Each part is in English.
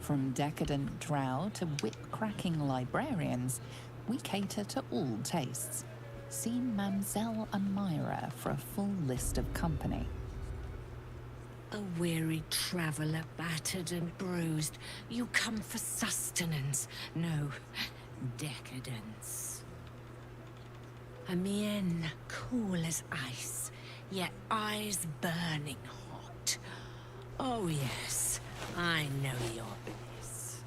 From decadent drow to whip-cracking librarians, we cater to all tastes. See Mamselle and Myra for a full list of company. A weary traveller, battered and bruised, you come for sustenance, no decadence. A mien cool as ice, yet eyes burning hot. Oh yes, I know your bliss.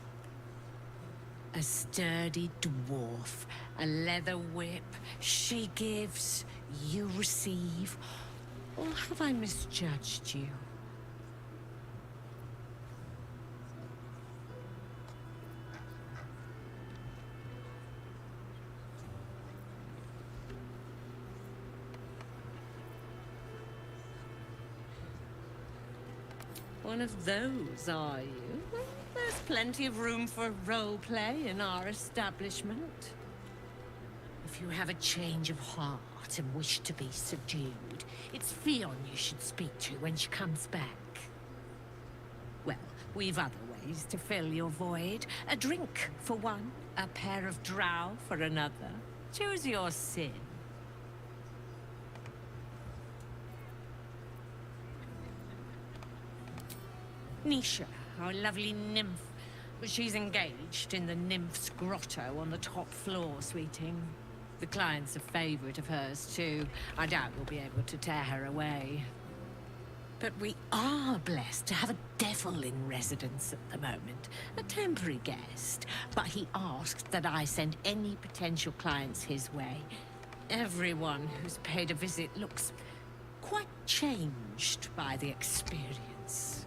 A sturdy dwarf, a leather whip, she gives, you receive. Or have I misjudged you? One of those, are you? There's plenty of room for role play in our establishment. If you have a change of heart and wish to be subdued, it's Fionn you should speak to when she comes back. Well, we've other ways to fill your void. A drink for one, a pair of drow for another. Choose your sin. Nisha, our lovely nymph. She's engaged in the nymph's grotto on the top floor, sweeting. The client's a favorite of hers, too. I doubt we'll be able to tear her away. But we are blessed to have a devil in residence at the moment. A temporary guest. But he asked that I send any potential clients his way. Everyone who's paid a visit looks quite changed by the experience.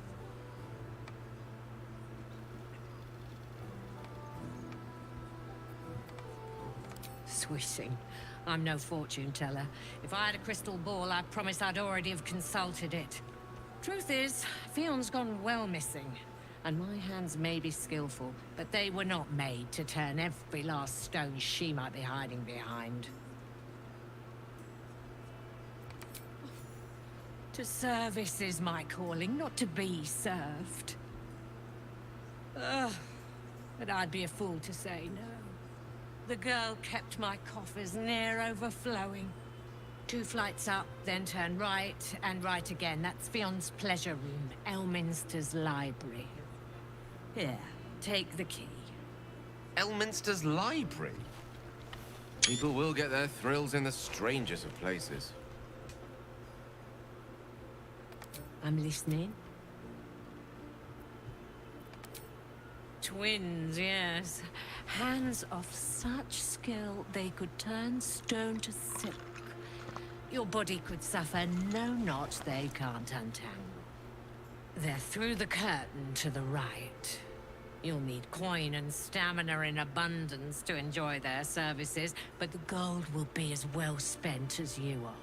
Sweeting. I'm no fortune teller. If I had a crystal ball, I promise I'd already have consulted it. Truth is, Fionn's gone well missing. And my hands may be skillful, but they were not made to turn every last stone she might be hiding behind. To service is my calling, not to be served. Ugh, but I'd be a fool to say no. The girl kept my coffers near overflowing. 2 flights up, then turn right, and right again. That's Fionn's pleasure room, Elminster's library. Here, take the key. Elminster's library? People will get their thrills in the strangest of places. I'm listening. Twins, yes. Hands of such skill they could turn stone to silk. Your body could suffer no knot they can't untangle. They're through the curtain to the right. You'll need coin and stamina in abundance to enjoy their services, but the gold will be as well spent as you are.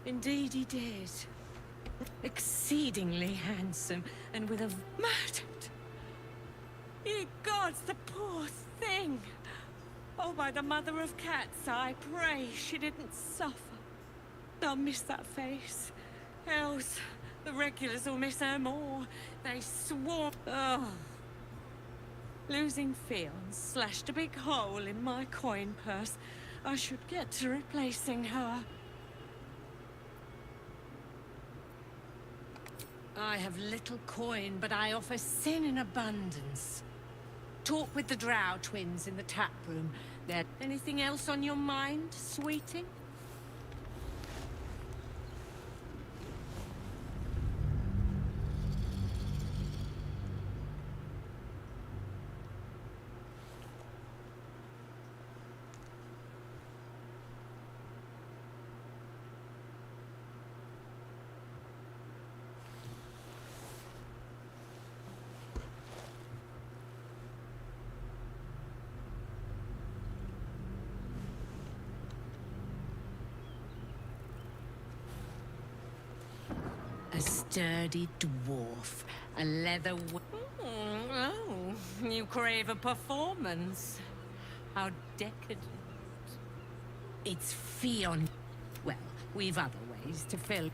Indeed he did. Exceedingly handsome, and with a murdered. Ye gods, the poor thing! Oh, by the mother of cats, I pray she didn't suffer. I'll miss that face. Else, the regulars will miss her more. They swarm. Oh. Losing Fionn slashed a big hole in my coin purse. I should get to replacing her. I have little coin, but I offer sin in abundance. Talk with the Drow twins in the tap room. There. Anything else on your mind, sweeting? A sturdy dwarf, a leather oh, you crave a performance. How decadent. It's Fionn. Well, we've other days to fill.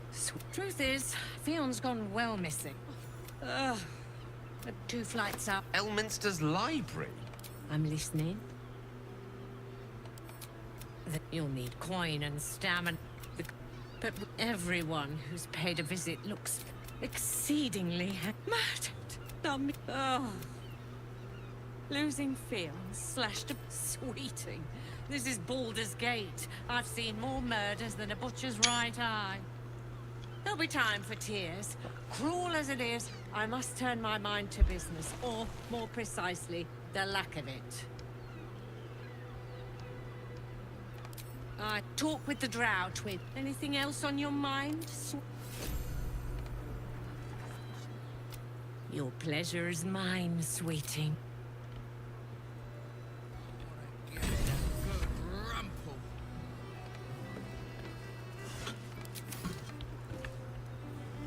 Truth is, Fion's gone well missing. Ugh. 2 flights up. Elminster's library? I'm listening. You'll need coin and stamina. But everyone who's paid a visit looks exceedingly mad. Oh. Losing Fion slashed a sweeting. This is Baldur's Gate. I've seen more murders than a butcher's right eye. There'll be time for tears. Cruel as it is, I must turn my mind to business, or, more precisely, the lack of it. I talk with the Drow twin. Anything else on your mind? Your pleasure is mine, sweeting.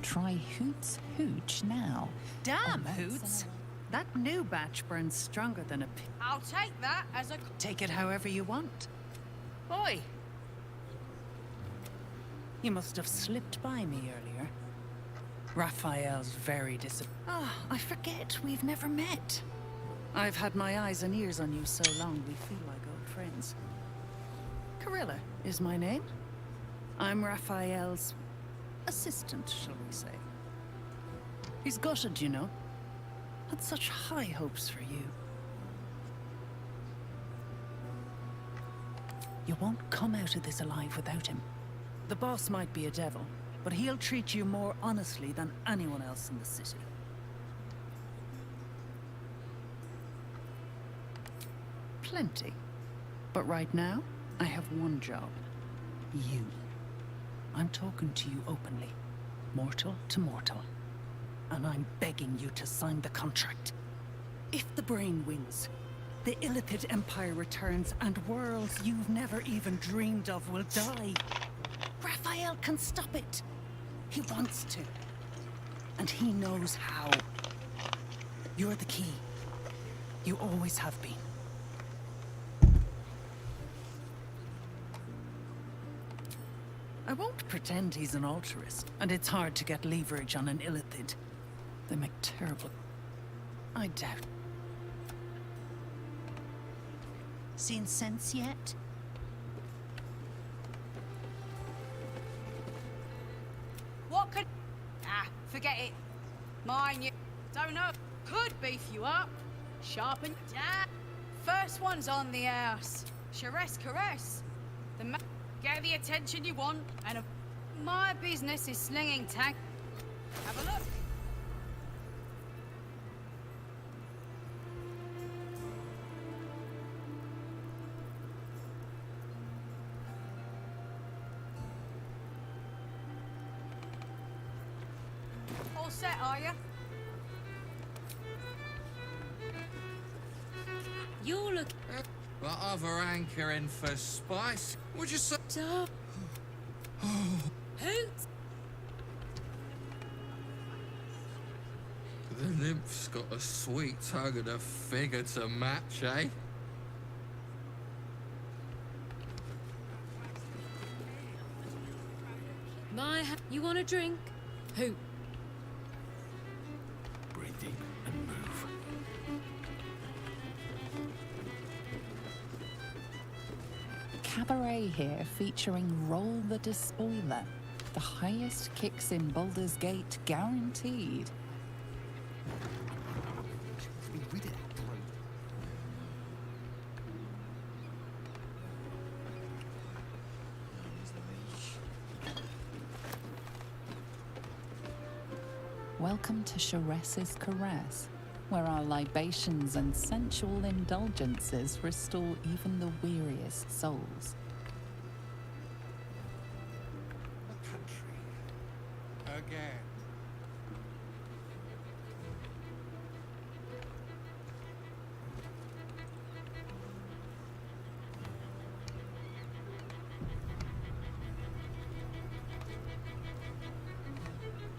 Try Hoot's Hooch now. Damn, Oh, Hoots! That new batch burns stronger than a pig. I'll take that as a... Take it however you want. Oi! You must have slipped by me earlier. Raphael's very Ah, I forget we've never met. I've had my eyes and ears on you so long we feel like old friends. Carilla is my name. I'm Raphael's assistant, shall we say. He's gutted, you know. Had such high hopes for you. You won't come out of this alive without him. The boss might be a devil, but he'll treat you more honestly than anyone else in the city. Plenty. But right now, I have one job. You. I'm talking to you openly. Mortal to mortal. And I'm begging you to sign the contract. If the brain wins, the Illithid Empire returns and worlds you've never even dreamed of will die. Raphael can stop it. He wants to. And he knows how. You're the key. You always have been. I won't pretend he's an altruist, and it's hard to get leverage on an Illithid. They make terrible... I doubt. Seen sense yet? What could... Ah, forget it. Mine, you... Don't know. Could beef you up. Sharpen... Yeah. First one's on the house. Charess caress. The man... Get the attention you want, and my business is slinging tank. Have a look. All set, are you? You look... But other anchoring for spice. Would you say? Hoots! The nymph's got a sweet tongue and a figure to match, eh? You want a drink? Hoot. Breathe deep and move. Cabaret here featuring Roll the Despoiler. The highest kicks in Baldur's Gate guaranteed. Welcome to Charess's Caress, where our libations and sensual indulgences restore even the weariest souls. The country. Again.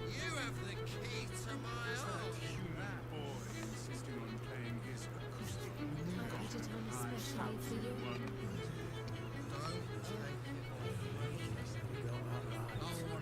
You have the key to my heart. Don't take it. I want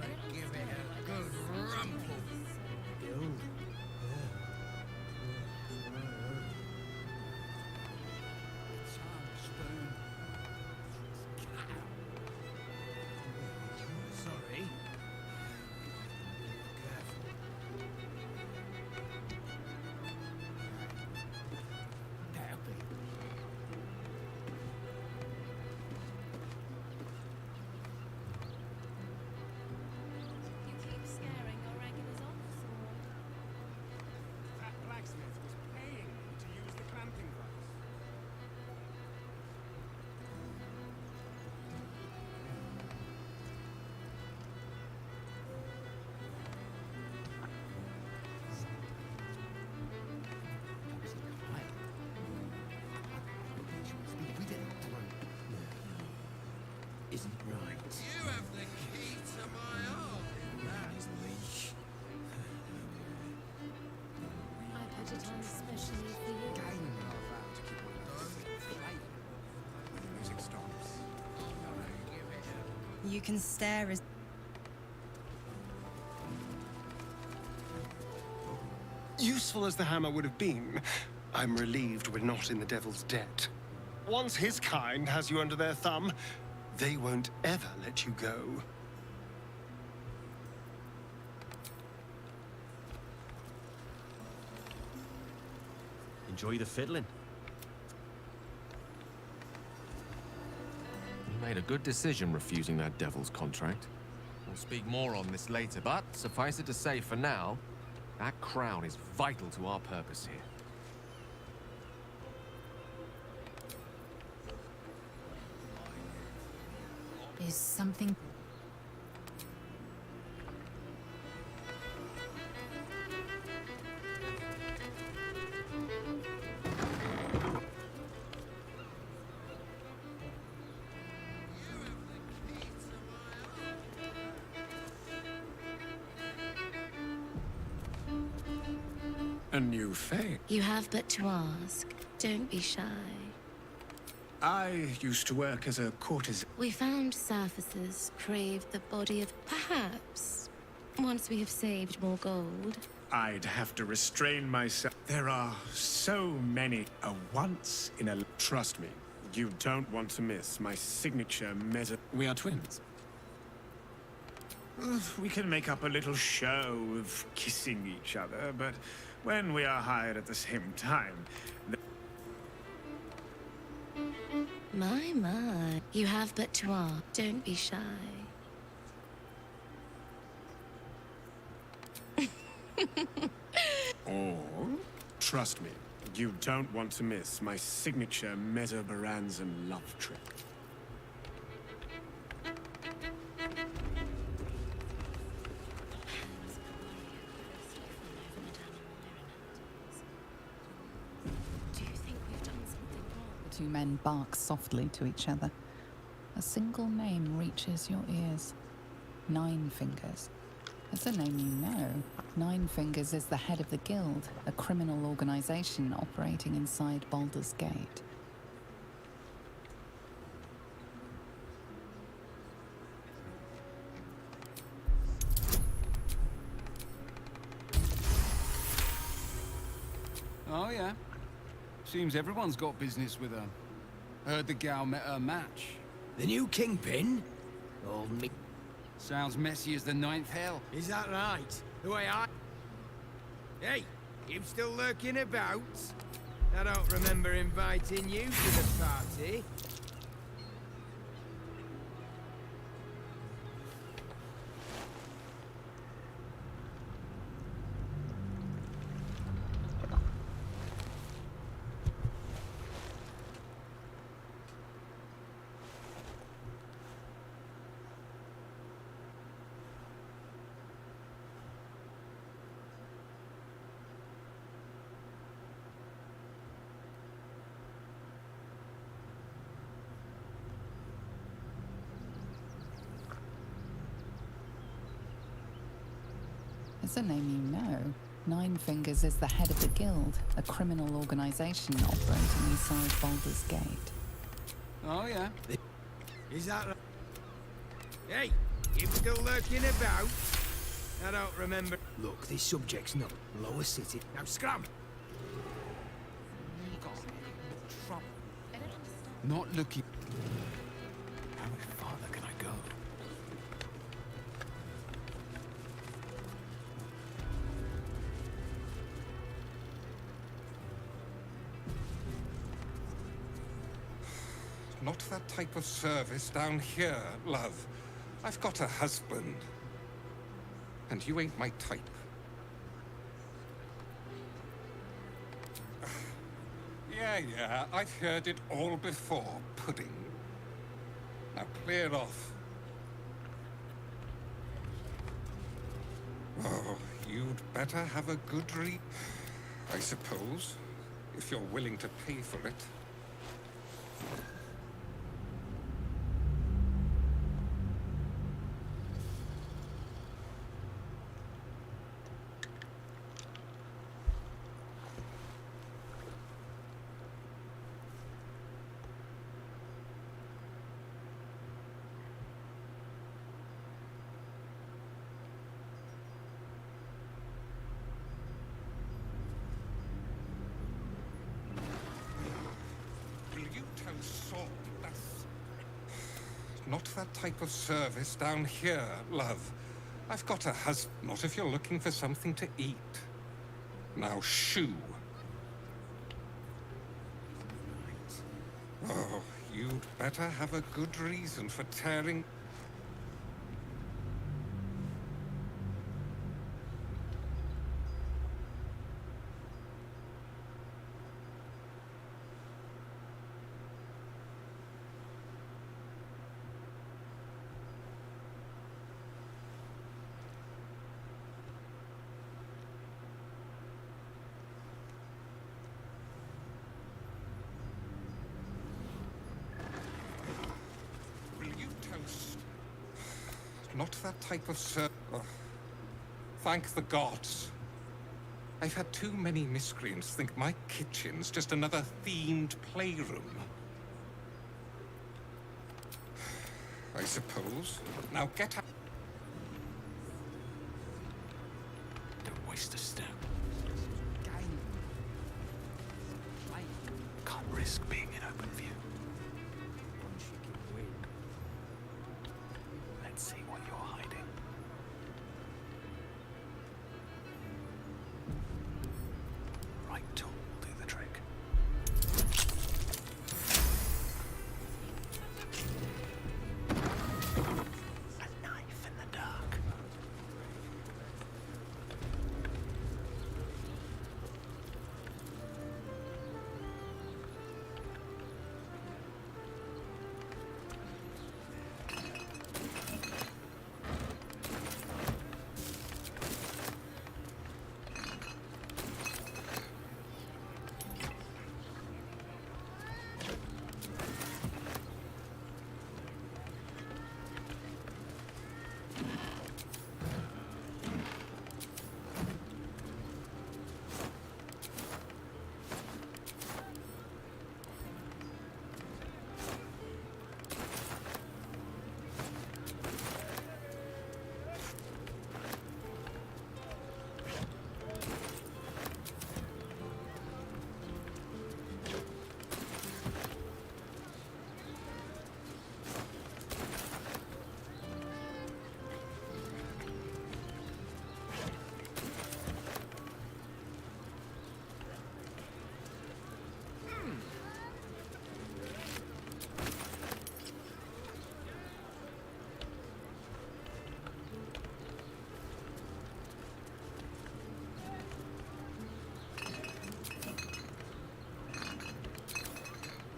isn't right. You have the key to my heart. Leash. I put it on especially for you. Music stops. You can stare as... Useful as the hammer would have been, I'm relieved we're not in the devil's debt. Once his kind has you under their thumb, they won't ever let you go. Enjoy the fiddling. You made a good decision refusing that devil's contract. We'll speak more on this later, but suffice it to say for now, that crown is vital to our purpose here. Is something... A new fame. You have but to ask. Don't be shy. I used to work as a courtesan. We found surfacers craved the body of... Perhaps. Once we have saved more gold. I'd have to restrain myself. There are so many. A once in a... Trust me, you don't want to miss my signature mezzo... We are twins. We can make up a little show of kissing each other, but when we are hired at the same time... My. You have but to ask. Don't be shy. Or, trust me, you don't want to miss my signature Mesobaranzan love trick. Do you think we've done something wrong? The two men bark softly to each other. A single name reaches your ears. Nine Fingers. It's a name you know. Nine Fingers is the head of the Guild, a criminal organization operating inside Baldur's Gate. Oh, yeah. Seems everyone's got business with her. Heard the gal met her match. The new kingpin? Old me. Sounds messy as the ninth hell. Is that right? The way I... Hey, you still lurking about? I don't remember inviting you to the party. It's a name you know. Nine Fingers is the head of the Guild, a criminal organization operating inside Baldur's Gate. Oh, yeah. Is that right? Hey, you still lurking about? I don't remember... Look, this subject's not lower city. Now scram! Not looking... How much farther can I go? Not that type of service down here, love. I've got a husband. And you ain't my type. Yeah, I've heard it all before, pudding. Now clear off. Oh, you'd better have a good read, I suppose, if you're willing to pay for it. Not that type of service down here, love. I've got a husband. Not if you're looking for something to eat. Now, shoo. Oh, you'd better have a good reason for tearing... Not that type of oh. Thank the gods. I've had too many miscreants think my kitchen's just another themed playroom. I suppose. Now get out. Don't waste a step. Can't risk being in open view. Let's see what you're hiding. Right tool will do the trick. A knife in the dark.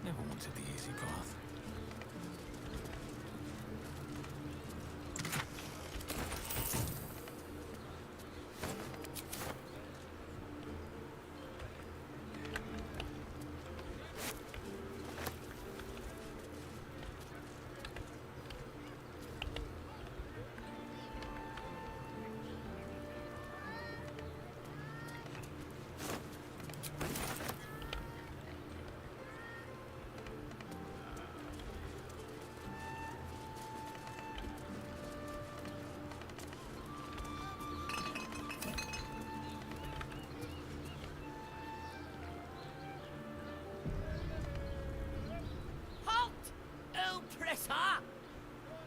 Never wanted the easy path.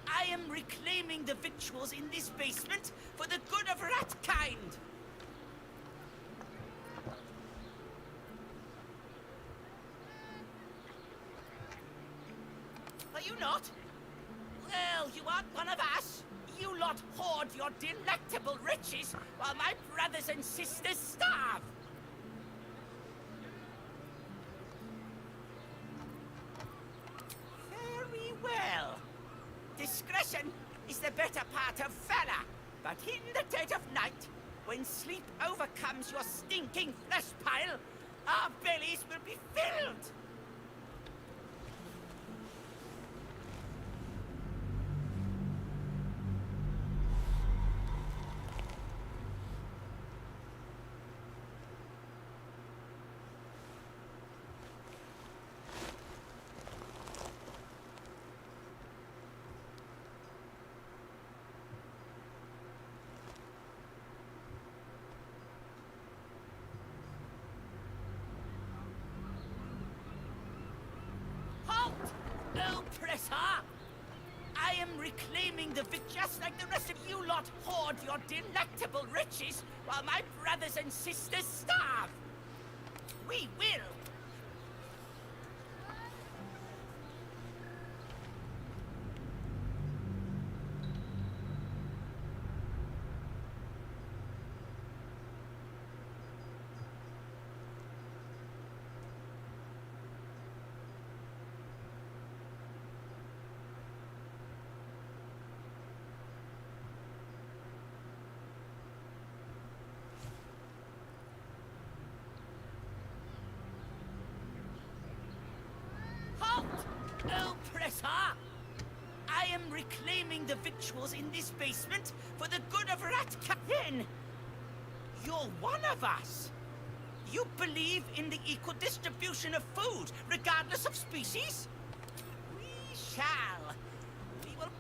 I am reclaiming the victuals in this basement for the good of ratkind. Are you not? Well, you aren't one of us. You lot hoard your delectable riches while my brothers and sisters starve. Very well. Discretion is the better part of valor, but in the dead of night, when sleep overcomes your stinking flesh pile, our bellies will be filled. reclaiming the just like the rest of you lot hoard your delectable riches while my brothers and sisters starve. We will. Oppressor! I am reclaiming the victuals in this basement for the good of Then, you're one of us. You believe in the equal distribution of food, regardless of species? We shall. We will...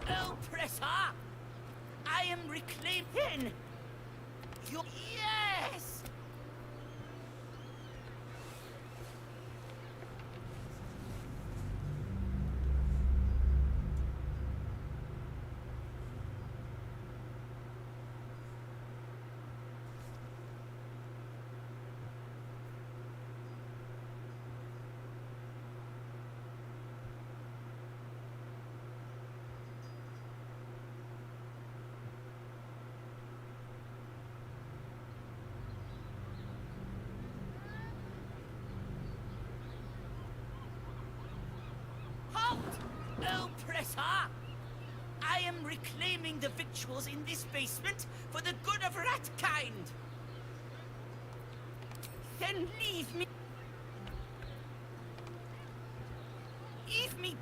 Oppressor! I am reclaiming your... Yes! Oppressor! I am reclaiming the victuals in this basement for the good of ratkind. Then leave me. Leave me.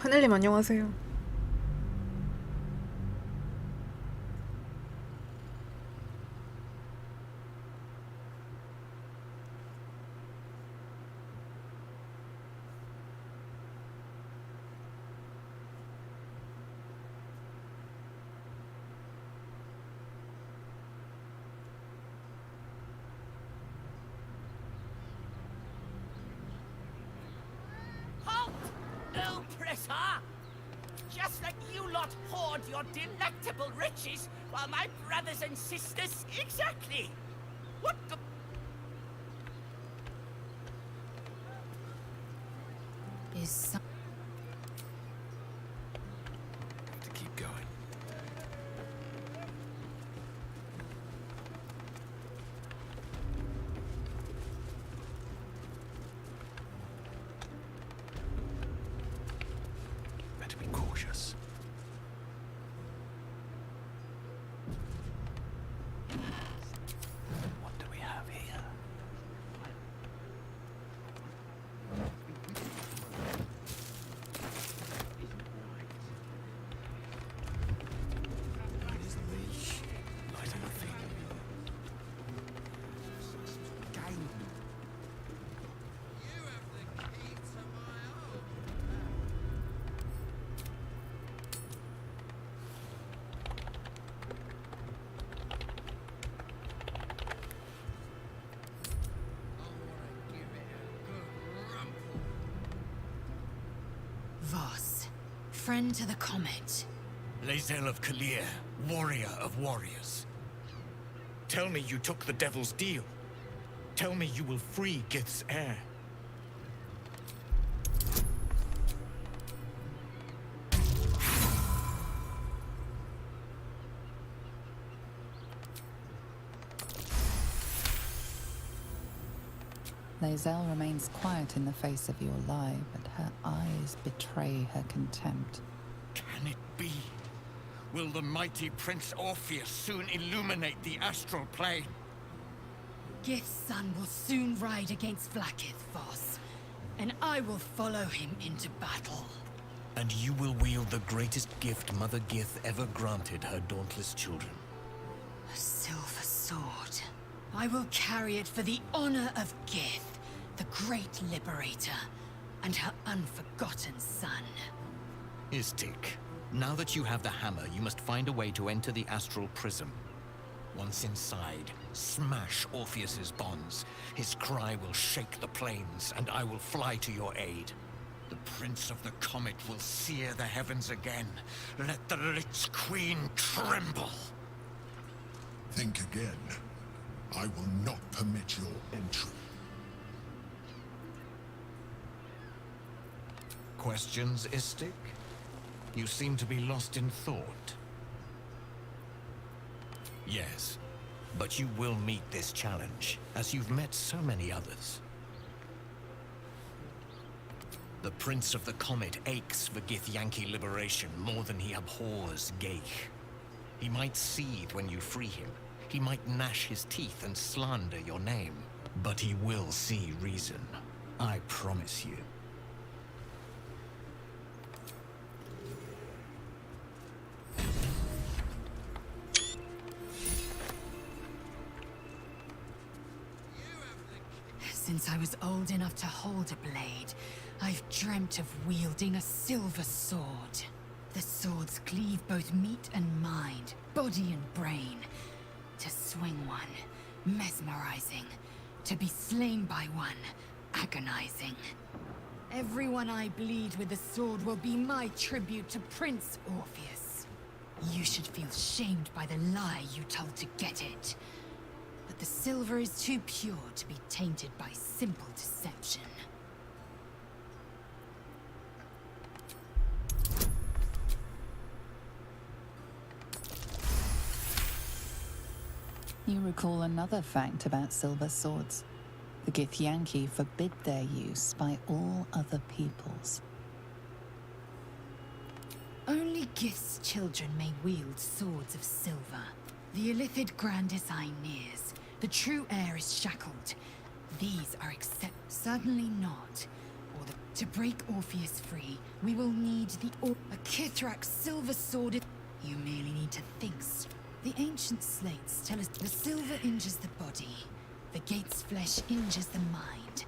하늘님 안녕하세요. Oppressor! Just like you lot hoard your delectable riches while my brothers and sisters... Exactly! What the... Is some... Have to keep going. Better be cautious. What do we have here? Light on my feet. Voss, friend to the comet. Lae'zel of Kalir, warrior of warriors. Tell me you took the Devil's deal. Tell me you will free Gith's heir. Lae'zel remains quiet in the face of your lie, but her eyes betray her contempt. Can it be? Will the mighty Prince Orpheus soon illuminate the astral plane? Gith's son will soon ride against Vlaakith, Voss, and I will follow him into battle. And you will wield the greatest gift Mother Gith ever granted her dauntless children. A silver sword. I will carry it for the honor of Gith, the great liberator, and her unforgotten son. Istik, now that you have the hammer, you must find a way to enter the astral prism. Once inside, smash Orpheus's bonds. His cry will shake the plains, and I will fly to your aid. The Prince of the Comet will sear the heavens again. Let the Lich Queen tremble. Think again. I will not permit your entry. Questions, Istik? You seem to be lost in thought. Yes, but you will meet this challenge, as you've met so many others. The Prince of the Comet aches for Githyanki liberation more than he abhors Geich. He might seethe when you free him. He might gnash his teeth and slander your name. But he will see reason. I promise you. Since I was old enough to hold a blade, I've dreamt of wielding a silver sword. The swords cleave both meat and mind, body and brain. To swing one, mesmerizing. To be slain by one, agonizing. Everyone I bleed with the sword will be my tribute to Prince Orpheus. You should feel shamed by the lie you told to get it. But the silver is too pure to be tainted by simple deception. You recall another fact about silver swords. The Githyanki forbid their use by all other peoples. Only Gith's children may wield swords of silver. The Illithid Grand Design nears. The true heir is shackled. These are certainly not. To break Orpheus free, we will need a Kithrak silver sword. You merely need to think. The ancient slates tell us the silver injures the body. The gate's flesh injures the mind.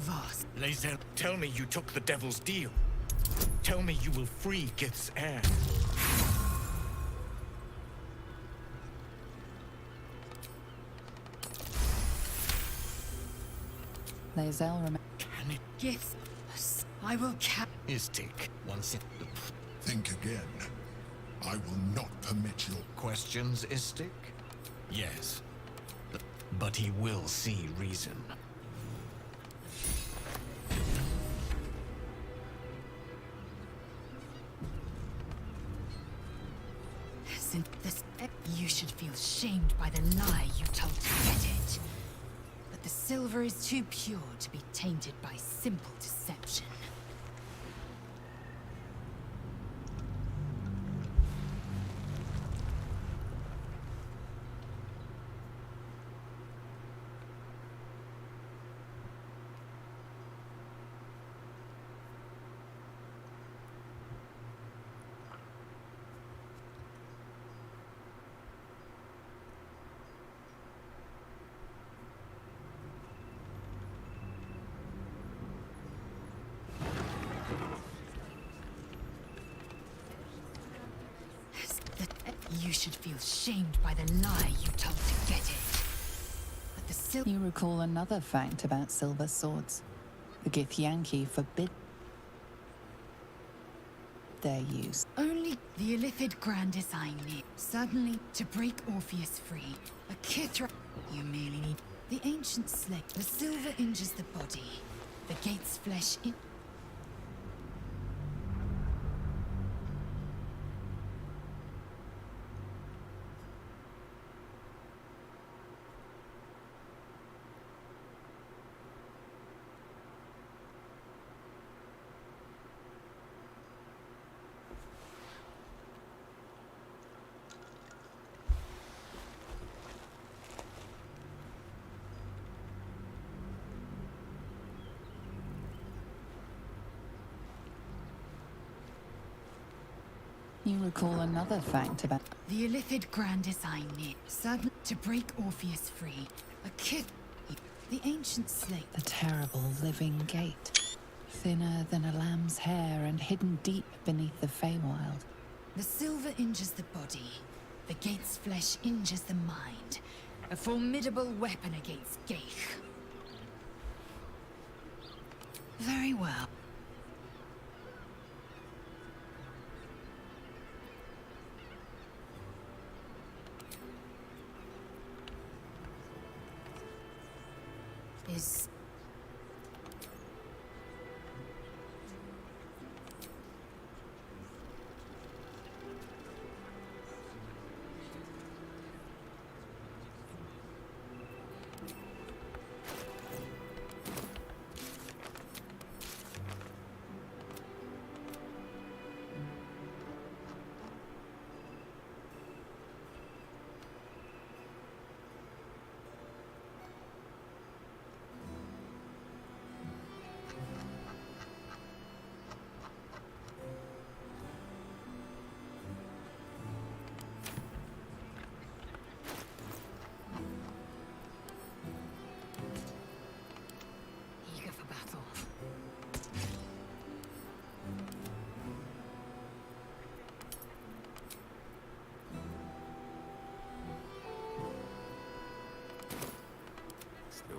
Voss. Lae'zel, tell me you took the Devil's deal. Tell me you will free Gith's heir. Lae'zel Can it? Gith. I will Istik, once it... Think again. I will not permit your... Questions, Istik? Yes. But he will see reason. You should feel shamed by the lie you told to get it. But the silver is too pure to be tainted by simple deception. You should feel shamed by the lie you told to get it. But the silver... You recall another fact about silver swords. The Githyanki forbid their use. Only the Illithid Grand Design need. Suddenly, to break Orpheus free, a Kithra... You merely need... The ancient slate. The silver injures the body. The gate's flesh in... You recall another fact about... The Illithid Grand Design need. Suddenly, to break Orpheus free, a Kith... The ancient slate. The terrible living gate. Thinner than a lamb's hair and hidden deep beneath the Feywild. The silver injures the body. The gate's flesh injures the mind. A formidable weapon against Gaich. Very well. Is...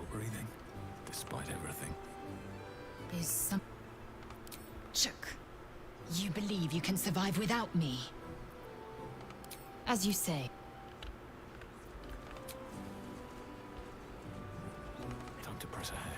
Breathing, despite everything. Is some... Chook. You believe you can survive without me? As you say. Time to press ahead.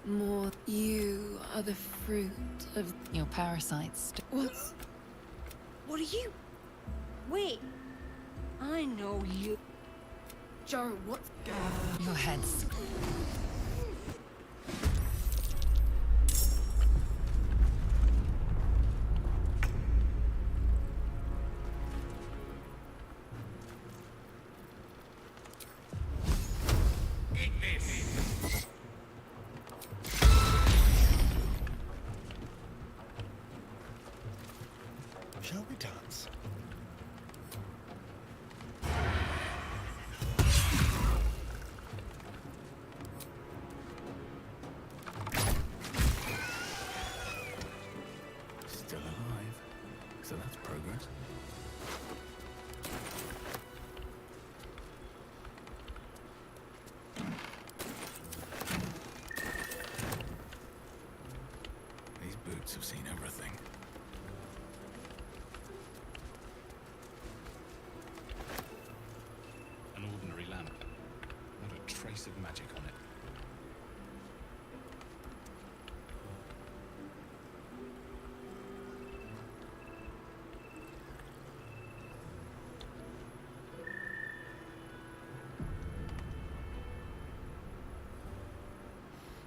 more. You are the fruit of Your parasites. What's... What are you... Wait. I know you. Joe, what... Your heads. Shall we dance? Still alive. So that's progress. These boots have seen everything. An ordinary lamp. Not a trace of magic on it.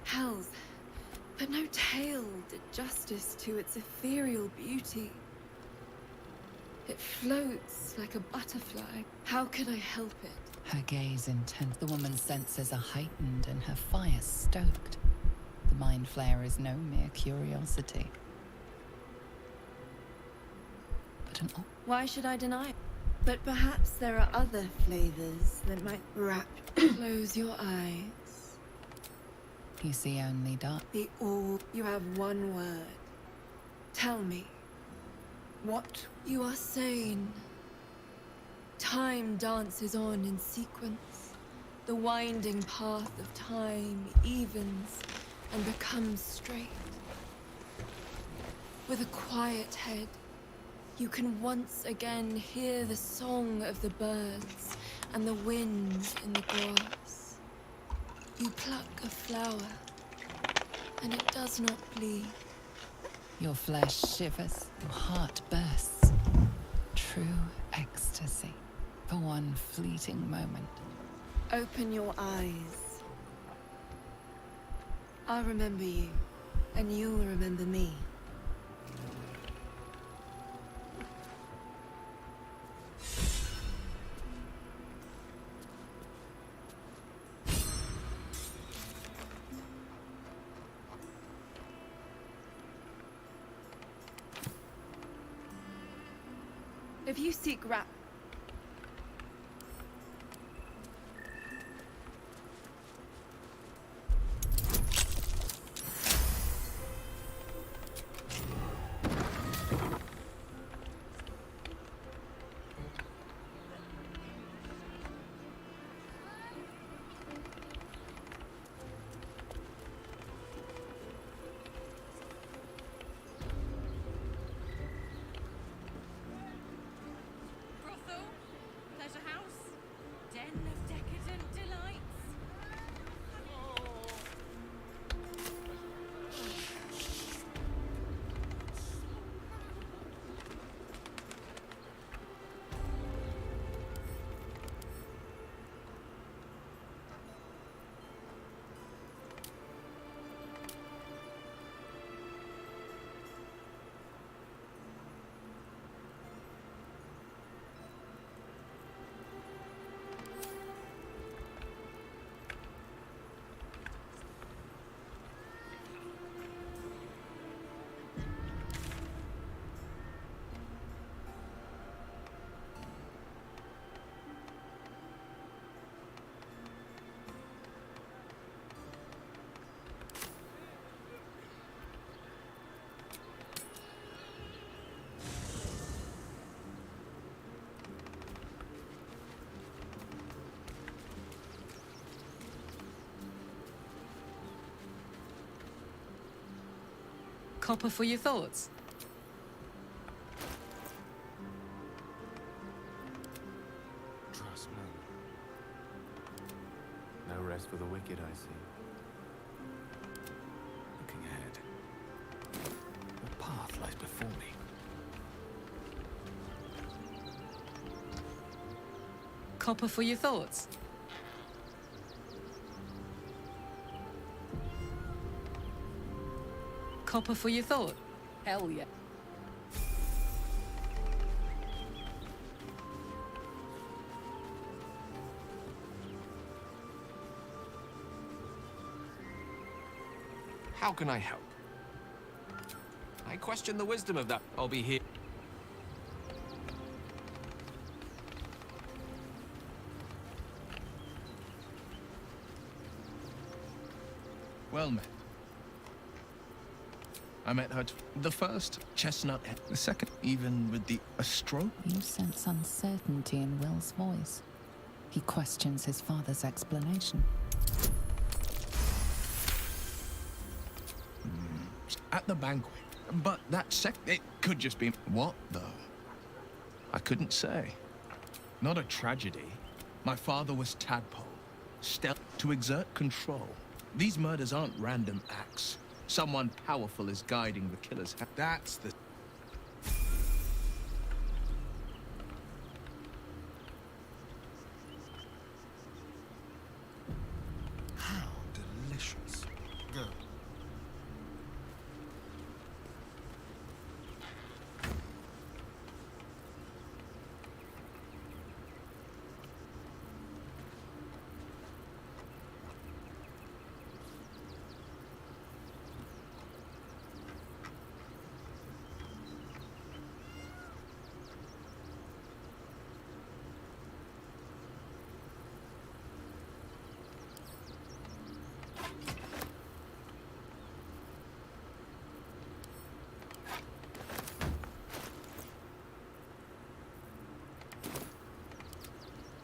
Hells, but no tale did justice to its ethereal beauty. It floats like a butterfly. How can I help it? Her gaze intent. The woman's senses are heightened and her fire stoked. The mind flare is no mere curiosity, but an Why should I deny it? But perhaps there are other flavors that might wrap. Close your eyes. You see only dark. The all. You have one word. Tell me. What? You are sane. Time dances on in sequence. The winding path of time evens and becomes straight. With a quiet head, you can once again hear the song of the birds and the wind in the grass. You pluck a flower, and it does not bleed. Your flesh shivers, your heart bursts. True ecstasy for one fleeting moment. Open your eyes. I'll remember you, and you'll remember me. If you seek rap, Copper for your thoughts. Trust me. No rest for the wicked, I see. lies before me. Copper for your thoughts? Copper for your thought? Hell yeah. How can I help? I question the wisdom of that. I'll be here. Well met. I met her the first, chestnut head. The second, even with the astro. You sense uncertainty in Will's voice. He questions his father's explanation. At the banquet. But that it could just be... What, though? I couldn't say. Not a tragedy. My father was Tadpole. Stealth to exert control. These murders aren't random acts. Someone powerful is guiding the killer's hand. That's the... How delicious. Go.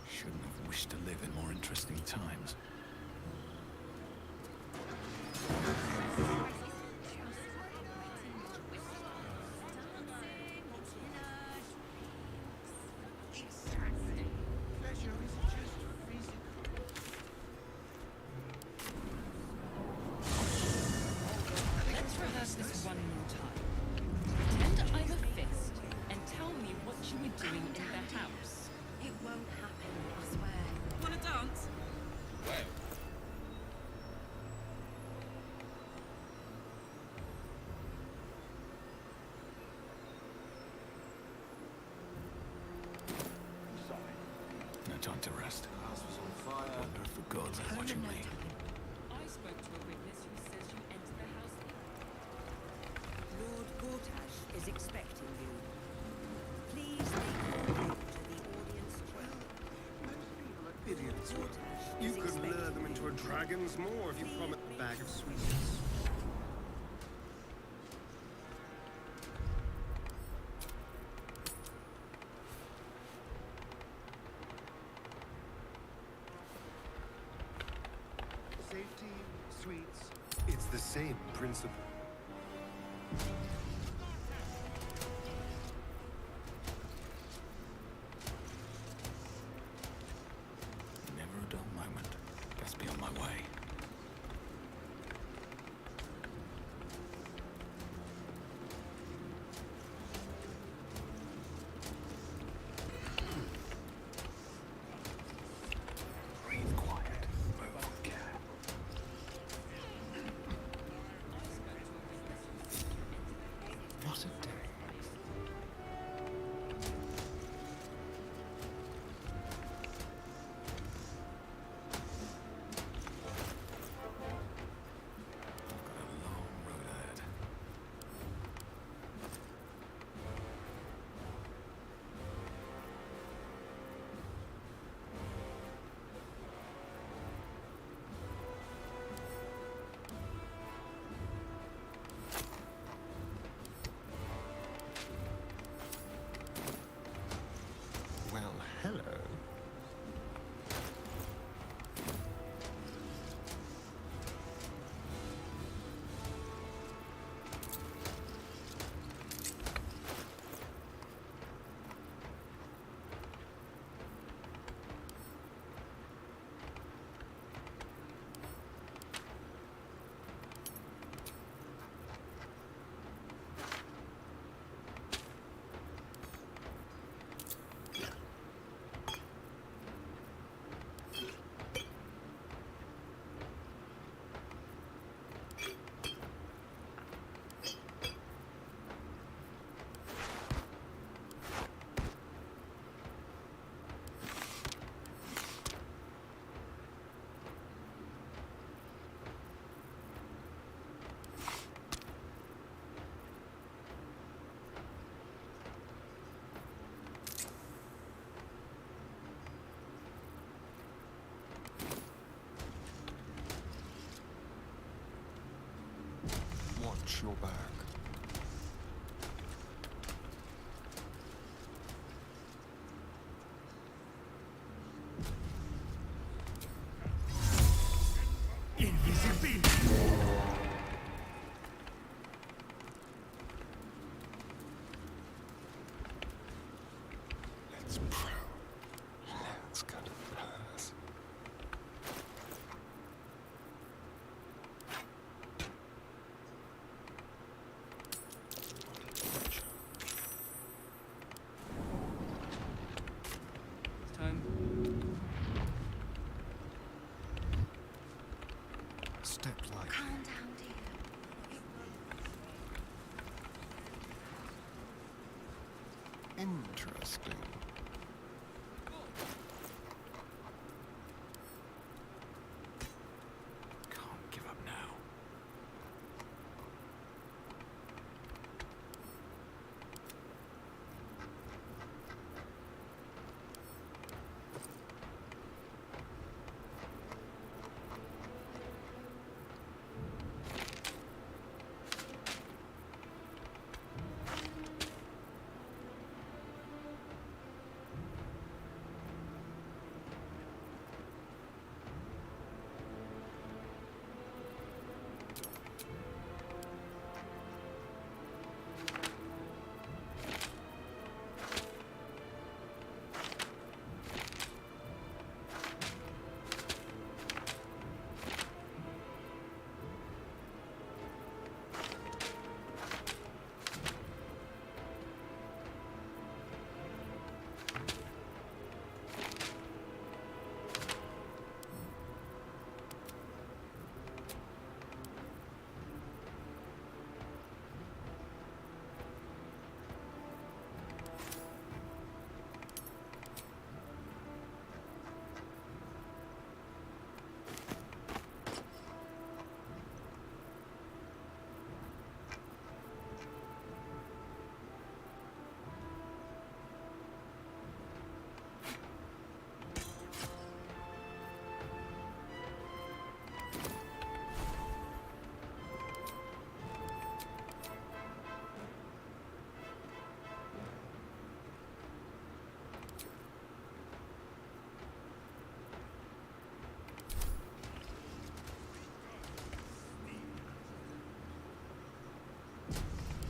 Shouldn't have wished to live in more interesting times. Let's rehearse this one more time. Pretend I'm a fist and tell me what you were doing in the house. It won't happen, I swear. Wanna dance? No time to rest. Wonder if the gods are watching me. I spoke to a witness who says you entered the house. Lord Gortash is expecting you. Please make your way to the audience trail. Idiots. You could lure them into a dragon's maw if you promised a bag of sweets. Safety, sweets. It's the same principle. Never a dull moment. Best be on my way. Breathe quiet. Move with care. I spoke to a witness who says you entered your back. Let's pro. Let's go to the palace. Time. Step lightly. Calm down, dear. Interesting. Can't give up now.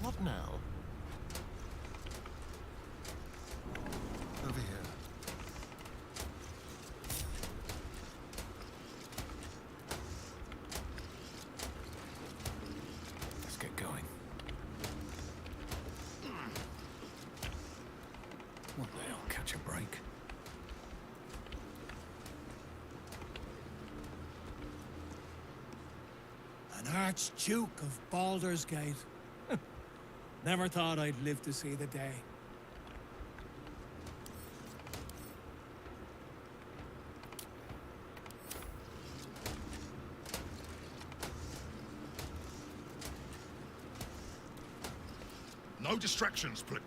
What now? Over here. Let's get going. One day I'll catch a break. An Archduke of Baldur's Gate. Never thought I'd live to see the day. No distractions, please.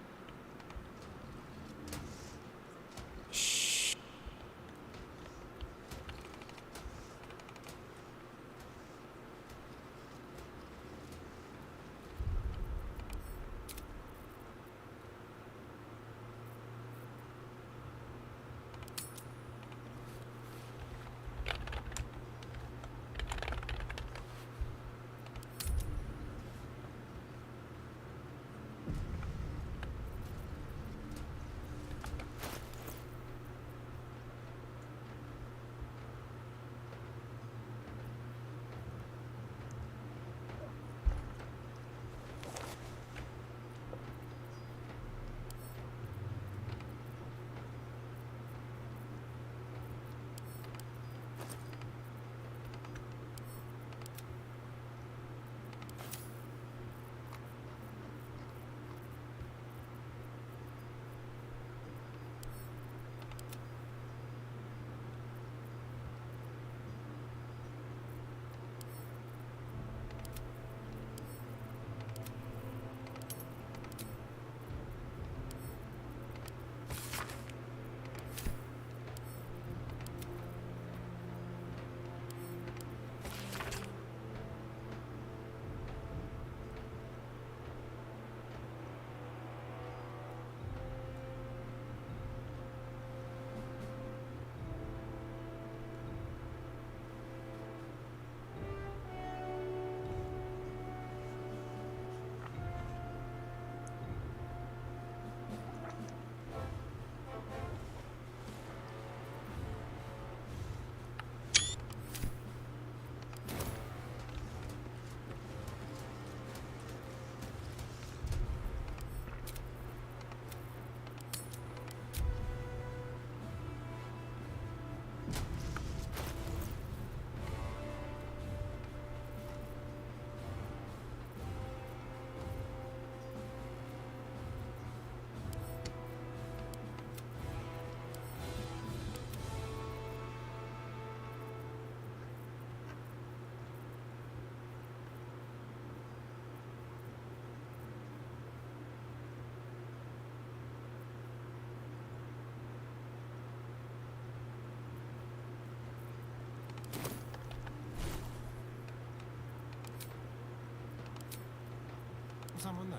someone there?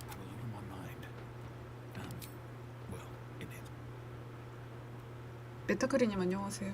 Well, you in my mind. Well, in it. 메타크리님 안녕하세요.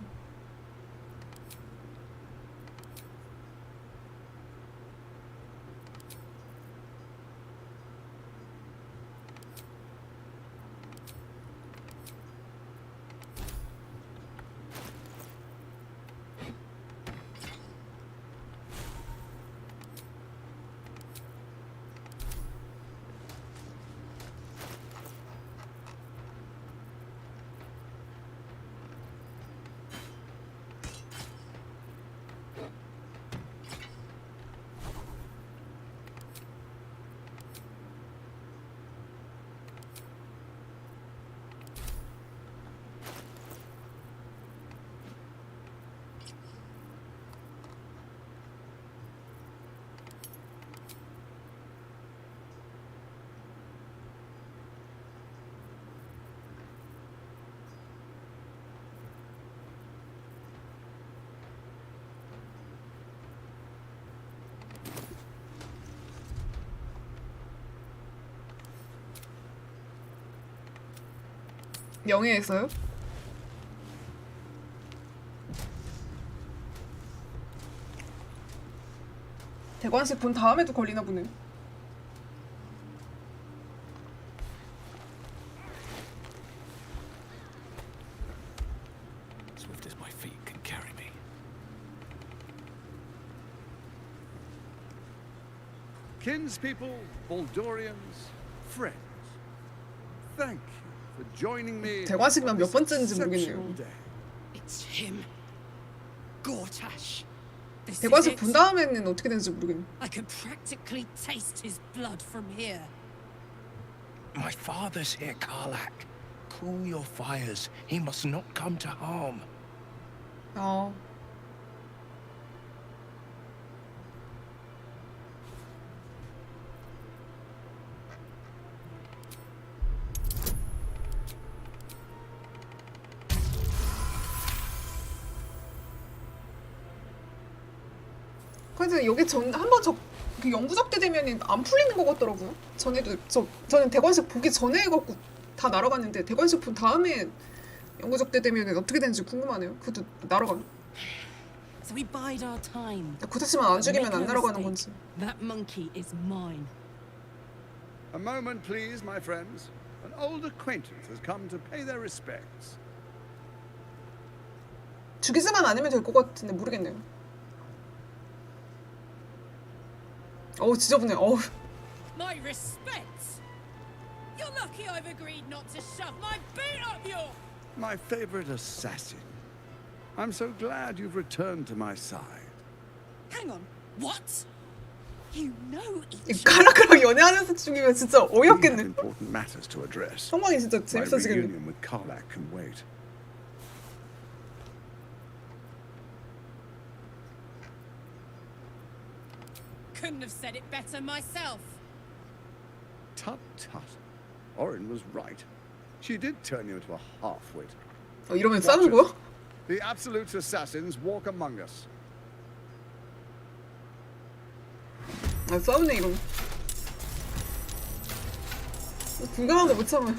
영예에서요? 대관식 본 다음에도 걸리나 보네. Swift as my feet can carry me. Kinspeople, Baldurians, friends. Thank you for joining me. 대관식만 몇 번째인지 모르겠네요. It's him. Gortash. 대관식 본 다음에는 어떻게 되는지 모르겠네. I can practically taste his blood from here. My father's here, Karlak. Cool your fires. He must not come to harm. 어. 그래서 여기 한번 그 영구적 때 되면은 안 풀리는 것 같더라고요. 전에도 저는 대관식 보기 전에 해갖고 다 날아갔는데 대관식 본 다음에 영구적 때 되면은 어떻게 되는지 궁금하네요. 그것도 날아가요. So we bide our time. 고타치만 안 죽이면 안 날아가는 건지. That monkey is mine. A moment, please, my friends. An old acquaintance has come to pay their respects. 죽이지만 않으면 될 것 같은데 모르겠네요. 어우 지저분해. 어우. My respects. You're lucky I've agreed not to shove my boot up your. My favorite assassin. I'm so glad you've returned to my side. Hang on. What? You know each. 카라카랑 연애하면서 죽이면 진짜 We have 어이없겠네. important matters to address. 상황이 진짜 My 재밌어지겠네. reunion with Karlak can wait. Couldn't have said it better myself. Tut tut. Orin was right. She did turn you into a half-wit. 이러면 싸는 거야? The absolute assassins walk among us. 아 싸우네 이러면. 불가한 거 못 참아요.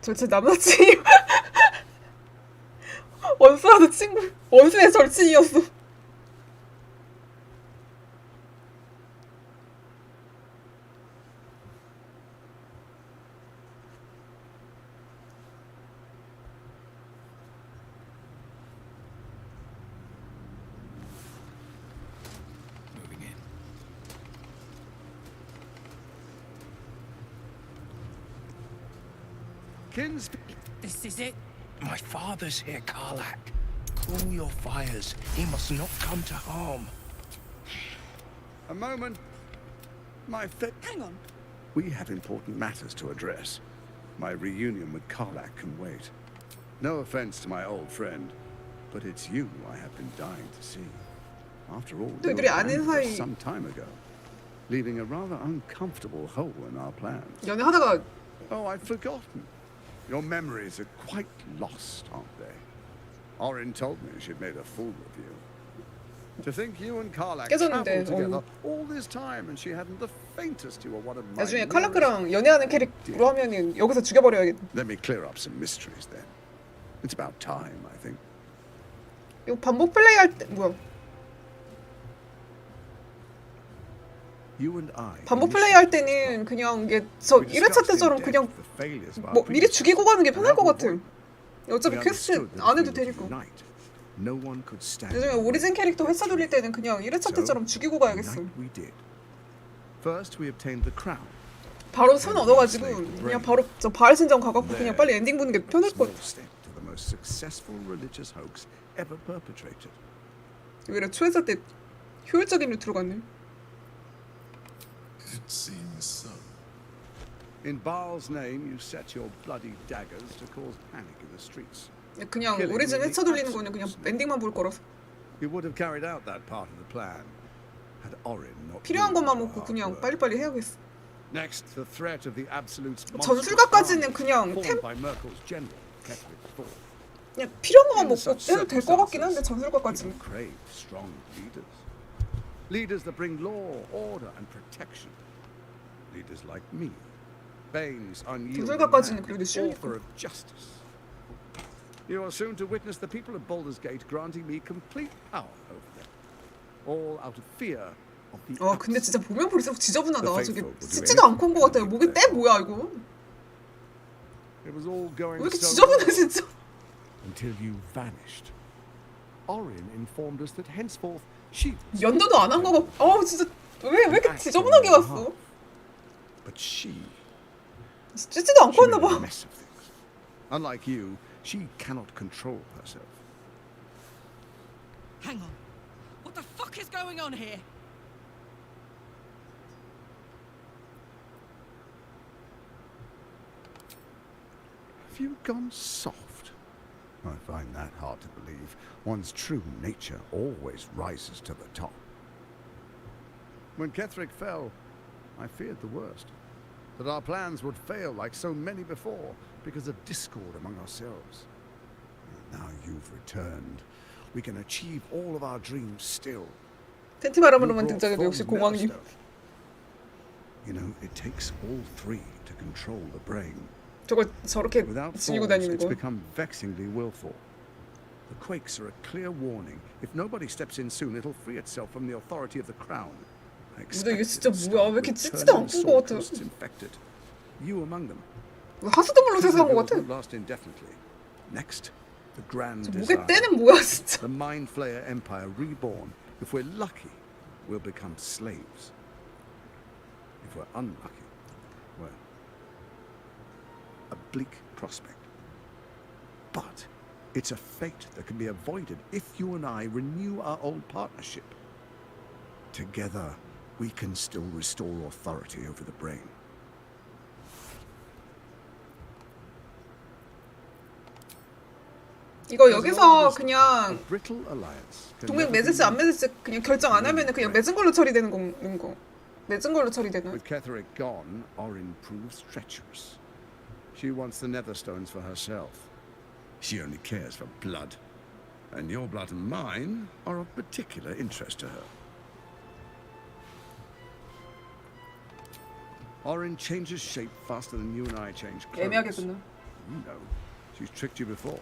절친 남사친이 원수라도 친구 원수의 절친이었어. This is it. My father's here, Karlak. Cool your fires. He must not come to harm. A moment. Hang on. We have important matters to address. My reunion with Karlak can wait. No offense to my old friend, but it's you I have been dying to see. After all, you 너희들이 were 아는 banished 사이 some time ago, leaving a rather uncomfortable hole in our plans. 연애하다가 Oh, I'd forgotten. Your memories are quite lost, aren't they? Orin told me she'd made a fool of you. To think you and Karlach traveled together all this time and she hadn't the faintest clue what a 나중에 칼라크랑 연애하는 캐릭으로 하면은 여기서 죽여버려야겠다. Let me clear up some mysteries then. It's about time, I think. 이거 반복 플레이할 때 뭐야? You and I. 반복 플레이할 때는 그냥 이게 저 1회차 때처럼 그냥 뭐 미리 죽이고 가는 게 편할 것 같아. 어차피 퀘스트 안 해도 되니까. 나중에 오리진 캐릭터 회차 돌릴 때는 그냥 1회차 때처럼 죽이고 가야겠어. 바로 선 얻어가지고 그냥 바로 저 바알 신전 가갖고 그냥 빨리 엔딩 보는 게 편할 것 같아. 오히려 초회차 때 효율적인 루트로 갔네. It seems so. In Baal's name, you set your bloody daggers to cause panic in the streets. 그냥 오리진 회차 돌리는 거는 그냥 엔딩만 볼 거라서. You would have carried out that part of the plan had Orin not. 필요한 것만 먹고 그냥 빨리빨리 해야겠어. Next, the threat of the absolute. 전술가까지는 그냥 템. by Merkel's general, Ketheric IV. 그냥 필요한 것만 먹고 해도 될 것 같긴 한데 전술가까지는. Crave strong leaders. Leaders that bring law, order, and protection. Leaders like me. Bane's unyielding author of justice. You are soon to witness the people of Baldur's Gate granting me complete power over them. All out of fear of the. 근데 진짜 보면 볼수록 지저분하다. 저게 씻지도 않고 온 것 같아요. 목에 때 뭐야 이거? It was all going 왜 이렇게 so 지저분해 진짜? Until you vanished. Orin informed us that henceforth she. 연도도 안 한 거 같고. 진짜 왜 이렇게 지저분하게 왔어? But she. 씻지도 않고 왔나 봐. Unlike you, she cannot control herself. Hang on. What the fuck is going on here? Have you gone soft? I find that hard to believe. One's true nature always rises to the top. When Ketheric fell, I feared the worst. That our plans would fail like so many before because of discord among ourselves. Now you've returned. We can achieve all of our dreams still. 텐트 바람으로만 등장해도 역시 공황님. You know, it takes all three to control the brain. 저걸 저렇게 지니고 다니는 it's 거. become vexingly willful. The quakes are a clear warning. If nobody steps in soon, it'll free itself from the authority of the crown. 근데 이게 진짜 뭐야? 왜 이렇게 찢지도 않은 것 같아? You among them. 하수도물로 세수한 것 같아. Last indefinitely. Next, the grand 목에 때는 뭐야 진짜? The Mind Flayer Empire reborn. If we're lucky, we'll become slaves. If we're unlucky, well, a bleak prospect. But it's a fate that can be avoided if you and I renew our old partnership. Together, we can still restore authority over the brain. 이거 여기서 그냥 동맹 맺을지 안 맺을지 그냥 결정 안 하면은 그냥 맺은 걸로 처리되는 거. 맺은 걸로 처리되나? With Ketheric gone, Orin proves treacherous. She wants the Netherstones for herself. She only cares for blood. And your blood and mine are of particular interest to her. Orin changes shape faster than you and I change clothes. 애매하게 끝나. You know, she's tricked you before.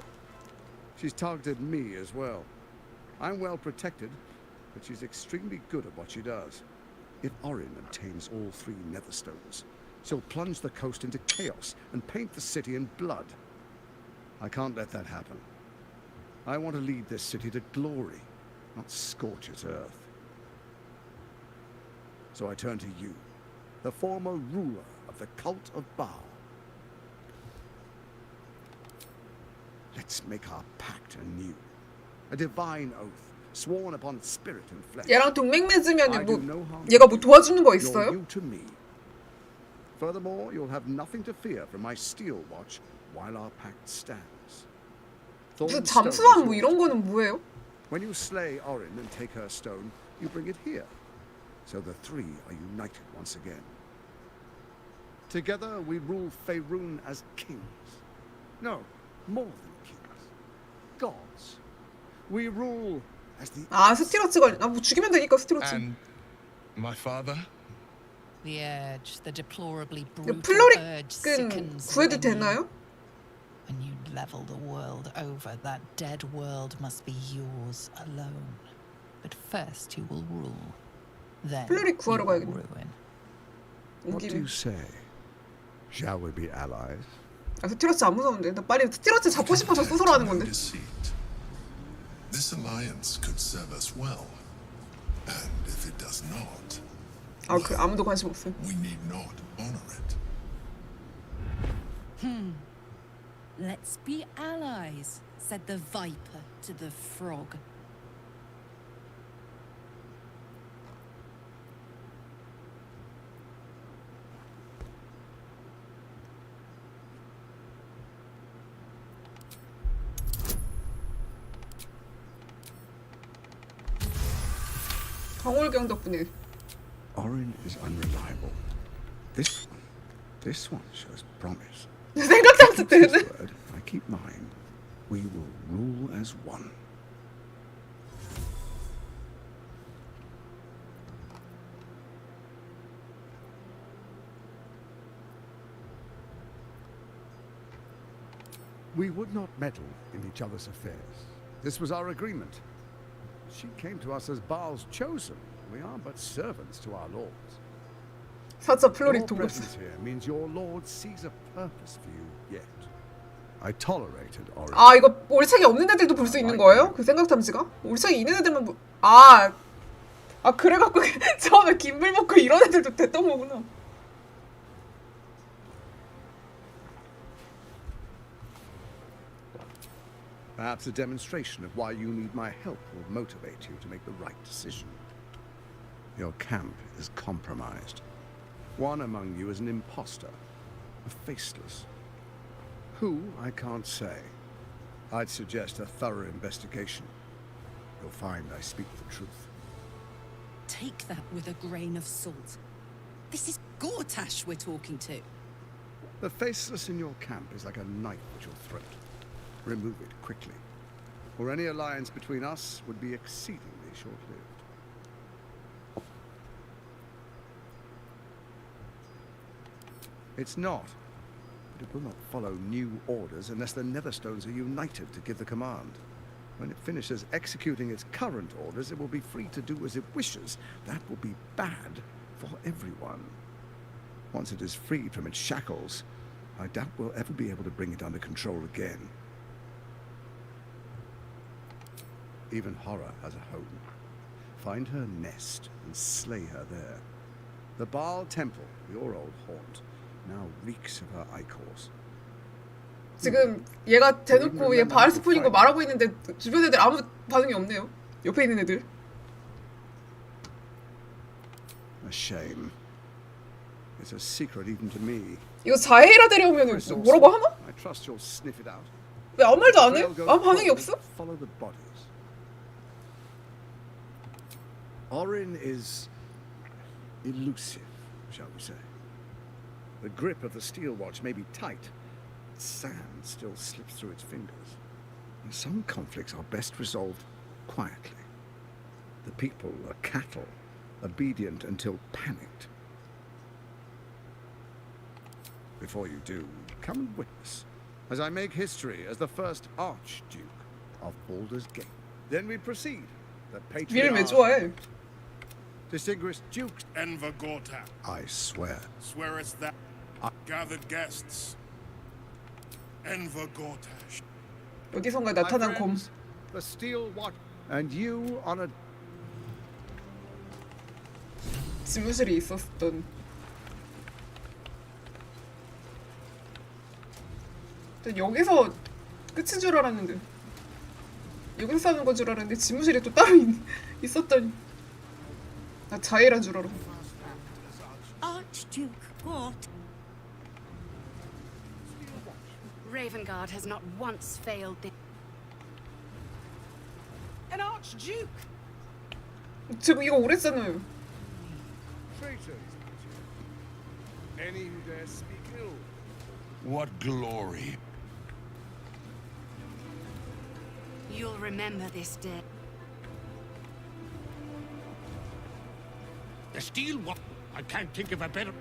She's targeted me as well. I'm well protected, but she's extremely good at what she does. If Orin obtains all three Netherstones, she'll plunge the coast into chaos and paint the city in blood. I can't let that happen. I want to lead this city to glory, not scorch its earth. So I turn to you, the former ruler of the cult of Baal. Let's make our pact anew. A divine oath, sworn upon spirit and flesh. 얘랑 동맹 맺으면 뭐 얘가 뭐 도와주는 거 있어요? You to me. Furthermore, you'll have nothing to fear from my steel watch while our pact stands. 무슨 잠수함 뭐 이런 거는 뭐예요? When you slay Orin and take her stone, you bring it here. So the three are united once again. Together we rule Faerun as kings. No, more than kings. Gods. We rule as the... 아, 스티러츠가 뭐 죽이면 되니까 스티러츠. And my father? The urge, the deplorably brutal urge 플로릭은 sickens 구해도 within you. 되나요? When you level the world over, that dead world must be yours alone. But first you will rule. Then 플로릭 you 구하러 will 가야겠네. ruin. What do you say? Shall we be allies? 아, 스티러츠 안 무서운데. 나 빨리 스티러츠 잡고 싶어서 소설 하는 건데. This alliance could serve us well. And if it does not, 아, 그 아무도 관심 없어요. we need not honor it. Let's be allies, said the viper to the frog. 강월경 덕분에. Orin is unreliable. This one shows promise. 생각났을 때는. Word, I keep mine. We will rule as one. We would not meddle in each other's affairs. This was our agreement. She came to us as Baal's chosen. We are but servants to our lords. 사자 플로릭 Your 동갑. presence here means your lord sees a purpose for you yet. I tolerated Orin. 아, 이거 올책이 없는 애들도 볼 수 있는 거예요? 그 생각 탐지가? 올책이 있는 애들만 아, 그래갖고 처음에 김물 먹고 이런 애들도 됐던 거구나. Perhaps a demonstration of why you need my help will motivate you to make the right decision. Your camp is compromised. One among you is an imposter, a faceless. Who, I can't say. I'd suggest a thorough investigation. You'll find I speak the truth. Take that with a grain of salt. This is Gortash we're talking to. The faceless in your camp is like a knife at your throat. Remove it quickly, or any alliance between us would be exceedingly short-lived. It's not, but it will not follow new orders unless the Netherstones are united to give the command. When it finishes executing its current orders, it will be free to do as it wishes. That will be bad for everyone. Once it is freed from its shackles, I doubt we'll ever be able to bring it under control again. Even horror has a home. Find her nest and slay her there. The Baal Temple, your old haunt, now reeks of her ichors. 지금 얘가 대놓고 얘 바알스푼인 거 말하고 있는데 주변 애들 아무 반응이 없네요. 옆에 있는 애들. A shame. It's a secret even to me. 이거 자해라 데려오면 뭐라고 하나? I trust you'll sniff it out. 왜 아무 말도 안 해? 아무 반응이 없어? Follow the bodies. Orin is elusive, shall we say. The grip of the steel watch may be tight. Sand still slips through its fingers. And some conflicts are best resolved quietly. The people are cattle, obedient until panicked. Before you do, come and witness, as I make history as the first Archduke of Baldur's Gate. Then we proceed. The 위를 왜 좋아해? Distinguished Dukes. Enver Gortat. I swear. Swearest that gathered guests. Enver Gortash. 어디선가 나타난 곰. The steel watch. And you on a 지무실에 있었던. 여기서 끝인 줄 알았는데. 여기서 싸는 건 줄 알았는데 지무실에 또 따로 있었더니. 나 자해란 줄 알아. Archduke Gort. Ravengard has not once failed the... An Archduke! 지금 이거 오래 썼나요? traitors. Any who dare speak ill. What glory. You'll remember this day. The steel one. I can't think of a better.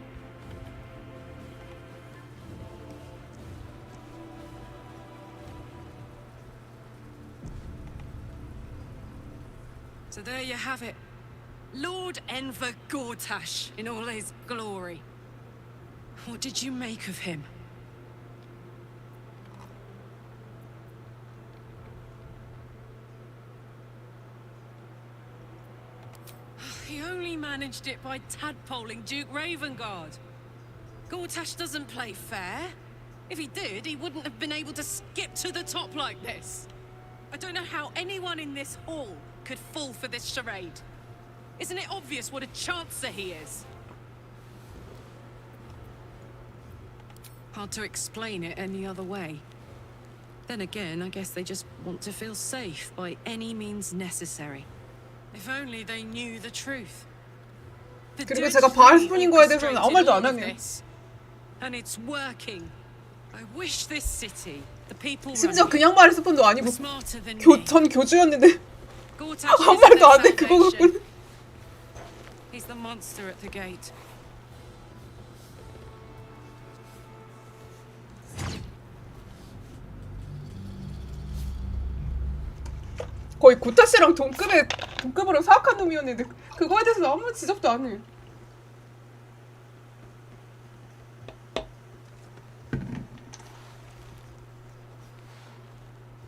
So there you have it. Lord Enver Gortash in all his glory. What did you make of him? He only managed it by tadpoling Duke Ravengard. Gortash doesn't play fair. If he did, he wouldn't have been able to skip to the top like this. I don't know how anyone in this hall could fall for this charade. Isn't it obvious what a chancer he is? Hard to explain it any other way. Then again, I guess they just want to feel safe by any means necessary. If only they knew the truth. The 그리고 제가 바알스푼인 거에 대해서는 아무 말도 안 하네요. And it's working. I wish this city, the people 심지어 그냥 바알스푼도 아니고 전 교주였는데 아무 말도 안 해 그거 갖고는. He's the monster at the gate. 거의 고타 씨랑 동급으로 사악한 놈이었는데 그거에 대해서 아무 지적도 안 해.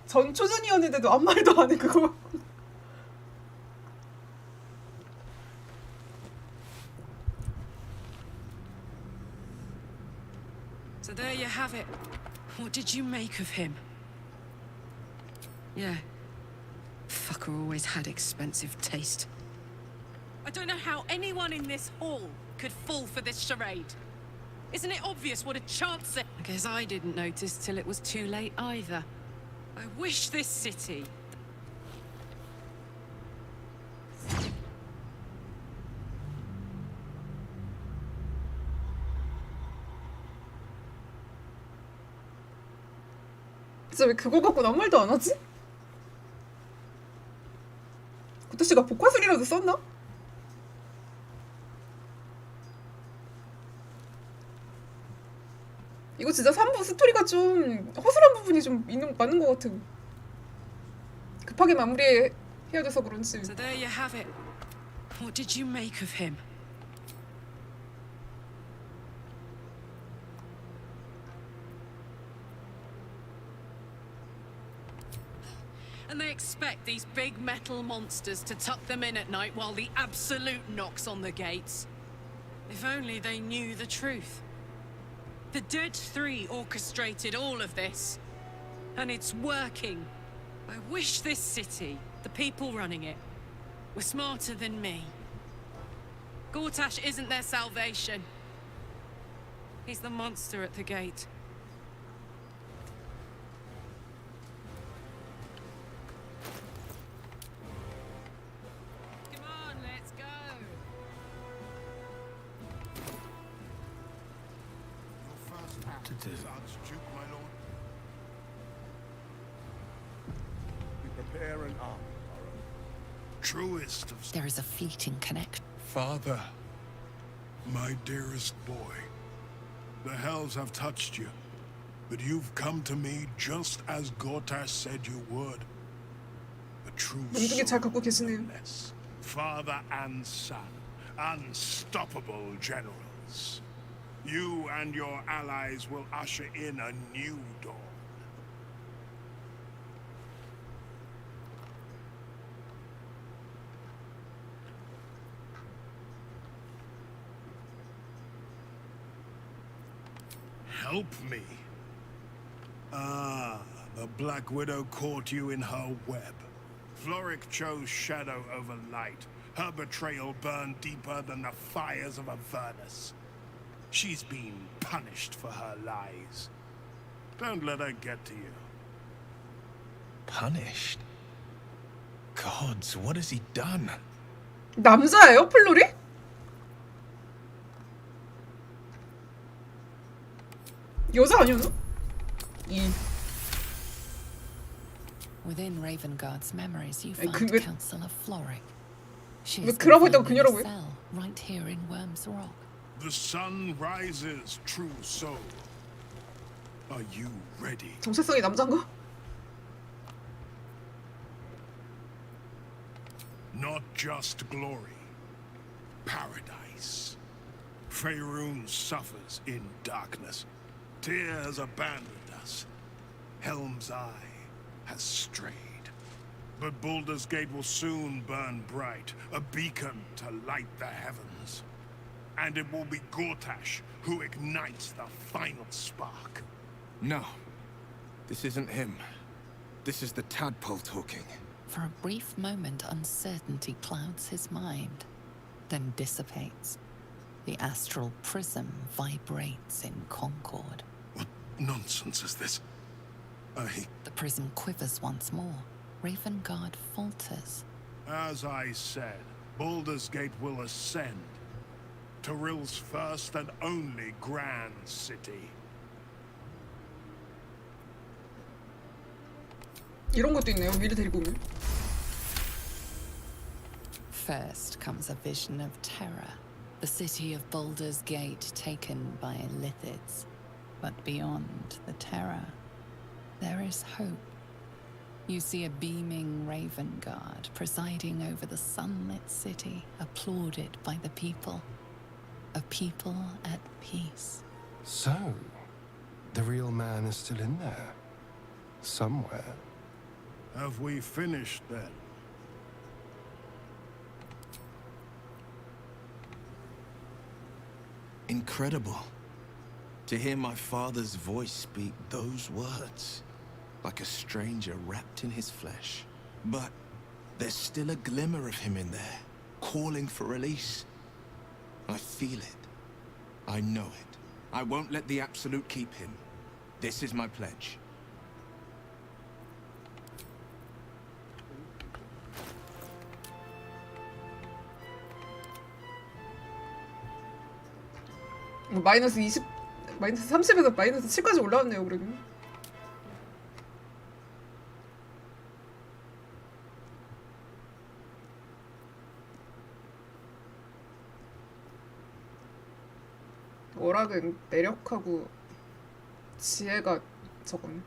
전 초전이었는데도 아무 말도 안 해 그거. So there you have it. What did you make of him? Yeah. Fucker always had expensive taste. I don't know how anyone in this hall could fall for this charade. Isn't it obvious what a chance it... I guess I didn't notice till it was too late either. I wish this city... 진짜 왜 그거 갖고는 아무 말도 안 하지? 고타 씨가 복화술이라도 썼나? 이거 진짜 3부 스토리가 좀 허술한 부분이 좀 많은 것 같아. 급하게 마무리해야 돼서 그런지. So there you have it. What did you make of him? And they expect these big metal monsters to tuck them in at night while the Absolute knocks on the gates. If only they knew the truth. The DS3 orchestrated all of this. And it's working. I wish this city, the people running it, were smarter than me. Gortash isn't their salvation. He's the monster at the gate. Truest of... There is a fleeting connect. Father, my dearest boy, the hells have touched you, but you've come to me just as Gortash said you would. A true 잘 갖고 계시네요. father and son, unstoppable generals. You and your allies will usher in a new dawn. Help me. Ah, the Black Widow caught you in her web. Floric chose shadow over light. Her betrayal burned deeper than the fires of a furnace. She's been punished for her lies. Don't let her get to you. Punished? Gods, what has he done? 남자예요, 플로리? 여자 아니었나? Within Ravengard's memories, you 아니, find 왜 Councillor Floric. She 왜 is 그라고 했다고 confined in a 그녀라고 해? cell right here in Worm's Rock. The sun rises, true soul. Are you ready? 정체성이 남잔가? Not just glory, paradise. Faerun suffers in darkness. Tyr has abandoned us. Helm's Eye has strayed. But Baldur's Gate will soon burn bright, a beacon to light the heavens. And it will be Gortash who ignites the final spark. No. This isn't him. This is the tadpole talking. For a brief moment, uncertainty clouds his mind, then dissipates. The astral prism vibrates in concord. What nonsense is this? The prism quivers once more. Ravengard falters. As I said, Baldur's Gate will ascend. Tyrill's first and only grand city. 이런 것도 있네요. 미리 데리고 오면. First comes a vision of terror. The city of Baldur's Gate taken by Lithids. But beyond the terror, there is hope. You see a beaming Ravengard presiding over the sunlit city, applauded by the people. A people at peace. So, the real man is still in there. Somewhere. Have we finished then? Incredible. To hear my father's voice speak those words. Like a stranger wrapped in his flesh. But there's still a glimmer of him in there, calling for release. I feel it. I know it. I won't let the Absolute keep him. This is my pledge. 마이너스 20, 마이너스 30에서 마이너스 7까지 올라왔네요, 그래도. 월학은 내력하고 지혜가 적었네.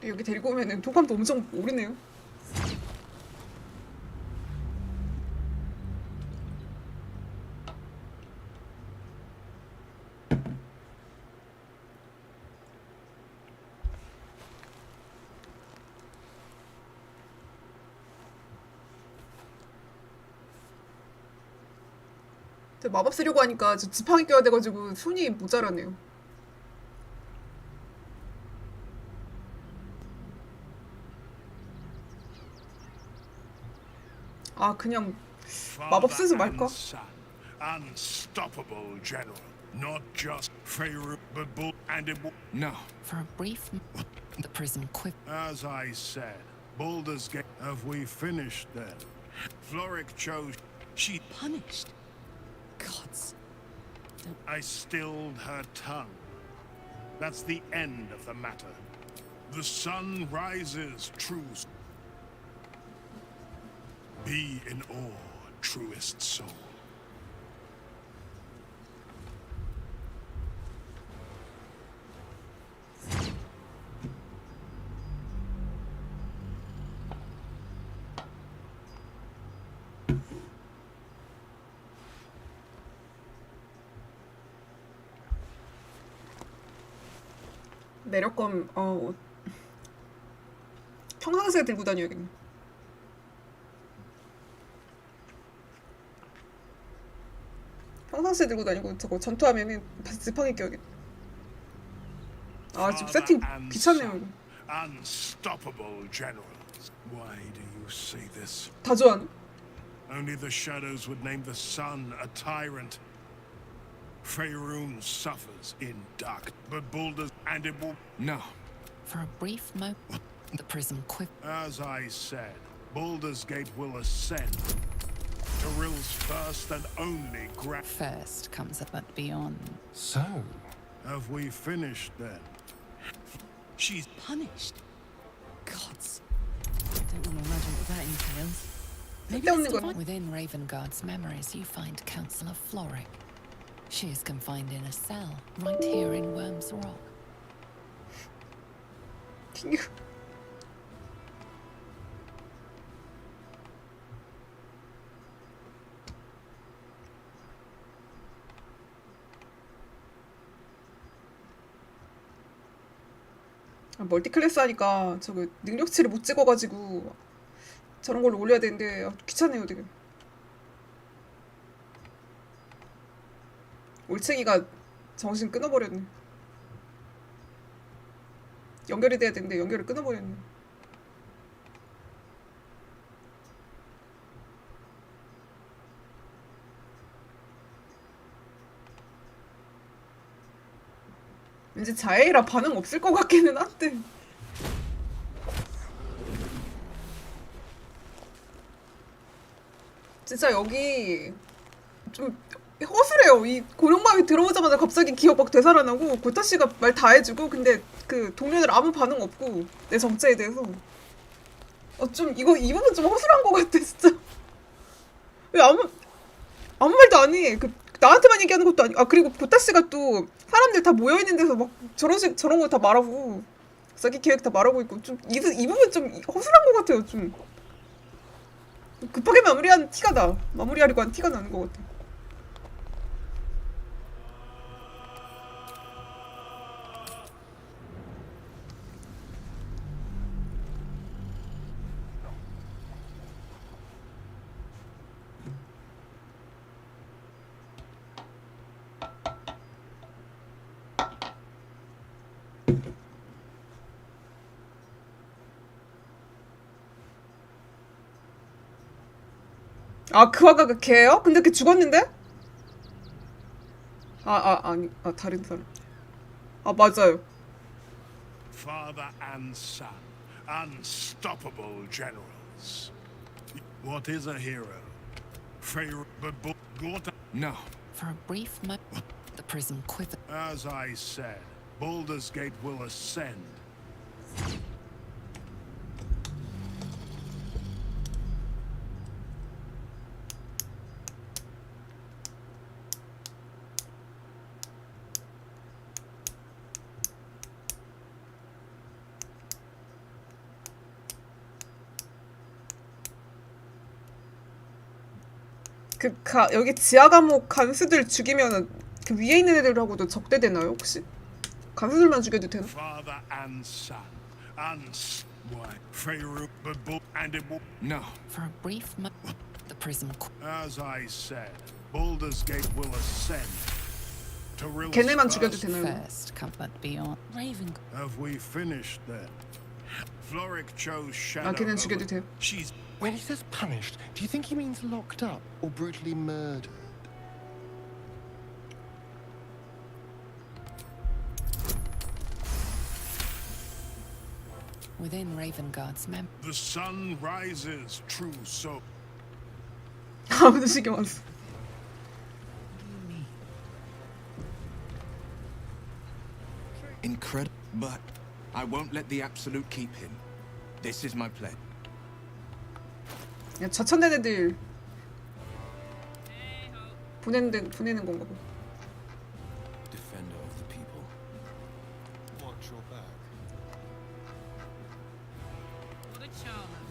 여기 데리고 오면은 도감도 엄청 오르네요. 마법 쓰려고 하니까 저 지팡이 껴야 돼가지고 손이 모자라네요. 아 그냥 마법 쓰지 말까? Unstoppable general, not just Faerun, but Bull and it will. No. For a brief, the prism quivered. As I said, Baldur's Gate. Have we finished then? Floric chose. She punished. Gods. I stilled her tongue. That's the end of the matter. The sun rises, true. Be in awe, truest soul. 내력검 평상시에 들고 다녀야겠네. 평상시에 들고 다니고 저거 전투하면은 다시 지팡이 껴야겠다. 아 지금 세팅 귀찮네요 이거. Unstoppable generals. Why do you say this? 다 좋아하네. Only the shadows would name the sun a tyrant. Faerun suffers in dark, but Baldur's and it will... No. For a brief moment, the prism quivered. As I said, Baldur's Gate will ascend. Tarill's first and only First comes a but beyond. So? Have we finished then? She's punished. Gods. Don't want to imagine what that entails. Maybe 쓸데없는 it's 거. divine. Within Ravengard's memories, you find Councillor Floric. She is confined in a cell, right here in Worm's Rock. 멀티클래스 하니까 저거 능력치를 못 찍어가지고 저런 걸로 올려야 되는데 귀찮네요 되게. 올챙이가 정신 끊어버렸네. 연결이 돼야 되는데 연결을 끊어버렸네. 왠지 자해이라 반응 없을 것 같기는 한데. 진짜 여기 좀 허술해요. 이 고령마을이 들어오자마자 갑자기 기억 막 되살아나고 고타 씨가 말 다 해주고 근데 그 동료들 아무 반응 없고 내 정체에 대해서 좀 이 부분 좀 허술한 것 같아 진짜. 왜 아무 말도 안 해. 그 나한테만 얘기하는 것도 아니고 그리고 고타 씨가 또 사람들 다 모여 있는 데서 막 저런 거 다 말하고 자기 계획 다 말하고 있고 좀 이 부분 좀 허술한 것 같아요. 좀 급하게 마무리하려고 한 티가 나는 것 같아. 그 화가 그 걔예요? 근데 걔 죽었는데? 아니 다른 사람. 맞아요. father and son, unstoppable generals. What is a hero? No. For a brief moment, the prism quivered. As I said, Baldur's Gate will ascend. 여기 지하 감옥 간수들 죽이면 그 위에 있는 애들하고도 적대되나요 혹시? 간수들만 죽여도 되나? Father and son, and it will... No. For a brief moment, the prism. As I said, Baldur's Gate will ascend. 걔네만 죽여도 되나요? First come but beyond. Raven. Have we finished then? Floric chose Shadow. 걔는 죽여도 돼요. She's... When he says punished, do you think he means locked up or brutally murdered? Within Ravengard's mem. The sun rises, true soul. 아무도 신경 안 써. Incredible, but I won't let the Absolute keep him. This is my pledge. 그냥 저천된 애들 보내는 건가 봐. Defender of the people. Watch your back. What a charmer.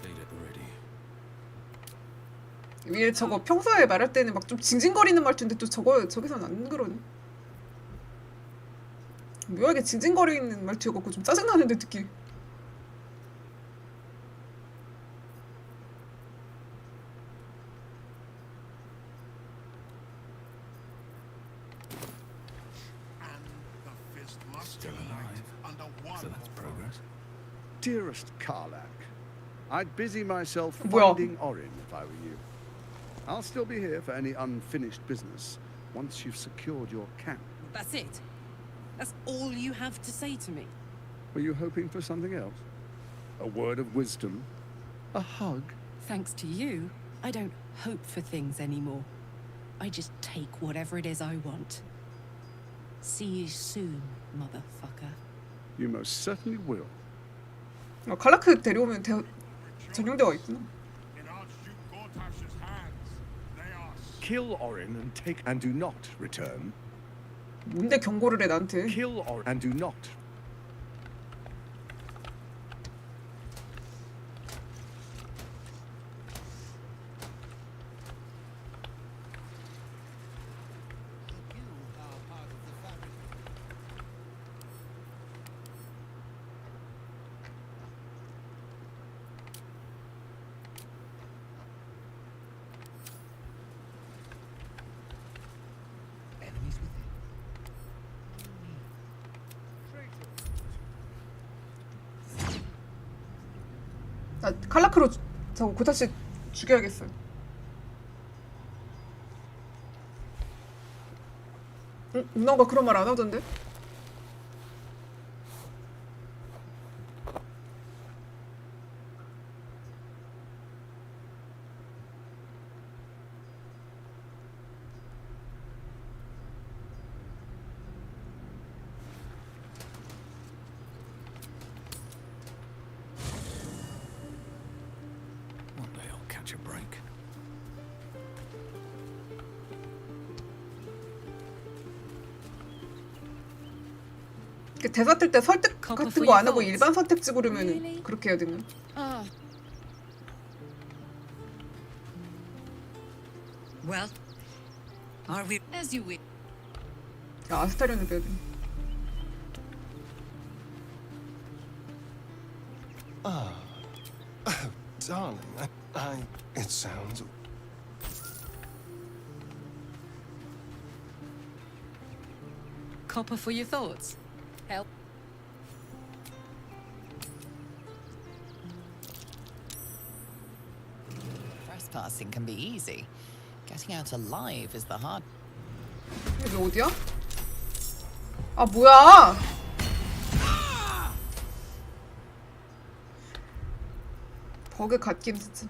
Fate at the ready. 위에 저거 평소에 말할 때는 막 좀 징징거리는 말투인데 또 저기서는 안 그러네. 묘하게 징징거리는 말투여갖고 좀 짜증나는데 듣기. Still alive. So that's progress. Dearest Karlak, I'd busy myself 뭐야? finding Orin if I were you. I'll still be here for any unfinished business once you've secured your camp. That's it? That's all you have to say to me? Were you hoping for something else? A word of wisdom? A hug? Thanks to you, I don't hope for things anymore. I just take whatever it is I want. See you soon, motherfucker. You most certainly will. 칼라크 데려오면 전용대가 있구나. Kill Orin and take and do not return. 뭔데 경고를 해 나한테? Kill Orin and do not. 나 칼라크로 저거 고타씨 죽여야겠어요. 응? 누나가 그런 말 안 하던데? Catch a break. 대사 틀 때 설득 같은 거 안 하고 일반 선택지 고르면 그렇게 해야 되나? Well, are we as you wish? 야, 아스타리온을 빼야 돼. Darling, it sounds... Copper for your thoughts. Help. Trespassing can be easy. Getting out alive is the hard. 여기 어디야? 아 뭐야? 버그 갓김 진짜.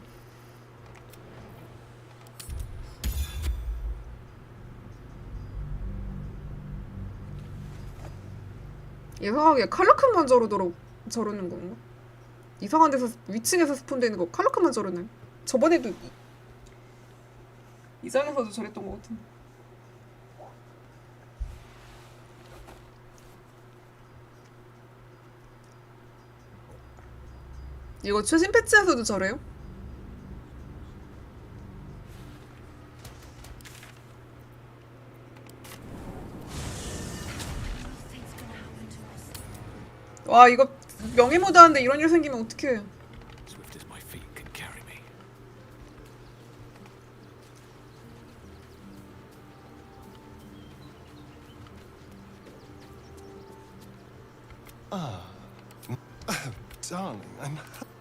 이상하게 칼라크만 저러는 건가? 이상한 데서 위층에서 스폰되는 거 칼라크만 저러네. 저번에도 이장에서도 저랬던 것 같은데. 이거 최신 패치에서도 저래요? 와 이거 명예모드 하는데 이런 일 생기면 어떡해. Swift as my feet can carry me.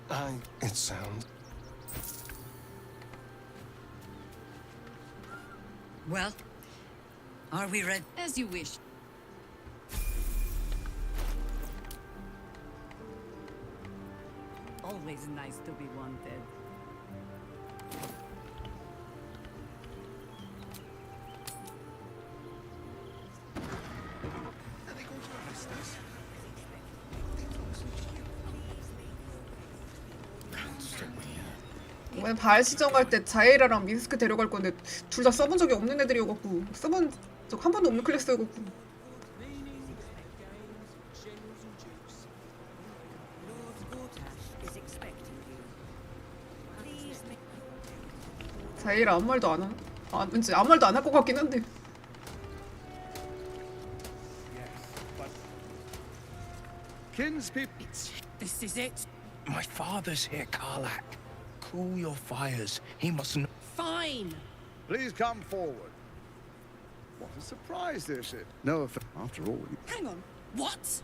Darling, it sounds... Well, are we ready? As you wish. Always nice to be wanted. 이번에 발 시정할 때 자에라랑 미스크 데려갈 건데 둘 다 써본 적이 없는 애들이어갖고 써본 적 한 번도 없는 클래스여갖고 자에라 아무 말도 안 하. 왠지 아무 말도 안 할 것 같긴 한데. Kinspeople. This is it. My father's here, Karlak. Cool your fires. He mustn't... Fine. Please come forward. What a surprise this is. No offense. After all, you... Hang on. What?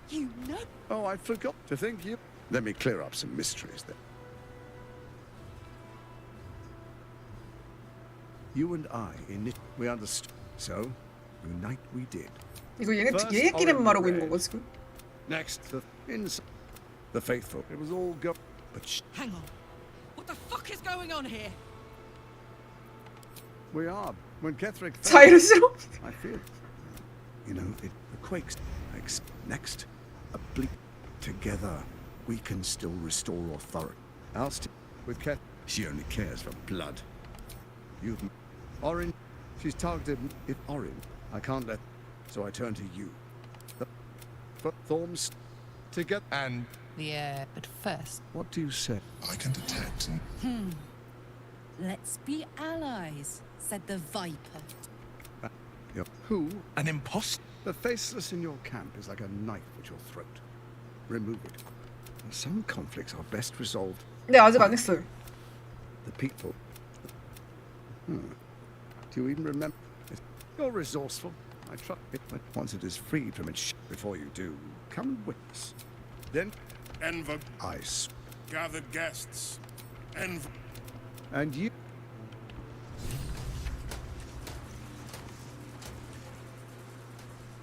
You know? Oh, I forgot to think you... Let me clear up some mysteries then. You and I we understood. So, unite we did. 이거 얘네끼리만 말하고 있는 건가 지금? Next, the faithful. It was all go. But Hang on. What the fuck is going on here? we are. When Ketherick 자 이러시로? I feel. You know, it quakes. Next, a bleak. Together, we can still restore authority. I'll stick with Keth. She only cares for blood. You, Orin. She's targeted. If Orin, I can't let. So I turn to you. But Thorms, together and. Yeah, but first. What do you say? I can detect and... Let's be allies, said the Viper. Who? An imposter? The faceless in your camp is like a knife at your throat. Remove it. Some conflicts are best resolved. 네, 아직 안 했어요. The people. Do you even remember? You're resourceful. I trust it, but once it is freed from its before you do, come and witness. Then, Enver. Ice. Gathered guests. Enver. And you.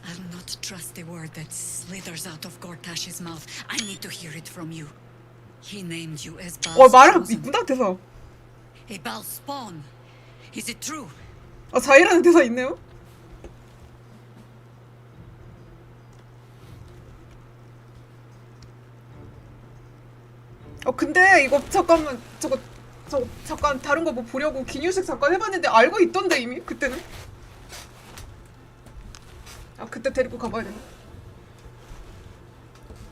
I'll not trust the word that slithers out of Gortash's mouth. I need to hear it from you. He named you as Bal's 말은 chosen. 있구나 대사. A Bal's spawn. Is it true? 자이라는 대사 있네요. 근데 이거 잠깐만 저거 잠깐 다른 거 뭐 보려고 기뉴식 잠깐 해봤는데 알고 있던데 이미 그때는. 그때 데리고 가봐야 되나?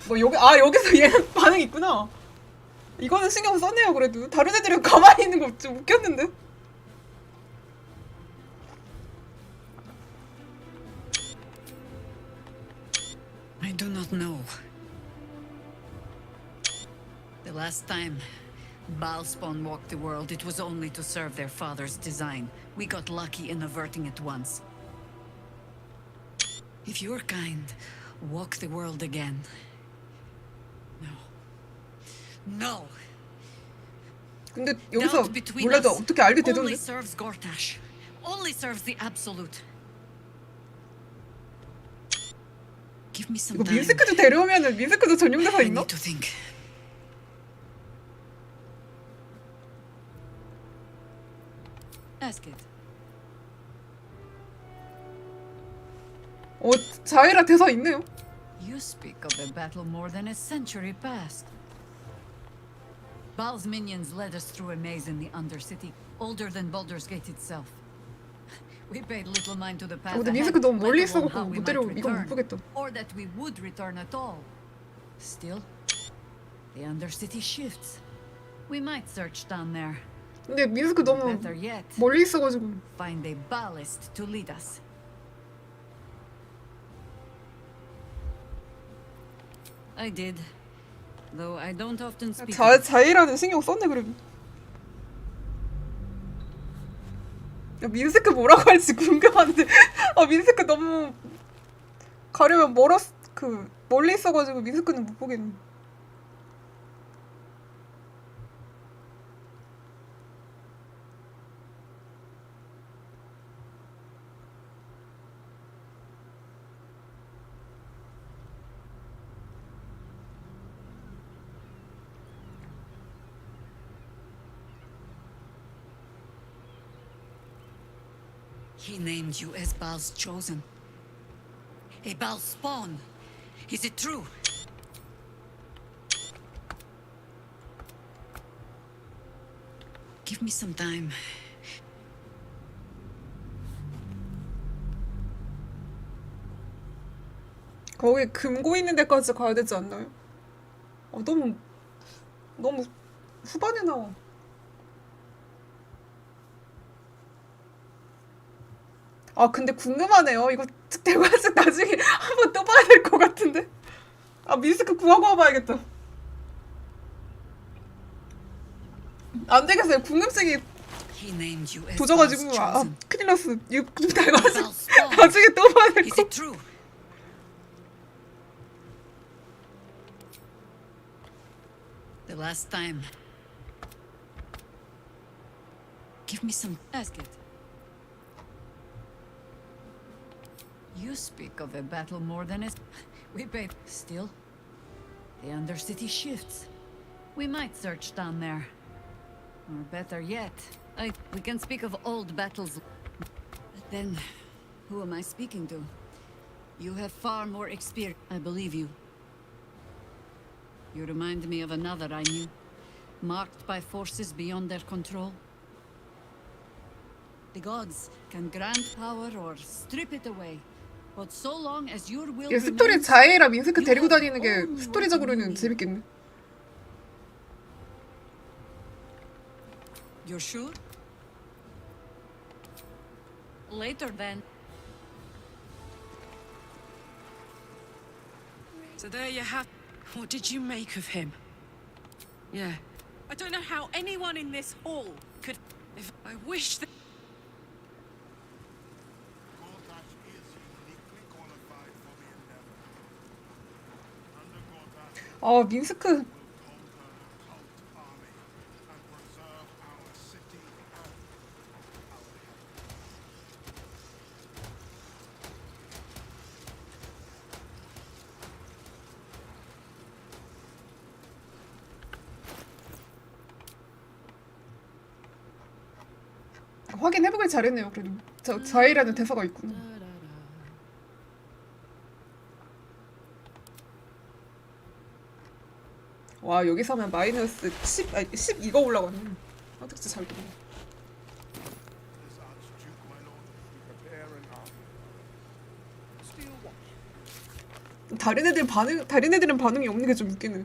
뭐 여기서 얘는 반응 있구나. 이거는 신경 썼네요 그래도. 다른 애들은 가만히 있는 거 좀 웃겼는데. I do not know. The last time Balspawn walked the world, it was only to serve their father's design. We got lucky in averting it once. If your kind walk the world again... No. 근데 여기서 몰라도 어떻게 알게 되던데? Only serves Gortash. Only serves the absolute. Give me some 이거 time. 민스크도 데려오면은 민스크도 전용 대사 있나? To think. Ask it. 자이라 대사 있네요. You speak of a battle more than a century past. Bal's minions led us through a maze in the Undercity, older than Baldur's Gate itself. We paid little mind to the path 근데 ahead, 민스크 너무 멀리 let alone 있어갖고 how we 못 might 데려 이거 못 return, 보겠다. or that we would return at all. Still, the Undercity shifts. We might search down there. 근데 민스크 너무 Better yet, 멀리 있어가지고. find a ballast to lead us. I did, though I don't often speak. 자이라는 신경 썼네 그래도. 민스크 뭐라고 할지 궁금한데. 민스크 너무 가려면 멀리 있어가지고 민스크는 못 보겠네. He named you as Bal's chosen. A Bal's spawn. Is it true? Give me some time. 거기 금고 있는 데까지 가야 되지 않나요? 너무 후반에 나와. 근데 궁금하네요. 이거 대관식 나중에 한번 또 봐야 될 것 같은데. 민스크 구하고 와봐야겠다. 안 되겠어요. 궁금증이 도져가지고 큰일 났어. 이거 대관식 나중에 또 봐야 될 것 같아. The last time. Give me some. Ask it. You speak of a battle more than a... We pay... Still, the Undercity shifts. We might search down there. Or better yet, we can speak of old battles. But then, who am I speaking to? You have far more experience. I believe you. You remind me of another I knew, marked by forces beyond their control. The gods can grant power or strip it away. But so long as your will 얘 스토리 자에랑 민스크 데리고 다니는 게 스토리적으로는 재밌겠네. You're sure? Later then. So there you have. What did you make of him? Yeah. I don't know how anyone in this hall could. If I wish that. 민스크. 확인해보길 잘했네요. 그래도 자이라는 대사가 있구나. 와, 여기서 하면 마이너스 10, 아니 12가 올라가네. 진짜 잘 됐네. 다른 애들은 반응이 없는 게 좀 웃기네.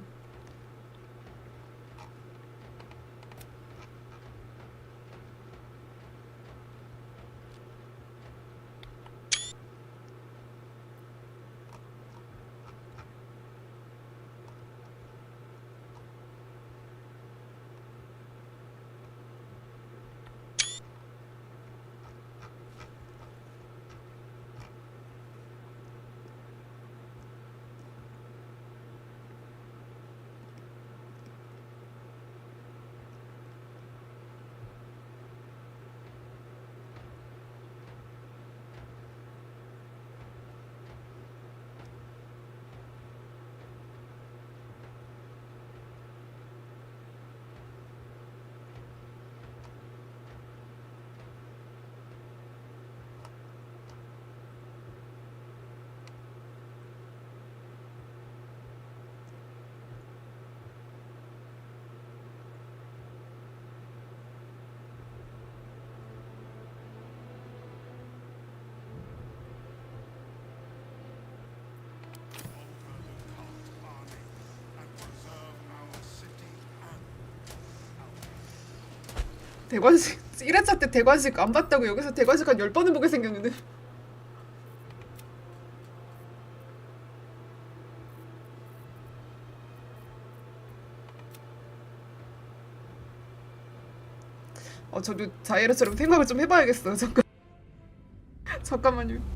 대관식 1회차 때 대관식 안 봤다고 여기서 대관식 한 10번은 보게 생겼는데. 저도 자이라처럼 생각을 좀 해봐야겠어요. 잠깐만요.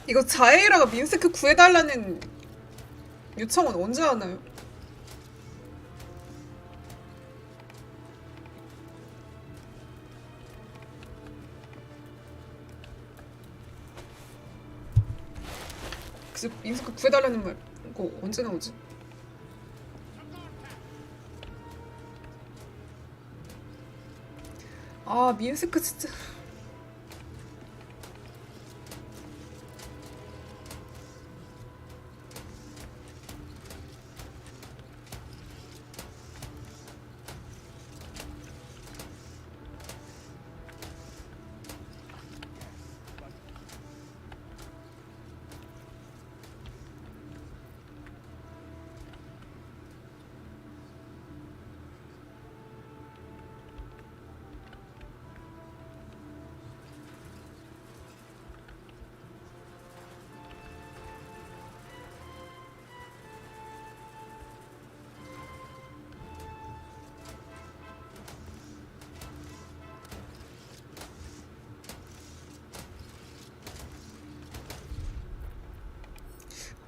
이거 자에이라가 민스크 구해달라는 요청은 언제 하나요? 그래서 민스크 구해달라는 말 이거 언제 나오지? 아 민스크 진짜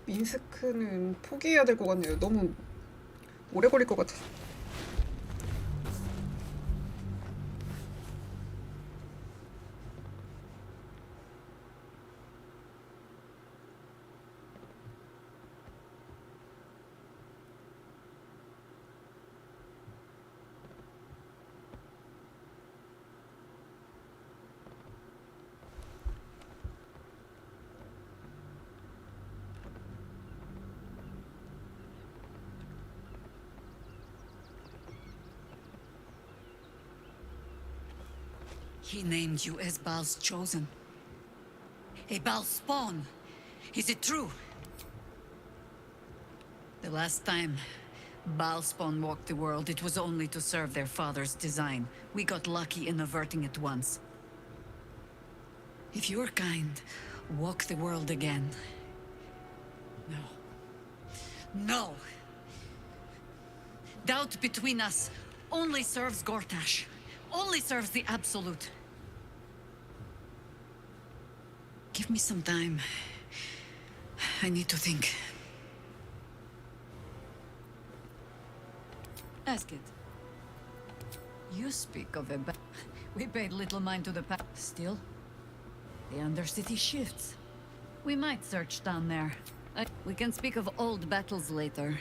민스크는 포기해야 될 것 같네요. 너무 오래 걸릴 것 같아. He named you as Baal's chosen. A Baal spawn. Is it true? The last time Baal spawn walked the world, it was only to serve their father's design. We got lucky in averting it once. If you're kind, walk the world again. No. No! Doubt between us only serves Gortash. Only serves the Absolute. Give me some time. I need to think. Ask it. You speak of a we paid little mind to the past. Still, the Undercity shifts. We might search down there. We can speak of old battles later.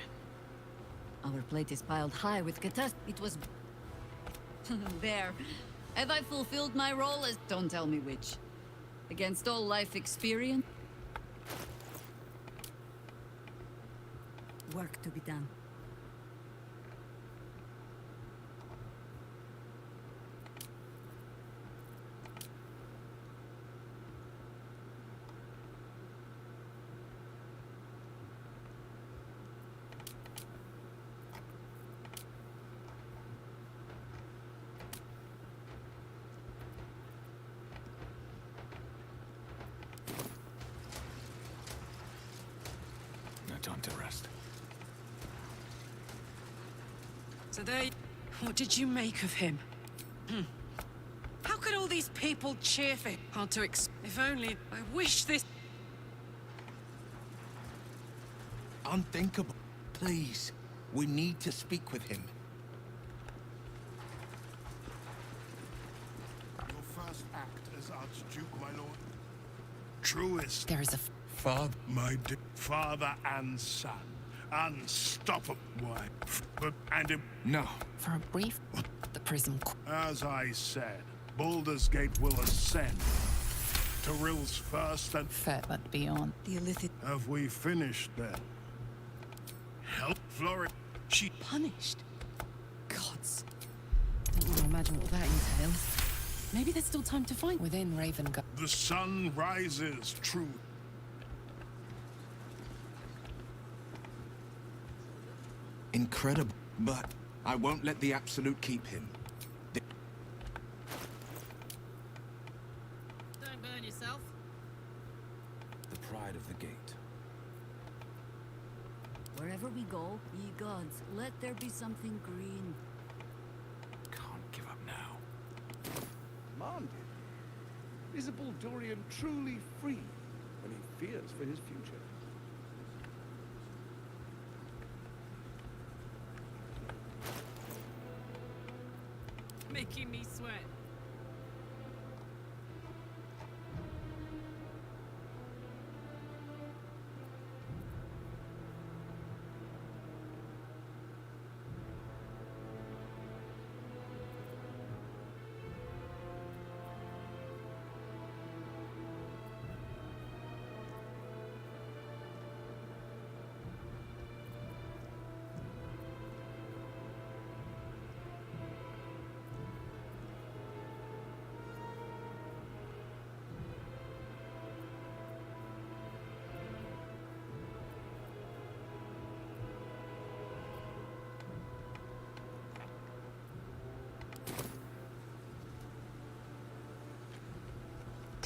Our plate is piled high with catastrophe. It was... There. Have I fulfilled my role as... Don't tell me which. Against all life experience? Work to be done. Time to rest. So there... What did you make of him? How could all these people cheer for him? Hard to If only... I wish this... Unthinkable. Please, we need to speak with him. Your first act as Archduke, my lord. Truest. There is a... Father, my father and son. Unstoppable. Why? And no. For a brief... The prism... As I said, Baldur's Gate will ascend. Tyrill's first and... Fair, but beyond. The illicit... Have we finished then? Help Florida. She... Punished? Gods. Don't want to imagine what that entails. Maybe there's still time to find within Ravenguard. The sun rises, true. Incredible, but I won't let the Absolute keep him. Don't burn yourself. The pride of the gate. Wherever we go, ye gods, let there be something green. Can't give up now. Commanded. Is a Baldurian truly free when he fears for his future. Making me sweat.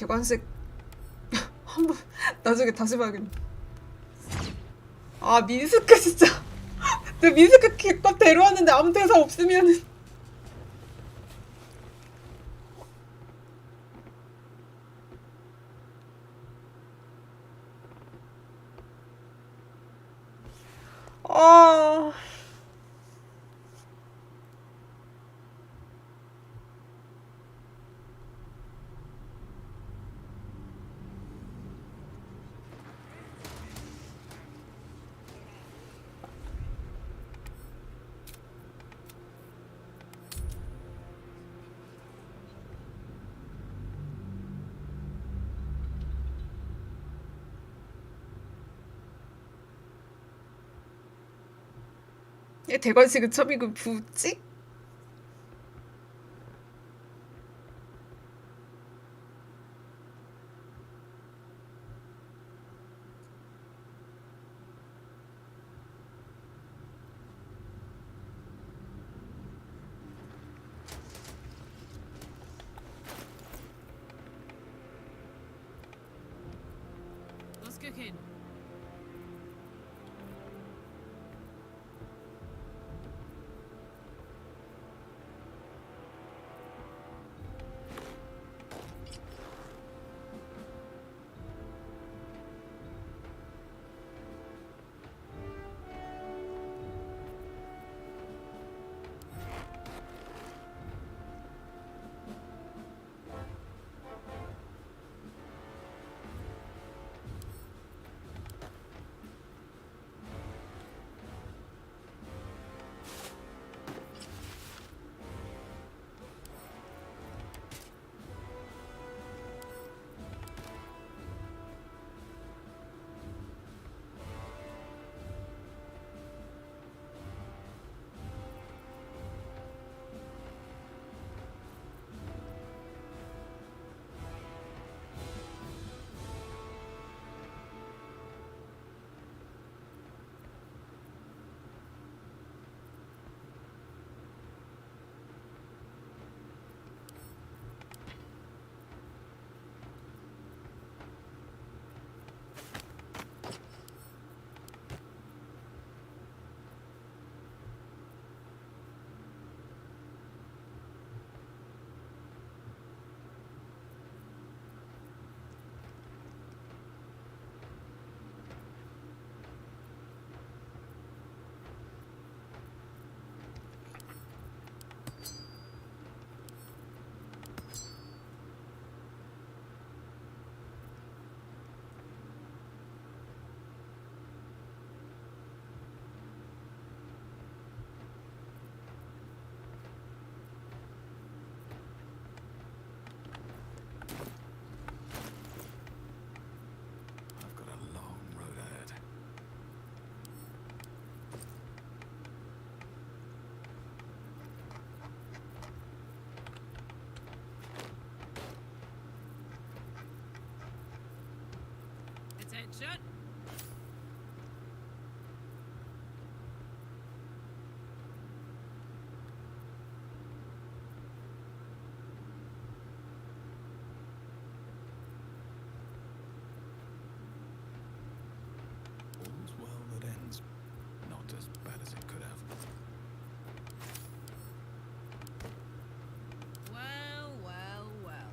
대관식 한번 나중에 다시 봐야겠네. 아 민스크 진짜 내 민스크 기껏 데려왔는데 아무 대사 없으면은 아 얘 대관식은 참이 그 부찍? What's cooking? Attention. All's well that ends. Not as bad as it could have. Well, well, well.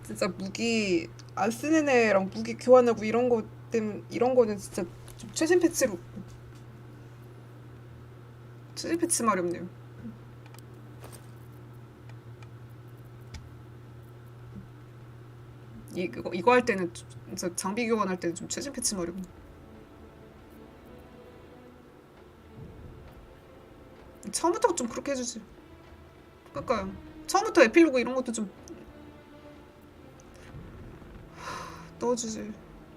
진짜 무기 안 쓰는 애랑 무기 교환하고 이런 거 때문에 이런 거는 진짜 좀 최신 패치로 최신 패치 마렵네요. 이거 할 때는 진짜 장비 교환할 때는 좀 최신 패치 마렵네. 처음부터 좀 그렇게 해주지. 그러니까요. 처음부터 에필로그 이런 것도 좀 넣어주지.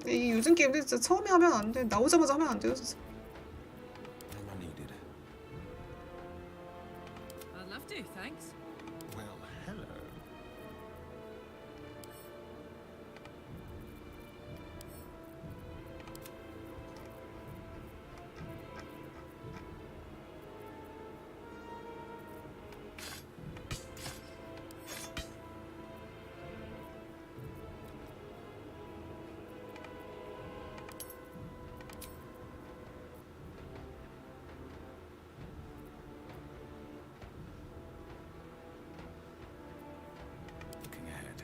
이 요즘 게임들 진짜 처음에 하면 안 돼. 나오자마자 하면 안 돼요, 진짜. I'd love to, thanks. Well, hello. Looking ahead.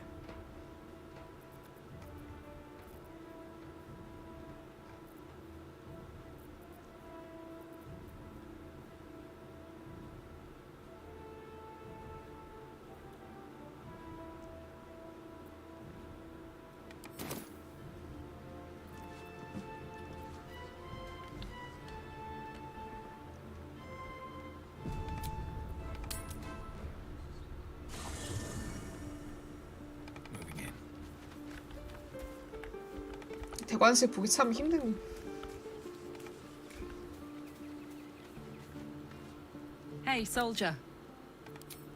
Moving in. 대관식 보기 참 힘든. Hey, soldier.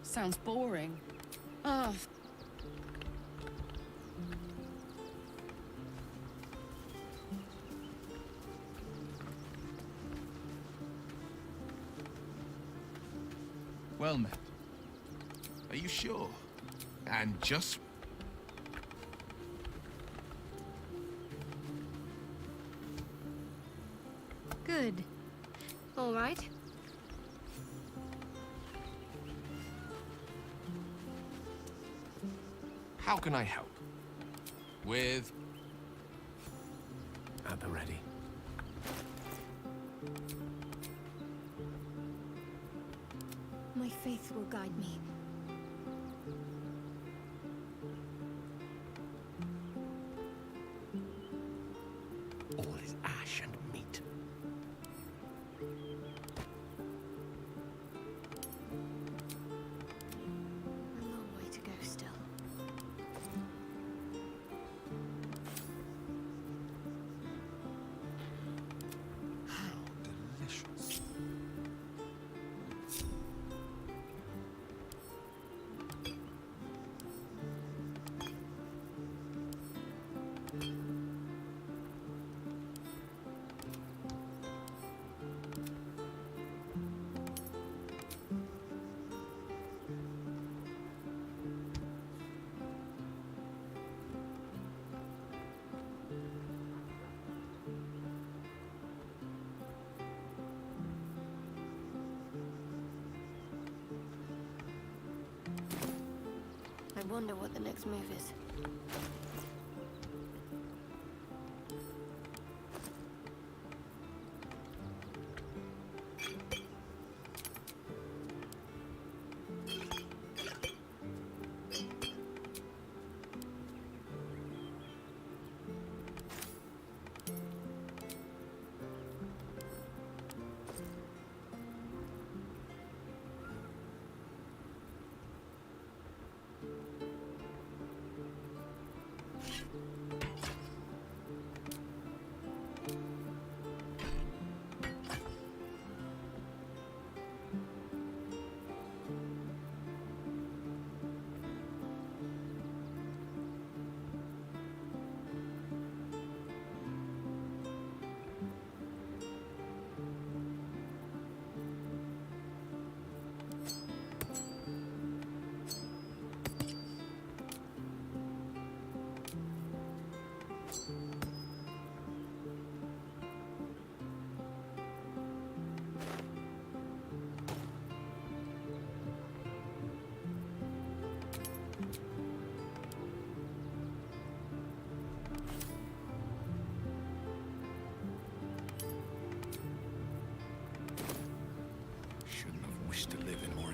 Sounds boring. Oh. Well met. Are you sure? And just... Good. All right. How can I help? With... At the ready. My faith will guide me. All is ash and meat. A long way to go still. How delicious. I wonder what the next move is.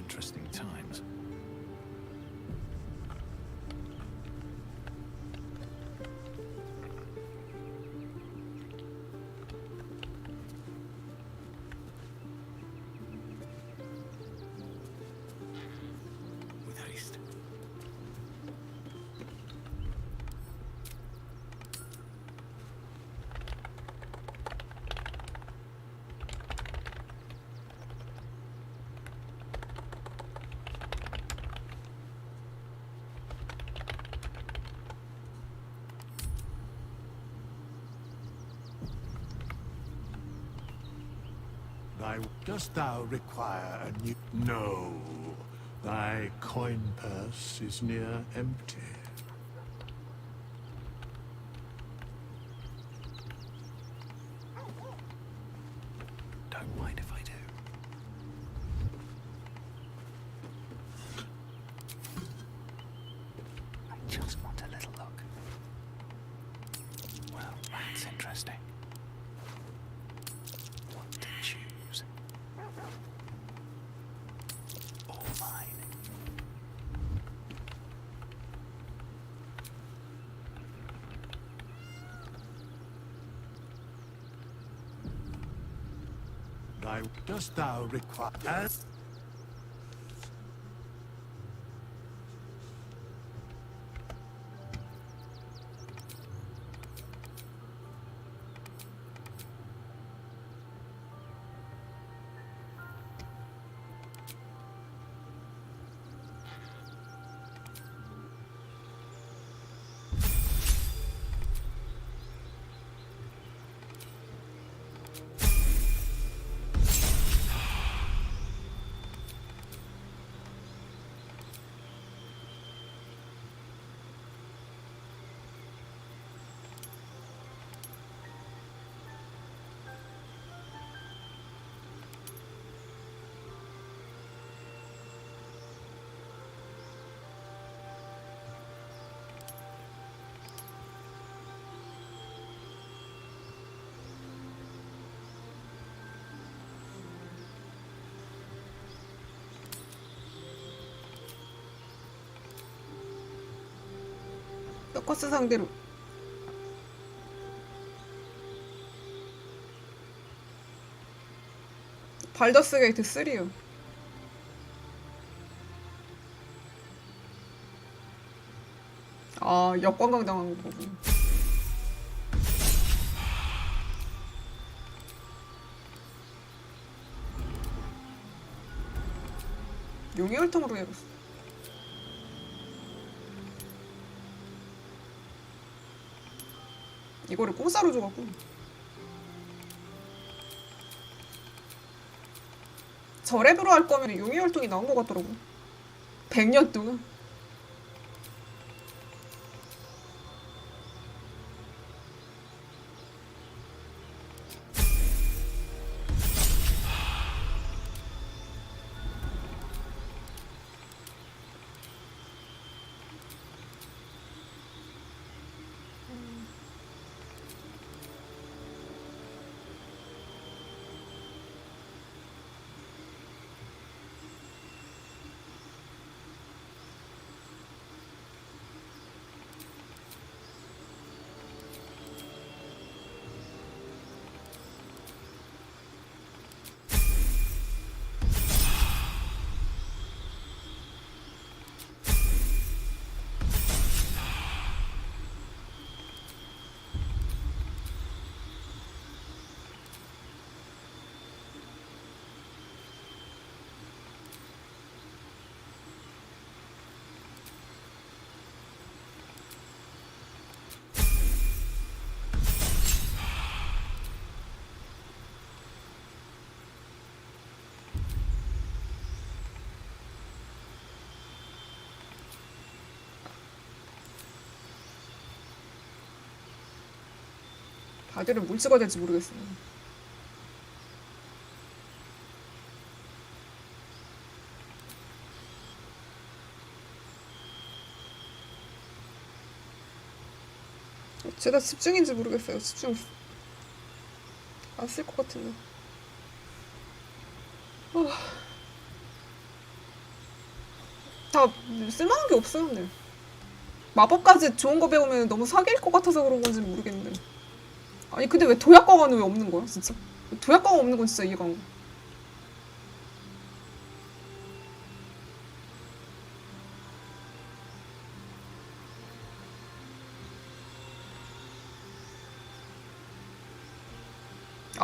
interesting times. With haste. Dost thou require a new... No. Thy coin purse is near empty. Don't mind if I do. I just want a little look. Well, that's interesting. What to choose? All mine. Dost thou require... As... 서커스 상대로 발더스 게이트 3요. 아, 역관광 당한 거고. 용의 혈통으로 해봤어. 이거를 공짜로 줘갖고 저랩으로 할 거면 용의 혈통이 나온 것 같더라고. 100년 동안. 바디를 뭘 찍어야 될지 모르겠어요. 어째다 집중인지 모르겠어요. 집중 안 쓸 것 같은데. 다 쓸만한 게 없어요. 근데 마법까지 좋은 거 배우면 너무 사기일 것 같아서 그런 건지 모르겠는데. 아니 근데 왜 도약강화는 왜 없는 거야 진짜? 도약강화 없는 건 진짜 이해가 안 가.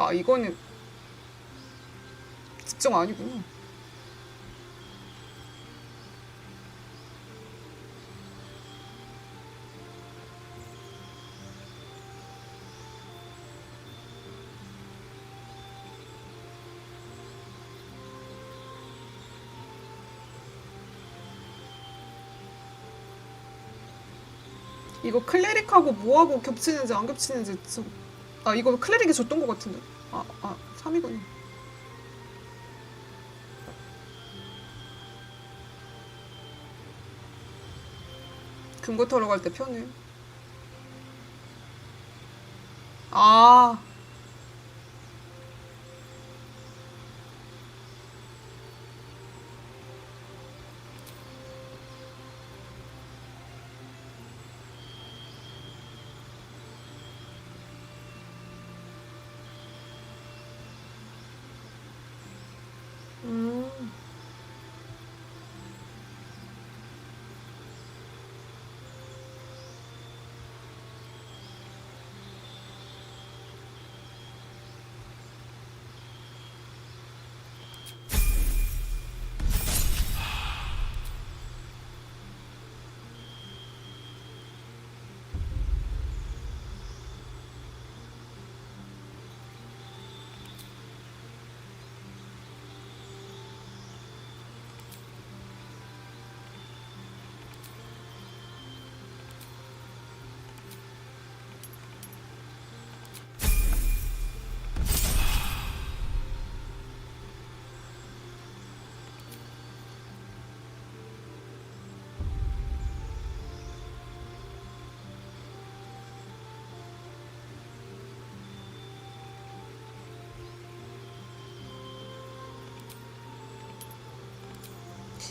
아 이거는 집중 아니구나. 이거 클레릭하고 뭐하고 겹치는지 안 겹치는지 아 이거 클레릭이 줬던 것 같은데. 3이구나. 금고 털어 갈 때 편해. 아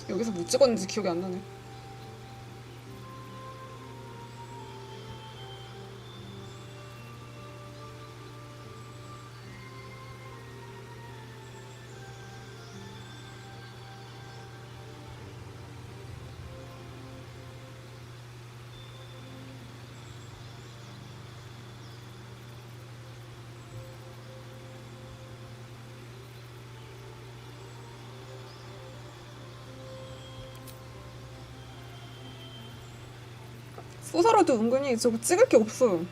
여기서 뭐 찍었는지 기억이 안 나네. 소사로도 은근히 저거 찍을 게 없어요.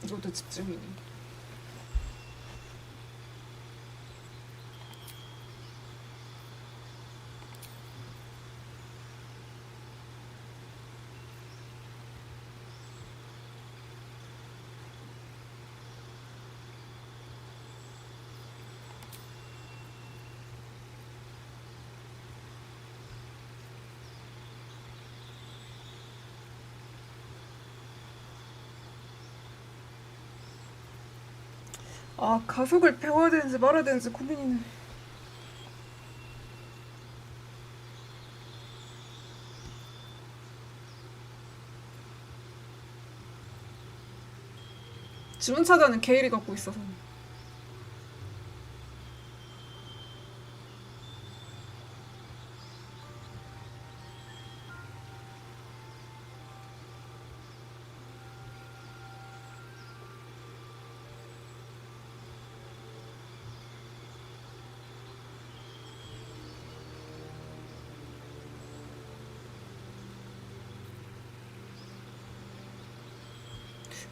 이것도 집중이네. 아 가속을 배워야 되는지 말아야 되는지 고민이네. 주문 차단은 게일이 갖고 있어서.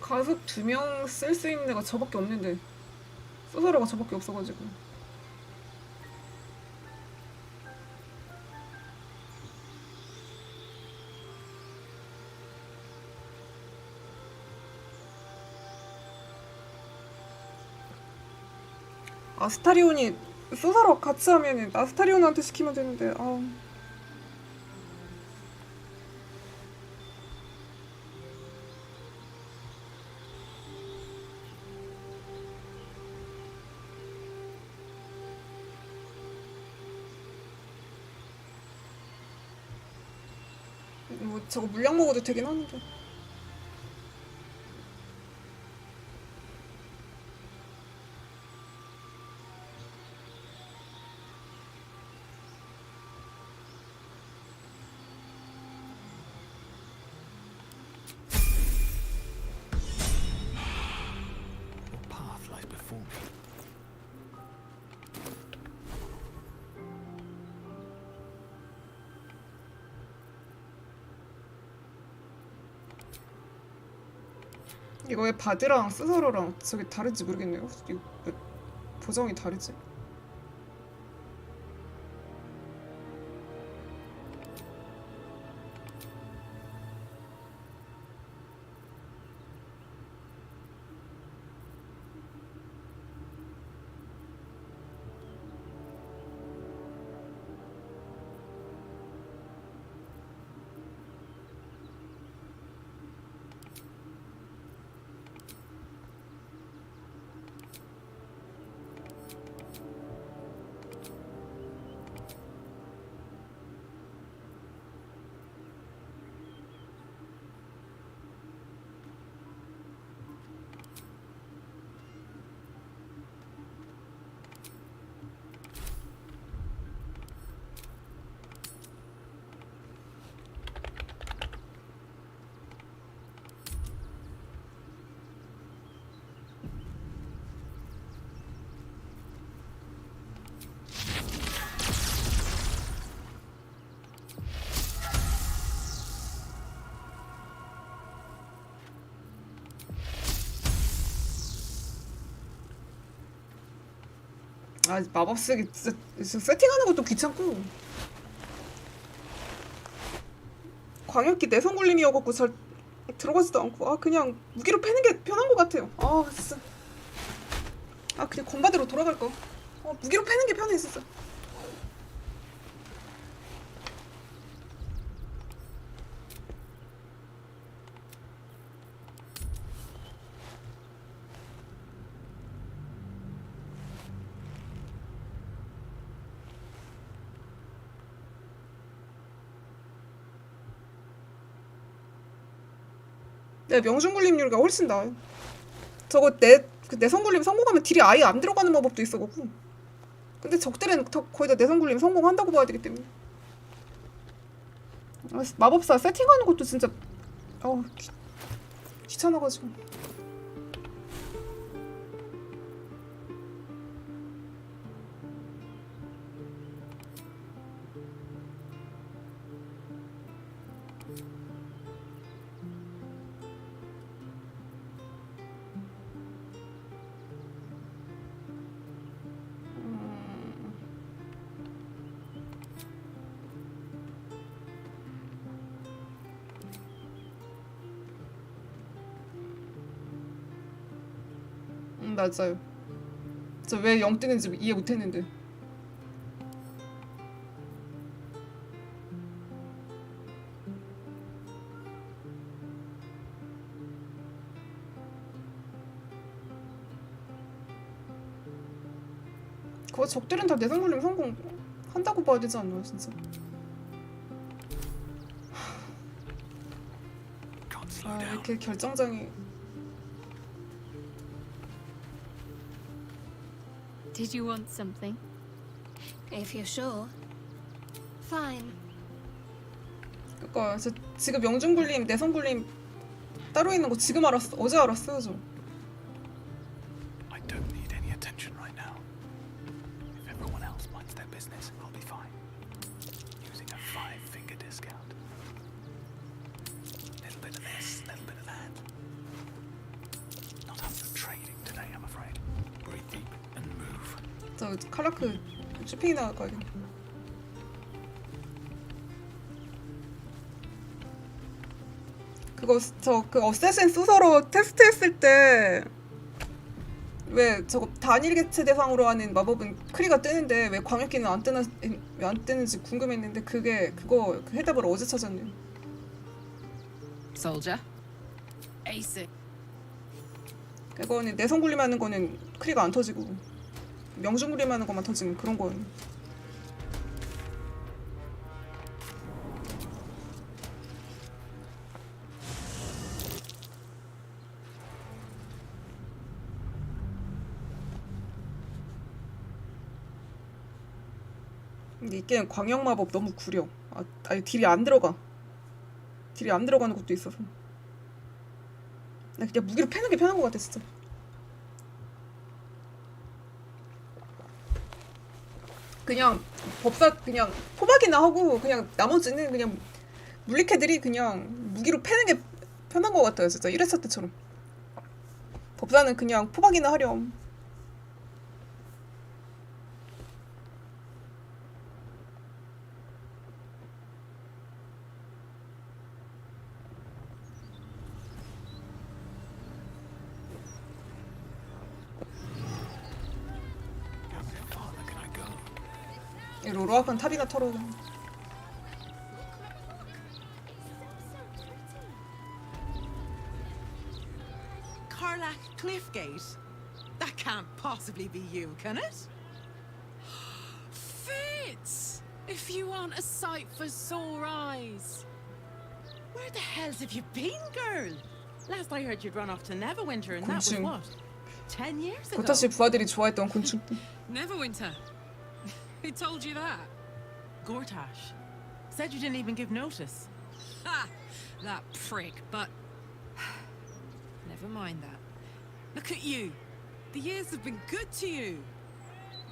가속 2명 쓸 수 있는 애가 저밖에 없는데 소설어가 저밖에 없어가지고. 아스타리온이 소설어 같이 하면은 아스타리온한테 시키면 되는데. 아. 뭐 저거 물량 먹어도 되긴 하는데. What path lies before me? 이거 왜 바드랑 스서러랑 저게 다른지 모르겠네요. 이거 왜 보정이 다르지? 아 마법 쓰기 진짜 세팅하는 것도 귀찮고 광역기 내성 굴림이어갖고 잘 들어가지도 않고 아 그냥 무기로 패는 게 편한 것 같아요. 아 진짜 아 그냥 건바대로 돌아갈 거. 무기로 패는 게 편해 진짜. 네, 명중굴림률가 훨씬 나아요. 저거 그 내성굴림 성공하면 딜이 아예 안 들어가는 마법도 있어갖고. 근데 적들은 거의 다 내성굴림 성공한다고 봐야 되기 때문에. 마법사 세팅하는 것도 진짜 귀찮아가지고. 맞아요. 저 왜 0 뜨는지 이해 못했는데. 그거 적들은 다 내성굴림 성공 한다고 봐야 되지 않나요, 진짜? 아 이렇게 결정장애. Did you want something? If you're sure. Fine. 그니까 저 지금 명중굴림, 내성굴림 따로 있는 거 지금 알았어. 어제 알았어요, 저. I don't need any attention right now. If everyone else minds their business, I'll be fine. Using a 5-finger discount. Little bit of this, little bit of that. trading today, I'm afraid. Breathe deep and move. 저 칼라크 쇼핑이나 가야겠네. 그거 그 어쌔신 수서로 테스트했을 때 왜 저거 단일 개체 대상으로 하는 마법은 크리가 뜨는데 왜 광역기는 왜 안 뜨는지 궁금했는데 그거 그 해답을 어제 찾았네요. Soldier. Ace it. 그거는 내성 굴림하는 거는 크리가 안 터지고 명중 굴림하는 것만 터지는 그런 거예요. 근데 이 게임 광역 마법 너무 구려. 아니 딜이 안 들어가. 딜이 안 들어가는 것도 있어서. 나 그냥 무기로 패는 게 편한 것 같아 진짜. 그냥 법사 그냥 포박이나 하고 그냥 나머지는 그냥 물리캐들이 그냥 무기로 패는 게 편한 것 같아요 진짜 1회차 때처럼. 법사는 그냥 포박이나 하렴. 로로아칸 탑이나 털어. Karlach Cliffgate? That can't possibly be you, can it? Fitz! If you aren't a sight for sore eyes. Where the hells have you been, girl? Last I heard you'd run off to Neverwinter, and that was 곤충. what? 10 years ago? 고타씨 부하들이 좋아했던 곤충. Neverwinter? Who told you that? Gortash. Said you didn't even give notice. Ha! That prick, but... Never mind that. Look at you. The years have been good to you.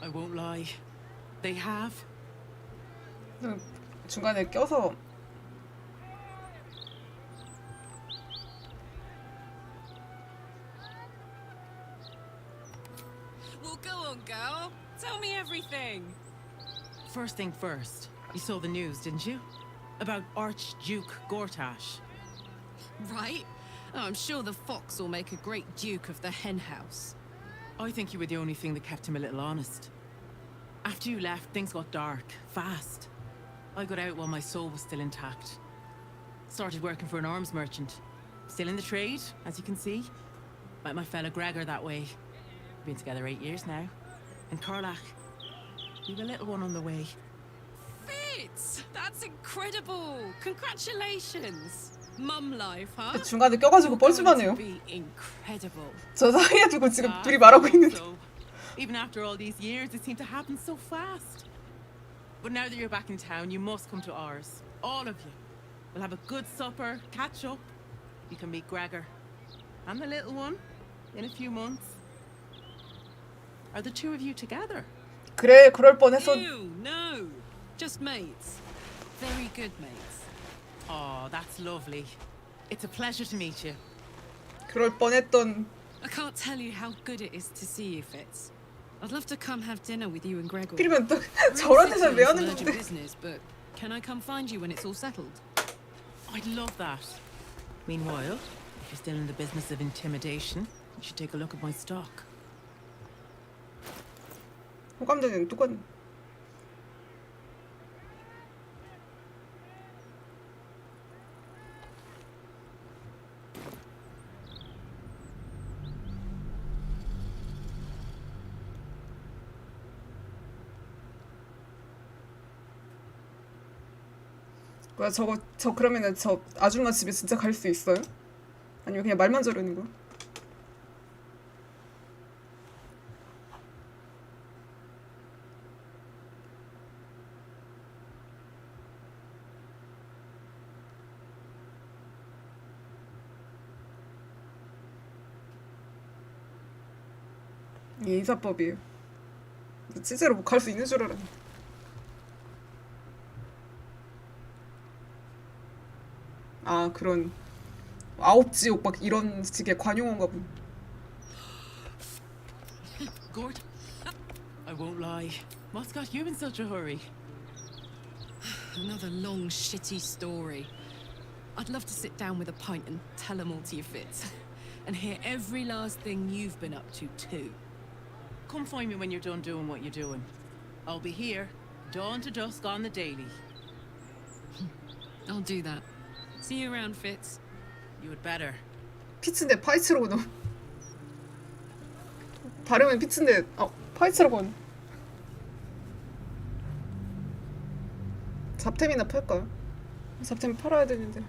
I won't lie. They have. 중간에 껴서 Well, go on, girl. Tell me everything. First thing first. You saw the news, didn't you? About Archduke Gortash. Right? Oh, I'm sure the fox will make a great duke of the hen house. I think you were the only thing that kept him a little honest. After you left, things got dark, fast. I got out while my soul was still intact. Started working for an arms merchant. Still in the trade, as you can see. Met my fella Gregor that way. Been together 8 years now. And Karlach, we've a little one on the way. Fitz! That's incredible! Congratulations! Mum life, huh? 중간에 껴가지고 뻘쭘하네요. Be incredible. 저 사이에 두고 지금 둘이 말하고 있는데. Even after all these years, it seemed to happen so fast. But now that you're back in town, you must come to ours. All of you. We'll have a good supper, catch up. You can meet Gregor. And the little one, in a few months. Are the two of you together? 그래, 그럴 뻔했어. Ew, no. Just mates. Very good mates. Oh, that's lovely. It's a pleasure to meet you. 그럴 뻔했던. I can't tell you how good it is to see you, Fitz. I'd love to come have dinner with you and Gregor. 필이면 또 저런 데서 왜 하는 건데? business, but can I come find you when it's all settled? I'd love that. Meanwhile, if you're still in the business of intimidation, you should take a look at my stock. 호감도는 똑같네. 뭐야 저 그러면은 저 아줌마 집에 진짜 갈 수 있어요? 아니면 그냥 말만 저러는 거야? 이게 인사법이에요. 실제로 뭐 갈 수 있는 줄 알았네. 아 그런 아홉지옥 막 이런 식의 관용어인가 보네. Gord, I won't lie. What's got you in such a hurry? Another long, shitty story. I'd love to sit down with a pint and tell them all to your Fitz. And hear every last thing you've been up to, too. Come find me when you're done doing what you're doing. I'll be here, dawn to dusk on the daily. I'll do that. See you around, Fitz. You had better. 피츠인데 파이츠라고 넣어. 발음은 피츠인데 파이츠라고 하네. 잡템이나 팔까요? 잡템 팔아야 되는데.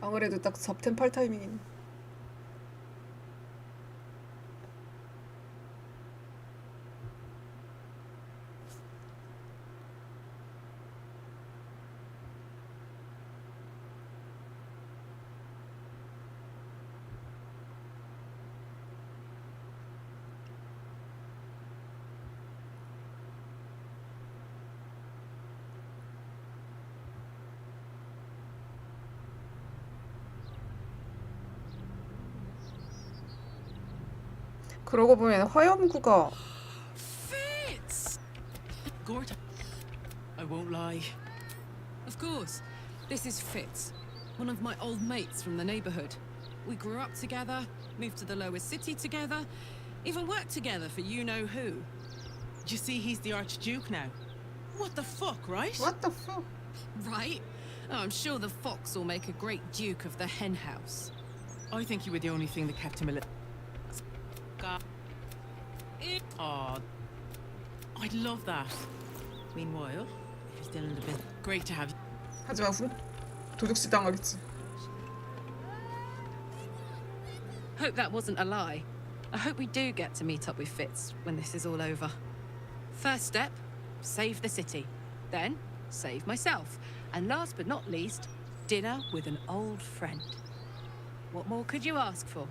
아무래도 딱 잡템 팔 타이밍이네. 그러고 보면 화염구가 Fitz! Gord, I won't lie. Of course. This is Fitz, one of my old mates from the neighborhood. We grew up together, moved to the lower city together, even worked together for you-know-who. You see, he's the Archduke now. What the fuck, right? What the fuck? Right? Oh, I'm sure the fox will make a great duke of the hen house. I think you were the only thing that kept him a little... Aw, I'd love that. Meanwhile, if you're still in the business, great to have you. 하지만 도둑질 당하겠지. Hope that wasn't a lie. I hope we do get to meet up with Fitz when this is all over. First step, save the city. Then, save myself. And last but not least, dinner with an old friend. What more could you ask for?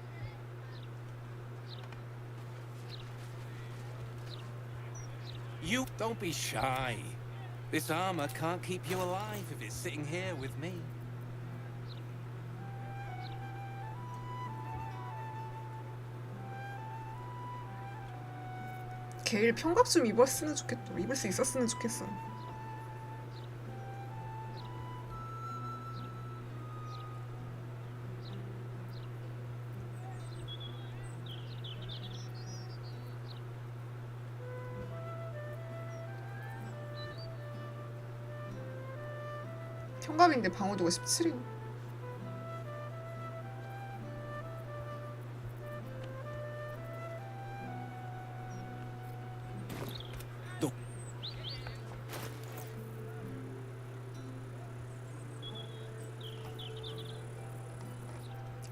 You don't be shy. This armor can't keep you alive if it's sitting here with me. 게일 평갑 좀 입었으면 좋겠다. 입을 수 있었으면 좋겠어. 평갑인데 방어도가 17이네.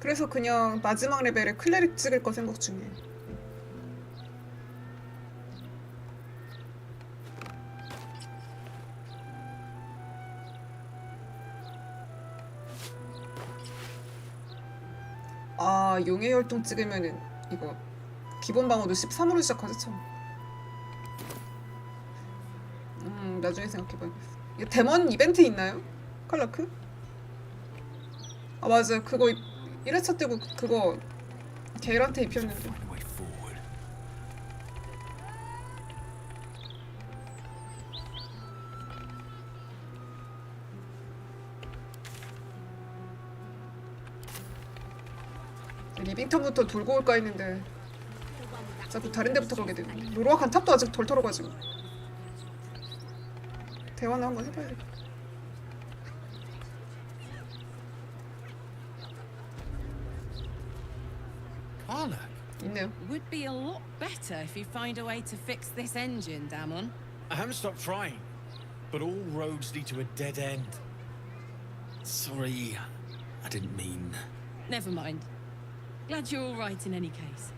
그래서 그냥 마지막 레벨에 클레릭 찍을 거 생각 중이에요. 아, 용의 혈통 찍으면은 이거 기본 방어도 13으로 시작하지 참. 나중에 생각해봐야겠어. 이거 데몬 이벤트 있나요? 칼라크? 아 맞아, 그거 1회차 때고 그거 게일한테 입혔는데. 리빙턴부터 돌고 올까 했는데 자꾸 다른 데부터 가게 되네. 로로아칸 탑도 아직 덜 털어가지고 대화는 한번 해봐야겠다. 있네요. Would be a lot better if you find a way to fix this engine, Damon. I haven't stopped trying, but all roads lead to a dead end. Sorry, I didn't mean... Never mind. Glad you're all right in any case.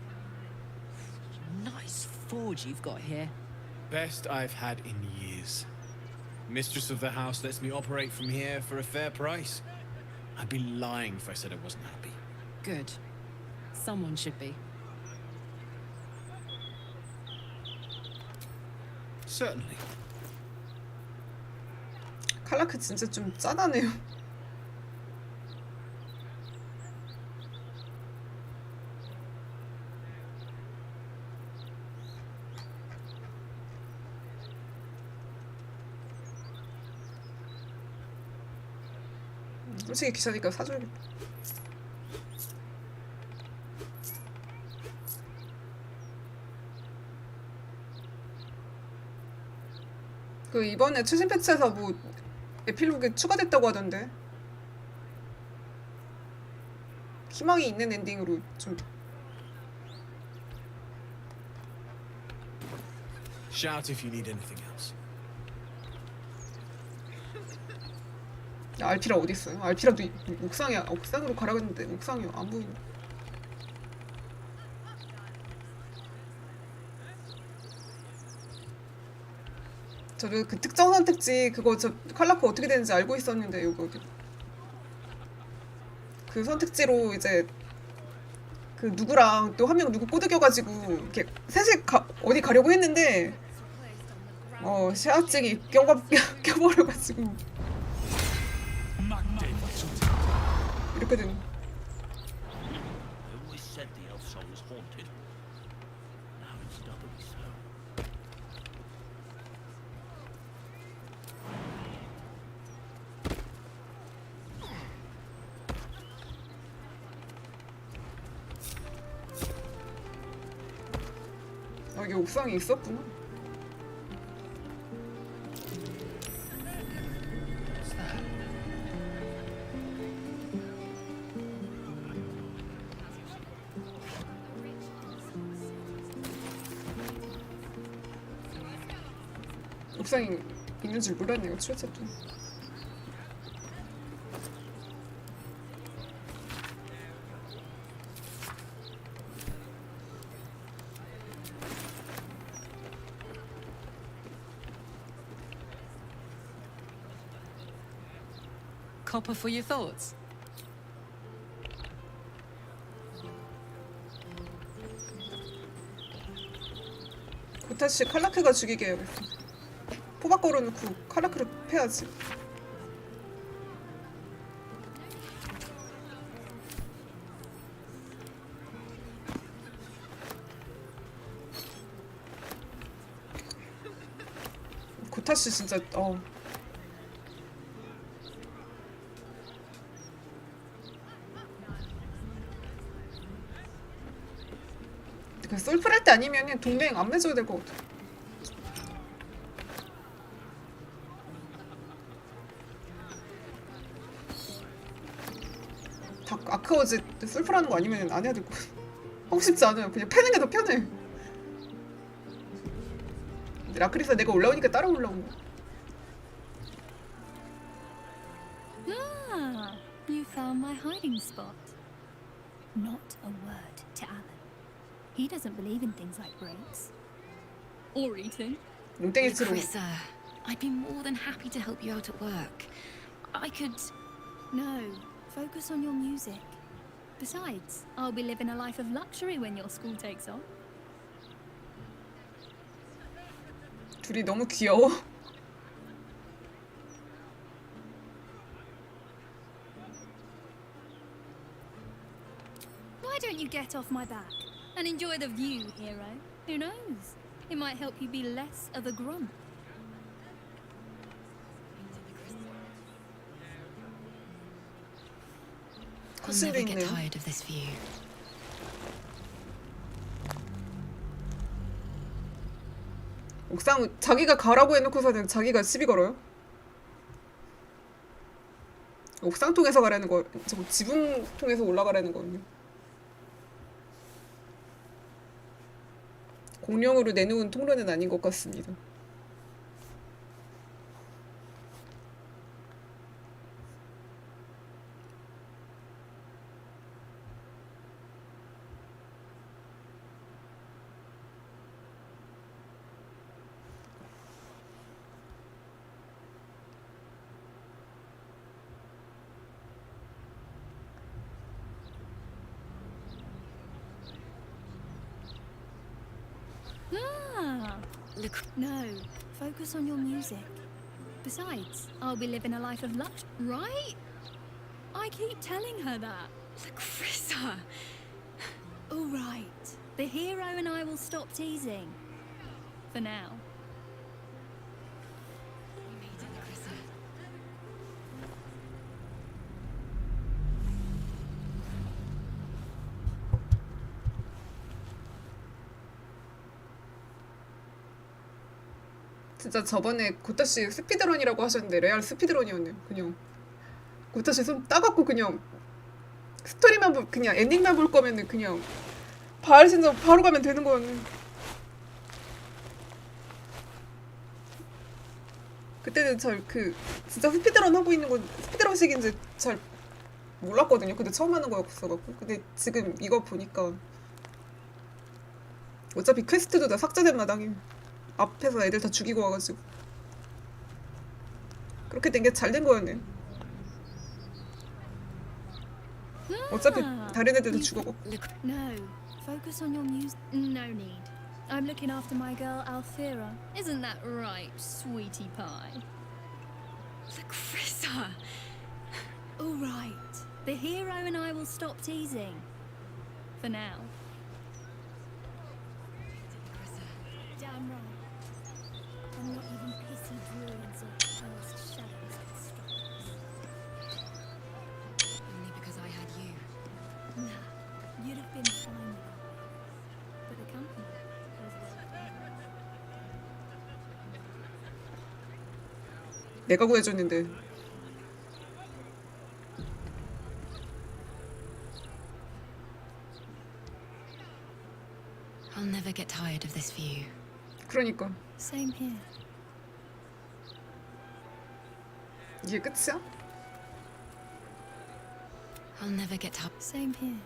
Nice forge you've got here. Best I've had in years. Mistress of the house lets me operate from here for a fair price. I'd be lying if I said I wasn't happy. Good. Someone should be. Certainly. 칼라크 진짜 좀 짠하네요. 솔직히 귀찮으니까 사줘야겠다. 그 이번에 최신 패치에서 뭐 에필로그에 추가됐다고 하던데 희망이 있는 엔딩으로 좀. Shout if you need anything else. 야, 알피라 어디 있어요? 알피라도 옥상이야. 옥상으로 가라고 했는데 옥상이 안 보이네. 저도 그 특정 선택지 그거 저 칼라코 어떻게 되는지 알고 있었는데 이거 그 선택지로 이제 그 누구랑 또 한 명 누구 꼬드겨가지고 이렇게 셋이 어디 가려고 했는데 시야증이 껴버려가지고 이렇거든. 여기 옥상에 있었구나. 옥상에 있는 줄 몰랐네요. 출첵도. Copper for your thoughts. 고타씨 칼라크가 죽이게 해야겠어. 포박 걸어놓고 칼라크를 패야지. 고타씨 진짜 그 솔플할 때 아니면은 동맹 안 맺어야 될 것 같아. 아크워즈 솔플하는 거 아니면 안 해야 될 것 같아. 하고 싶지 않아요. 그냥 패는 게 더 편해. 근데 라크리사 내가 올라오니까 따라 올라온 거야. Ah, you found my hiding spot. Not a word to Alan. He doesn't believe in things like breaks. Or eating. Larissa, I'd be more than happy to help you out at work. I could... No, focus on your music. Besides, I'll be living a life of luxury when your school takes off. 둘이 너무 귀여워. Why don't you get off my back and enjoy the view, hero? Who knows? It might help you be less of a grump. I'll never get tired of this view. 옥상 자기가 가라고 해놓고서는 자기가 시비 걸어요? 옥상 통해서 가라는 거, 저거 지붕 통해서 올라가라는 거군요. 공룡으로 내놓은 통로는 아닌 것 같습니다. Look. No, focus on your music. Besides, I'll be living a life of luxury, right? I keep telling her that. Larissa! All right, the hero and I will stop teasing. For now. 진짜 저번에 고타씨 스피드런이라고 하셨는데 레알 스피드런이었네요. 그냥 고타씨 손 따갖고 그냥 스토리만 그냥 엔딩만 볼 거면은 그냥 바알신전 바로 가면 되는 거였네. 그때는 잘 진짜 스피드런 하고 있는 건 스피드런식인지 잘 몰랐거든요. 근데 처음 하는 거였어갖고. 근데 지금 이거 보니까 어차피 퀘스트도 다 삭제된 마당에 앞에서 애들 다 죽이고 와가지고 그렇게 된 게 잘 된 거였네. 어차피 다른 애들도 죽어고. No, focus on your music. No need. I'm looking after my girl Althea. Isn't that right, sweetie pie? Larissa! All right. The hero and I will stop teasing. For now. Damn right. I'm not even pissy druids or cursed shadows that stop us. Only because I had you. Nah, you'd have been fine without me. But the company was well done. 내가 구해줬는데. I'll never get tired of this view. 그러니까 Same here. 이게 끝이야? I'll never get tired. Same here.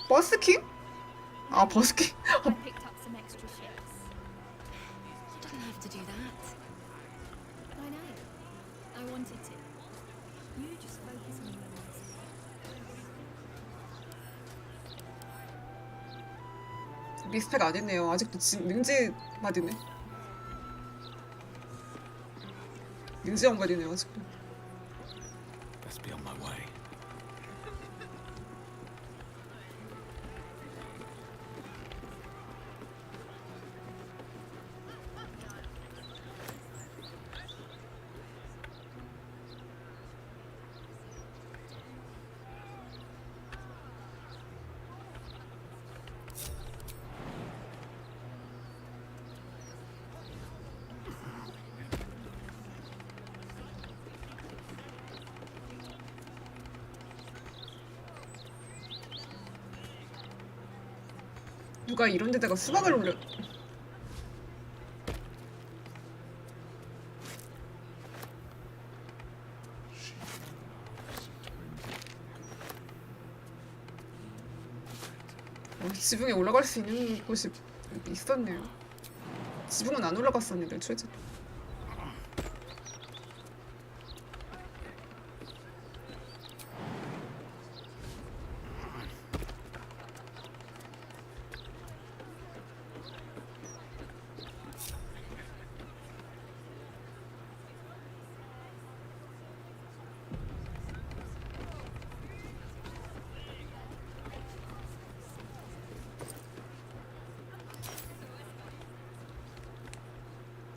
버스킹? 아 버스킹. I picked up some extra shifts. You didn't have to do that. I know. I wanted to. You just focus on your music. 리스펙 안 했네요. 아직도 능지 받이네. 능지 양반이네요 아직도. Best be on my way. 누가 이런 데다가 수박을 올려. 지붕에 올라갈 수 있는 곳이 있었네요. 지붕은 안 올라갔었는데 최저.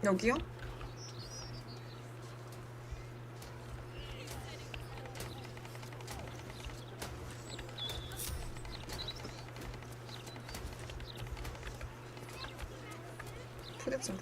여기요? 푸대점.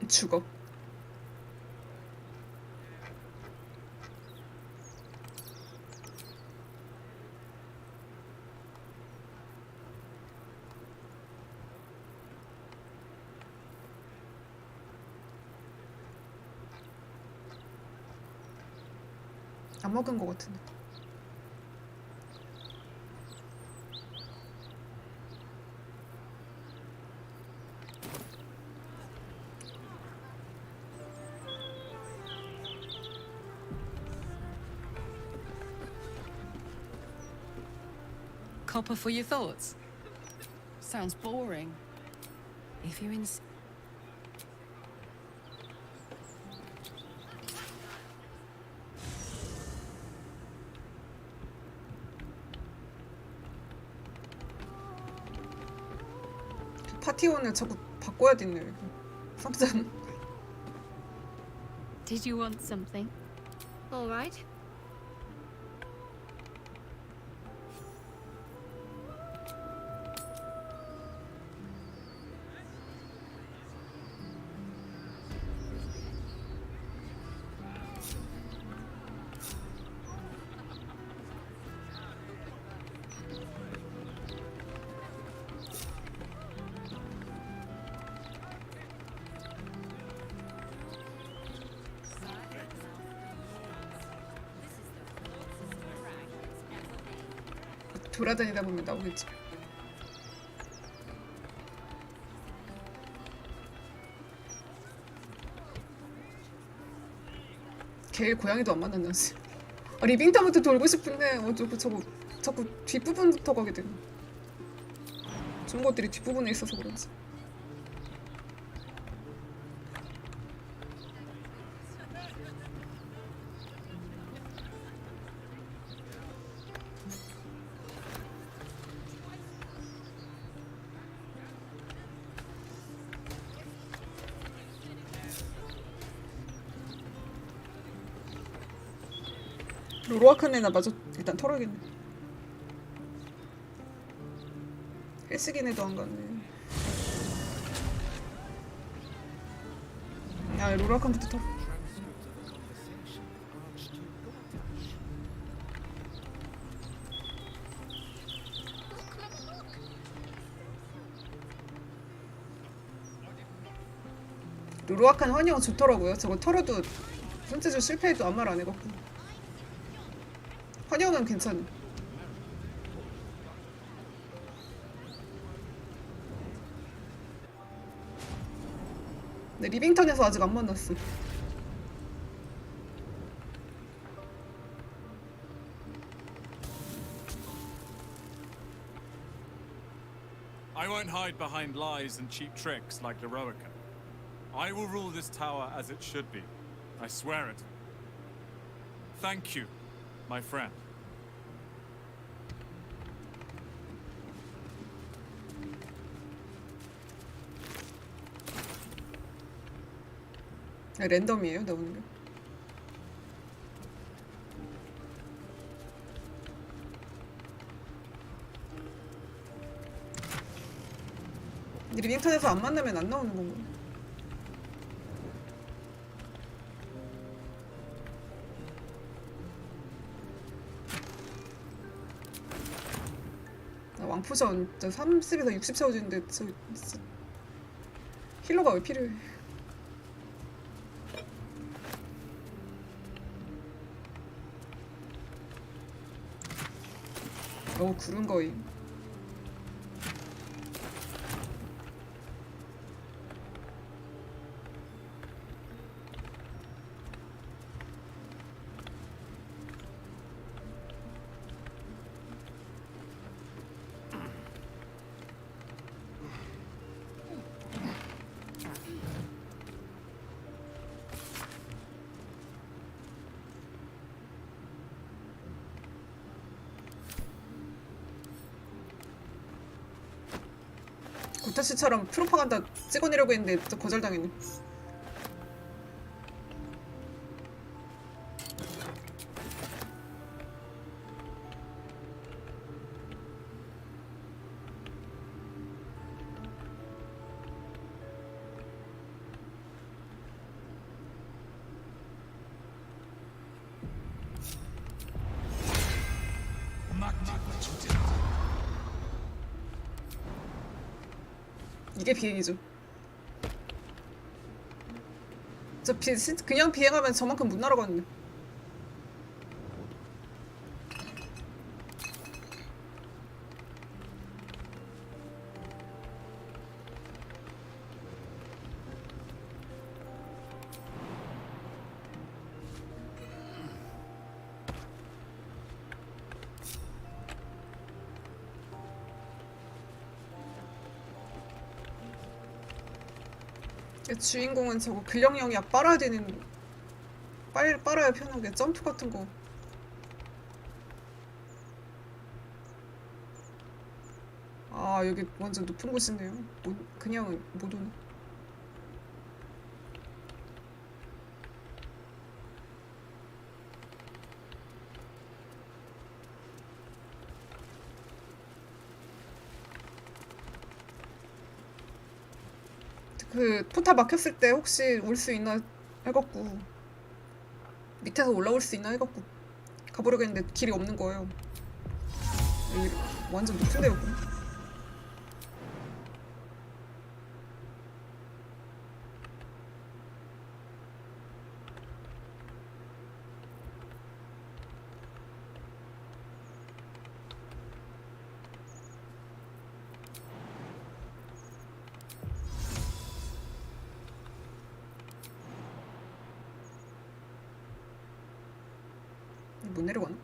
죽어. 안 먹은 것 같은데. Copper for your thoughts? Sounds boring. If you insist. 파티원을 자꾸 바꿔야 되네. 상자는. Did you want something? All right. 돌아다니다 보면 나오겠지. 걔 고양이도 안 만났는지. 아, 리빙타부터 돌고 싶은데 자꾸 뒷부분부터 가게 되네. 좋은 것들이 뒷부분에 있어서 그런지. 로로아칸네나 마저 일단 털어야겠네. 헬스기네도 안 갔네. 야, 로로아칸부터 털어. 로로아칸 환영 좋더라고요. 저거 털어도 손재주 실패해도 아무 말 안 해갖고. 환영은 괜찮아. 근데 리빙턴에서 아직 안 만났어. I won't hide behind lies and cheap tricks like Heroica. I will rule this tower as it should be. I swear it. Thank you, my friend. 랜덤이에요, 나오는 게. 리빙턴에서 안 만나면 안 나오는 건가? 나 왕푸전 30에서 60 채워지는데 저 진짜 힐러가 왜 필요해? 구른 거임. 고타씨처럼 프로파간다 찍어내려고 했는데 또 거절당했네. 이게 비행이죠. 그냥 비행하면 저만큼 못 날아가는데. 주인공은 저거 근력량이 약 빨아야 되는 빨아야 편하게 점프 같은 거. 아 여기 완전 높은 곳이네요. 그냥 못 오네. 그 포탈 막혔을 때 혹시 올 수 있나 해갖고 밑에서 올라올 수 있나 해갖고 가보려고 했는데 길이 없는 거예요. 여기 완전 높은 데였구나. 못 내려가나?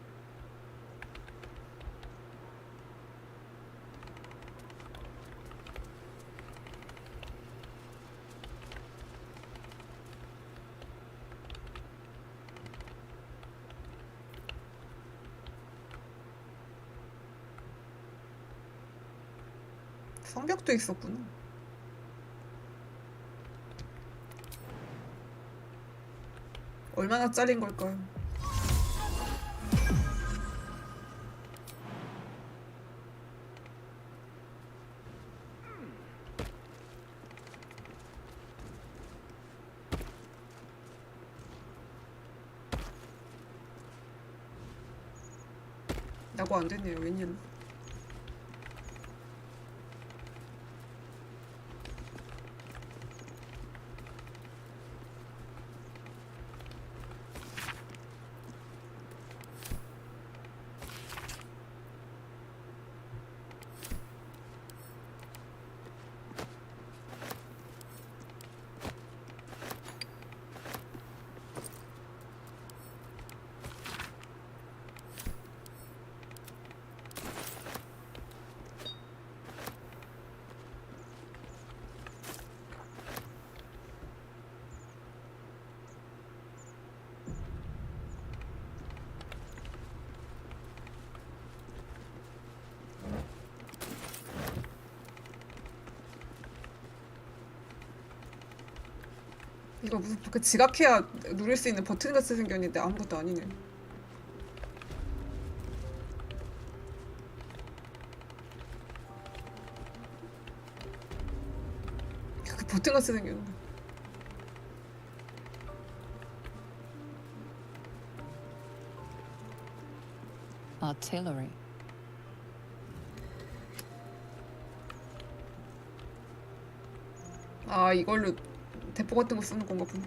성벽도 있었구나. 얼마나 짜린 걸까요? 나고 안 됐네요. 웬일로? 이거 무슨 그 지각해야 누를 수 있는 버튼 같이 생겼는데 아무것도 아니네. 그 버튼 같이 생겼는데. Artillery. 아 이걸로 대포 같은 거 쓰는 건가 보네.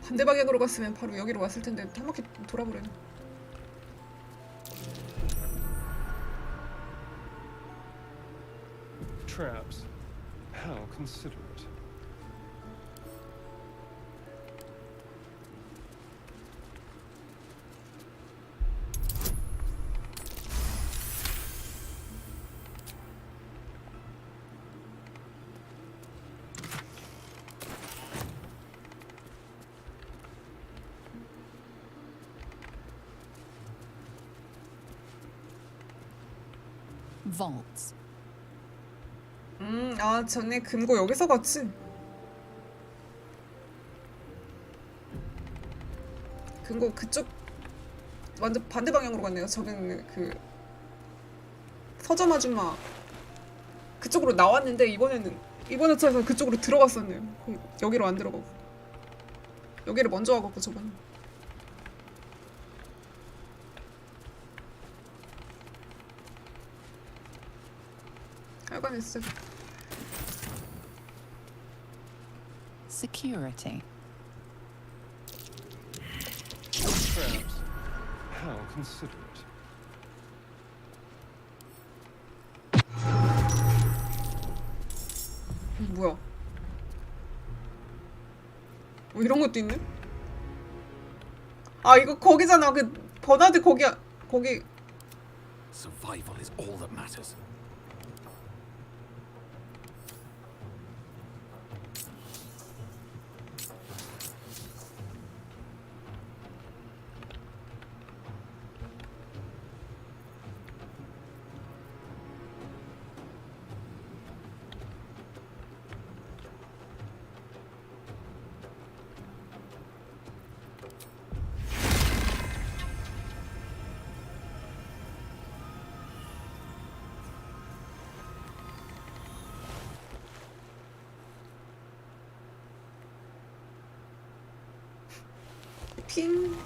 반대 방향으로 갔으면 바로 여기로 왔을 텐데 한 바퀴 돌아버리네. Traps. How considerate. Vaults. 아, 전에 금고 여기서 갔지. 금고 그쪽 완전 반대 방향으로 갔네요. 저는 그 서점 아줌마 그쪽으로 나왔는데 이번 차에서 그쪽으로 들어갔었네요. 여기로 안 들어가고 여기를 먼저 와갖고 저번에. 하여간 진짜 Security. Perhaps. How considerate. 뭐야? 이런 것도 있네? 아, 이거 거기잖아. 그 버나드 거기. Survival is all that matters. 핑.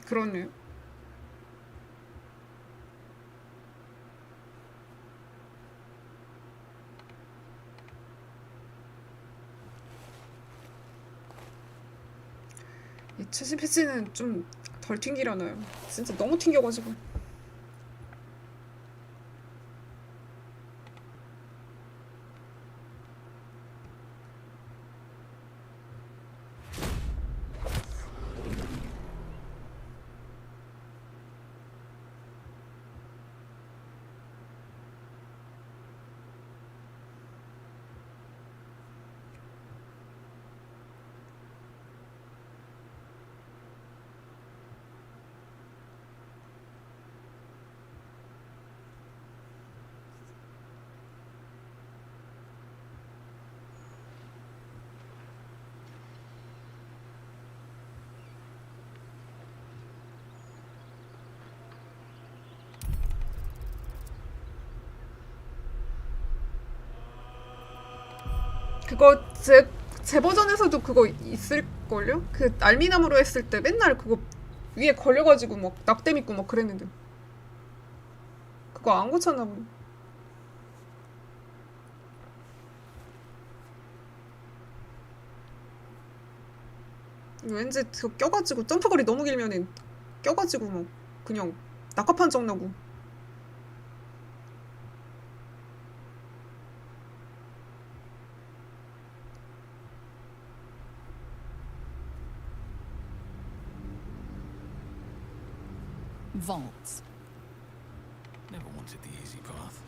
그러네요. 이 최신 패치는 좀 덜 튕기려나요? 진짜 너무 튕겨가지고. 그거 제 버전에서도 그거 있을걸요? 그 알미나무로 했을 때 맨날 그거 위에 걸려가지고 막 낙대 믿고 막 그랬는데 그거 안 고쳤나 보네. 왠지 그거 껴가지고 점프거리 너무 길면은 껴가지고 막 그냥 낙하판정 나고. Vaults. Never wanted the easy path.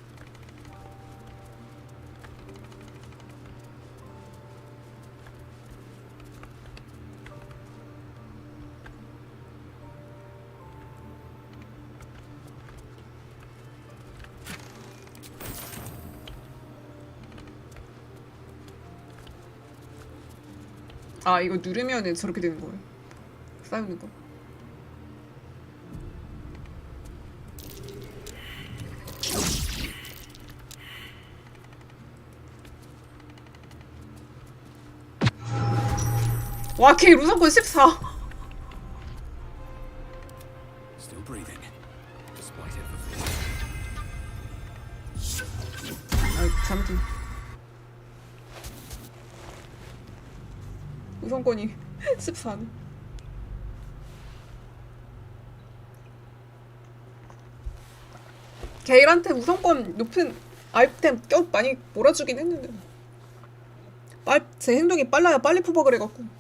아, 이거 누르면은 저렇게 되는 거예요. 쌓이는 거. 와, 걔 루사콘 14. Still breathing, despite everything. 아, 잠깐. 우선권이 14네. 게일한테 우선권 높은 아이템 많이 몰아주긴 했는데 제 행동이 빨라야 빨리 포박을 해갖고.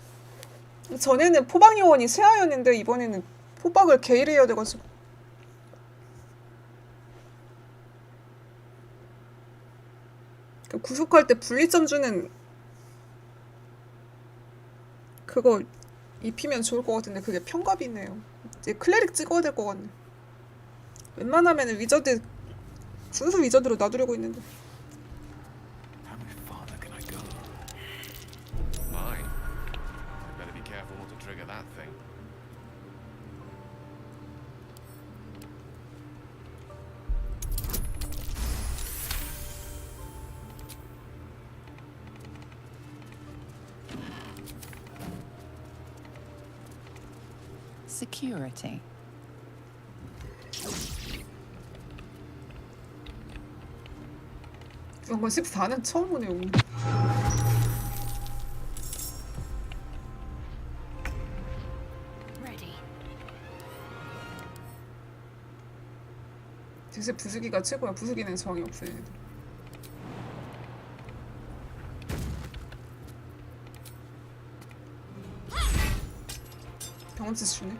전에는 포박 요원이 세아였는데 이번에는 포박을 게일이 해야 돼가지고. 그 구속할 때 분리점 주는 그거 입히면 좋을 것 같은데 그게 편갑이네요. 이제 클레릭 찍어야 될 것 같네. 웬만하면 위저드 순수 위저드로 놔두려고 했는데. My. Better be careful not to trigger that thing. Security. 이런 건 14는 처음 보네요. 요새 부수기가 최고야. 부수기는 저항이 없어요. 얘네들. 경험치 주네.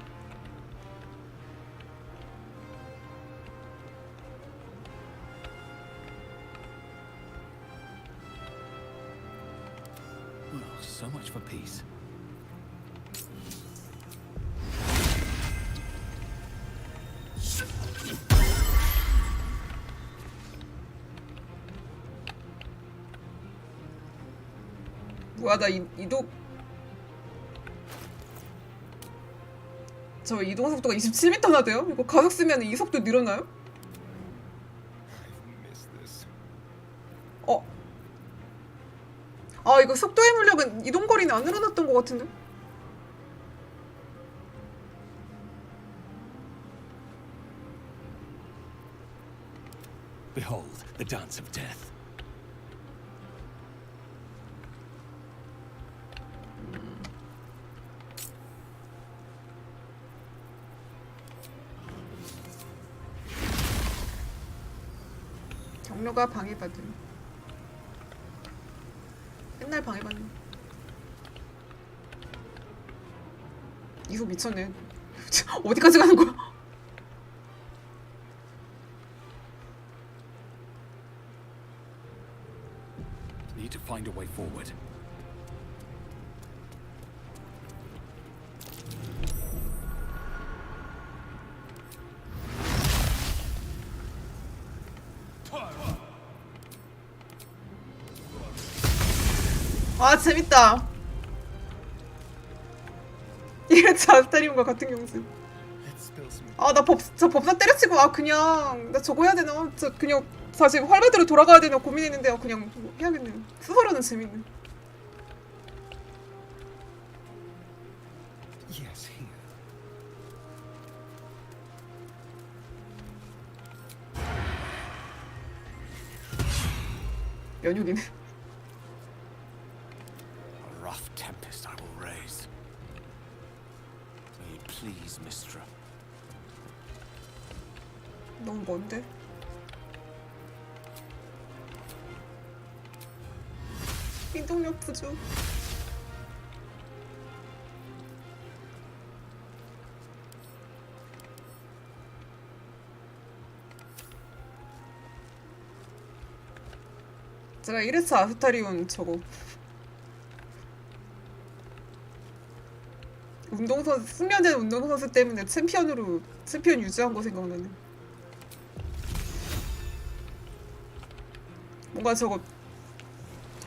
Well, so much for peace. 뭐야 나 이동 저 이동 속도가 27m나 돼요? 이거 가속 쓰면 이 속도 늘어나요? 어? 아 이거 속도의 물력은 이동 거리는 안 늘어났던 것 같은데? Behold, the dance of death. 경로가 방해받음. 맨날 방해받네. 이속 미쳤네. 어디까지 가는 거야? Need to find a way forward. 아 재밌다. 1회차 아스타리움과 같은 경수. 아 나 저 법사 때려치고 아 그냥 나 저거 해야 되나? 저 그냥 다시 활바드로 돌아가야 되나 고민했는데 아 그냥 해야겠네요. 스스로는 재밌네. Yes, here. 연육이네. A rough tempest I will raise. May it please, Mistra. 너무 먼데? 이동력 부족. 제가 1회차 아스타리온 저거 운동선수 숙련된 운동선수 때문에 챔피언 유지한 거 생각나네. 뭔가 저거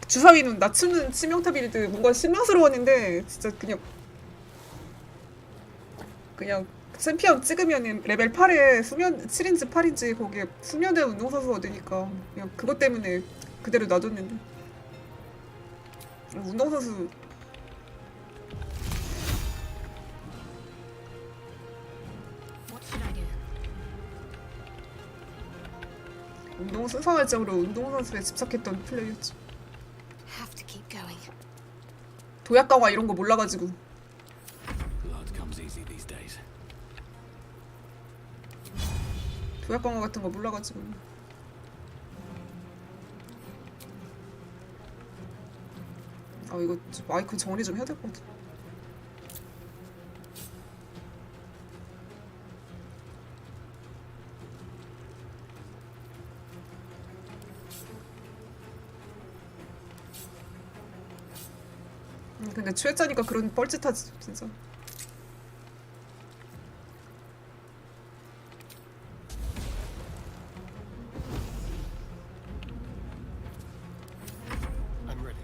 주사위는 낮추는 치명타 빌드 뭔가 실망스러웠는데 진짜 그냥 챔피언 찍으면 레벨 8에 7인지 8인지 거기에 숙련된 운동선수가 되니까 그냥 그것 때문에 그대로 놔뒀는데 운동선수 운동 순서활적으로 운동선수에 집착했던 플레이였지. 도약강화 이런 거 몰라가지고. Blood comes easy these days. 도약강화 같은 거 몰라가지고. 아 이거 마이크 정리 좀 해야 될 것 같아. 근데 취했자니까 그런 뻘짓하지 진짜. I'm ready.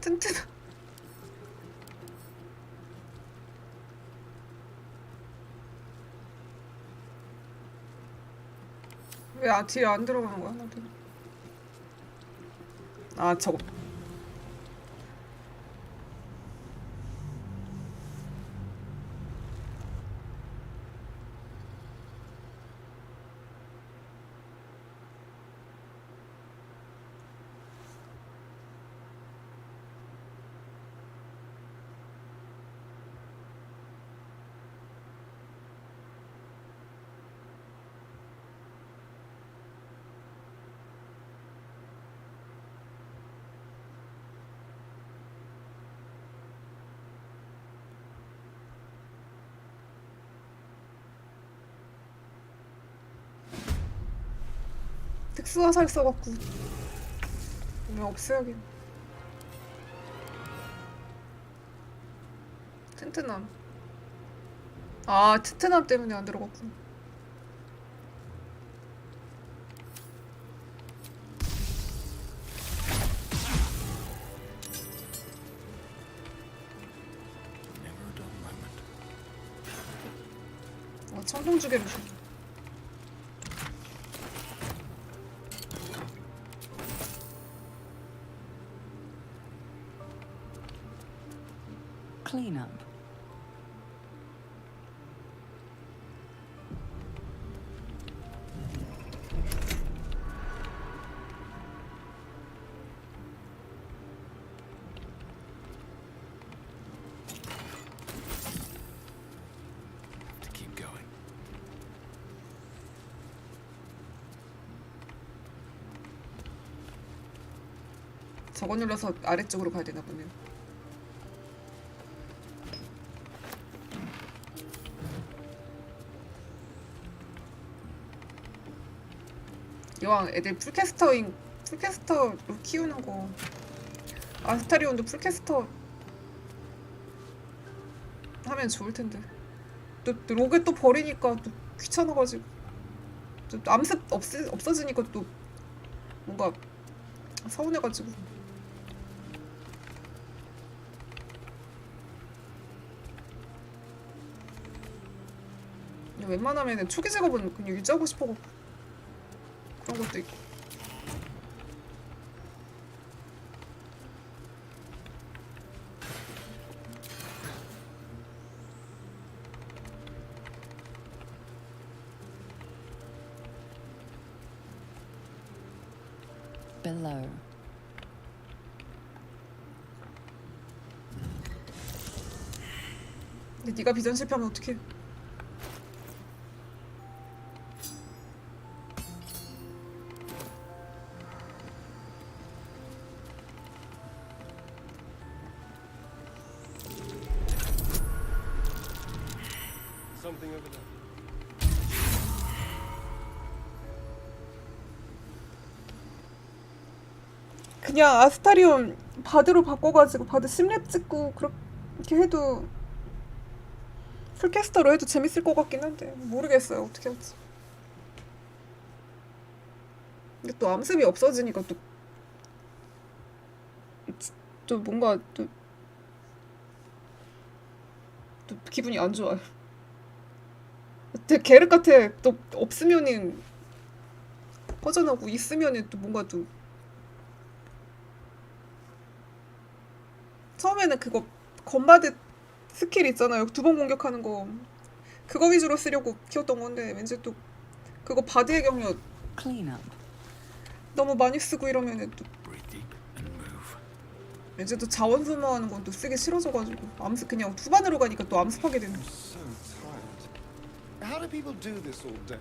튼튼한. 왜 뒤에 안 들어가는 거야 나도. 아 저거. 특수화살 써갖고 왜 없애야겠네. 튼튼함. 아 튼튼함 때문에 안 들어갔구나. 청동주개로 줘. Clean up. To keep going. 저거 눌러서 아래쪽으로 가야 되나 보네요. 이왕 애들 풀캐스터로 키우는 거. 아스타리온도 풀캐스터 하면 좋을 텐데. 또 로게 또 버리니까 또 귀찮아가지고. 또 암습 없어지니까 또 뭔가 서운해가지고. 웬만하면 초기 작업은 그냥 유지하고 싶어갖고 그런 것도 있고. Below. 근데 네가 비전 실패하면 어떡해? Something over there. 그냥 아스타리온 바드로 바꿔가지고 바드 10렙 찍고 그렇게 해도 풀캐스터로 해도 재밌을 것 같긴 한데 모르겠어요 어떻게 할지. 근데 또 암습이 없어지니까 또 뭔가 또 기분이 안 좋아요. 되게 게르 같아. 또 없으면은 허전하고 있으면은 또 뭔가 또 처음에는 그거 건바드 스킬 있잖아요. 2번 공격하는 거 그거 위주로 쓰려고 키웠던 건데 왠지 또 그거 바드의 경력 너무 많이 쓰고 이러면은 또 이제 또 자원 소모하는 건 또 쓰기 싫어져가지고 암습 그냥 투반으로 가니까 또 암습하게 되네. So tired. How do people do this all day?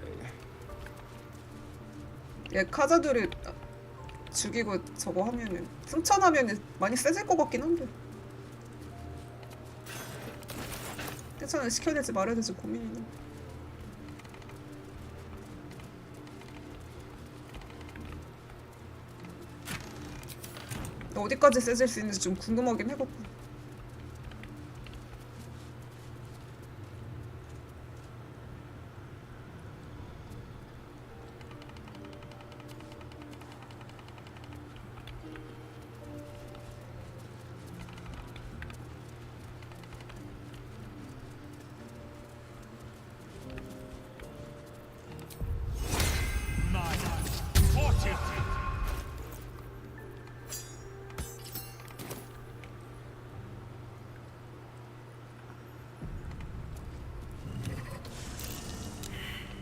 얘 카자드를 죽이고 저거 하면은 승천하면은 많이 세질 것 같긴 한데. 승천을 시켜야 될지 말아야 될지 고민이네. 어디까지 세질 수 있는지 좀 궁금하긴 해갖고.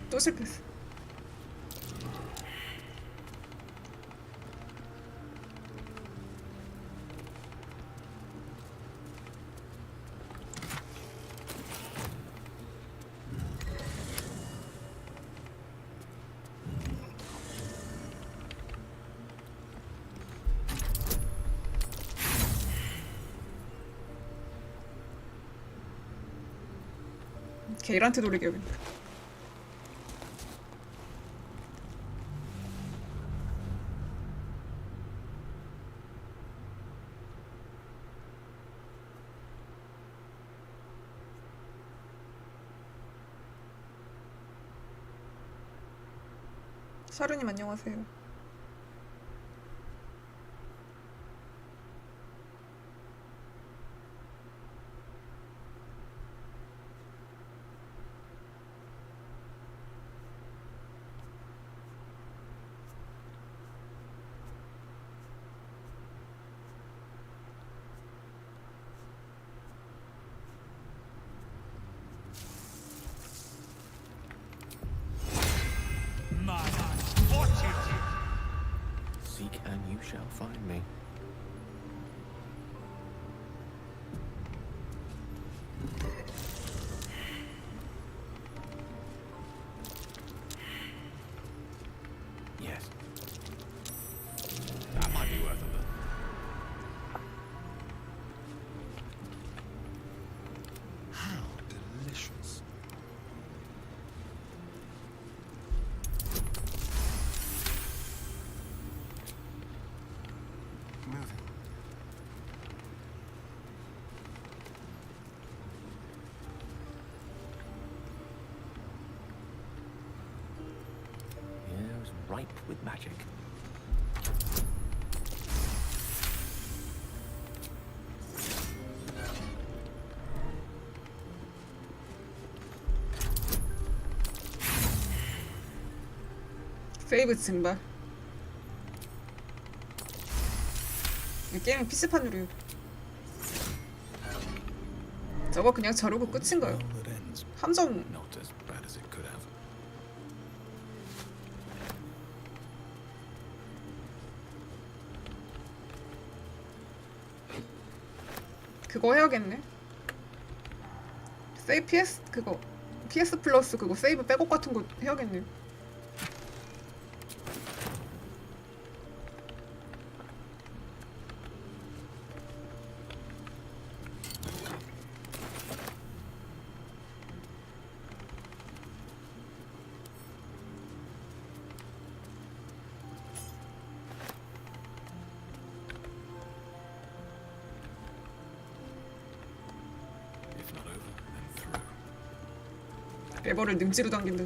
또 실패했어. 게일한테 돌리게 여기. 샤르님 안녕하세요. Seek and you shall find me. Yes. That might be worth a look. How delicious. Moving. Yeah, it was ripe with magic. 세이브 증발. 이 게임은 PC판으로요. 저거 그냥 저러고 끝인가요? 함정. Not as bad as it could have. 그거 해야겠네. 세이브 PS 그거 PS 플러스 그거 세이브 백업 같은 거 해야겠네. 레버를 능지로 당긴다.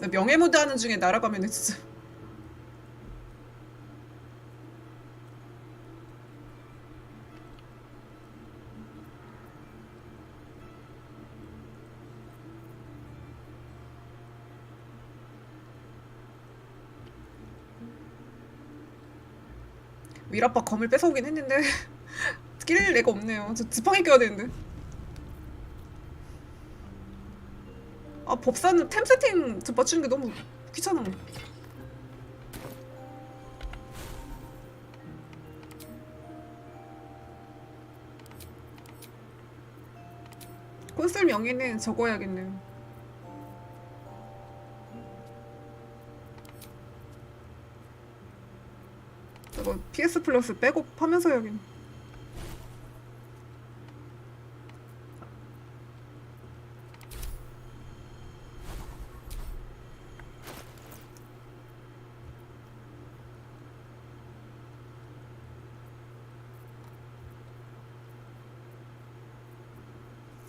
나 명예 모드 하는 중에 날아가면은 진짜. 윌아빠 검을 뺏어오긴 했는데 낄 애가 없네요. 저 지팡이 껴야 되는데. 아 법사는 템 세팅 좀 맞추는 게 너무 귀찮아. 콘솔 명의는 적어야겠네요. 저거 PS 플러스 백업 하면서 해야겠네.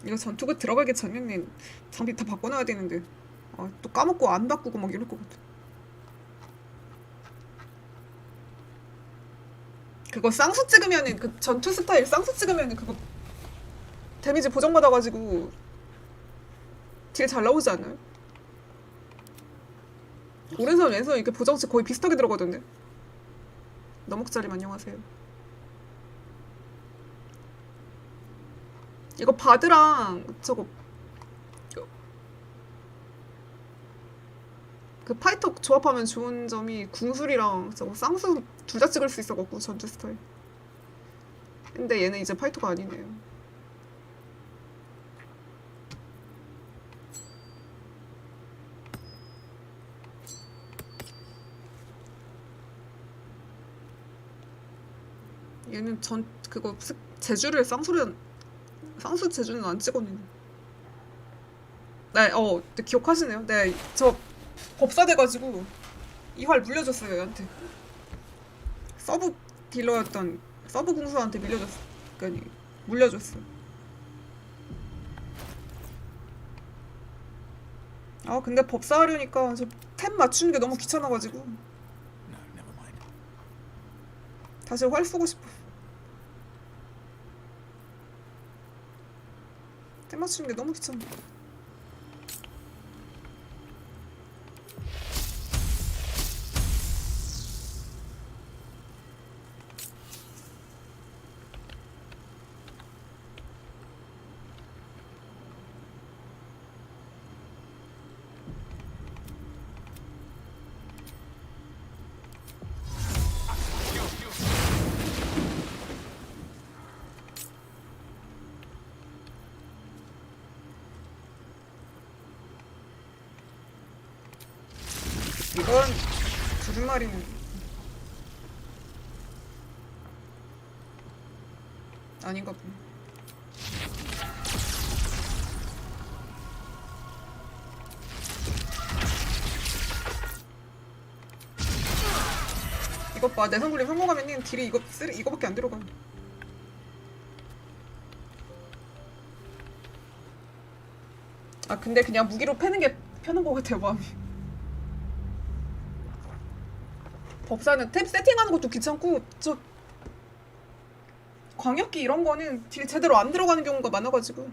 이거 전투가 들어가기 전에는 장비 다 바꿔놔야 되는데 또 까먹고 안 바꾸고 막 이럴 것 같아. 그거 쌍수 찍으면은 그 전투 스타일 쌍수 찍으면은 그거 데미지 보정받아가지고 딜 잘 나오지 않아요? 오른손 왼손 이렇게 보정치 거의 비슷하게 들어가던데. 너목자림 안녕하세요. 이거 바드랑 저거 그 파이터 조합하면 좋은 점이 궁술이랑 저거 쌍수 둘 다 찍을 수 있어갖고 전투 스타일. 근데 얘는 이제 파이터가 아니네요. 얘는 그거 제주를 쌍수 제주는 안 찍었네. 네, 기억하시네요. 네, 저 법사 돼가지고 이 활 물려줬어요, 얘한테. 서브 딜러였던 서브 궁수한테 물려줬어. 근데 법사 하려니까 저 템 맞추는 게 너무 귀찮아가지고 다시 활 쓰고 싶어. 템 맞추는 게 너무 귀찮아. 이건 두루마리는 아닌가 보네. 이것 봐, 내성굴림 성공하면은 딜이 이거밖에 안 들어가. 근데 그냥 무기로 패는 게 편한 것 같아요, 마음이. 법사는 탭 세팅하는 것도 귀찮고 저 광역기 이런 거는 딜 제대로 안 들어가는 경우가 많아가지고.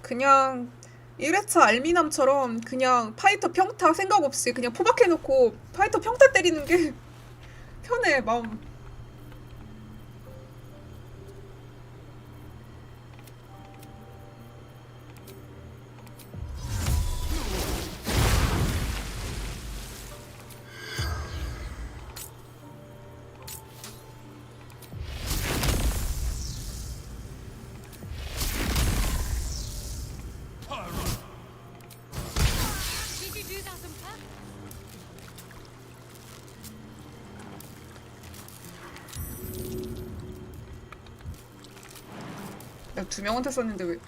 그냥 1회차 알미남처럼 그냥 파이터 평타 생각 없이 그냥 포박해놓고 파이터 평타 때리는 게 편해, 마음. 나 2명한테 썼는데 왜?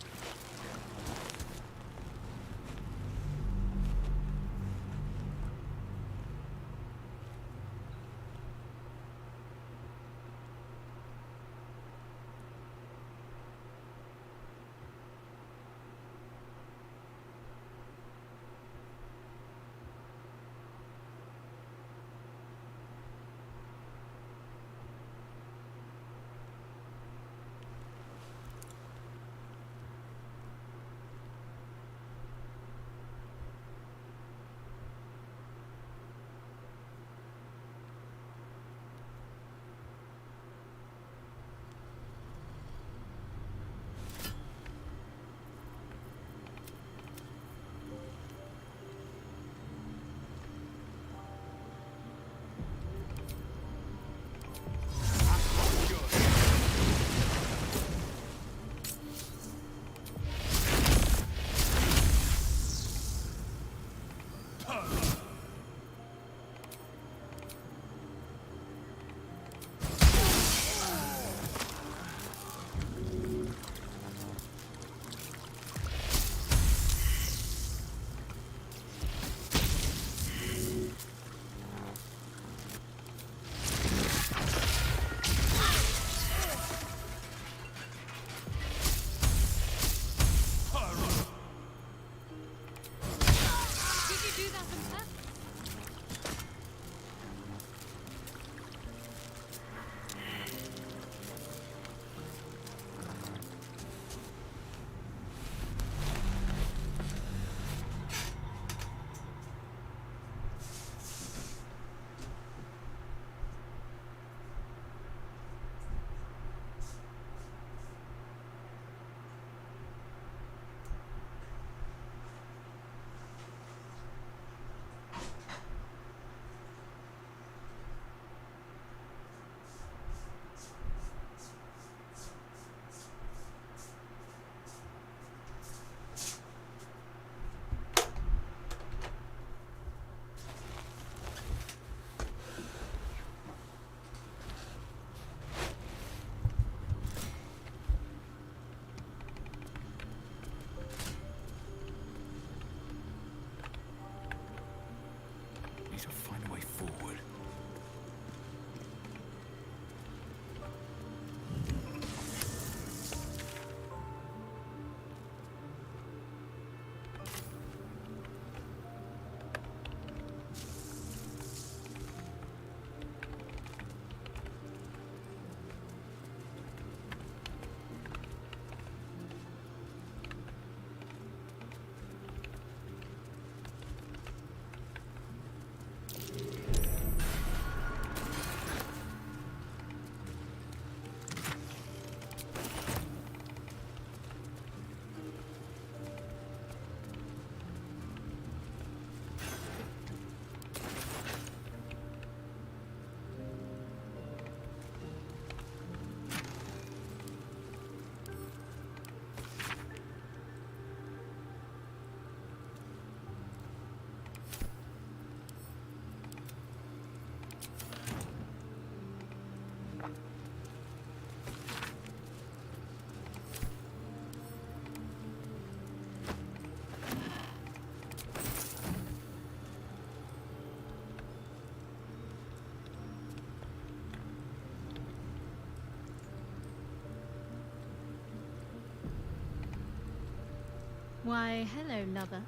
Why, hello, lover.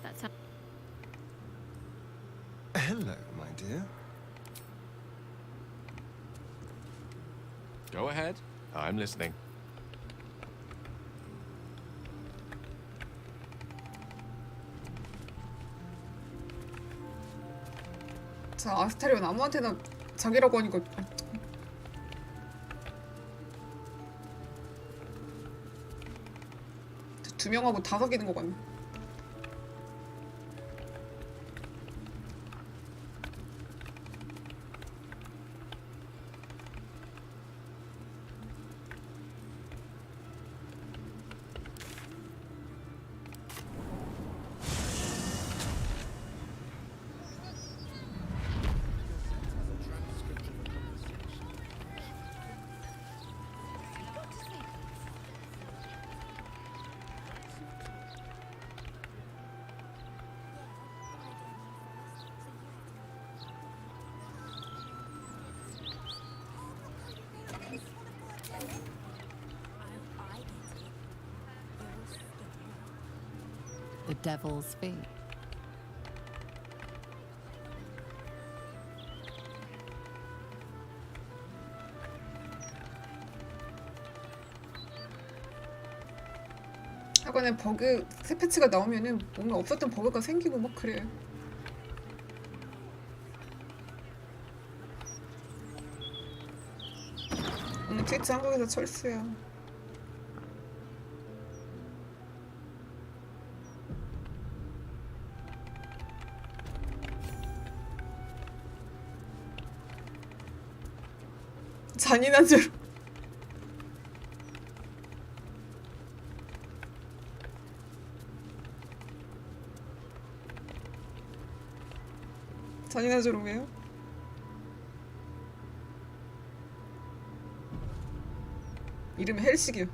That's how. Hello, my dear. Go ahead. I'm listening. 자, 아스타리온 아무한테나 자기라고 하니까 두 명하고 다 사귀는 것 같네. The Devil's Fee. 하여간에 버그 새 패치가 나오면은 뭔가 없었던 버그가 생기고 막 그래. 오늘 트위치 한국에서 철수야. 잔인한 줄. 잔인한 조롱이에요? 이름이 헬식이요.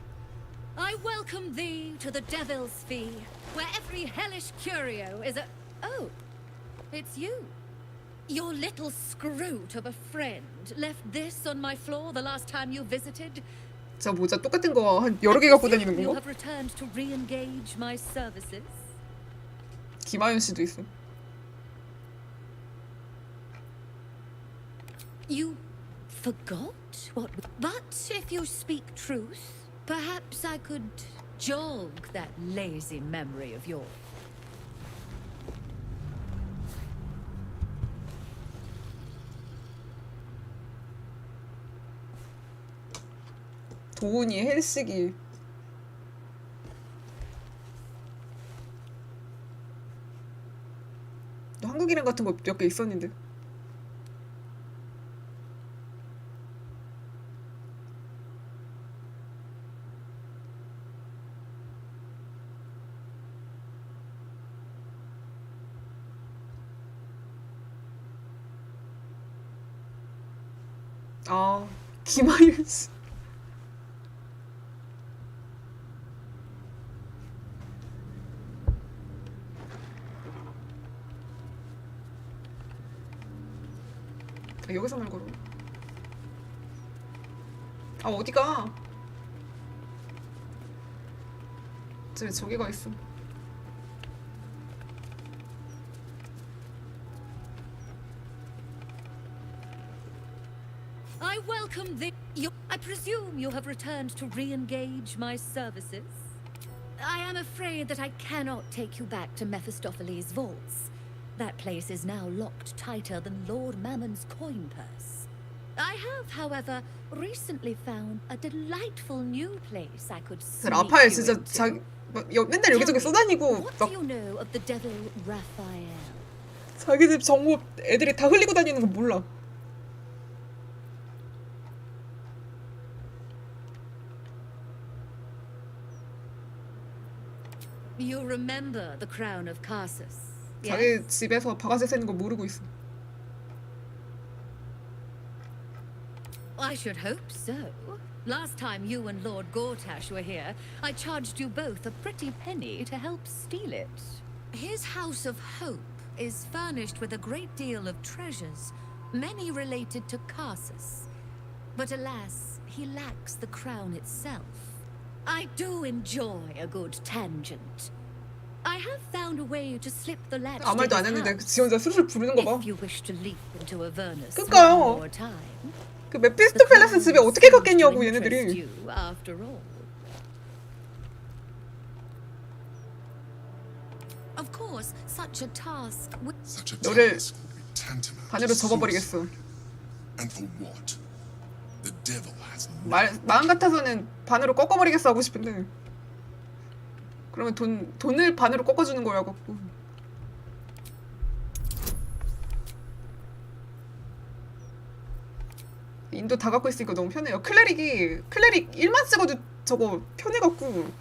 I welcome thee to the Devil's Fee, where every hellish curio is a... Oh, it's you. Your little scroot of a friend left this on my floor the last time you visited. 저 모자 똑같은 거 한 여러 개 갖고 다니는 You 건가? have returned to re-engage my services. 김하연 씨도 있어. You forgot what... But if you speak truth, perhaps I could jog that lazy memory of yours. 도훈이 헬식이. 또 한국 이름 같은 거 몇 개 있었는데. 아, 김하윤 씨. 아, 여기서 말 걸어. 아, 어디가? 저기가 있어. I welcome thee. I presume you have returned to re-engage my services? I am afraid that I cannot take you back to Mephistopheles' vaults. That place is now locked tighter than Lord Mammon's coin purse. I have, however, recently found a delightful new place I could sneak 라파엘 you 진짜 into. 자기 맨날 여기저기 쏘다니고 What 막 do you know of the devil Raphael? 자기 집 정보 애들이 다 흘리고 다니는 거 몰라. You remember the crown of Carsus? 자기 집에서 바가지 세는 거 모르고 있어. I should hope so. Last time you and Lord Gortash were here, I charged you both a pretty penny to help steal it. His House of Hope is furnished with a great deal of treasures, many related to Carsus. But alas, he lacks the crown itself. I do enjoy a good tangent. I have found a way to slip the latch 아무 말도 안 to his 했는데 house. 지 혼자 술술 부르는 거 봐. If you wish to leap into Avernus one 그러니까요. more time. 그 메피스토 팰레스 집에 어떻게 갔겠냐고 얘네들이. You, after all. Of course, such a task. 너를 반으로 접어버리겠어. And for what? The devil has 마음 같아서는 반으로 꺾어버리겠어 하고 싶은데 그러면 돈을 반으로 꺾어주는 거야 갖고. 인도 다 갖고 있으니까 너무 편해요. 클레릭 1만 찍어도 저거 편해갖고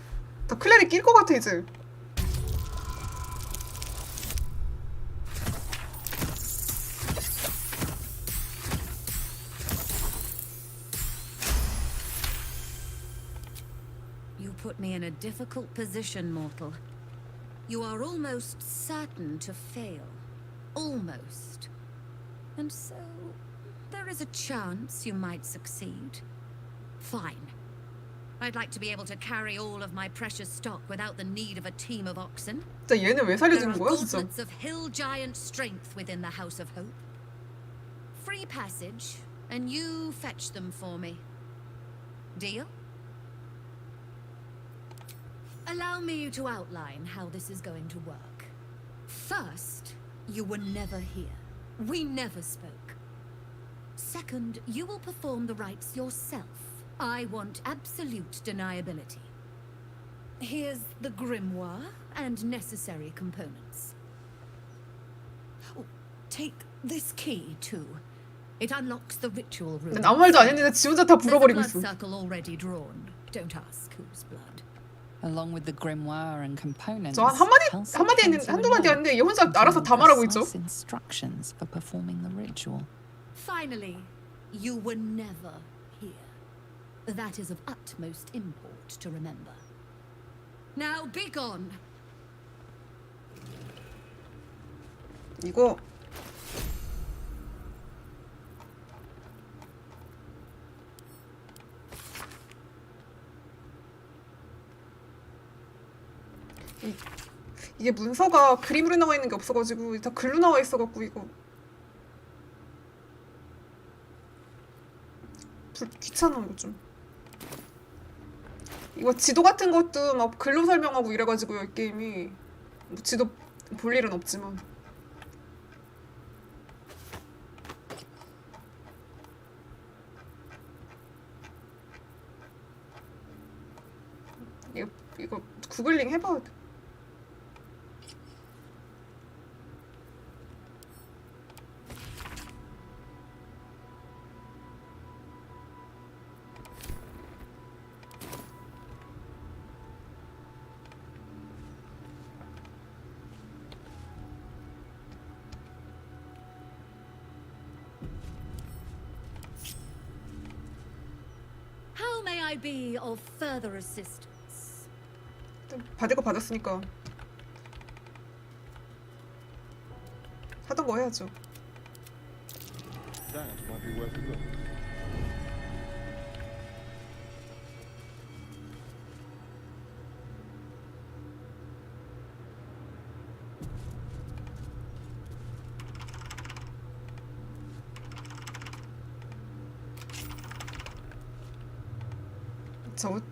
다 클레릭 낄 것 같아 이제. You put me in a difficult position, mortal. You are almost certain to fail. Almost. And so, there is a chance you might succeed. Fine. I'd like to be able to carry all of my precious stock without the need of a team of oxen. 진짜 얘는 왜 살려주는 거야, 진짜? There are gauntlets of hill giant strength within the House of Hope. Free passage, and you fetch them for me. Deal? Allow me to outline how this is going to work. First, you were never here. We never spoke. Second, you will perform the rites yourself. I want absolute deniability. Here's the grimoire and necessary components. Oh, take this key too. It unlocks the ritual room. 난 아무 말도 안 했는데 지 혼자 다 불어버리고 There's a 있어. blood circle already drawn. Don't ask whose blood. Along with the grimoire and components, 저 한마디 했는데 한두 마디 했는데 얘 혼자 알아서 다 말하고 있죠. Instructions for performing the ritual. Finally, you were never here. That is of utmost import to remember. Now be gone. 이거 이게 문서가 그림으로 나와 있는 게 없어가지고 다 글로 나와 있어갖고 이거 귀찮아 이거 좀. 이거 지도 같은 것도 막 글로 설명하고 이래가지고요 이 게임이. 뭐 지도 볼 일은 없지만. 이거 구글링 해봐야 돼. How may I be of further assistance? 받을 거 받았으니까 하던 거 해야죠. That might be worth a look.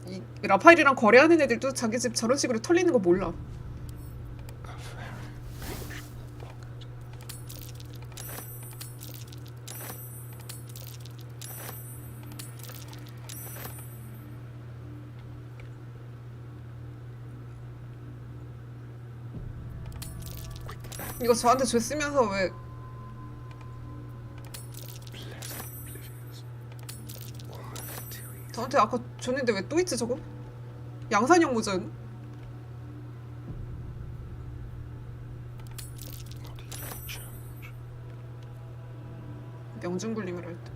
이 라파엘이랑 거래하는 애들도 자기 집 저런 식으로 털리는 거 몰라. 이거 저한테 줬으면서 왜 저한테 아까 줬는데 왜 또 있지 저거? 양산형 모전. 명중굴림을 할 때.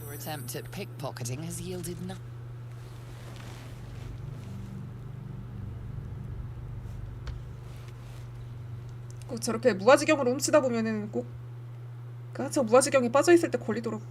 Your attempt at pickpocketing has yielded nothing. 꼭 저렇게 무아지경으로 훔치다 보면은 꼭 그 한참 무아지경에 빠져있을 때 걸리더라고.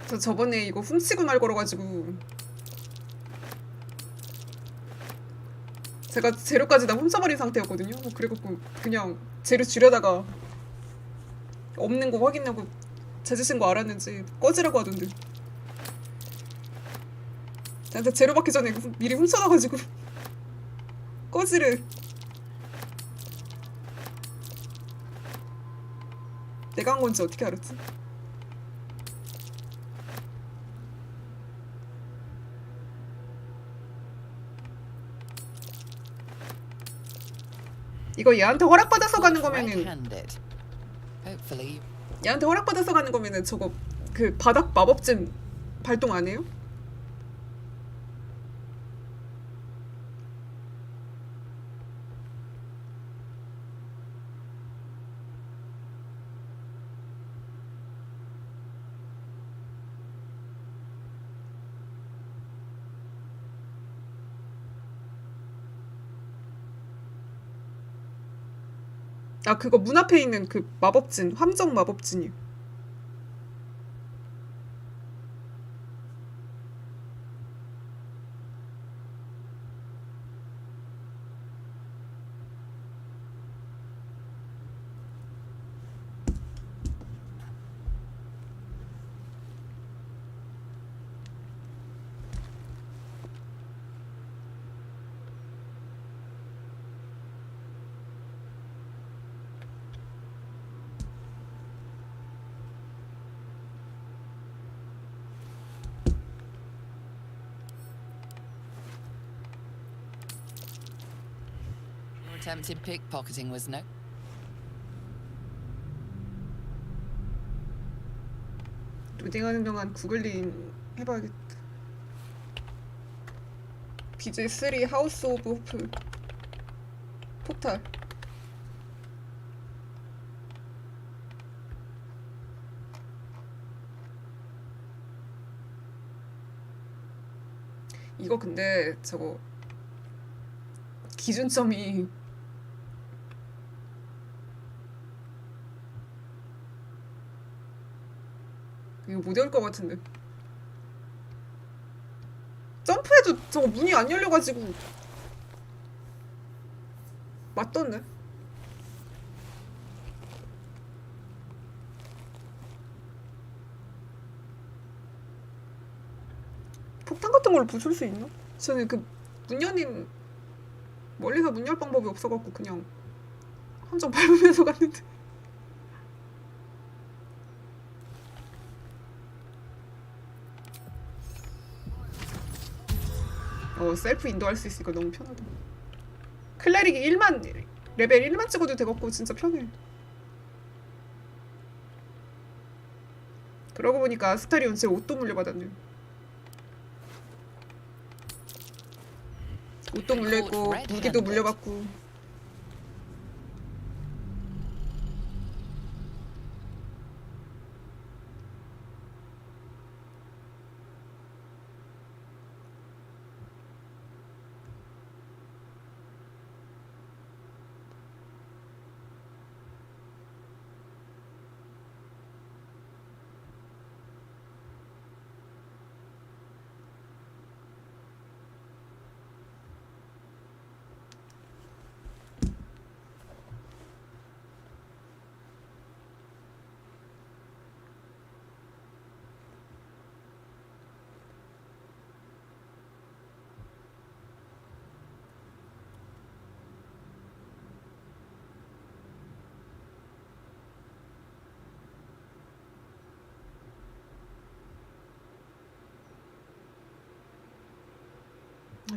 저 저번에 이거 훔치고 말 걸어가지고 제가 재료까지 다 훔쳐버린 상태였거든요. 그래갖고 그냥 재료 주려다가 없는 거 확인하고 찾으신 거 알았는지 꺼지라고 하던데. 나한테 재료 받기 전에 미리 훔쳐놔가지고 꺼지래. 내가 한 건지 어떻게 알았지? 이거 얘한테 허락받아서 가는 거면은 얘한테 허락받아서 가는 거면은 저거 그 바닥 마법진 발동 안 해요? 아 그거 문 앞에 있는 그 마법진 함정 마법진이요. Attempted pickpocketing was no. 로딩하는 동안 구글링 해봐야겠다. BJ3 하우스 오브 호프 포탈. 이거 근데 저거 기준점이 이거 못 외울 것 같은데. 점프해도 저거 문이 안 열려가지고 맞던데. 폭탄 같은 걸로 부술 수 있나? 저는 그 문 열린 멀리서 문 열 방법이 없어갖고 그냥 함정 밟으면서 갔는데. 셀프 인도할 수 있으니까 너무 편하다. 클레릭이 1만 레벨 1만 찍어도 되겠고 진짜 편해. 그러고 보니까 아스타리온 제 옷도 물려받았네. 옷도 물려있고 무기도 물려받고.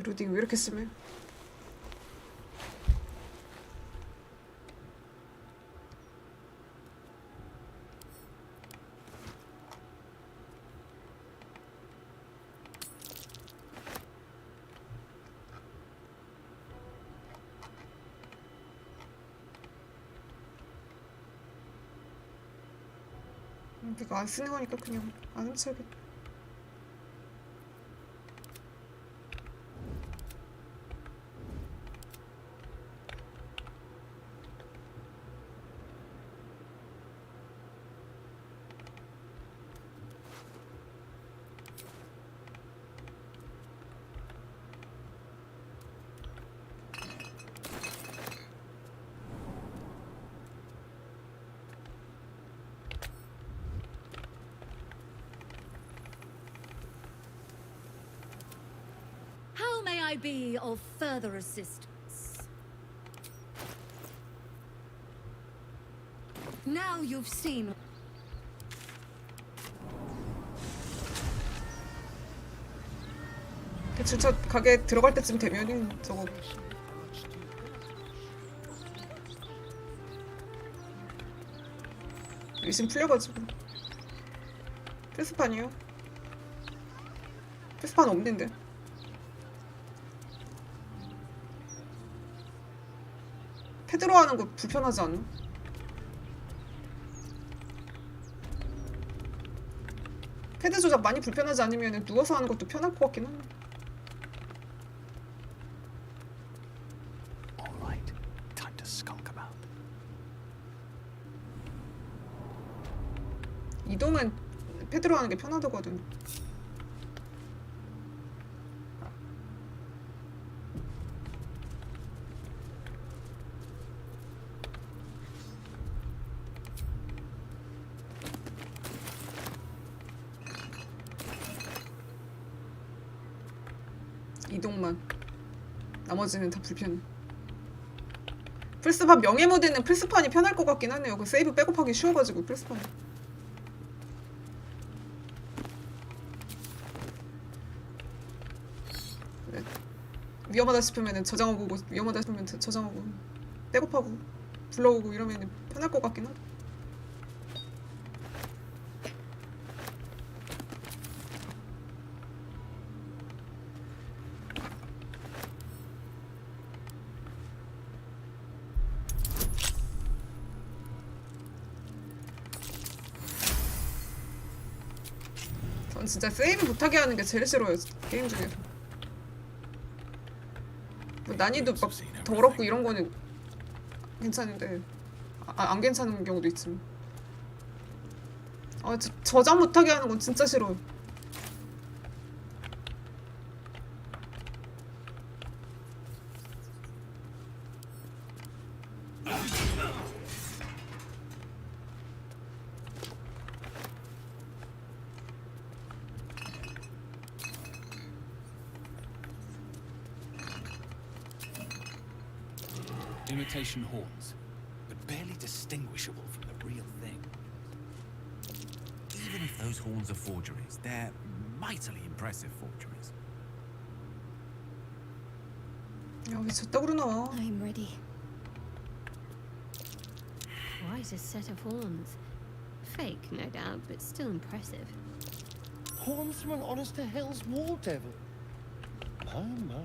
로딩 왜 이렇게 심해? 내가 안 쓰는 거니까 그냥 안 훔쳐야겠다. How may I be of further assistance? Now you've seen. 대충 저 가게 들어갈 때쯤 되면은 저거 의심 풀려가지고. 패스판이요? 패스판 없는데. 패드로 하는 거 불편하지 않나? 패드 조작 많이 불편하지 않으면 누워서 하는 것도 편할 것 같긴 하네. Alright, time to skulk about. 이동은 패드로 하는 게 편하다거든. 이동만. 나머지는 다 불편해. 플스판 명예 모드는 플스판이 편할 것 같긴 하네요. 그 세이브 백업하기 쉬워가지고 플스판. 네. 위험하다 싶으면은 저장하고 오고, 위험하다 싶으면 저장하고 백업하고 불러오고 이러면 편할 것 같긴 하다. 전 진짜 세이브 못하게 하는 게 제일 싫어요, 게임 중에서. 뭐 난이도 막 더럽고 이런 거는 괜찮은데 안 괜찮은 경우도 있지만. 저장 못하게 하는 건 진짜 싫어요. Imitation horns, but barely distinguishable from the real thing. Even if those horns are forgeries, they're mightily impressive forgeries. 야, 왜 저따구로 나와? I'm ready. Quite a set of horns. Fake, no doubt, but still impressive. Horns from an honest to hell's war devil. My, my.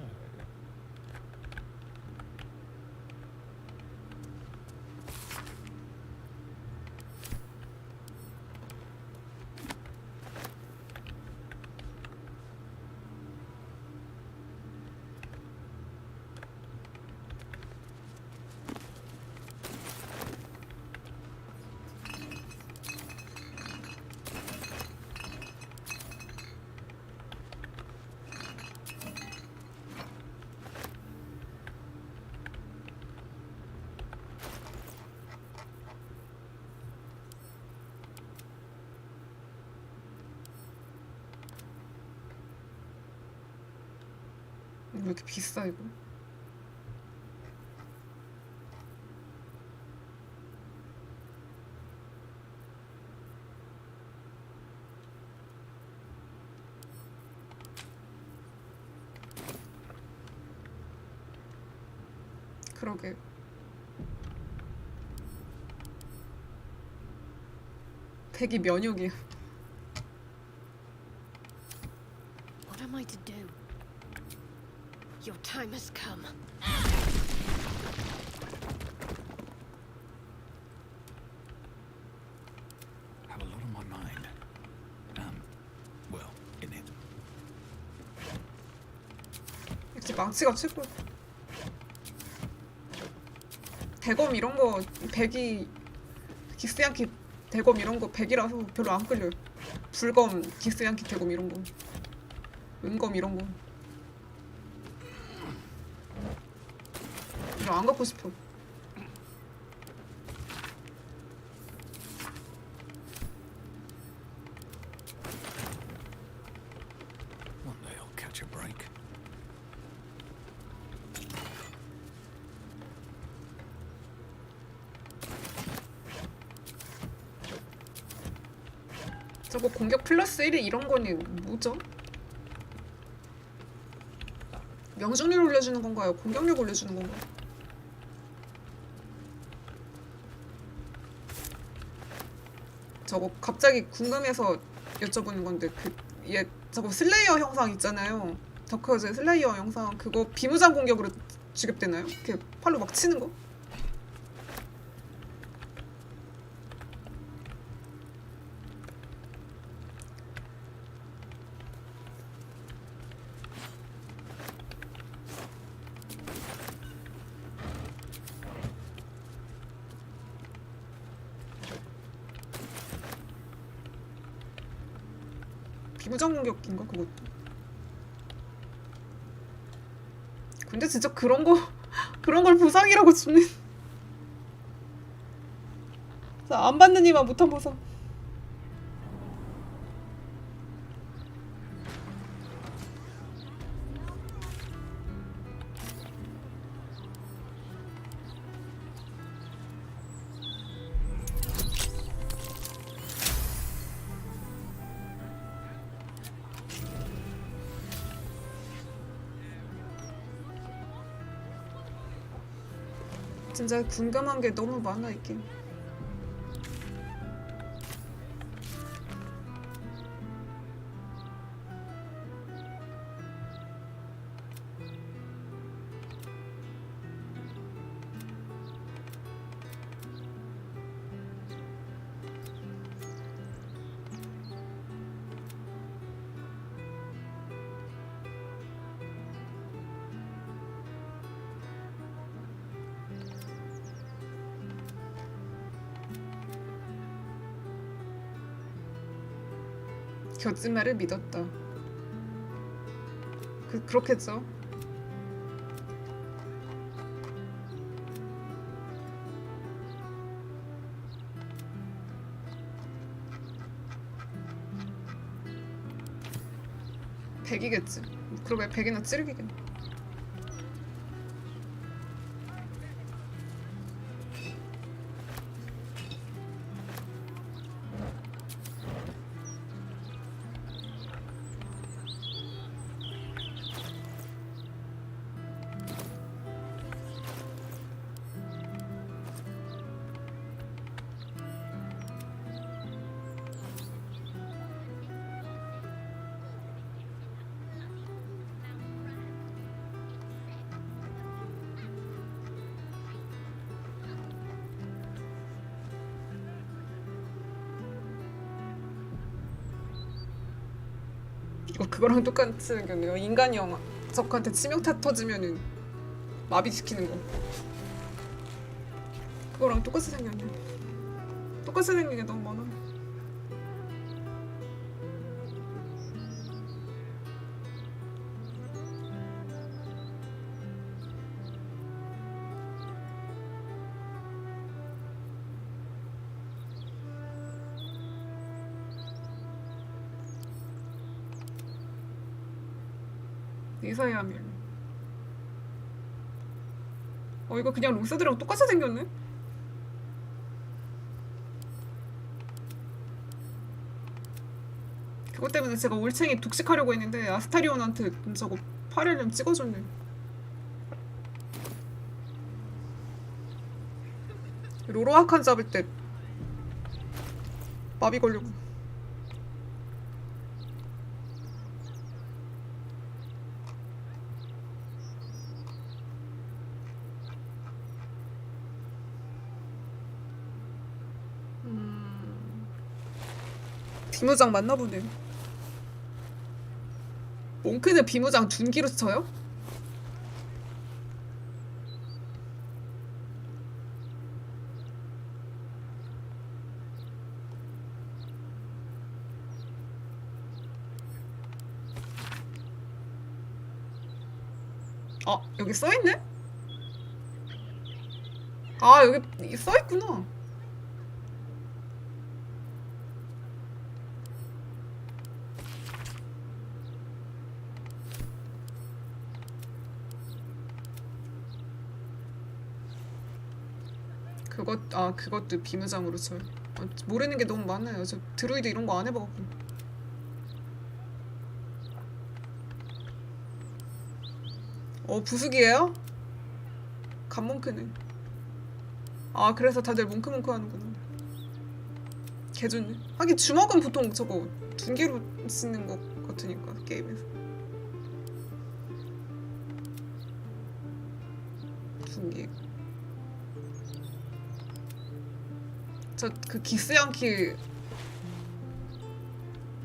왜 이렇게 비싸 이거? 그러게. 백이 면역이야. What am I to do? Your time has come. Have a lot on my mind. Well, in it. 역시 망치가 최고. 대검 이런 거 백이 기스양키 대검 이런 거 백이라서 별로 안 끌려요. 불검 기스양키 대검 이런 거. 은검 이런 거. 이거 안 갖고 싶어. One day I'll catch a break. 저거 공격 플러스 1이 이런 거는 뭐죠? 명중률 올려주는 건가요? 공격력 올려주는 건가요? 저거 갑자기 궁금해서 여쭤보는 건데 얘 저거 슬레이어 영상 있잖아요. 더크어즈의 슬레이어 영상 그거 비무장 공격으로 지급되나요? 이렇게 팔로 막 치는 거? 비무장 공격인가 그것도. 근데 진짜 그런 걸 보상이라고 주는. 안 받는 이만 못한 보상. 진짜 궁금한 게 너무 많아 있긴. 거짓말을 믿었다. 그렇겠죠. 백이겠지. 그러게 백이나 찌르기겠네. 그거랑 똑같이 생겼네요. 인간이 적한테 치명타 터지면은 마비시키는 거. 그거랑 똑같이 생겼네. 똑같이 생긴 게 너무 많아. 이사야 하면 이거 그냥 로스들이랑 똑같이 생겼네? 그것 때문에 제가 올챙이 독식하려고 했는데 아스타리온한테 저거 파렐렘 찍어줬네. 로로아칸 잡을 때 마비 걸려고. 비무장 맞나 보네. 몽크는 비무장 둔기로 쳐요? 아, 여기 써있네? 아, 여기 써있구나. 그것도 비무장으로 쳐요. 모르는 게 너무 많아요. 저 드루이드 이런 거 안 해봐갖고. 부수기예요? 간몽크네. 아, 그래서 다들 몽크몽크 하는구나. 개좋네. 하긴 주먹은 보통 저거 둔기로 쓰는 것 같으니까 게임에서. 둔기. 저 그 기스양키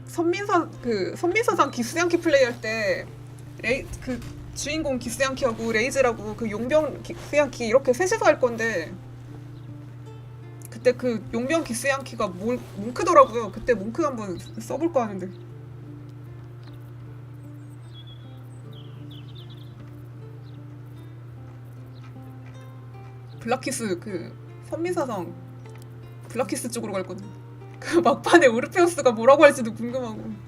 선민사상 기스양키 플레이할 때 그 주인공 기스양키하고 레이즈라고 그 용병 기스양키 이렇게 셋이서 할 건데 그때 그 용병 기스양키가 몽크더라고요. 그때 몽크 한번 써볼까 하는데. 블라키스 그 선민사상 블라키스 쪽으로 갈 건데 그 막판에 오르페우스가 뭐라고 할지도 궁금하고.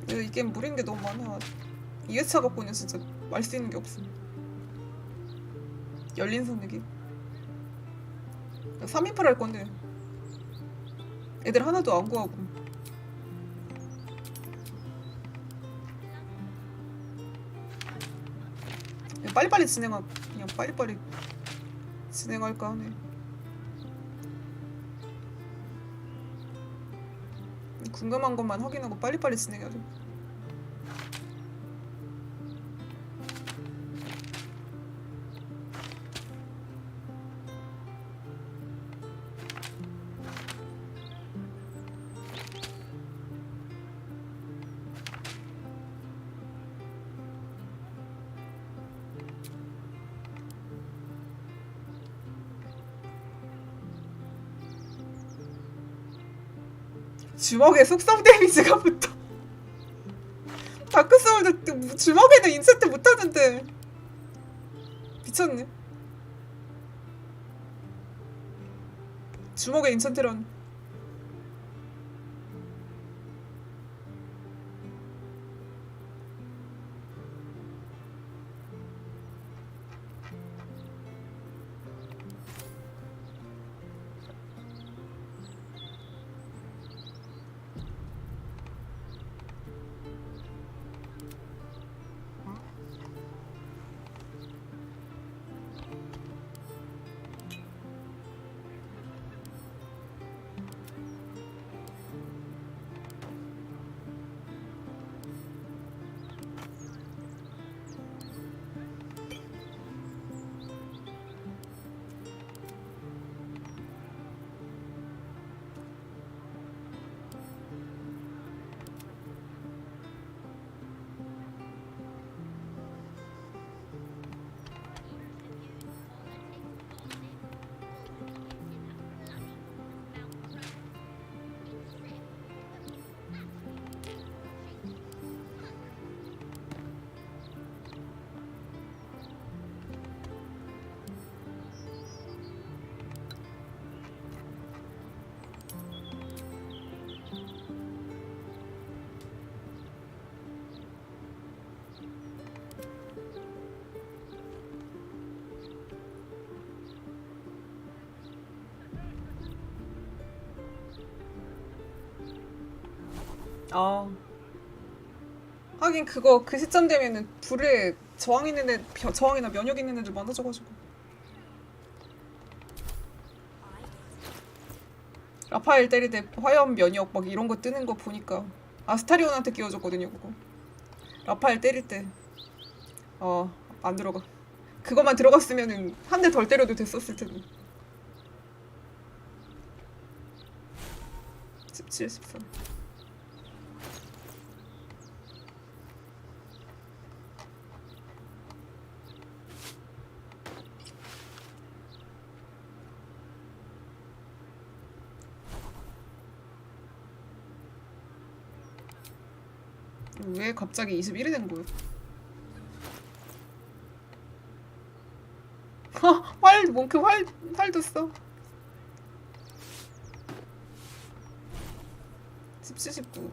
이 게임 무리는 게 너무 많아. 2회차 갖고는 진짜 말 수 있는 게 없음. 열린 선내기 3인플 할 건데 애들 하나도 안 구하고. 빨리빨리 그냥 빨리빨리 진행할까 하네. 궁금한 것만 확인하고 빨리빨리 진행해야죠. 주먹에 속성 데미지가 붙어. 다크소울도 주먹에는 인센트 못하는데 미쳤네. 주먹에 인센트란. 아 하긴 그거 그 시점 되면은 불에 저항 있는 애 저항이나 면역 있는 애들 많아져가지고 라파엘 때릴 때 화염 면역 막 이런 거 뜨는 거 보니까 아스타리온한테 끼워줬거든요 그거. 라파엘 때릴 때 안 들어가. 그것만 들어갔으면은 한 대 덜 때려도 됐었을 텐데. 17, 14. 왜 갑자기 21이 된 거야? 몽크 활도 써. 17, 19.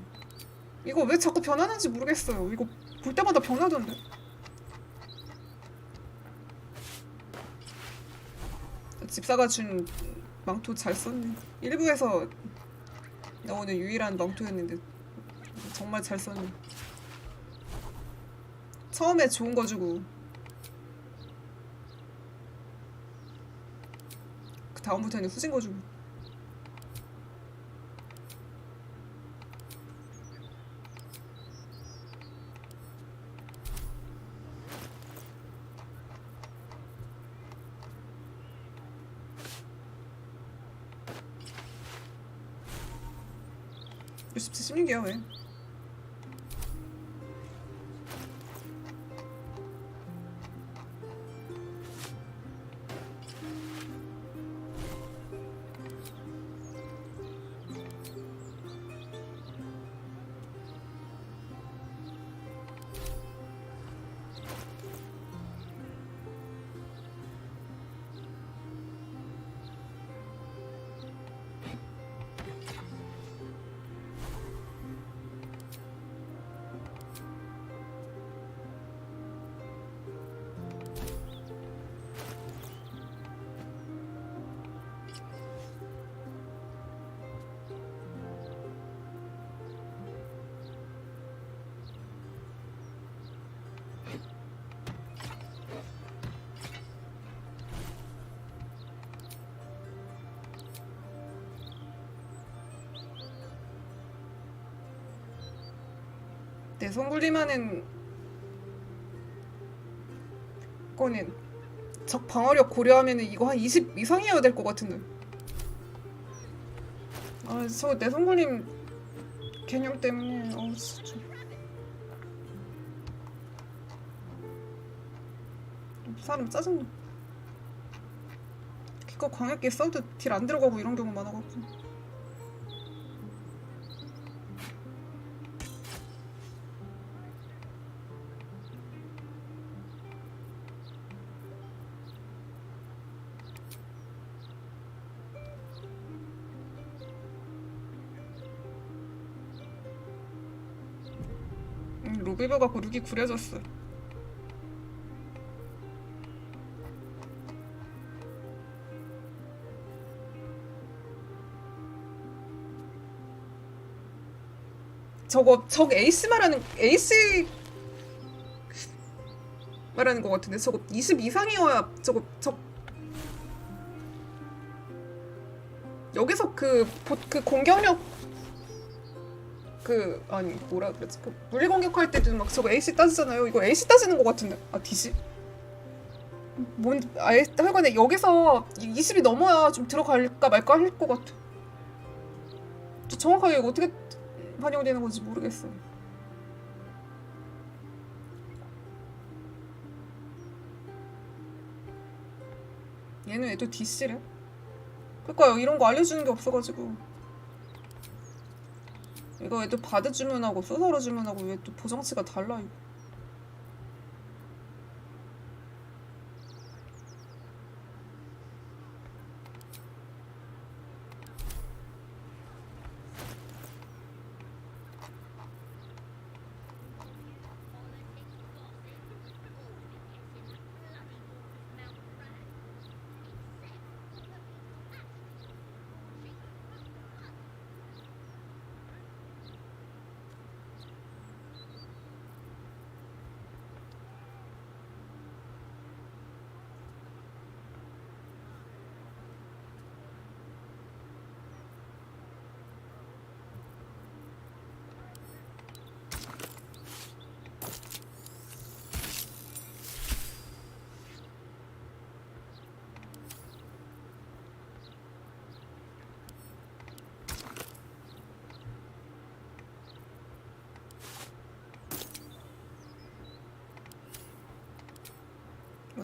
이거 왜 자꾸 변하는지 모르겠어요. 이거 볼 때마다 변하던데. 집사가 준 망토 잘 썼네. 일부에서 나오는 유일한 망토였는데 정말 잘 썼네. 처음에 좋은 거 주고 그 다음부터는 후진 거 주고. 왜 17, 16이야 왜? 내 손굴림하는 거는 적 방어력 고려하면은 이거 한 20 이상이어야 될 것 같은데. 아, 저 내 손굴림 개념 때문에 진짜. 사람 짜증나. 기껏 광역기 써도 딜 안 들어가고 이런 경우 많아가지고. 로비버 갖고 룩이 구려졌어. 적 에이스 말하는 것 같은데 저거 20 이상이어야 여기서 그 공격력 아니 뭐라 그랬지? 물리 공격할 때도 막 저거 AC 따지잖아요. 이거 AC 따지는 것 같은데. DC? 하여간에 여기서 20이 넘어야 좀 들어갈까 말까 할 것 같아. 정확하게 이거 어떻게 반영되는 건지 모르겠어요. 얘는 애도 DC래? 그러니까요. 이런 거 알려주는 게 없어가지고. 이거 왜 또 바드 주문하고 소서로 주문하고 왜 또 보정치가 달라 이거.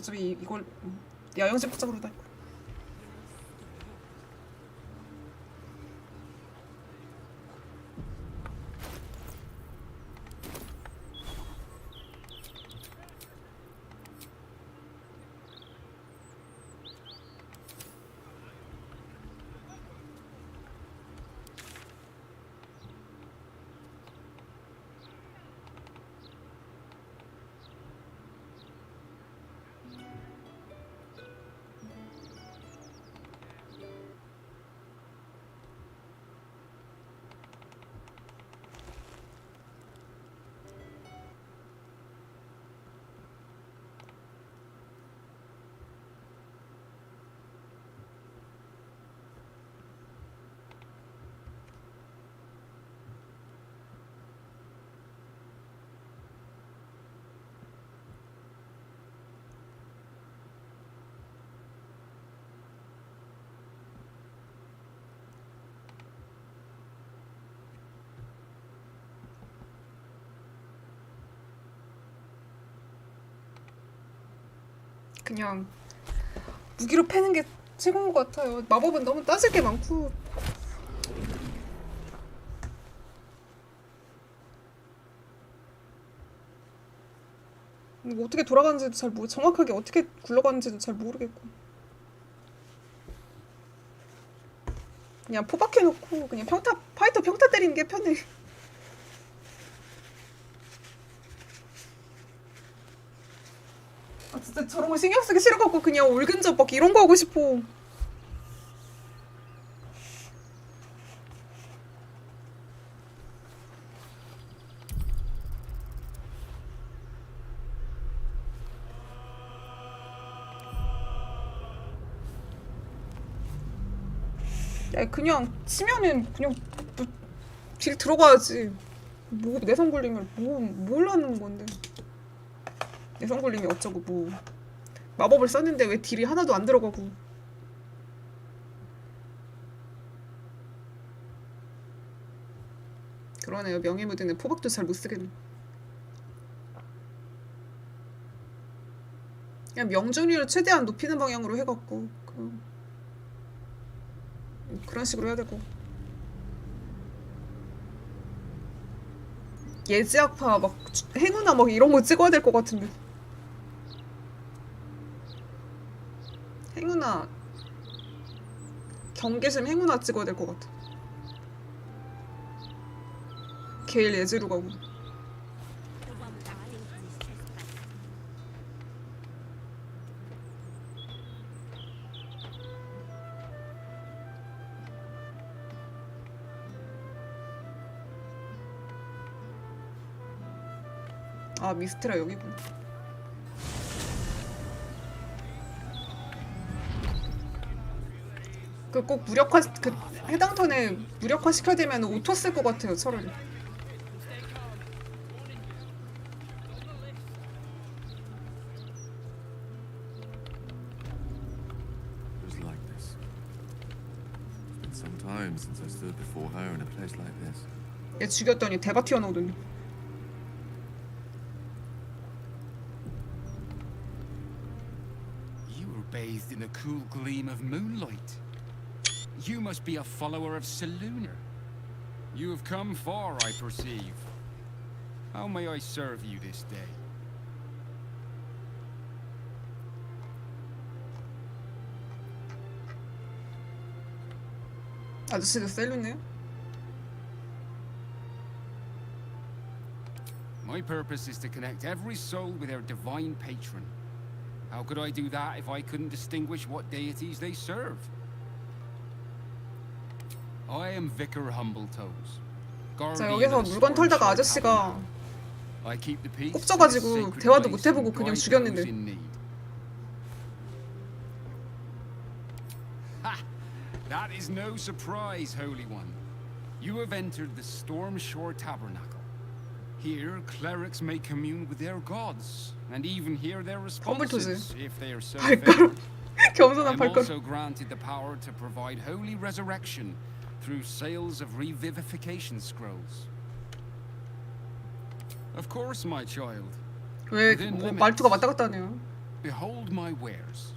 어차피 이걸 야영지 복장으로 다 입고. 그냥 무기로 패는 게 최고인 것 같아요. 마법은 너무 따질 게 많고. 뭐 어떻게 돌아가는지도 잘 모르, 정확하게 어떻게 굴러가는지도 잘 모르겠고. 그냥 포박해놓고 그냥 파이터 평타 때리는 게 편해. 아 진짜 저런 거 신경 쓰기 싫어갖고 그냥 올근접 막 이런 거 하고 싶어. 야 그냥 치면은 그냥 딜 들어가야지. 뭐 내성 굴리면 뭘 하는 건데. 내성 굴림이 어쩌고 뭐 마법을 썼는데 왜 딜이 하나도 안 들어가고. 그러네요. 명예무드는 포박도 잘 못쓰겠네. 그냥 명중률을 최대한 높이는 방향으로 해갖고 그런 식으로 해야 되고. 예지학파 막 행운아 막 이런 거 찍어야 될 것 같은데. 행운아 경계심 행운아 찍어야 될 것 같아. 게일 예지로 가고. 아 미스트라 여기구나. 그 꼭 무력화 그 해당 턴에 무력화 시켜야 되면 오토 쓸 것 같아요 차라리. It was like this. It's been some time since I stood before her in a place like this. 얘 죽였더니 대바 튀어나오더니. Bathed in the cool gleam of moonlight. You must be a follower of Selûne. You have come far, I perceive. How may I serve you this day? 아저씨도 셀루네요? My purpose is to connect every soul with their divine patron. How could I do that if I couldn't distinguish what deities they serve? I am Vicar Humbletoes. 자 여기서 물건 털다가 아저씨가 꼽져가지고 대화도 못 해보고 그냥 죽였는데. Ha! That is no surprise, Holy One. You have entered the Stormshore Tabernacle. Here, clerics may commune with their gods, and even hear their responses if they are so favored. I'm also granted the power to provide holy resurrection through sales of revivification scrolls. Of course, my child. 왜 뭐 말투가 왔다 갔다 하네요. Behold my wares.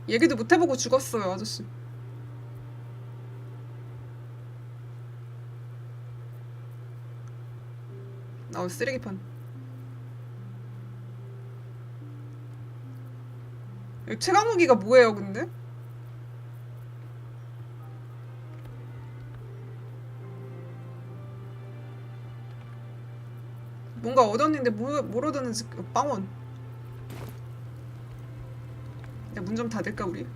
얘기도 못 해보고 죽었어요, 아저씨. 쓰레기판. 여기 최강 무기가 뭐예요, 근데? 뭔가 얻었는데 뭘 얻었는지 빵원. 야, 문 좀 닫을까 우리?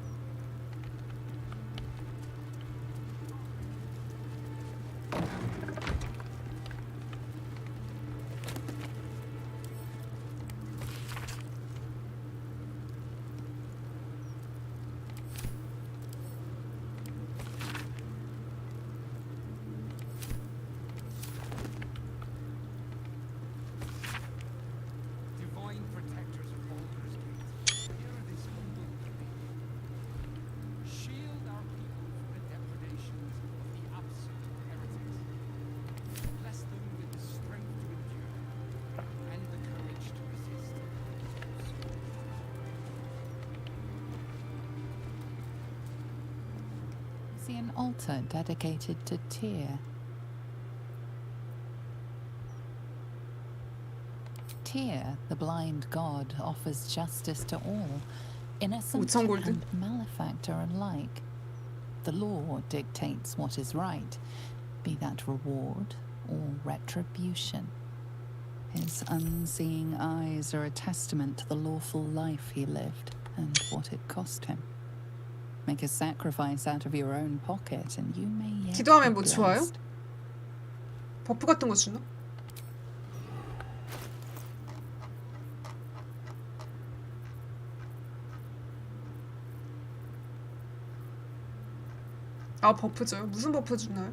Divine protectors of Baldur's Gate, hear this humble plea. Shield our people from the depredations of the absolute heretics. Bless them with the strength to endure and the courage to resist. See an altar dedicated to Tyr. Tyr, the blind god, offers justice to all, innocent and malefactor alike. The law dictates what is right, be that reward or retribution. His unseeing eyes are a testament to the lawful life he lived and what it cost him. Make a sacrifice out of your own pocket and you may yet 기도하면 be 뭐 좋아요? blessed. 버프 같은 거 주나? 아, 버프 줘요? 무슨 버프 주나요?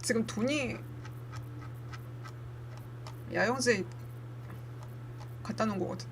지금 돈이 야영제 갖다 놓은 거거든.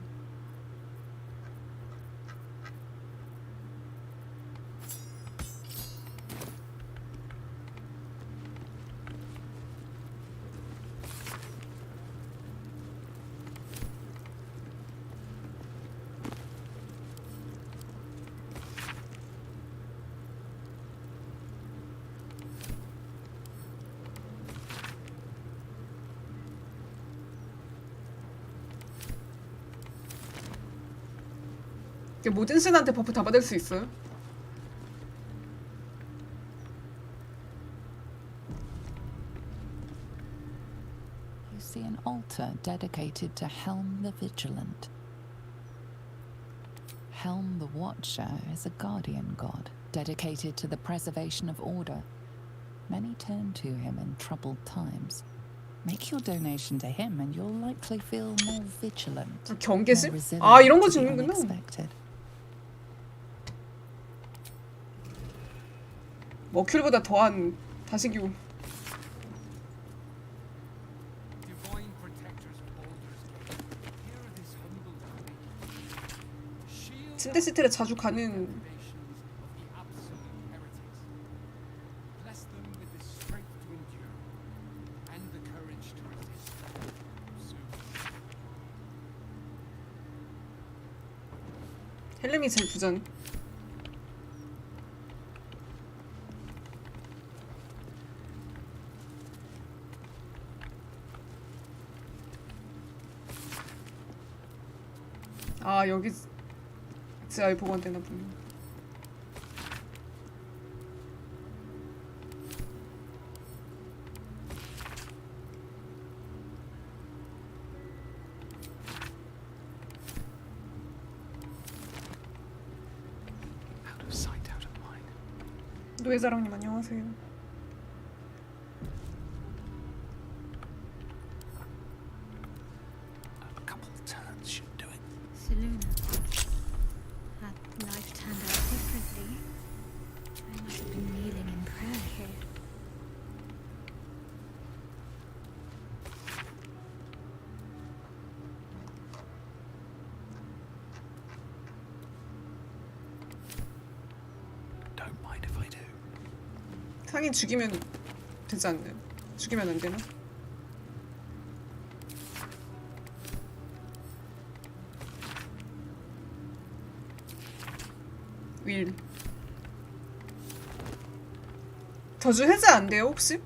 모든 신한테 버프 다 받을 수 있어요? You see an altar dedicated to Helm the Vigilant. Helm the Watcher is a guardian god, dedicated to the preservation of order. Many turn to him in troubled times. Make your donation to him and you'll likely feel more vigilant. 경계심? more resilient 아, 이런 거 to the 주는구나. unexpected. 머큐리보다 더한 다시기고. Divine protectors of Baldur's Gate, hear this humble plea. Shield 침대 시트를 자주 가는 depredations of the absolute heretics. Bless them with the strength to endure and the courage to resist. 헬름이 제일 부자네. 아, 여기 지하에 보관되나 보네. Out of sight, out of mind. 노예자랑님 안녕하세요. A couple turns should do it. Seluna. Had life turned out differently, I must have been kneeling in prayer here. 상인 죽이면 되지 않나요? 죽이면 안 되나? 윌. 저주 해제 안 돼요, 혹시?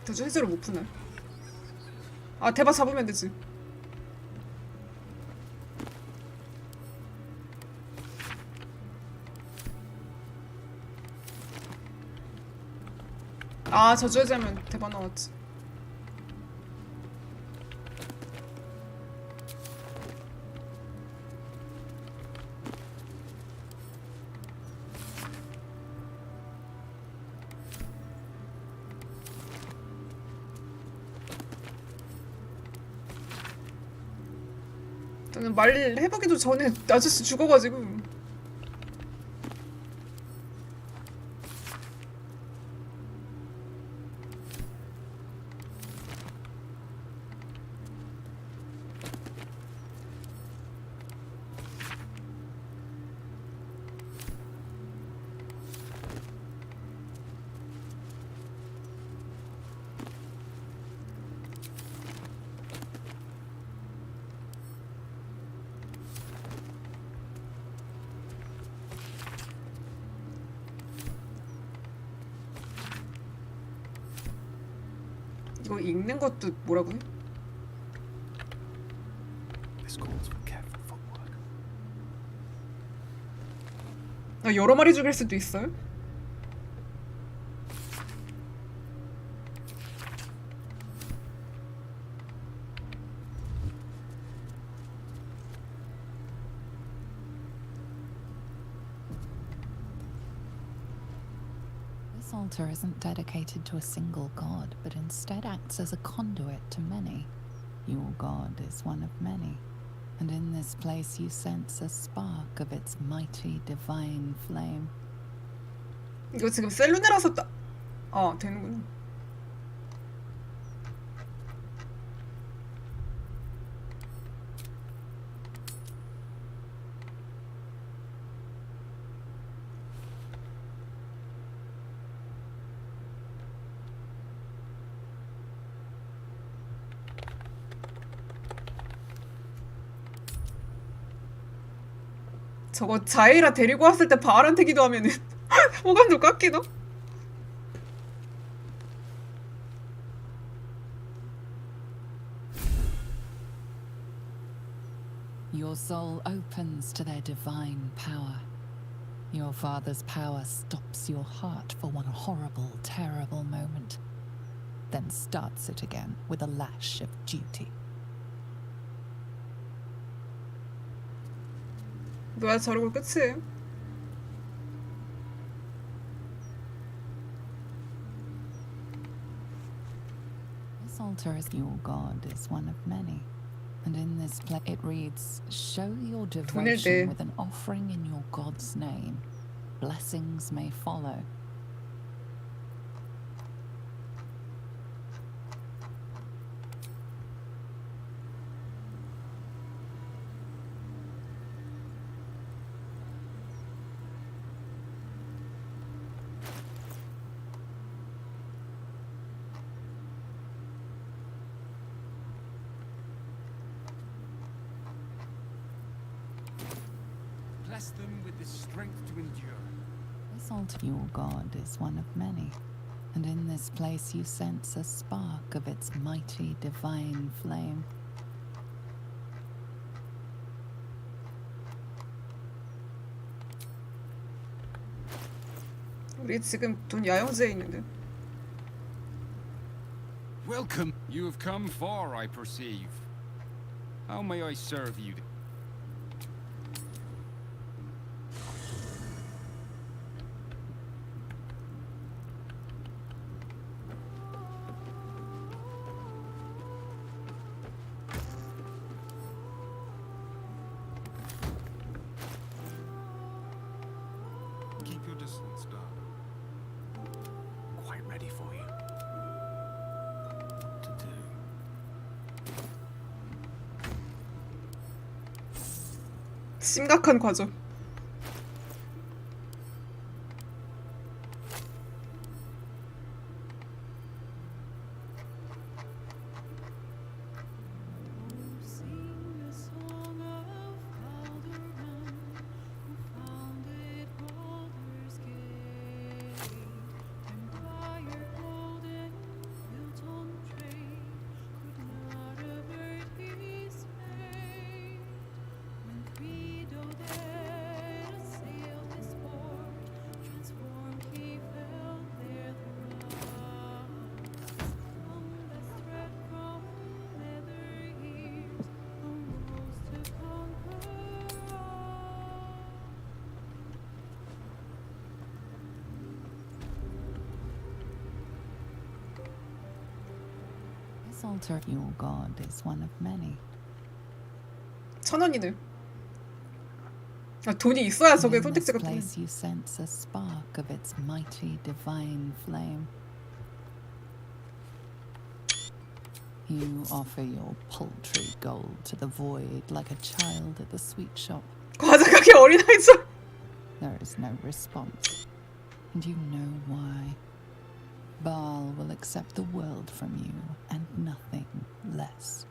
저주 해제로 못 푸나요? 아, 대박 잡으면 되지. 아, 저주 해제하면 대박 나왔지. 저는 말 해보기도 전에 아저씨 죽어가지고. 이거 읽는 것도 뭐라고요? 아, 여러 마리 죽일 수도 있어요? This altar isn't dedicated to a single god, but instead acts as a conduit to many. Your god is one of many, and in this place you sense a spark of its mighty divine flame. 이거 지금 셀루네라서 되는구나. 저거 자이라 데리고 왔을 때 바알한테 기도하면은 호감도 깎이나? Your soul opens to their divine power. Your father's power stops your heart for one horrible, terrible moment, then starts it again with a lash of duty. 뭐야, 저러고 끝이에요? This altar is your god is one of many. And in this place it reads, show your devotion with an offering in your god's name. Blessings may follow. Bless them with the strength to endure. This altar, your god is one of many. And in this place you sense a spark of its mighty divine flame. 우리 지금 돈 야영제에 있는데. Welcome. You have come far, I perceive. How may I serve you? Keep your distance, darling. Quite ready for you. What to do? 심각한 과정. This altar of your god is one of many. 1,000원이네. 아, 돈이 있어야 저게 In this 선택지가 되네. place you sense a spark of its mighty divine flame. You offer your paltry gold to the void like a child at the sweet shop. 과자 가게 어린아이처럼. There is no response, and you know why. Baal will accept the world from you and nothing less.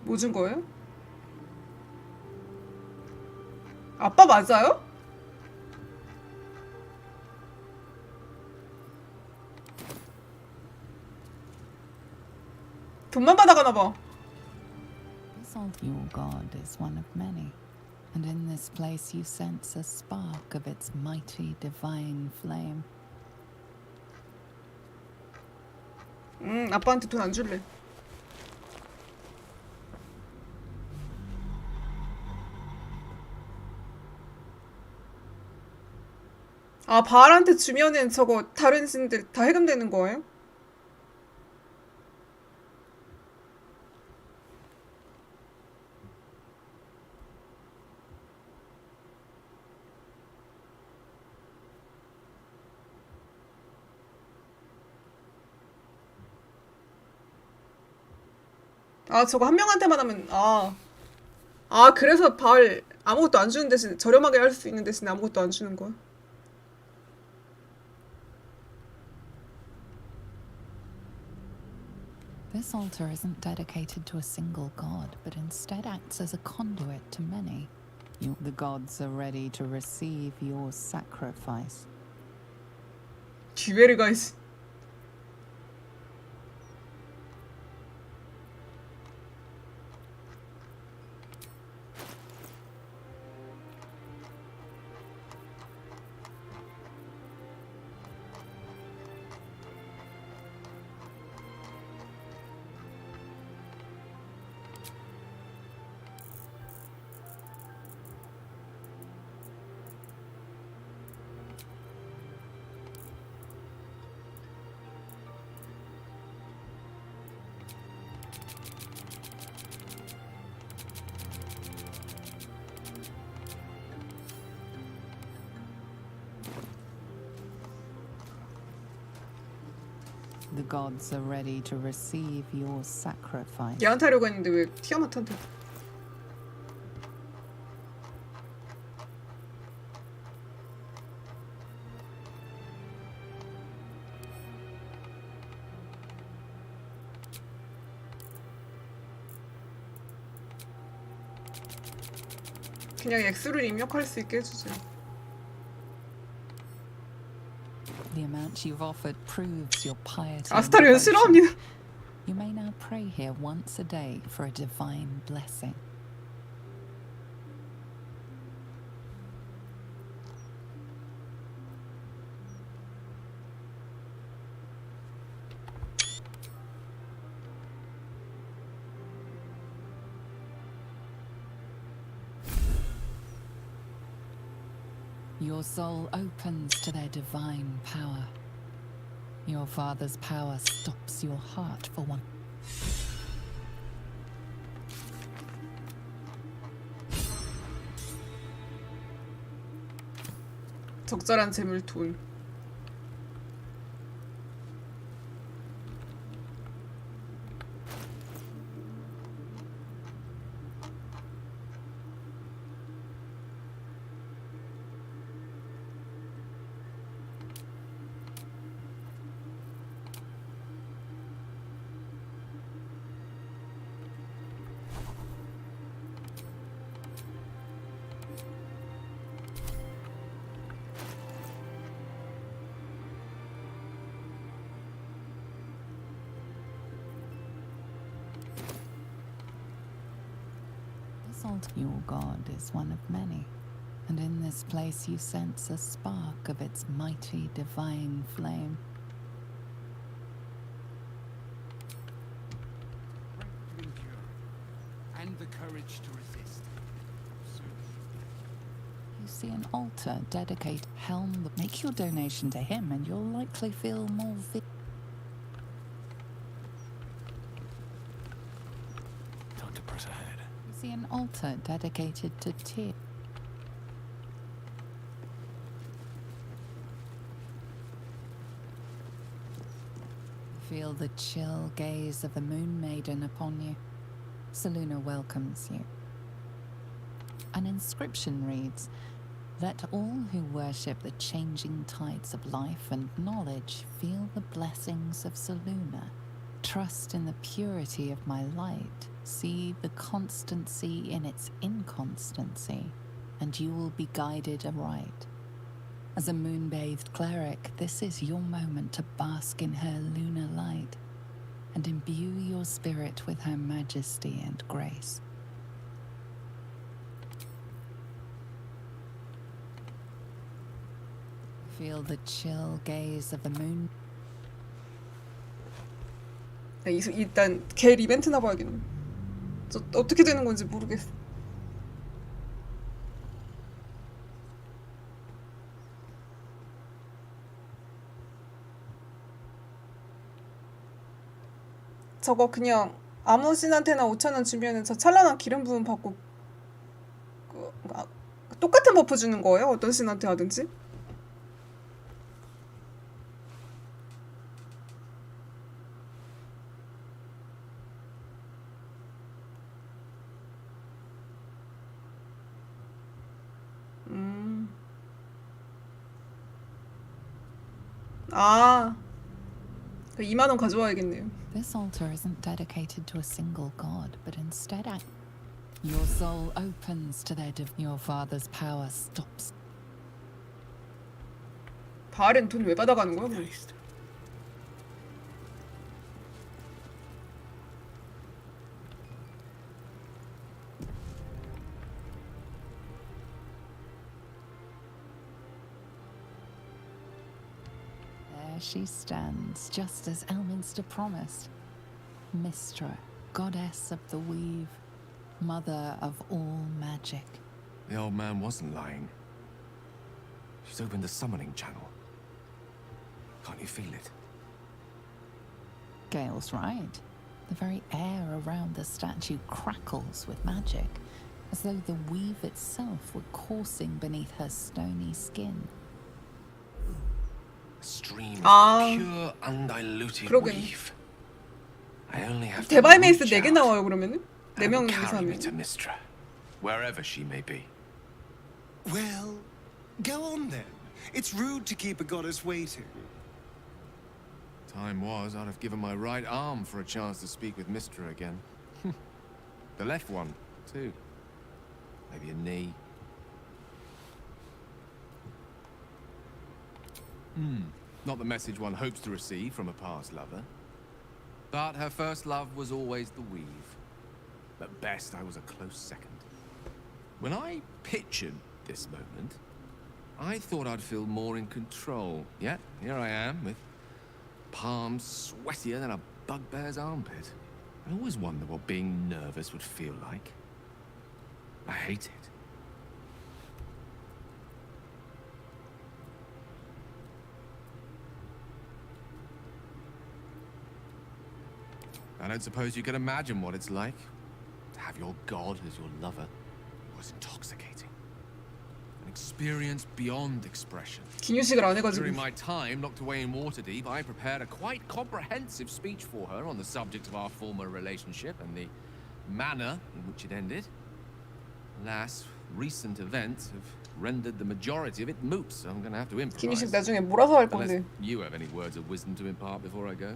뭐 준 거예요? 아빠 맞아요? 돈만 받아가나 봐. This altar, your god is one of many, and in this place you sense a spark of its mighty divine flame. 아빠한테 돈 안 줄래. 아, 바알한테 주면은 저거 다른 신들 다 해금되는 거예요? 아, 저거 한 명한테만 하면 그래서 바알 아무것도 안 주는 대신 저렴하게 할 수 있는 대신 아무것도 안 주는 거야? This altar isn't dedicated to a single god, but instead acts as a conduit to many. The gods are ready to receive your sacrifice. 기회를 있어. The gods are ready to receive your sacrifice. 얘한테 하려고 했는데 왜 티아마트한테? 그냥 액수를 입력할 수 있게 해주세요. The amount you've offered proves your piety. 아스타리온 싫어합니다. You may now pray here once a day for a divine blessing. Your soul opens to their divine power. Your father's power stops your heart for one. 적절한 재물 돈. Your god is one of many, and in this place you sense a spark of its mighty divine flame. To endure, and the courage to resist. You see an altar dedicated to Helm. Make your donation to him, and you'll likely feel more Time to press ahead. see an altar dedicated to Tyr. Feel the chill gaze of the Moon Maiden upon you. Selûne welcomes you. An inscription reads, "Let all who worship the changing tides of life and knowledge feel the blessings of Selûne. Trust in the purity of my light. See the constancy in its inconstancy, and you will be guided aright. As a moon-bathed cleric, this is your moment to bask in her lunar light and imbue your spirit with her majesty and grace." Feel the chill gaze of the moon. 일단 걔 이벤트나 봐야겠네. 저 어떻게 되는 건지 모르겠어. 저거 그냥 아무 신한테나 5,000원 주면은 저 찬란한 기름 부음 받고 똑같은 버프 주는 거예요? 어떤 신한테 하든지? 아, 2만 원 가져와야겠네요. This altar isn't dedicated to a single god, but instead your soul opens to their your father's power stops. 바알은 돈 왜 받아가는 거야? 그럼? There she stands, just as Elminster promised. Mystra, goddess of the weave, mother of all magic. The old man wasn't lying. She's opened the summoning channel. Can't you feel it? Gale's right. The very air around the statue crackles with magic, as though the weave itself were coursing beneath her stony skin. A stream of pure, undiluted weave. I only have to 데바이메이스 reach 4개 out 나와요 그러면은? and 4명 carry me 이상이면. to Mystra, wherever she may be. Well, go on then. It's rude to keep a goddess waiting. Time was, I'd have given my right arm for a chance to speak with Mystra again. The left one, too. Maybe a knee. Not the message one hopes to receive from a past lover. But her first love was always the weave. At best, I was a close second. When I pictured this moment, I thought I'd feel more in control. Yet, here I am, with palms sweatier than a bugbear's armpit. I always wonder what being nervous would feel like. I hate it. I don't suppose you can imagine what it's like to have your god as your lover. It was intoxicating. experience beyond expression. 기뉴식을 안 해가지고. During my time locked away in Waterdeep, I prepared a quite comprehensive speech for her on the subject of our former relationship and the manner in which it ended. Alas, recent events have rendered the majority of it moot, so I'm going to have to improvise. 기뉴식 나중에 몰아서 할 Unless 건데. you have any words of wisdom to impart before I go.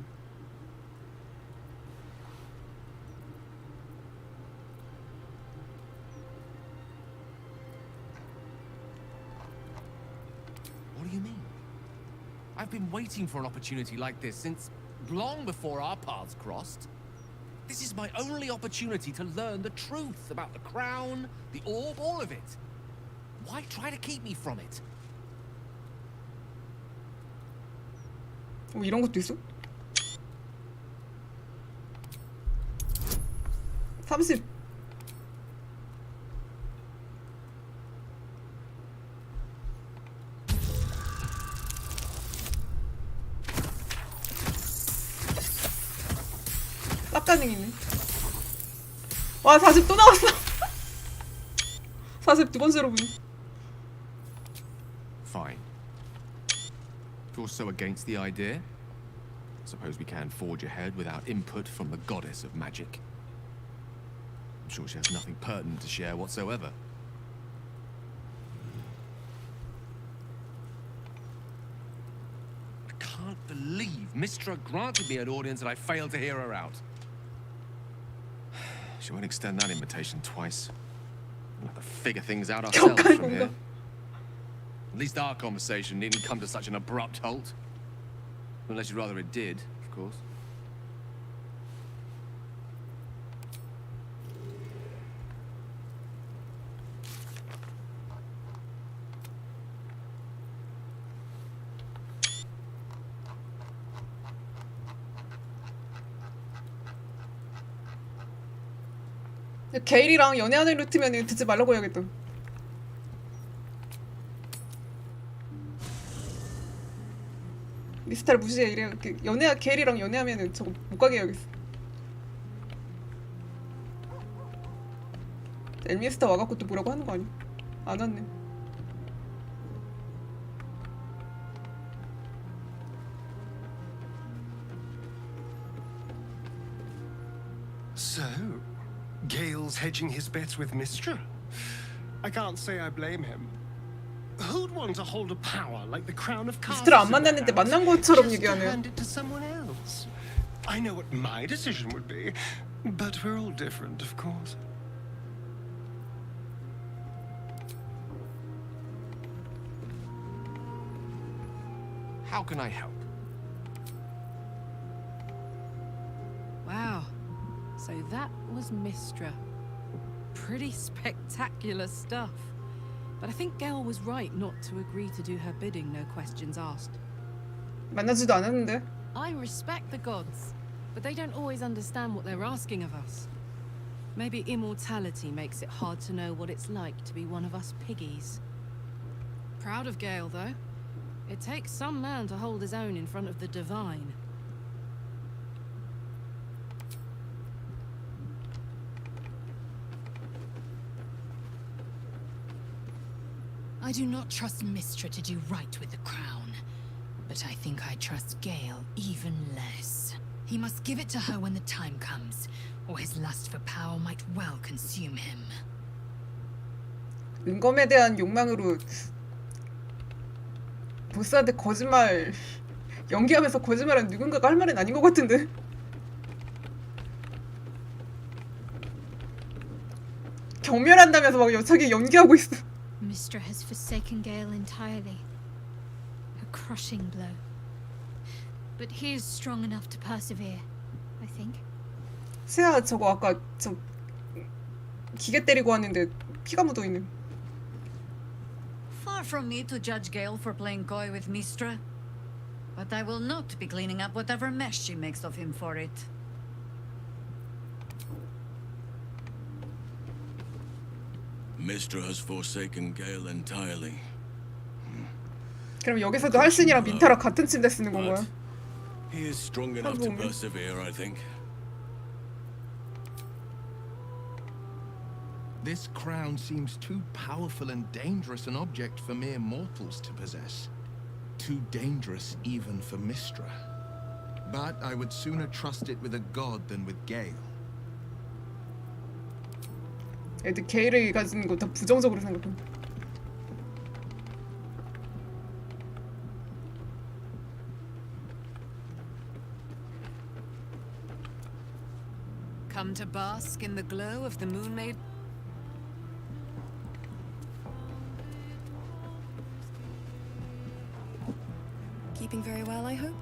What do you mean? I've been waiting for an opportunity like this since long before our paths crossed. This is my only opportunity to learn the truth about the crown, the orb, all of it. Why try to keep me from it? 이런 것도 있어? 30. 쌉가능이네. 와 40 또 나왔어. 40 두 번째로 보니. Fine. If you're so against the idea, suppose we can forge ahead without input from the goddess of magic. I'm sure she has nothing pertinent to share whatsoever. I can't believe Mistra granted me an audience and I failed to hear her out. She won't extend that invitation twice. We'll have to figure things out ourselves from here. At least our conversation needn't come to such an abrupt halt. Unless you'd rather it did, of course. 게일이랑 연애하는 루트면 듣지 말라고 해야겠다. 미스타를 무시해 이래. 게일이랑 연애하면은 저거 못 가게 해야겠어. 엘미스타 와갖고 또 뭐라고 하는 거 아니야? 안 왔네. So, Gale's hedging his bets with Mistra? I can't say I blame him. Who'd want to hold a power like the crown of 미스트를 안 만났는데 만난 것처럼 얘기하네요. hand it to someone else? I know what my decision would be, but we're all different, of course. How can I help? Wow. So that was Mistra. Pretty spectacular stuff. But I think Gale was right not to agree to do her bidding, no questions asked. 만나지도 않았는데. I respect the gods, but they don't always understand what they're asking of us. Maybe immortality makes it hard to know what it's like to be one of us piggies. Proud of Gale, though. It takes some man to hold his own in front of the divine. I do not trust Mistra to do right with the crown, but I think I trust Gale even less. He must give it to her when the time comes, or his lust for power might well consume him. 은검에 대한 욕망으로 보스한테 거짓말 연기하면서 거짓말한 누군가가 할 말은 아닌 것 같은데. 경멸한다면서 막 여차게 연기하고 있어. Mistra has forsaken Gale entirely. A crushing blow. But he is strong enough to persevere, I think. 세아 저거 아까 저 기계 때리고 왔는데 피가 묻어있네. Far from me to judge Gale for playing coy with Mistra, but I will not be cleaning up whatever mess she makes of him for it. Mistra has forsaken Gale entirely. 그럼 여기서도 할신이랑 민타랑 같은 침대 쓰는 건가요? He is strong enough to persevere, I think. This crown seems too powerful and dangerous an object for mere mortals to possess. Too dangerous even for Mystra. But I would sooner trust it with a god than with Gale. 애들 게일을 가지는 거 다 부정적으로 생각해. Come to bask in the glow of the moon maid. Keeping very well, I hope?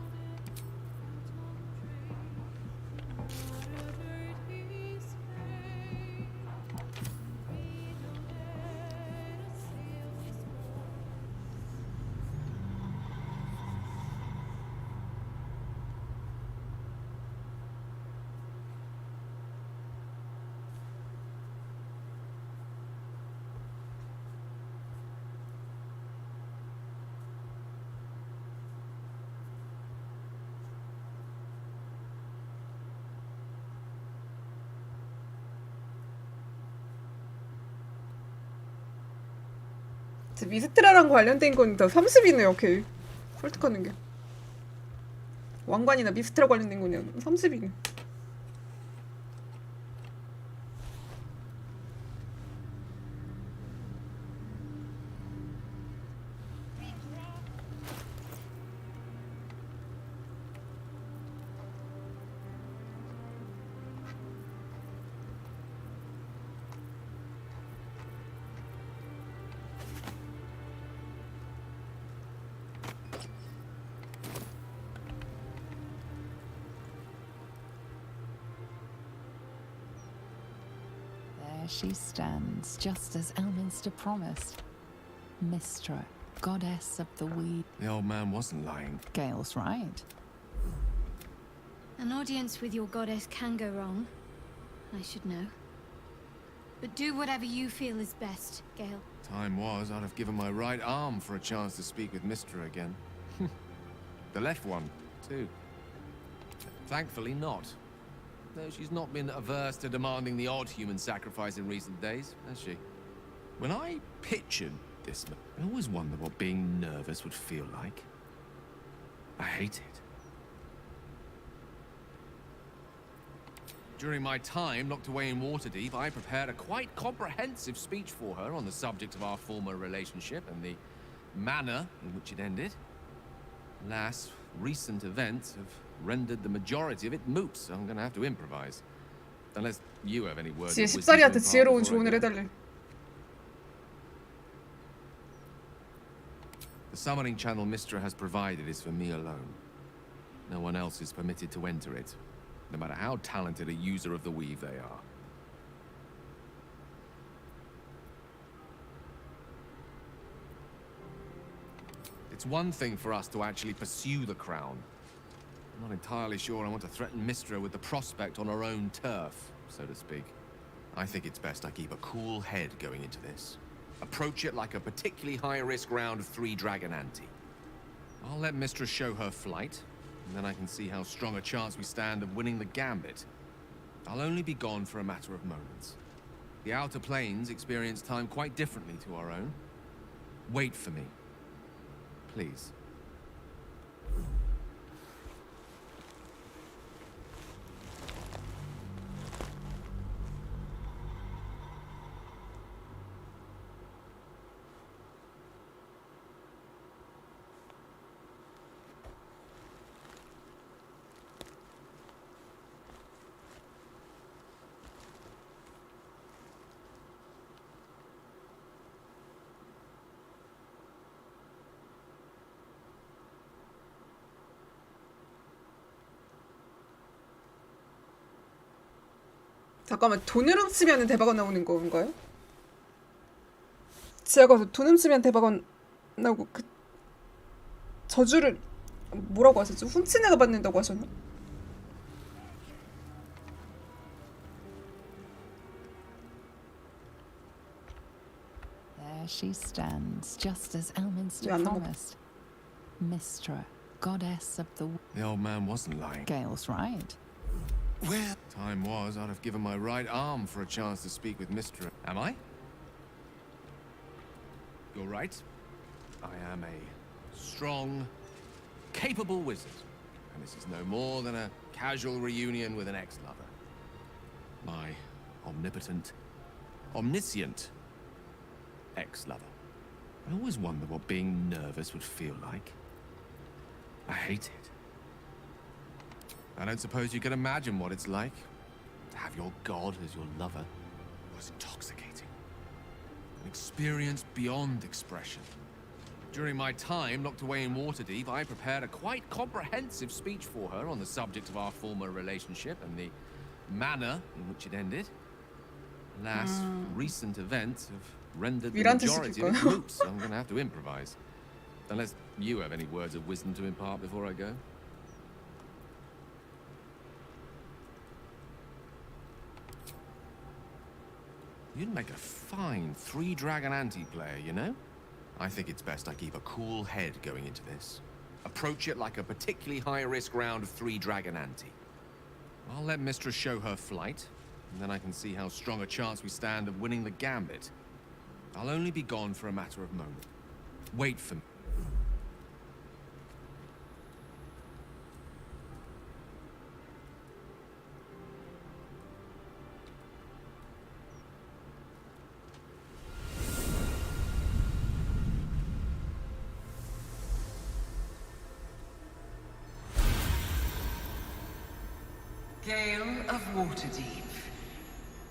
미스트라랑 관련된 건 다 30이네요. 오케이. 설득하는 게. 왕관이나 미스트라 관련된 거냐 30이네. There she stands, just as Elminster promised. Mystra, goddess of the weed. The old man wasn't lying. Gale's right. An audience with your goddess can go wrong. I should know. But do whatever you feel is best, Gale. Time was, I'd have given my right arm for a chance to speak with Mystra again. The left one, too. Thankfully not. Though she's not been averse to demanding the odd human sacrifice in recent days, has she? When I pictured this, I always wondered what being nervous would feel like. I hate it. During my time locked away in Waterdeep, I prepared a quite comprehensive speech for her on the subject of our former relationship and the manner in which it ended. Alas, recent events have rendered the majority of it moot, so I'm gonna have to improvise. Unless you have any words of 지혜 wisdom to 십살이한테 impart 지혜로운 before I 조언을 go. 해달래. The summoning channel Mystra has provided is for me alone. No one else is permitted to enter it, no matter how talented a user of the weave they are. It's one thing for us to actually pursue the crown. I'm not entirely sure I want to threaten Mystra with the prospect on her own turf, so to speak. I think it's best I keep a cool head going into this. Approach it like a particularly high-risk round of 3 Dragon Ante. I'll let Mystra show her flight, and then I can see how strong a chance we stand of winning the gambit. I'll only be gone for a matter of moments. The Outer Planes experience time quite differently to our own. Wait for me. Please. 잠깐만, 돈을 훔치면 대박원 나오는 건가요? 지하 가서 돈 훔치면 대박원 나오고 그 저주를 뭐라고 하셨죠? 훔친 애가 받는다고 하셨나? There she stands, just as Elminster promised. Mystra, goddess of the... The old man wasn't lying. Gale's right. Where? Time was, I'd have given my right arm for a chance to speak with Mistra. Am I? You're right. I am a strong, capable wizard. And this is no more than a casual reunion with an ex-lover. My omnipotent, omniscient ex-lover. I always wonder what being nervous would feel like. I hate it. I don't suppose you can imagine what it's like to have your god as your lover. It was intoxicating. An experience beyond expression. During my time locked away in Waterdeep, I prepared a quite comprehensive speech for her on the subject of our former relationship and the manner in which it ended. Alas, recent events have rendered the majority of it moot, so I'm going to have to improvise. Unless you have any words of wisdom to impart before I go. You'd make a fine three-dragon anti-player, you know? I think it's best I keep a cool head going into this. Approach it like a particularly high-risk round of three-dragon ante. I'll let Mistress show her flight, and then I can see how strong a chance we stand of winning the gambit. I'll only be gone for a matter of moment. Wait for me. Gale of Waterdeep.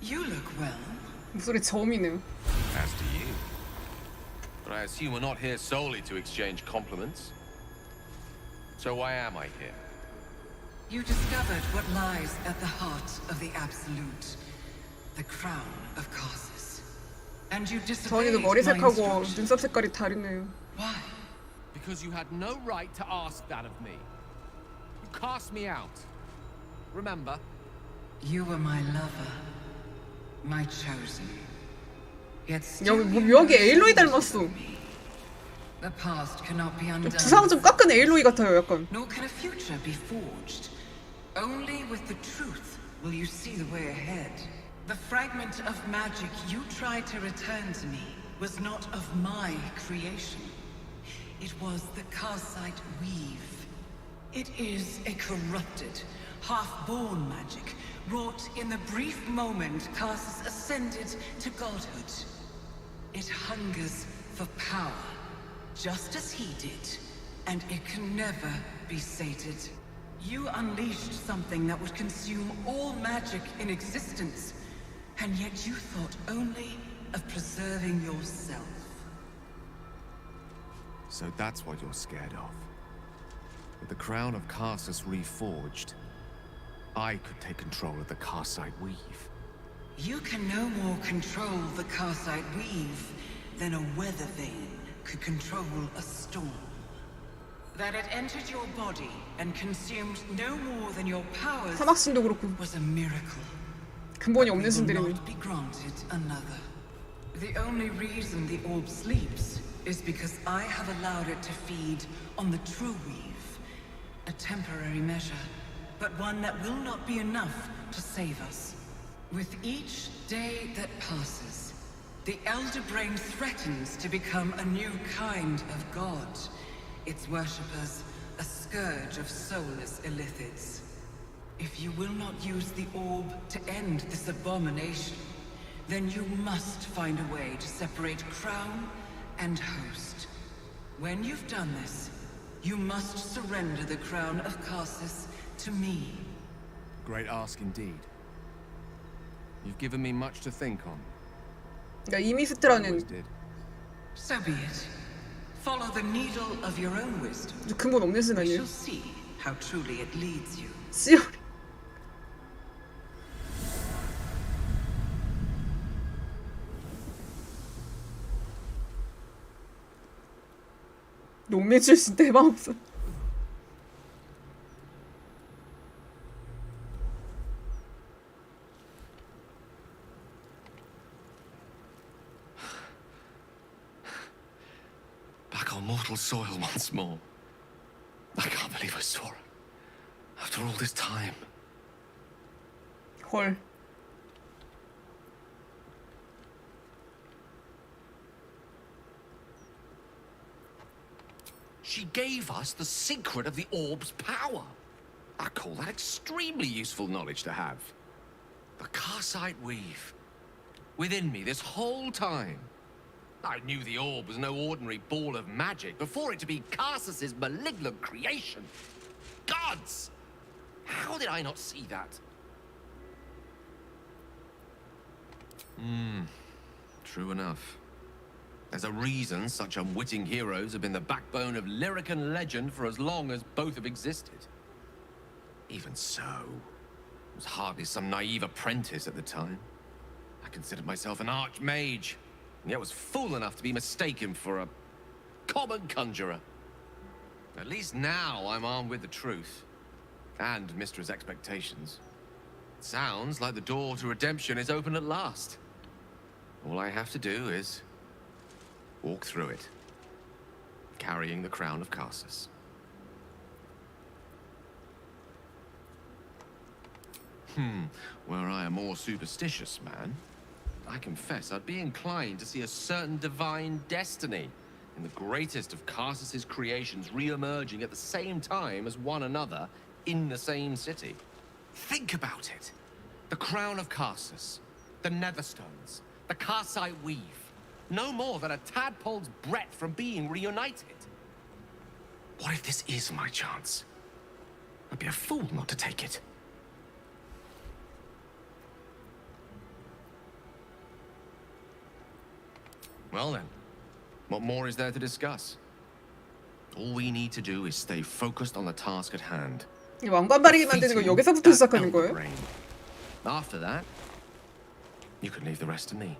You look well. 목소리 저음이네요. As do you. But I assume we're not here solely to exchange compliments. So why am I here? You discovered what lies at the heart of the Absolute. The crown of Karsus. And you disobeyed 저희도 머리 my 색하고 instructions. 눈썹 색깔이 다르네요. Why? Because you had no right to ask that of me. You cast me out. Remember? You were my lover. My chosen. Yet 여기 still 뭐 you 묘하게 know 에일로이 something 닮았어. of me. The past cannot be undone. 두상 좀 깎은 에일로이 같아요, 약간. Nor can a future be forged. Only with the truth will you see the way ahead. The fragment of magic you tried to return to me was not of my creation. It was the Karsite weave. It is a corrupted, half-born magic, wrought in the brief moment Karsus ascended to godhood. It hungers for power, just as he did, and it can never be sated. You unleashed something that would consume all magic in existence, and yet you thought only of preserving yourself. So that's what you're scared of. With the crown of Karsus reforged, I could take control of the Karsite weave. You can no more control the Karsite weave than a weather vane could control a storm. That it entered your body and consumed no more than your powers 사막신도 그렇고 was a miracle. 근본이 없는 Will 신들이네. not be granted another. The only reason the orb sleeps is because I have allowed it to feed on the true weave. A temporary measure, but one that will not be enough to save us. With each day that passes, the Elder Brain threatens to become a new kind of god. Its worshippers, a scourge of soulless illithids. If you will not use the orb to end this abomination, then you must find a way to separate crown and host. When you've done this, you must surrender the crown of Karsus to me. Great ask indeed. You've given me much to think on. 그러니까 이미스트라는 So be it. Follow the needle of your own wisdom. 근본 없는 신 We 아니에요? shall see how truly it leads you. 씨오리. 농매 출신 대박 없어. Back on mortal soil once more. I can't believe I saw it. After all this time. 헐. She gave us the secret of the orb's power. I call that extremely useful knowledge to have. The Karsite weave. Within me this whole time. I knew the orb was no ordinary ball of magic before it to be Karsus's malignant creation. Gods! How did I not see that? True enough. There's a reason such unwitting heroes have been the backbone of lyric and legend for as long as both have existed. Even so, I was hardly some naive apprentice at the time. I considered myself an archmage, and yet was fool enough to be mistaken for a common conjurer. At least now I'm armed with the truth, and Mistra's expectations. It sounds like the door to redemption is open at last. All I have to do is walk through it, carrying the crown of Karsus. Were I a more superstitious man, I confess I'd be inclined to see a certain divine destiny in the greatest of Karsus's creations re-emerging at the same time as one another in the same city. Think about it. The crown of Karsus, the Netherstones, the Karsite weave. No more than a tadpole's breadth from being reunited. What if this is my chance? I'd be a fool not to take it. Well then, what more is there to discuss? All we need to do is stay focused on the task at hand. 이 왕관 바르기 만드는 거 여기서부터 시작하는 거예요? After that, you can leave the rest to me.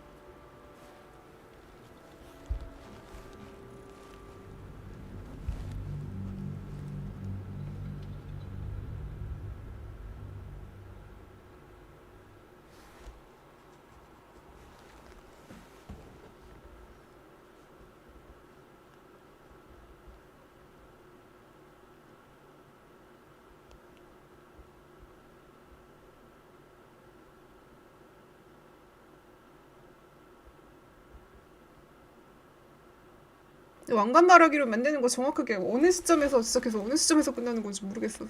왕관 바라기로 만드는 거 정확하게 어느 시점에서 시작해서 어느 시점에서 끝나는 건지 모르겠어.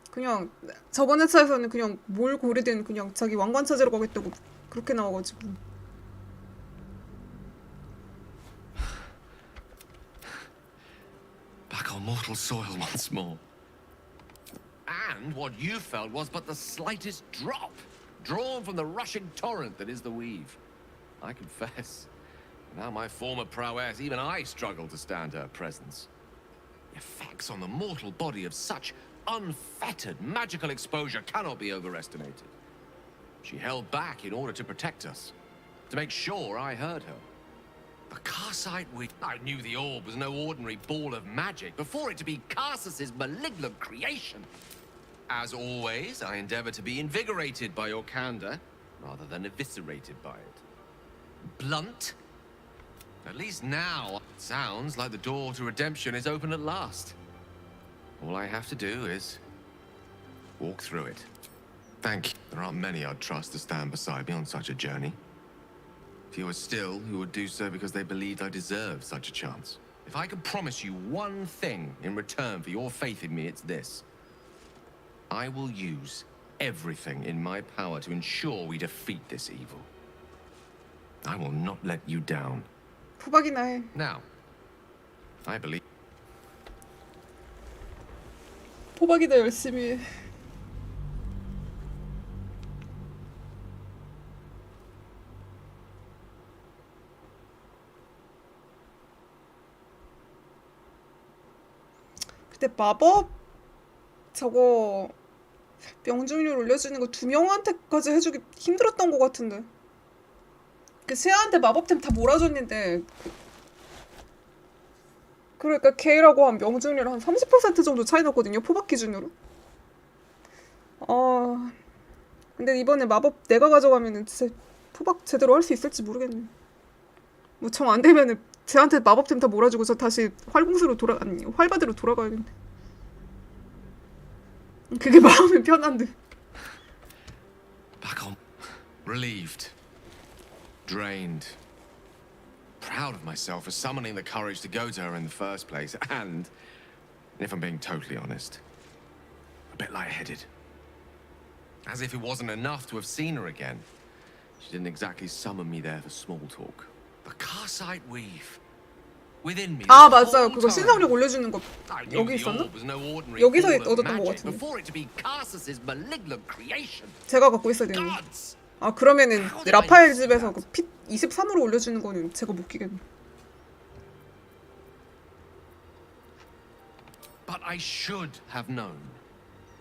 그냥 저번 회차에서는 그냥 뭘 고르든 그냥 자기 왕관 찾으러 가겠다고 그렇게 나와가지고. Back on mortal soil once more. And what you felt was but the slightest drop, drawn from the rushing torrent that is the weave. I confess, now my former prowess, even I struggle to stand her presence. The effects on the mortal body of such unfettered magical exposure cannot be overestimated. She held back in order to protect us, to make sure I heard her. The Karsite weave. I knew the orb was no ordinary ball of magic before it to be Karsus's malignant creation. As always, I endeavor to be invigorated by your candor, rather than eviscerated by it. Blunt? At least now, it sounds like the door to redemption is open at last. All I have to do is walk through it. Thank you. There aren't many I'd trust to stand beside me on such a journey. Fewer still who would do so because they believed I deserved such a chance. If I could promise you one thing in return for your faith in me, it's this. I will use everything in my power to ensure we defeat this evil. I will not let you down. 포박이나 해. Now, I believe. 포박이나 열심히 해. 그때 마법 저거 명중률 올려주는 거 2명한테까지 해주기 힘들었던 것 같은데. 그 세아한테 마법템 다 몰아줬는데 그러니까 걔라고 한 명중률 한 30% 정도 차이 났거든요. 포박 기준으로. 근데 이번에 마법 내가 가져가면은 진짜 포박 제대로 할 수 있을지 모르겠네. 뭐 정 안 되면은 쟤한테 마법템 다 몰아주고 저 다시 활공수로 활바대로 돌아가야겠네. 그게 마음이 편한데. Back on. Relieved. Drained. Proud of myself for summoning the courage to go to her in the first place, and, if I'm being totally honest, a bit lightheaded. As if it wasn't enough to have seen her again. She didn't exactly summon me there for small talk. The Karsite weave. Within me. 아 맞아요. 그거 신성력 올려주는 거 여기 있었나? 여기서 얻었던 것 같은데. 제가 갖고 있어야 되는. 아 그러면은 라파엘 집에서 그 핏 23으로 올려주는 거는 제가 못 끼겠네. But I should have known.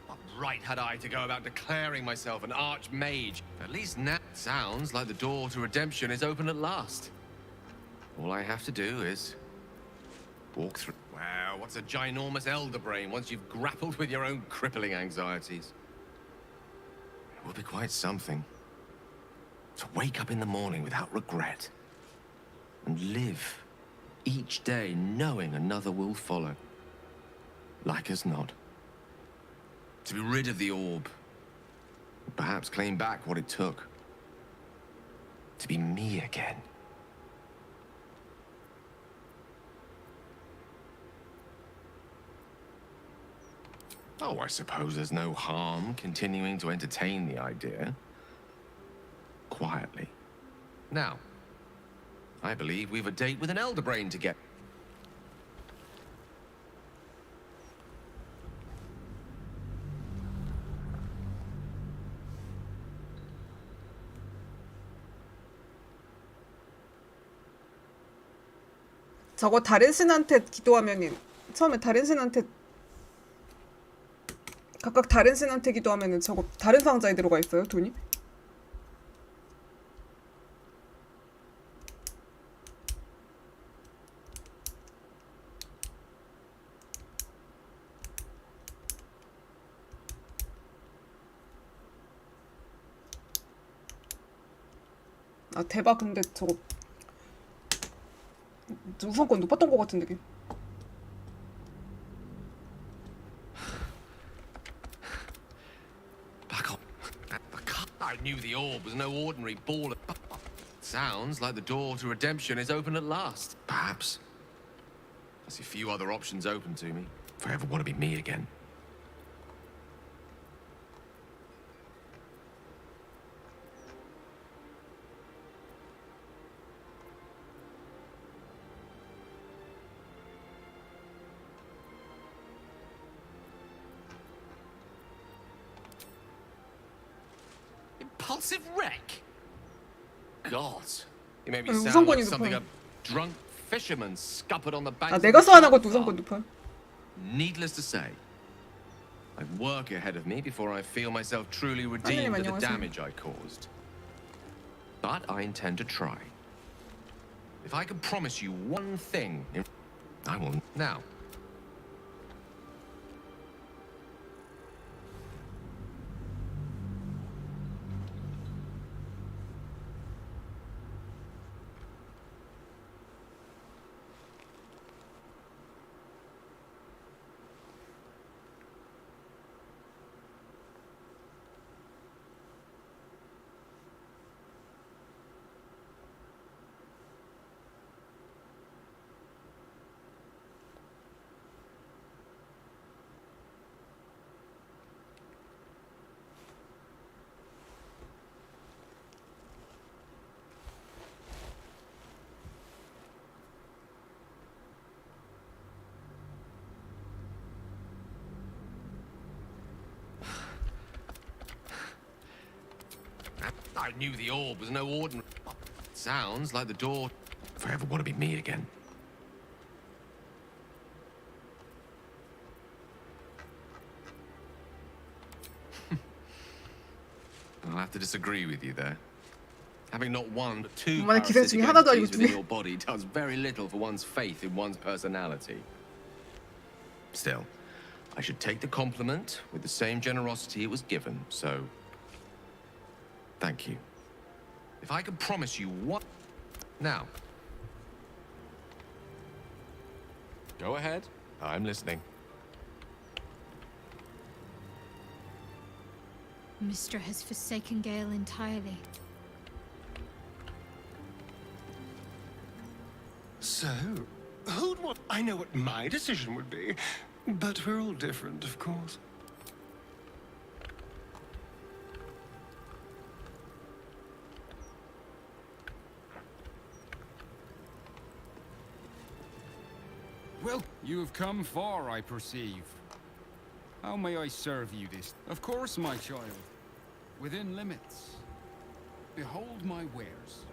What right had I to go about declaring myself an archmage? At least now it sounds like the door to redemption is open at last. All I have to do is walk through. Wow, what's a ginormous elder brain once you've grappled with your own crippling anxieties? It will be quite something. To wake up in the morning without regret. And live each day knowing another will follow. Like as not. To be rid of the orb. Perhaps claim back what it took. To be me again. Oh, I suppose there's no harm continuing to entertain the idea. Quietly. Now, I believe we've a date with an elder brain to get. 저거 다른 신한테 기도하면은 처음에 다른 신한테 각각 다른 신한테 기도하면은 저거 다른 상자에 들어가 있어요, 돈이? 아 대박. 근데 저거 우선권 높았던 것 같은데. 걔. Back up. I knew the orb was no ordinary ball of... Sounds like the door to redemption is open at last. Perhaps. I see few other options open to me if I ever want to be me again. Impulsive wreck? God, you made me sound like something a drunk fisherman scuppered on the bank. 아 내가 소환한 것도 우선권 높아요. Needless to say, I've work ahead of me before I feel myself truly redeemed for the damage I caused. But I intend to try. If I can promise you one thing, I will now. I knew the orb was no ordinary... Sounds like the door... If I ever want to be me again. I'll have to disagree with you there. Having not one but two parasitic entities within your body does very little for one's faith in one's personality. Still, I should take the compliment with the same generosity it was given, so... Thank you. If I can promise you what... Now. Go ahead. I'm listening. Mistra has forsaken Gale entirely. So, who'd want... I know what my decision would be, but we're all different, of course. Well, you have come far, I perceive. How may I serve you this? Of course, my child. Within limits. Behold my wares.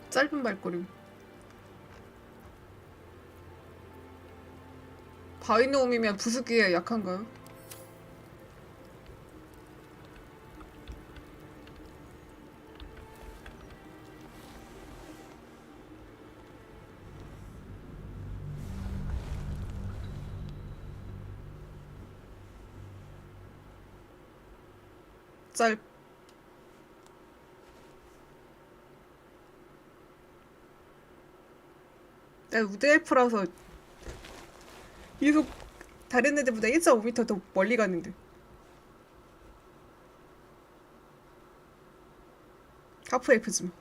짧은 발걸음. 바위노움이면 부수기에 약한가요? 짧. 나 우드 엘프라서 이속 다른 애들보다 1.5m 더 멀리 가는데. 하프 엘프지만.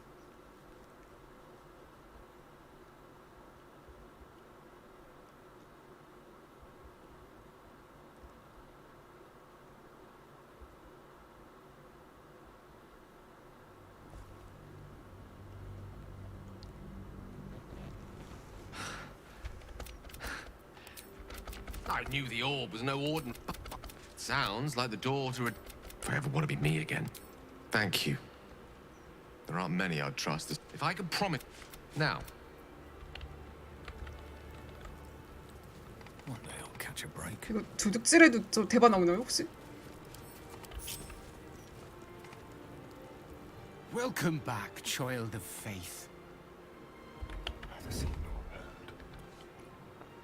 I knew the orb was no ordinary. Sounds like the door to a... If I ever want to be me again. Thank you. There aren't many I'd trust. If I could promise... Now. One day I'll catch a break. 이거 도둑질해도 저 대박 나오나요 혹시? Welcome back, child of faith.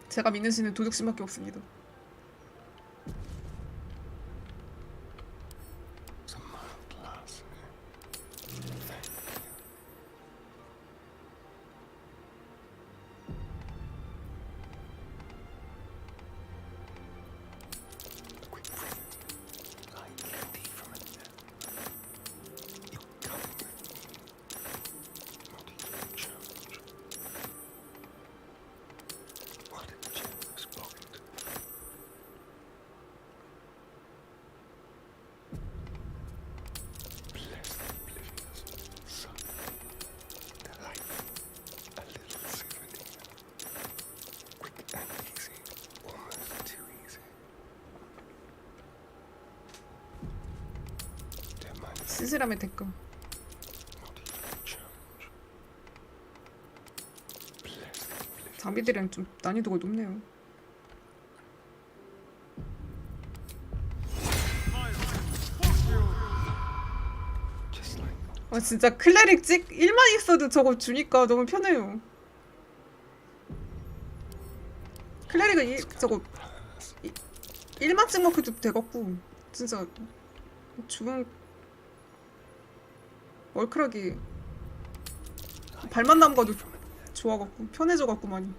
제가 믿는 신은 도둑신밖에 없습니다. 시스람의 대가. 장비들이랑 좀 난이도가 높네요. 아 진짜 클레릭 찍 1만 있어도 저거 주니까 너무 편해요. 클레릭은 저거 1만 찍먹해도 돼갖고 진짜 죽은 월크락이 발만 남가도 좋아갖고 편해져갖고 많이.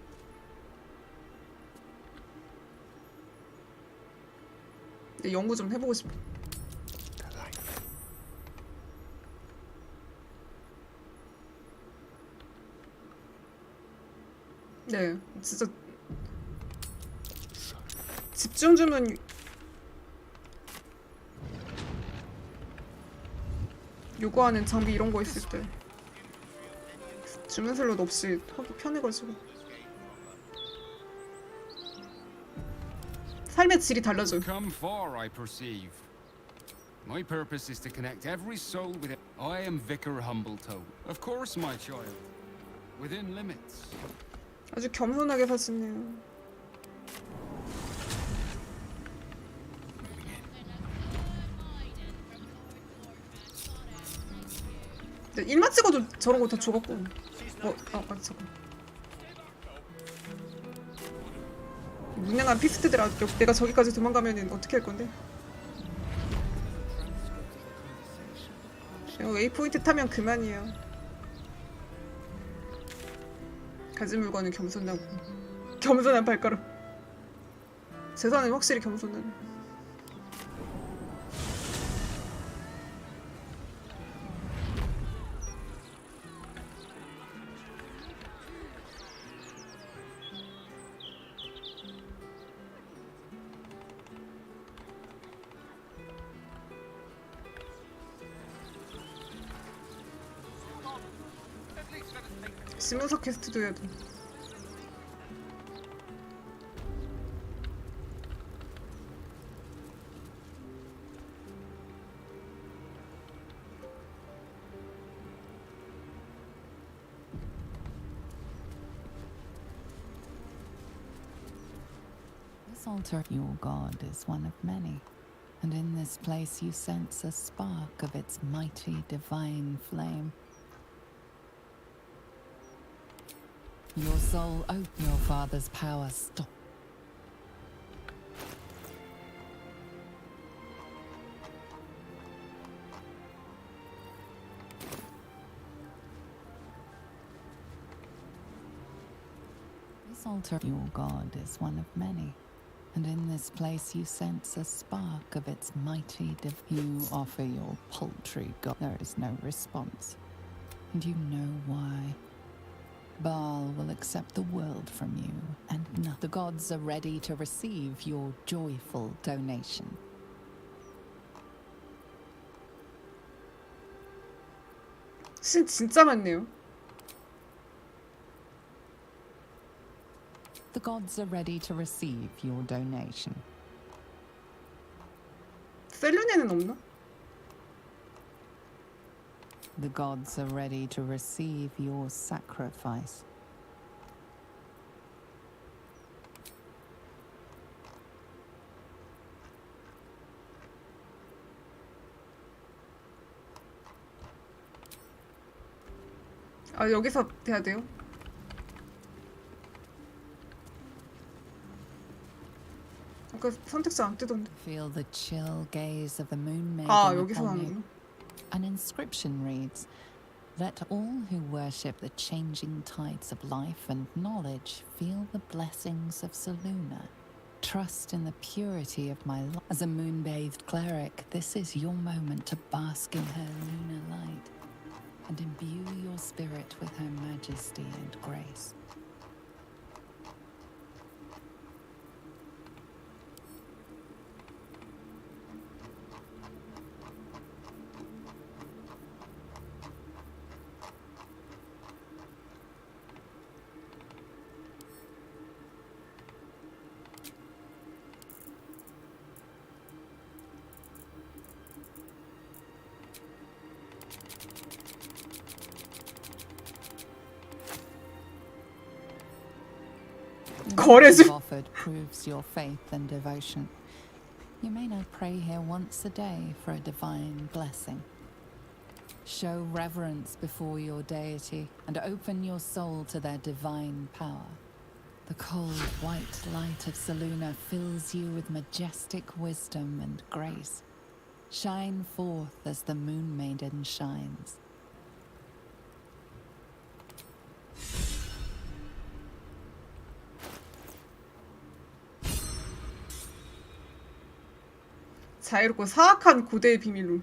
근데 연구 좀 해보고 싶어. 네, 진짜 집중 주문 요구하는 장비 이런 거 있을 때 주문 슬롯 없이 하기 편해가지고 삶의 질이 달라져요. Come far, I perceive. My purpose is to connect every soul with it. I am Vicar Humbletoe. Of course, my child. Within limits. 아주 겸손하게 사시네요. 근데 1만 찍어도 저런 거 다 줘갖고 맞아 잠깐 문양한 피스트들아 내가 저기까지 도망가면 어떻게 할 건데? 웨이포인트 타면 그만이에요. 가진 물건은 겸손하고 겸손한 발가락. 재산은 확실히 겸손하네. 신문서 퀘스트도 해야 돼. This altar, your god, is one of many, and in this place you sense a spark of its mighty divine flame. Your soul open your father's power stop. This altar, your god, is one of many, and in this place you sense a spark of its mighty you offer your paltry god. There is no response, and you know why. Baal will accept the world from you, and the gods are ready to receive your joyful donation. 진짜 많네요. The gods are ready to receive your donation. 셀륜에는 없나? The gods are ready to receive your sacrifice. 아 여기서 해야 돼요? 아까 선택지 안 뜨던데. Feel the chill gaze of the moon maiden 아 여기서 upon you. 하는구나. An inscription reads, "Let all who worship the changing tides of life and knowledge feel the blessings of Selûne. Trust in the purity of my life. As a moon-bathed cleric, this is your moment to bask in her lunar light and imbue your spirit with her majesty and grace." 거래주. Offered proves your faith and devotion. You may now pray here once a day for a divine blessing. Show reverence before your deity and open your soul to their divine power. The cold white light of Selûne fills you with majestic wisdom and grace. Shine forth as the moon maiden shines. 자유롭고 사악한 고대의 비밀로.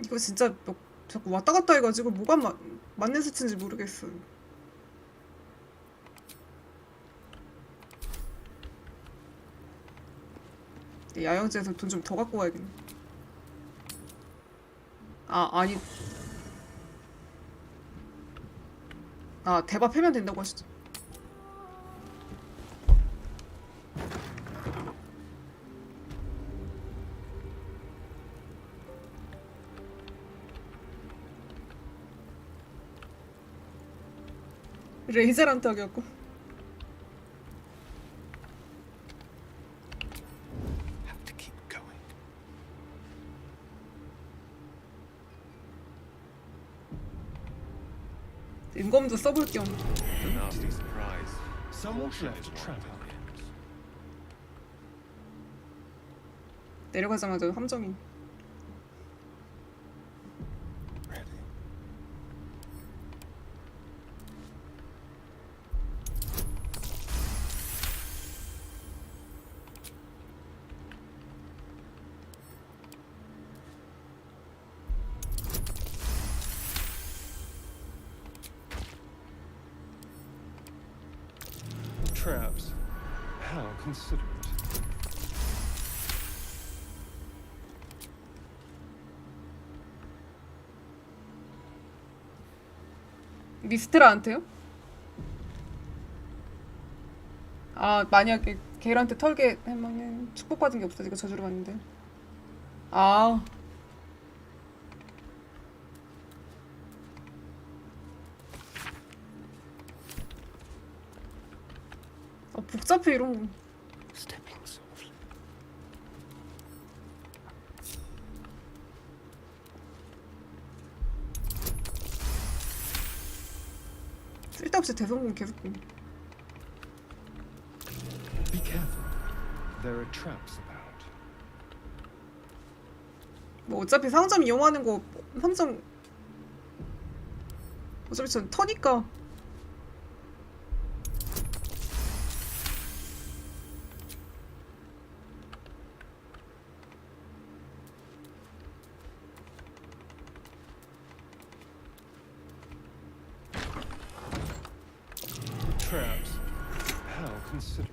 이거 진짜 자꾸 왔다 갔다 해가지고 뭐가 맞는 수치인지 모르겠어요. 야영지에서 돈 좀 더 갖고 와야겠네. 아, 아니. 아, 대박 패면 된다고 하시죠. 레이저란 떡이었고. Have to keep going. 인검도 써볼 겸. Nasty surprise. Someone's left a trap out here. 내려가자마자 함정인. Traps. How considerate. 미스트라한테요? 아, 만약에 게일한테 털게 하면은 축복받은 게 없어지고 저주를 받는데. 아. 복잡해 이런 거. Stepping softly. 쓸데없이 대성공 계속. Be careful. There are traps about. 뭐 어차피 상점 이용하는 거 상점 어차피 전 터니까. Traps. How considerate.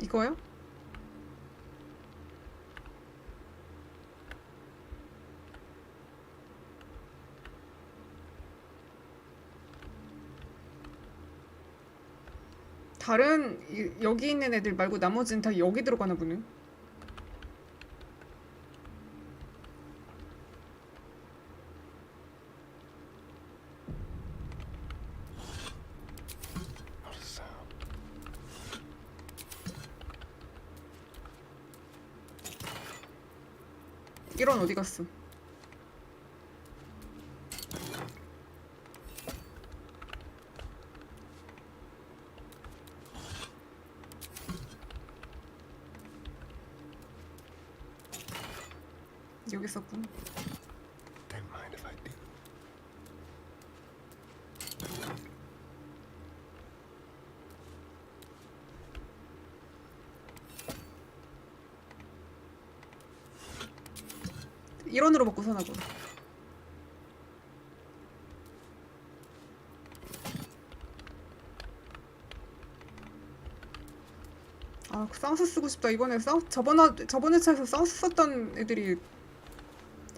이거요? 다른 여기 있는 애들 말고 나머지는 다 여기 들어가나 보네. 이런 어디 갔어? 여기 있었군. Don't mind if I do. 일원으로 먹고 사나 봐. 아, 그 쌍수 쓰고 싶다. 이번에 저번에 차에서 쌍수 썼던 애들이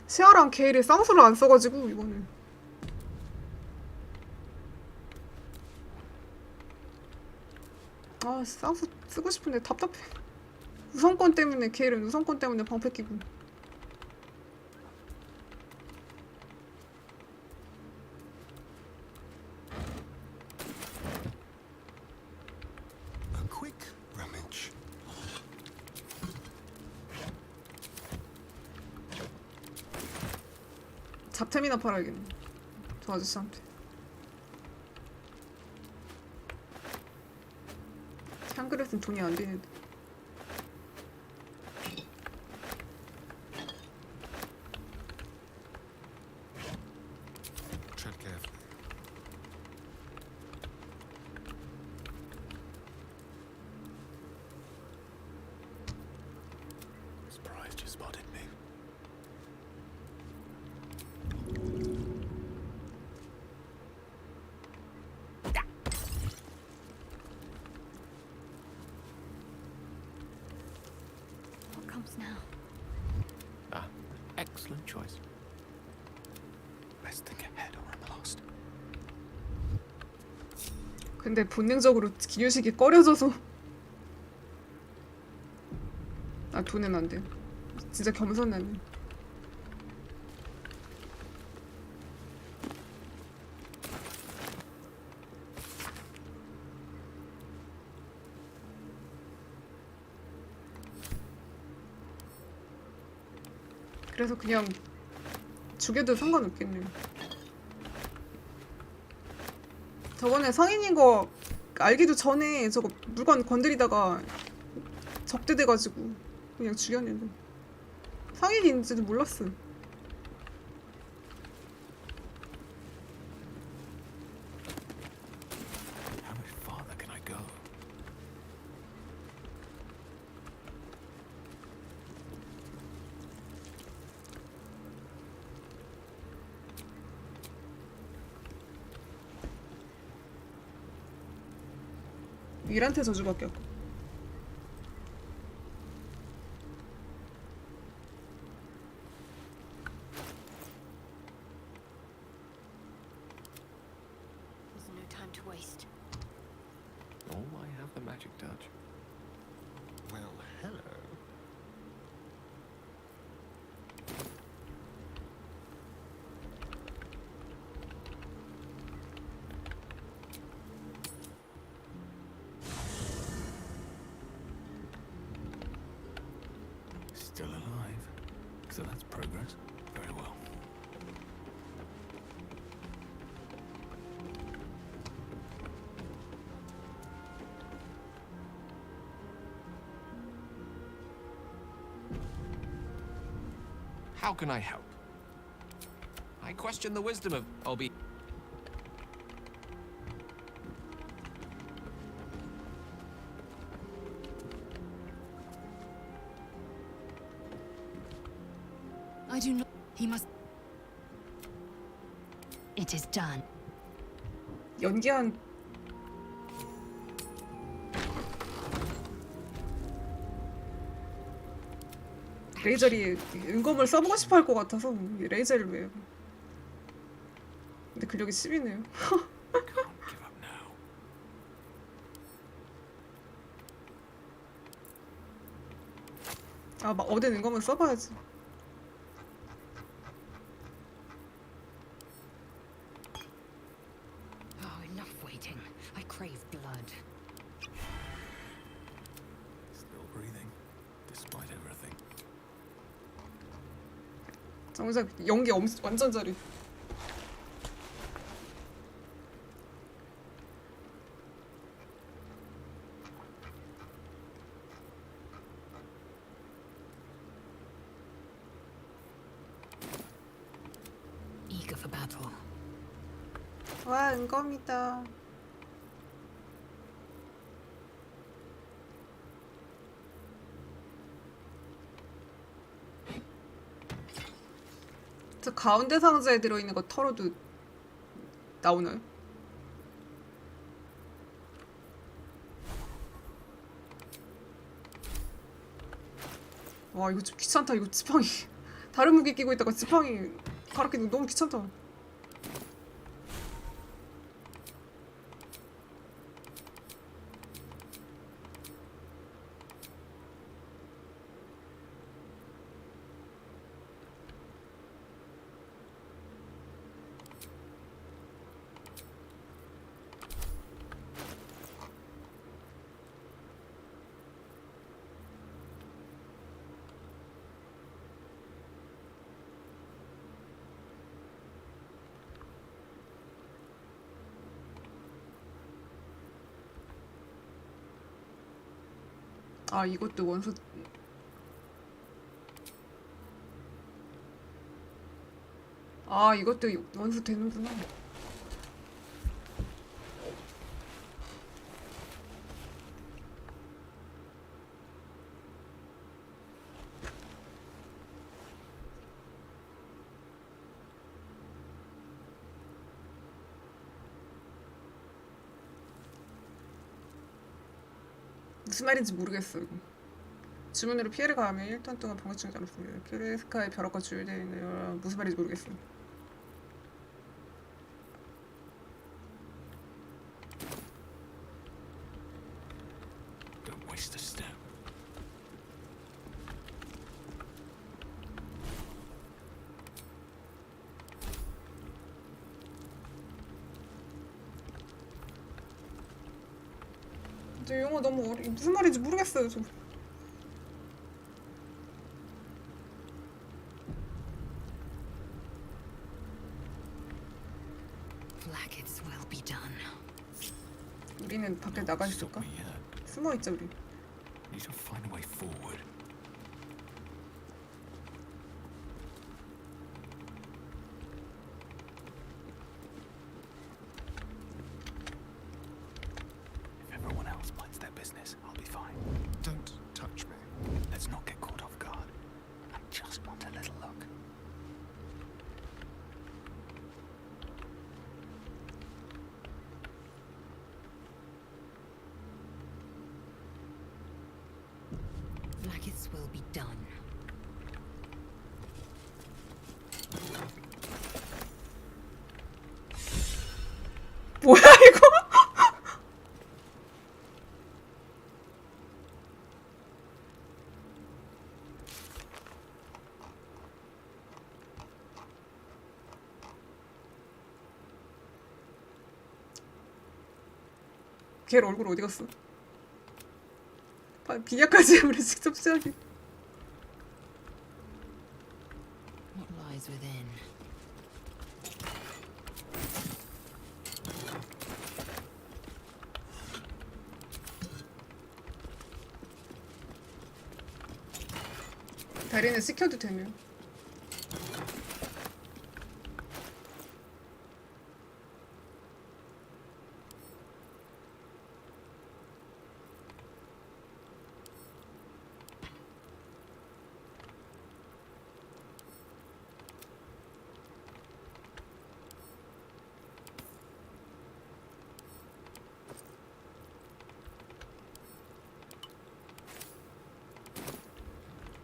시아랑 게일이 쌍수를 안 써가지고 이거는. 아, 쌍수 쓰고 싶은데 답답해. 우선권 때문에 게일은 우선권 때문에 방패 끼고. A quick rummage. 잡템이나 팔아야겠네. 저 아저씨한테. 한 그릇은 돈이 안 되는데. Tread carefully. This comes now. Ah, excellent choice. Best think ahead or I'm lost. 근데 본능적으로 기념식이 꺼려져서 아 돈은 안 돼. 진짜 겸손하네. 그래서 그냥 죽여도 상관없겠네요. 저번에 성인인 거 알기도 전에 저거 물건 건드리다가 적대돼가지고 그냥 죽였는데 성인인지도 몰랐어. How much farther can I go? 윌한테 저주밖에 없고. There's no time to waste. Oh, I have the magic touch. Well, hello. Still alive. So that's progress. Very well. How can I help? I question the wisdom of Obi. I do not. He must. It is done. 연기한 레이저리 은검을 써보고 싶어 할 것 같아서 레이저를 왜? 근데 근력이 10이네요. 아, 막 얻은 은검은 써봐야지. Oh, enough waiting. I crave blood. Still breathing, despite everything. 정작 연기 완전 잘해. Eager for battle. 와, 은검이다. 저 가운데 상자에 들어있는 거 털어도 나오나요? 와, 이거 좀 귀찮다. 이거 지팡이 다른 무기 끼고 있다가 지팡이 갈아 끼는 거 너무 귀찮다. 아, 이것도 원소. 아, 이것도 원소 되는구나. 무슨 말인지 모르겠어. 이거. 주문으로 피해를 가하면 1턴 동안 병원증을 잡았습니다. 키레스카의 벼락과 주유되어 있는 무슨 말인지 모르겠어. Don't waste a step. 근데 영어 너무 무슨 말인지 모르겠어요. 저. Flaggets will be done. 우리는 밖에 나가 있을까? 숨어 있자 우리. Need to find a way forward. If everyone else minds their business, I'll be fine. Don't touch me. Let's not get caught off guard. I just want a little look. Flaggets will be done. 뭐야 이거? 걔 얼굴 어디 갔어? 비약까지 우리 직접 시작해. What lies within? 다리는 시켜도 되네요.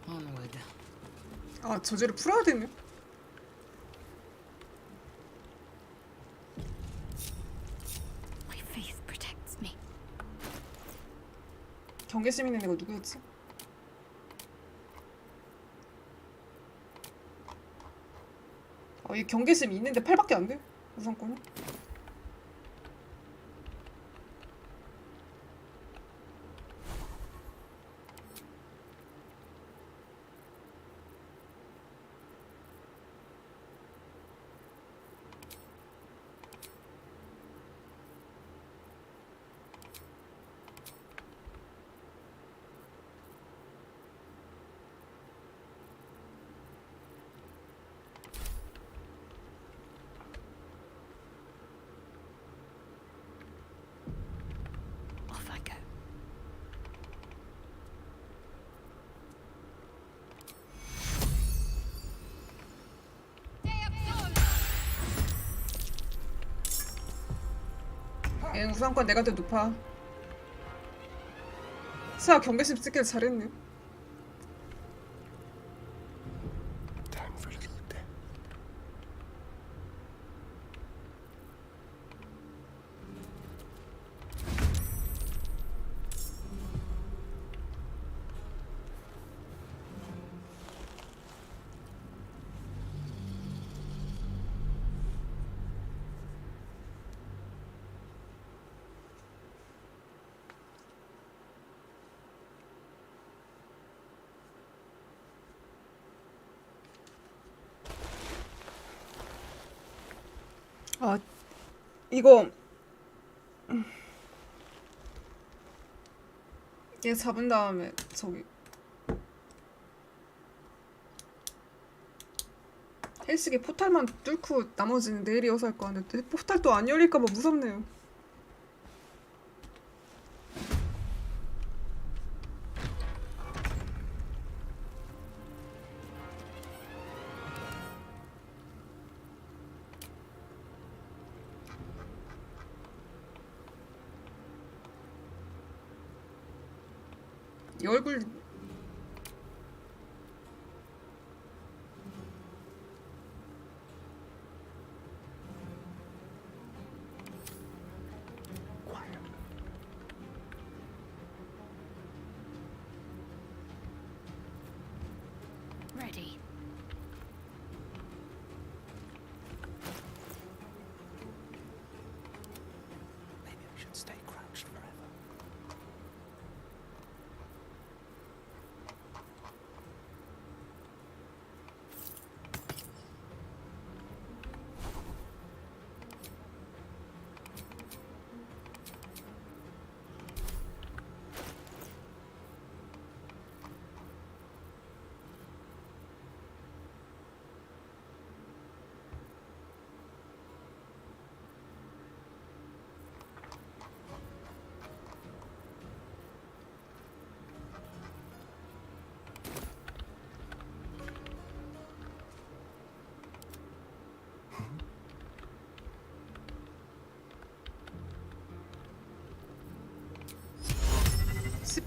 Onward. 아 저지를 풀어야 되네. My faith protects me. 경계심 있는 애가 누구였지? 이 경계심이 있는데 8밖에 안 돼? 우선권은? Off I go. 얘는 우선권 내가 더 높아. 수아 경계심 쓰길 잘했네. Time for a little dip. 아 이거 얘 잡은 다음에 저기 헬스기 포탈만 뚫고 나머지는 내일 이어서 할 거 같은데 포탈 또 안 열릴까봐 무섭네요. 이 얼굴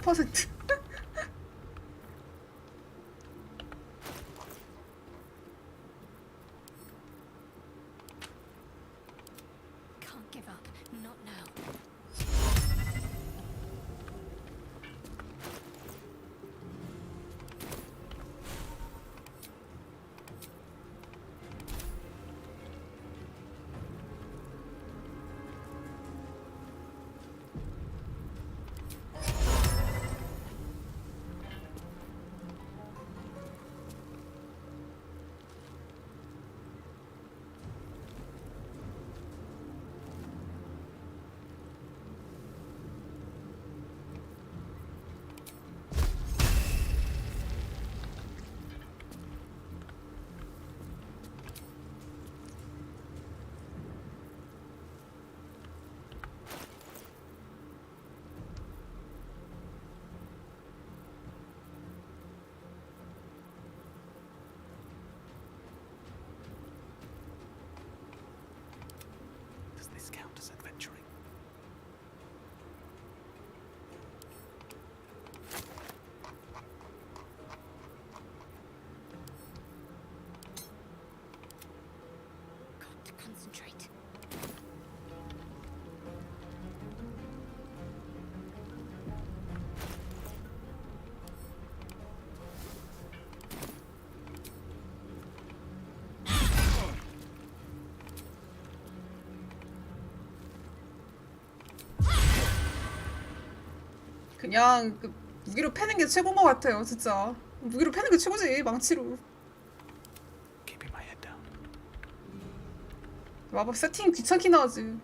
10%. Can't give up. Not now. Does this count as adventuring? Got to concentrate. 그냥 그 무기로 패는 게 최고인 것 같아요, 진짜. 무기로 패는 게 최고지, 망치로. Keeping my head down. 마법 세팅 귀찮긴 하지.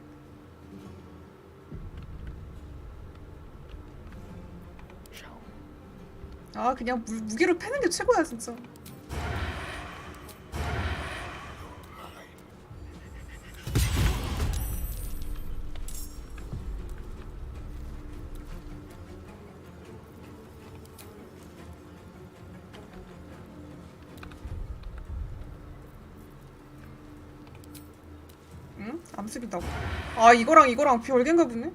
아, 그냥 무기로 패는 게 최고야, 진짜. 응? 암습이다고? 아, 이거랑 별개인가 보네?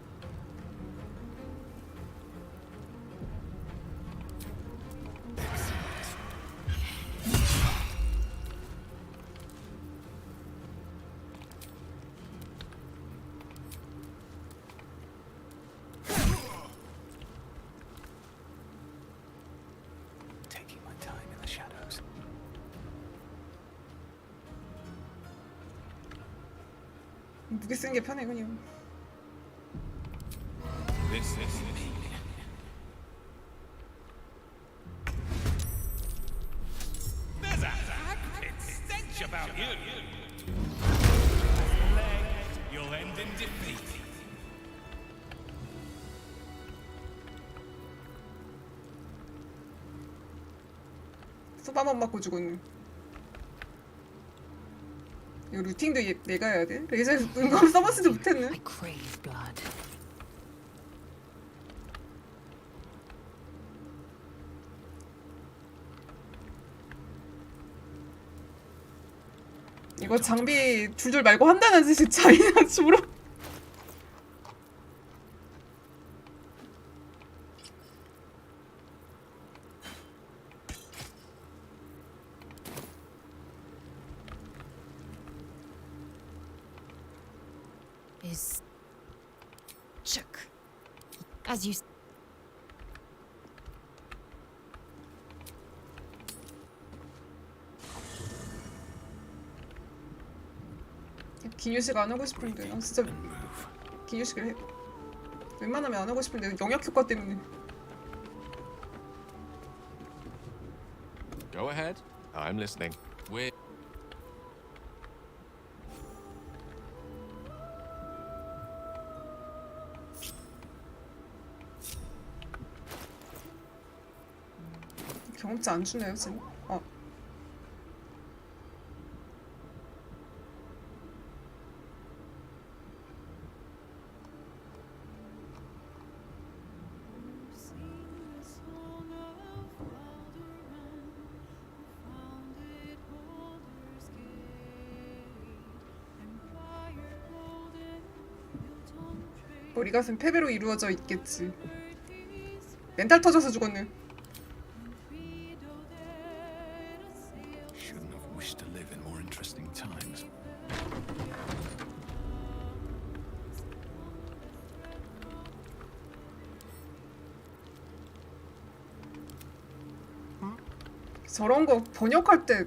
Taking my time in the shadows. 무게 쓰는 게 편해, 그냥. This is me. There's a acrid stench about you. You'll end in defeat. 소바만 맞고 죽었네. 이거 루팅도 내가 해야 돼? 레이저 은검 써봤지도 못했네. I crave blood. 이거 장비 줄줄 말고 한다는 짓이 차이나 주로. Is Chuck, as you. 기뉴식 안 하고 싶은데 난 진짜 기뉴식을 해. 웬만하면 안 하고 싶은데 영역 효과 때문에. Go ahead. I'm listening. We're... 경험치 안 주네요, 지금. 머리 가슴 패배로 이루어져 있겠지. 멘탈 터져서 죽었네. Shouldn't have wished to live in more interesting times. 저런 거 번역할 때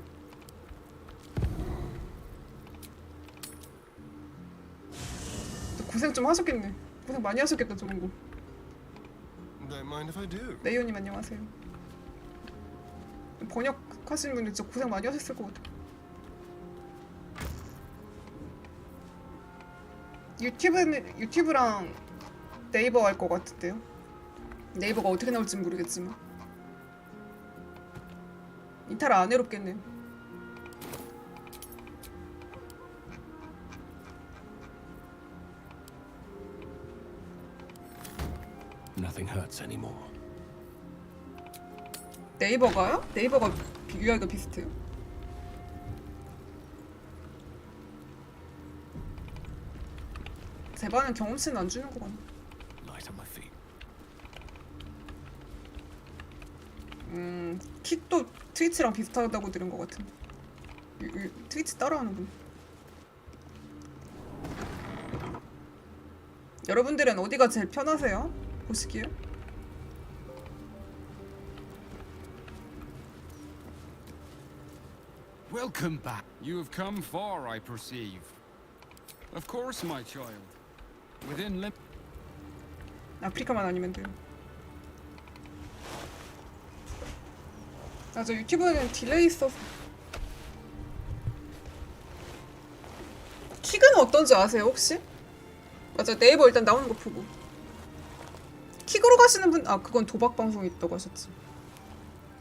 고생 좀 하셨겠네. 고생 많이 하셨겠다 저런 거. Don't mind if I do. 네이오님 안녕하세요. 번역하시는 분들 진짜 고생 많이 하셨을 것 같아요. 유튜브랑 네이버 할 것 같은데요. 네이버가 어떻게 나올지 모르겠지만 이탈 안 해롭겠네. Nothing hurts anymore. 네이버가요? 네이버가 UI가 비슷해요. 제 반은 경험치는 안 주는 것 같네. Light on my feet. 킥도 트위치랑 비슷하다고 들은 것 같은데. 트위치 따라하는군. 여러분들은 어디가 제일 편하세요? 보시기에? Welcome back. You have come far, I perceive. Of course, my child. Within limit. 아프리카만 아니면 돼요. 아, 저 유튜브는 딜레이 있어서. 킥은 어떤지 아세요, 혹시? 맞아, 네이버 일단 나오는 거 보고. 킥으로 가시는 분, 아, 그건 도박 방송이 있다고 하셨지.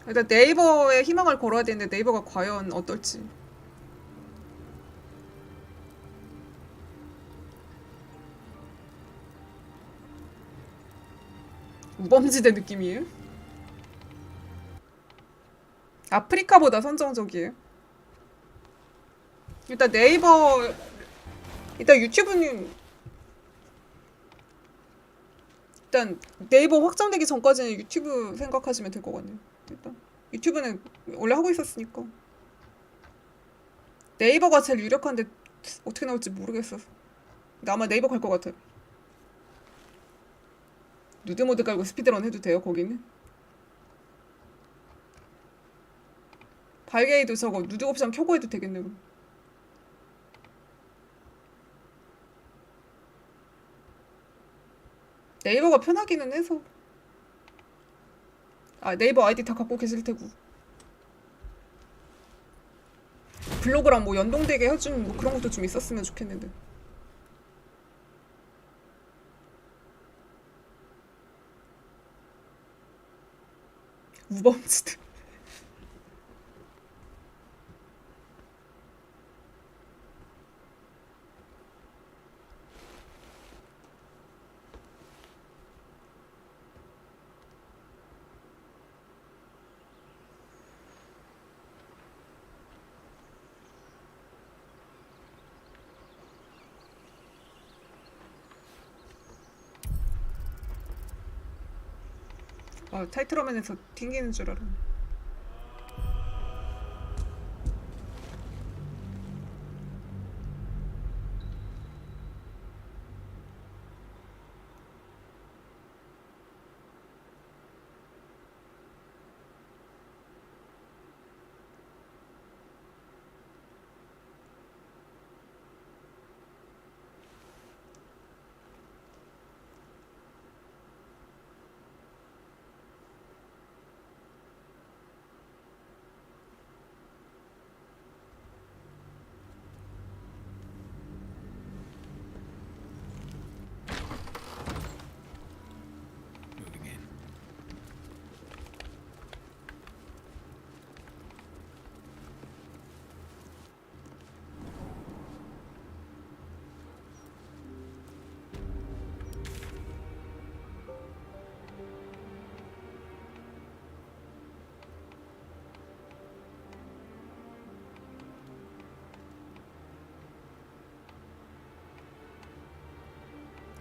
일단 네이버에 희망을 걸어야 되는데 네이버가 과연 어떨지. 우범지대 느낌이에요? 아프리카보다 선정적이에요. 일단 네이버, 일단 유튜브는 일단 네이버 확정되기 전까지는 유튜브 생각하시면 될 것 같네요. 일단 유튜브는 원래 하고 있었으니까. 네이버가 제일 유력한데 어떻게 나올지 모르겠어서. 근데 아마 네이버 갈 것 같아요. 누드 모드 깔고 스피드런 해도 돼요, 거기는? 발게이도 저거 누드 옵션 켜고 해도 되겠네. 네이버가 편하기는 해서. 아, 네이버 아이디 다 갖고 계실 테고. 블로그랑 뭐 연동되게 해주는 뭐 그런 것도 좀 있었으면 좋겠는데. 우범지대. 아, 타이틀 화면에서 튕기는 줄 알았네.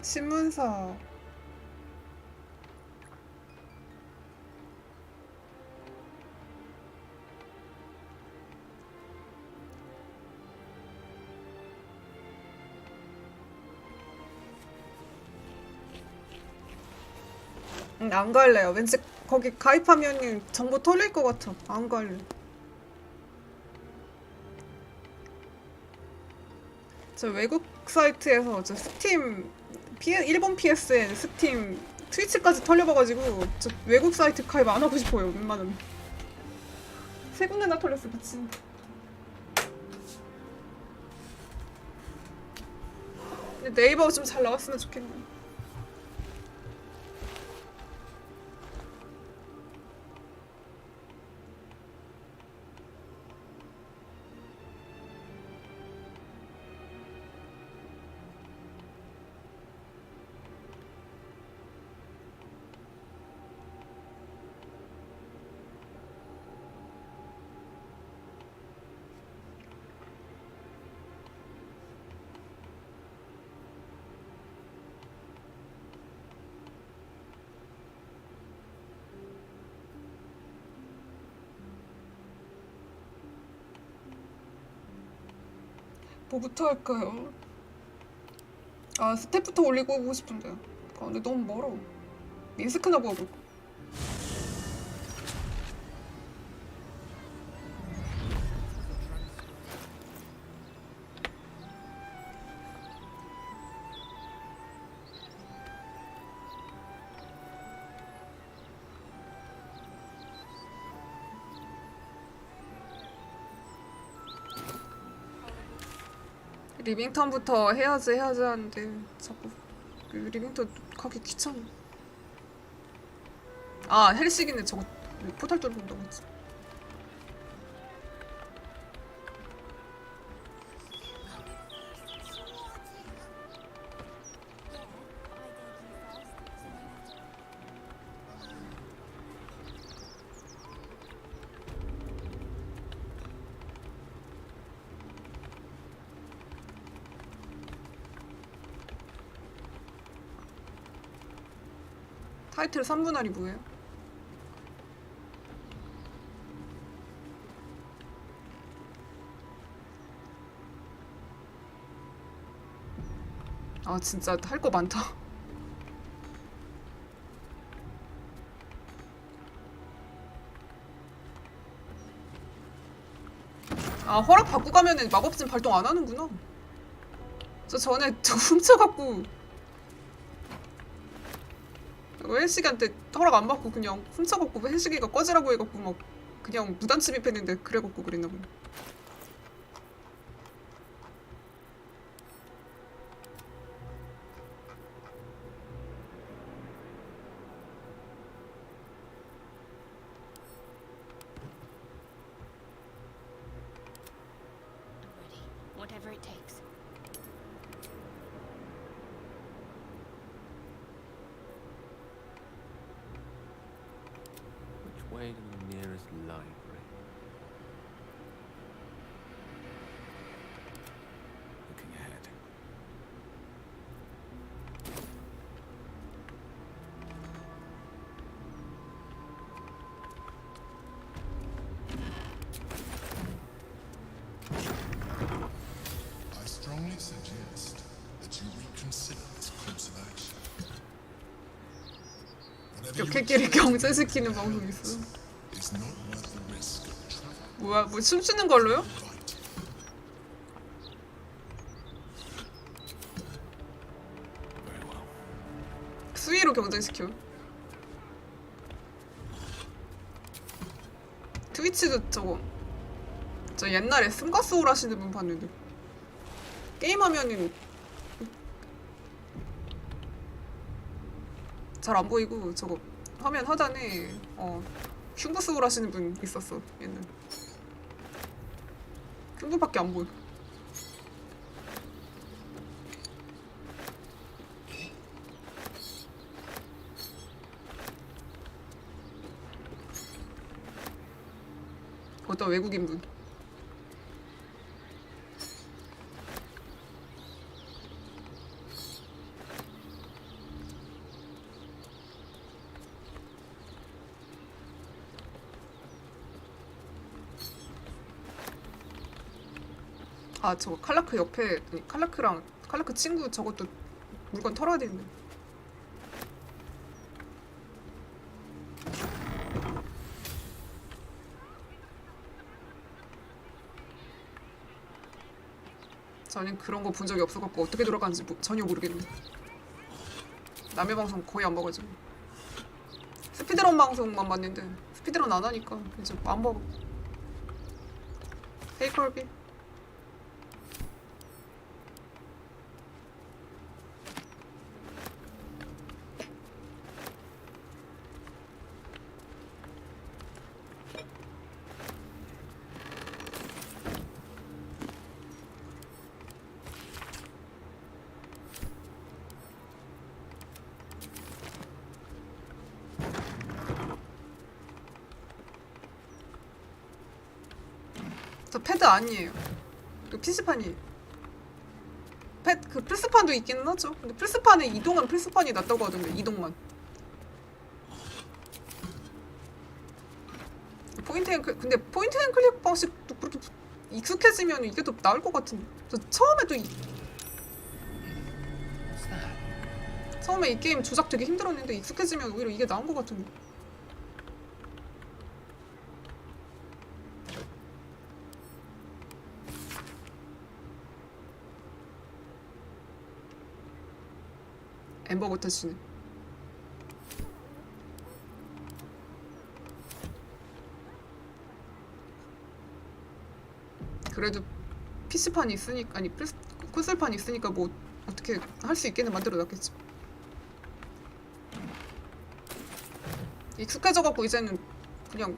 신문사 안 갈래요. 왠지 거기 가입하면 정보 털릴 것 같아. 안 갈래. 저 외국 사이트에서 저 스팀 일본 PSN, 스팀, 트위치까지 털려봐가지고 저 외국 사이트 가입 안 하고 싶어요. 웬만하면. 세 군데나 털렸어, 미친. 근데 네이버가 좀 잘 나왔으면 좋겠네. 뭐부터 할까요? 아, 스텝부터 올리고 오고 싶은데. 아, 근데 너무 멀어. 민스크나 보고. 리빙턴부터 해야지 하는데 자꾸 리빙턴 가기 귀찮아. 아, 헬시기는 저거 포탈 뚫어본다고 했지. 타이틀 3분할이 뭐예요? 아, 진짜 할 거 많다. 아, 허락 받고 가면은 마법진 발동 안 하는구나. 저 전에 저 훔쳐갖고 헬시기한테 허락 안 받고 그냥 훔쳐갖고 헬시기가 꺼지라고 해갖고 막 그냥 무단 침입했는데 그래갖고 그랬나 보네. Whatever it takes. Which way to the nearest library? Looking ahead. I strongly suggest that you reconsider this course of action. 역해끼리 경제시키는 방송 있어. It's not worth the risk of travel. 뭐야, 뭐 춤추는 걸로요? 수위로 경쟁시켜. 트위치도 저거 저 옛날에 승가소울 하시는 분 봤는데 게임하면은 잘 안 보이고 저거 화면 하단에 흉부소울 하시는 분 있었어 옛날. 흉부밖에 안 보여. 어떤 외국인 분. 아, 저거 칼라크 옆에 칼라크랑 칼라크 친구 저것도 물건 털어야 되는데. 저는 그런 거 본 적이 없어갖고 어떻게 돌아가는지 전혀 모르겠네. 남의 방송 거의 안 봐가지고. 스피드런 방송만 봤는데 스피드런 안 하니까 이제 안 봐봐. 헤이 컬비. 저 패드 아니에요. 그 PC판이에요. 그 플스판도 있기는 하죠. 근데 플스판에 이동은 플스판이 낫다고 하던데, 이동만. 근데 포인트 앤 클릭 방식도 그렇게 익숙해지면 이게 더 나을 것 같은데. 저 처음에 이 게임 조작 되게 힘들었는데 익숙해지면 오히려 이게 나은 것 같은데. 엠버부터 치네. 그래도 PC판이 있으니까, 아니 콘솔판이 있으니까 뭐 어떻게 할 수 있게는 만들어 놨겠지. 익숙해져갖고 이제는 그냥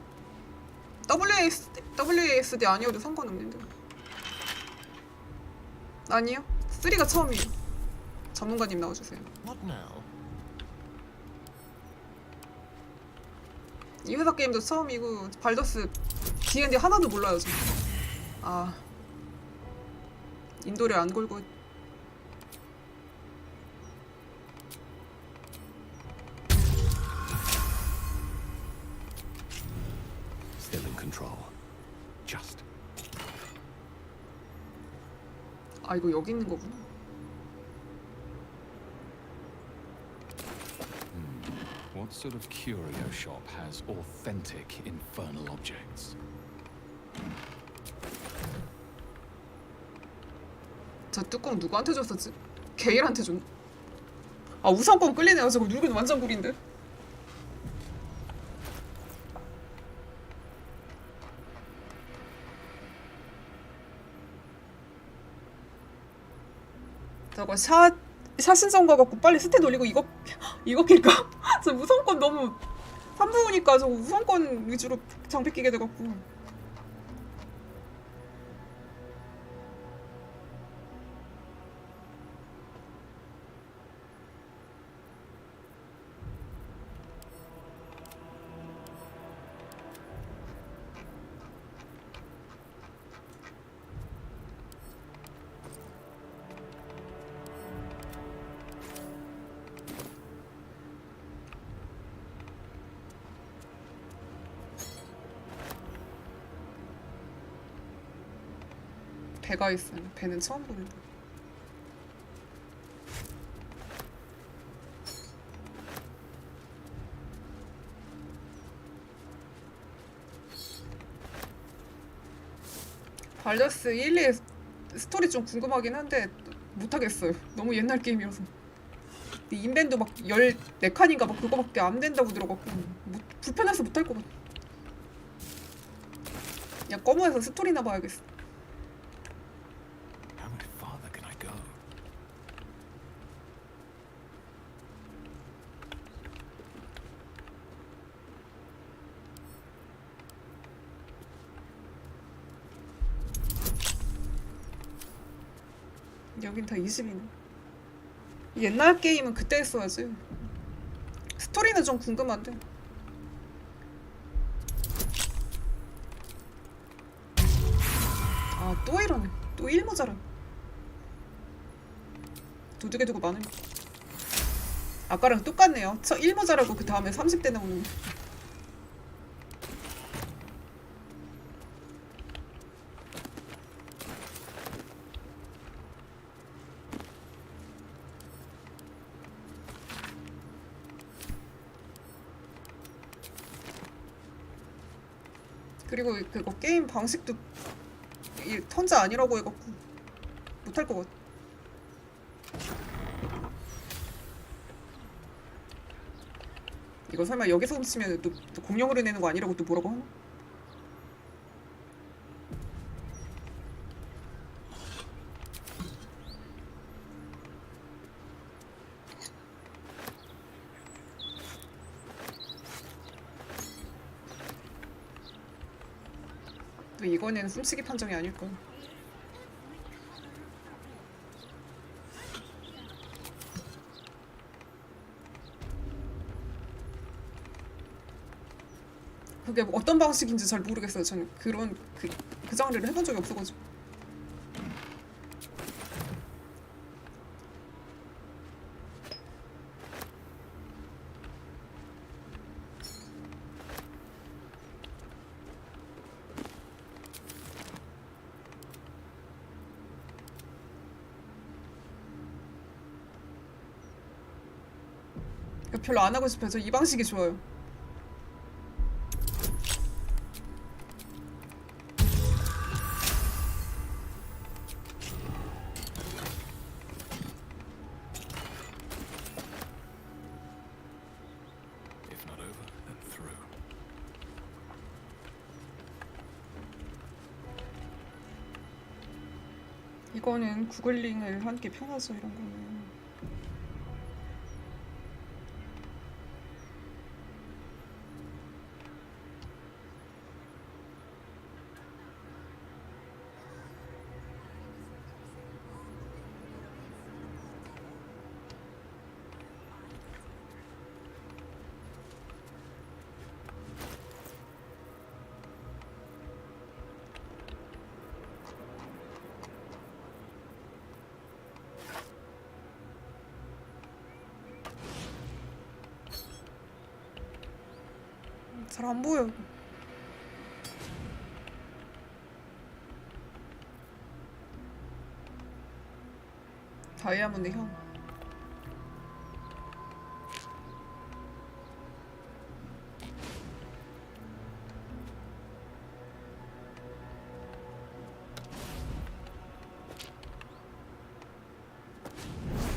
WASD 아니어도 상관없는데. 아니요? 3가 처음이에요. 전문가님 나와주세요. 이 회사 게임도 처음이고 발더스 D&D 하나도 몰라요 지금. 아, 인도를 안 걸고. Still in control. Just. 아, 이거 여기 있는 거구나. What sort of curio shop has authentic infernal objects? 저 뚜껑 누구한테 줬었지? 게일한테 줬. 아, 우선권 끌리네요. 저거 누르면 완전 구린데. 저거 샷 신청 가갖고 빨리 스탯 올리고 이거 낄까? 저 우선권 너무 3부우니까 저 우선권 위주로 장비 끼게 돼갖고. 배가 있어요. 배는 처음 보는데. 발더스 1, 2의 스토리 좀 궁금하긴 한데 못하겠어요. 너무 옛날 게임이라서. 인벤도 막 14칸인가 막 그거밖에 안 된다고 들어갖고 불편해서 못할 것 같아. 그냥 꺼무에서 스토리나 봐야겠어. How much farther can I go? 여긴 다 20이네. 옛날 게임은 그때 했어야지. 스토리는 좀 궁금한데. 아, 또 이러네. 또 1 모자라. 도둑에 두고 많으니까. 아까랑 똑같네요. 1 모자라고 그 다음에 30대 나오는. 그리고 그거 게임 방식도 이 턴자 아니라고 해갖고 뭐 못할 것 같아. 이거 설마 여기서 훔치면 또 공룡으로 내는 거 아니라고 또 뭐라고 하나? 또 이거는 훔치기 판정이 아닐 거야. 그게 뭐 어떤 방식인지 잘 모르겠어요. 저는 그런 그 장르를 해본 적이 없어가지고. 별로 안 하고 싶어요. 저 이 방식이 좋아요. If not over, then through. 이거는 구글링을 하는 게 편하죠. 이런 거는. 잘 안 보여. 다이아몬드 향.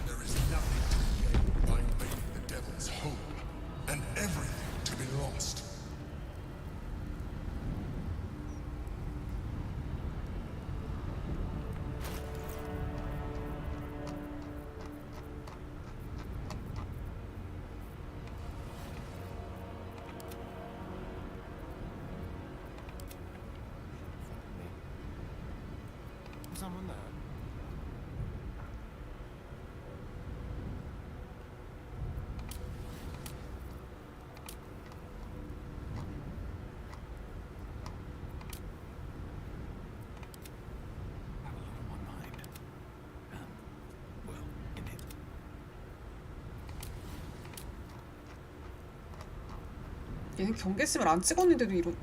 There is nothing to be gained by invading the devil's home, and everything to be lost. Someone there. Have a lot on my mind. Well, in it. 얘는 경계심을 안 찍었는데도 이런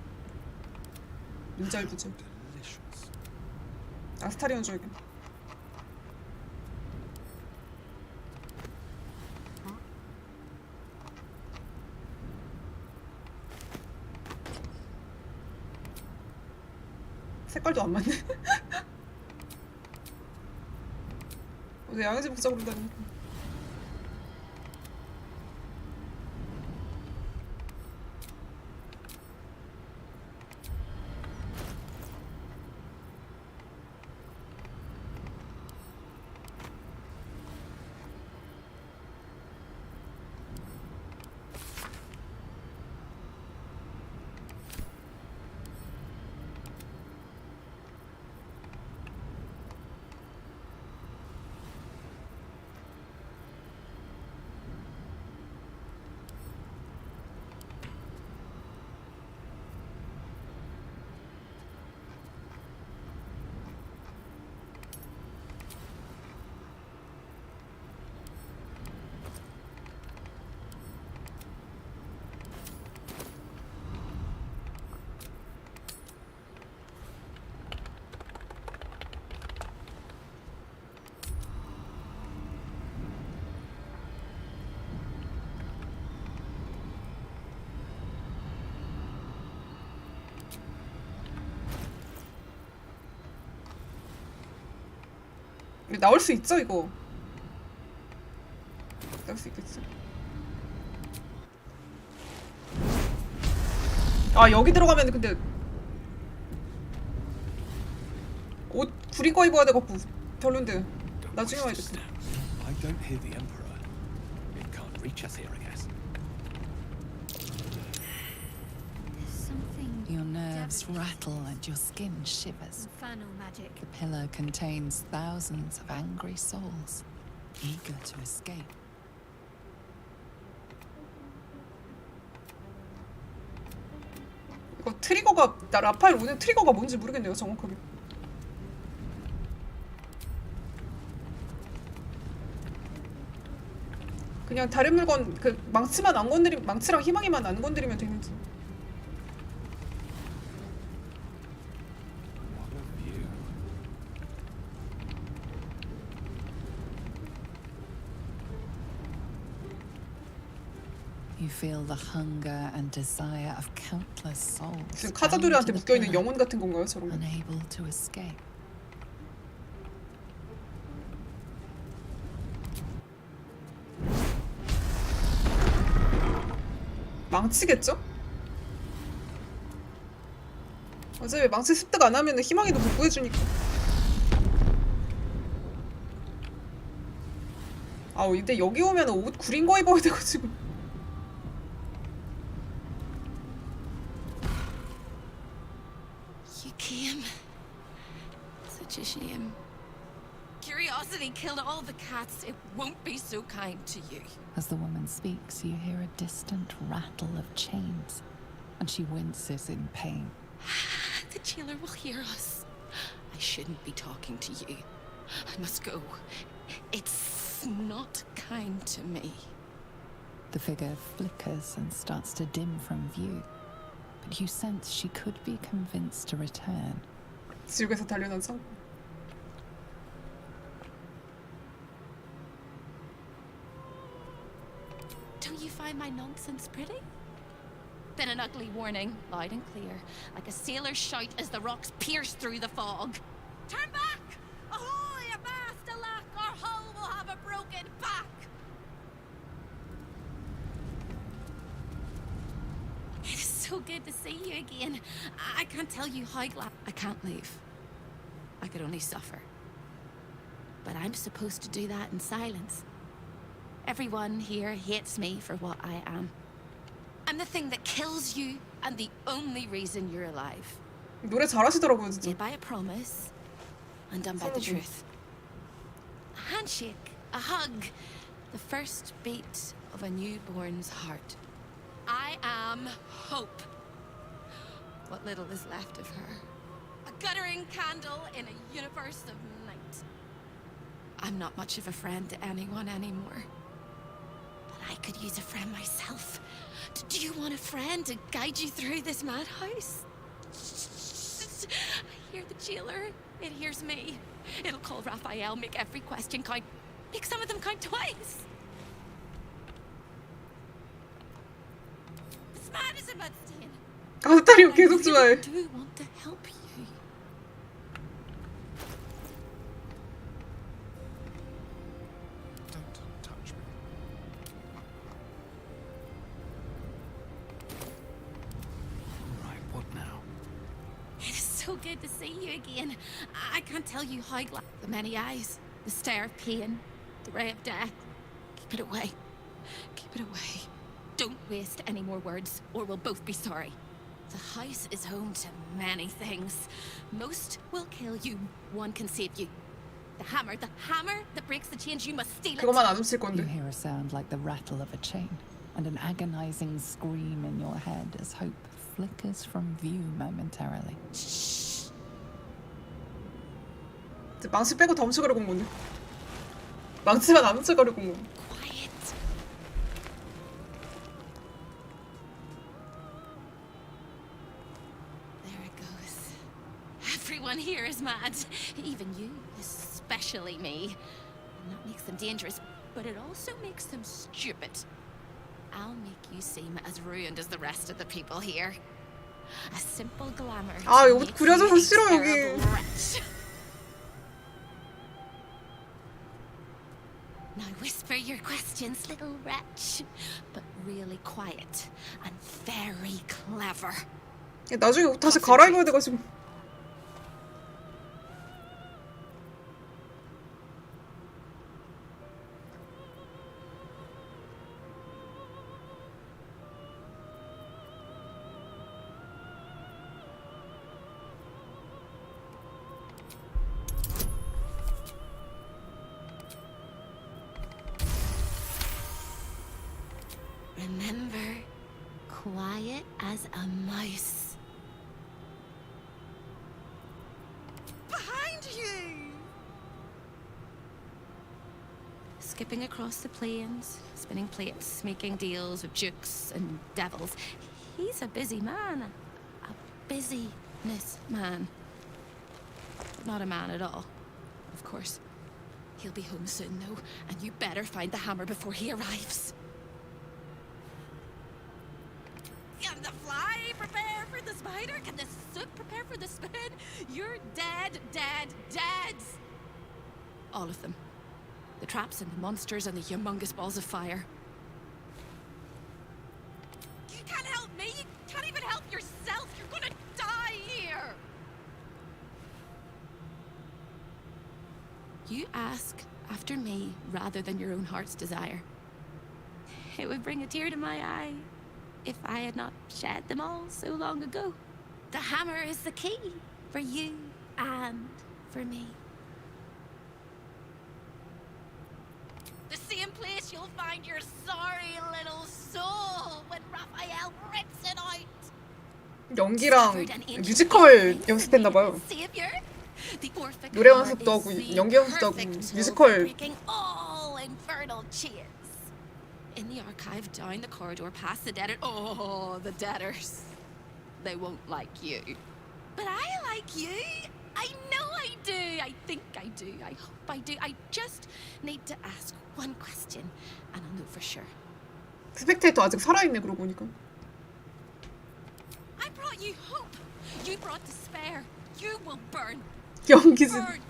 눈잘부지. 아스타리온 줄긴. 색깔도 안 맞네. 어제 양아지 복자 그런다니. 나올 수 있죠 이거? 나올 수 있겠지. 아 여기 들어가면 근데 옷 구린 거 입어야 돼갖고 별론데 나중에 와야겠다. I don't hear the Emperor. It can't reach us here, I guess. Your nerves rattle and your skin shivers. Infernal magic. The pillar contains thousands of angry souls, eager to escape. 이거 트리거가 나 라파엘 오는 트리거가 뭔지 모르겠네요 정확하게. 그냥 다른 물건 그 망치만 안 건드리면 망치랑 희망이만 안 건드리면 되는지. You feel the hunger and desire of countless souls. 지금 카자도르한테 묶여 있는 영혼 같은 건가요, 저런 거? Unable to escape. 망치겠죠? 어차피 망치 습득 안 하면 희망이도 못 구해주니까. 아우 근데 여기 오면 옷 구린 거 입어야 돼가지고. You came. Such a shame. Curiosity killed all the cats. It won't be so kind to you. As the woman speaks, you hear a distant rattle of chains, and she winces in pain. The jailer will hear us. I shouldn't be talking to you. I must go. It's not kind to me. The figure flickers and starts to dim from view, but you sense she could be convinced to return. 지옥에서 달려난 성. Don't you find my nonsense pretty? Then an ugly warning, loud and clear, like a sailor's shout as the rocks pierce through the fog. Turn back! Ahoy, avast, alack! Our hull will have a broken back! It is so good to see you again. I can't tell you how glad. I can't leave. I could only suffer. But I'm supposed to do that in silence. Everyone here hates me for what I am. I'm the thing that kills you and the only reason you're alive. 노래 잘하시더라고요, 진짜. Made by a promise, undone by the truth. A handshake, a hug, the first beat of a newborn's heart. I am hope. What little is left of her. A guttering candle in a universe of night. I'm not much of a friend to anyone anymore. But I could use a friend myself. Do you want a friend to guide you through this madhouse? I hear the jailer. It hears me. It'll call Raphael, make every question count. Make some of them count twice. It's mad as a mudstein. 가스타리오 계속 좋아해. I do want to help you. So good to see you again. I can't tell you how glad. The many eyes, the stare of pain, the ray of death. Keep it away. Keep it away. Don't waste any more words, or we'll both be sorry. The house is home to many things. Most will kill you. One can save you. The hammer that breaks the chains. You must steal it. 그것만 안 훔칠 건데. You hear a sound like the rattle of a chain, and an agonizing scream in your head as hope flickers from view momentarily. 망치 빼고 다 훔쳐가려고 온 건데. 망치만 안 훔쳐가려고 온 건데. Quiet. There it goes. Everyone here is mad. Even you, especially me. And that makes them dangerous, but it also makes them stupid. I'll make you seem as ruined as the rest of the people here. A simple glamour. 아, 여기 구려져서 싫어 여기. your questions, little wretch. But really quiet and very clever. 나중에 다시 갈아입어야 돼가지고. Remember, quiet as a mouse. Behind you! Skipping across the plains, spinning plates, making deals with dukes and devils. He's a busy man. A busyness man. Not a man at all, of course. He'll be home soon, though, and you better find the hammer before he arrives. Can the fly prepare for the spider? Can the soup prepare for the spoon? You're dead, dead, dead! All of them. The traps and the monsters and the humongous balls of fire. You can't help me! You can't even help yourself! You're gonna die here! You ask after me rather than your own heart's desire. It would bring a tear to my eye if I had not shed them all so long ago. The hammer is the key for you and for me. The same place you'll find your sorry little soul when Raphael rips it out. 연기랑 뮤지컬 연습했나봐요. 노래 연습도 하고 연기 연습도 하고 뮤지컬. All infernal cheers. In the archive, down the corridor, past the debtor. Oh, the debtors. They won't like you. But I like you. I know I do. I think I do. I hope I do. I just need to ask one question, and I'll know for sure. 스펙테이터 아직 살아있네 그러고 보니까. I brought you hope. You brought despair. You will burn. 연기지. Burn.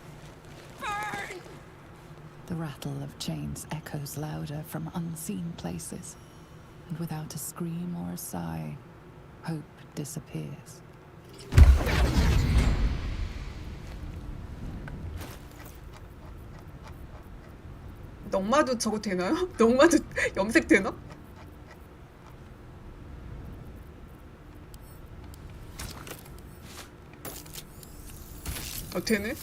Burn. The rattle of chains echoes louder from unseen places, and without a scream or a sigh, hope disappears. 넉마두 저거 되나요? 넉마두 염색 되나? 아 되네?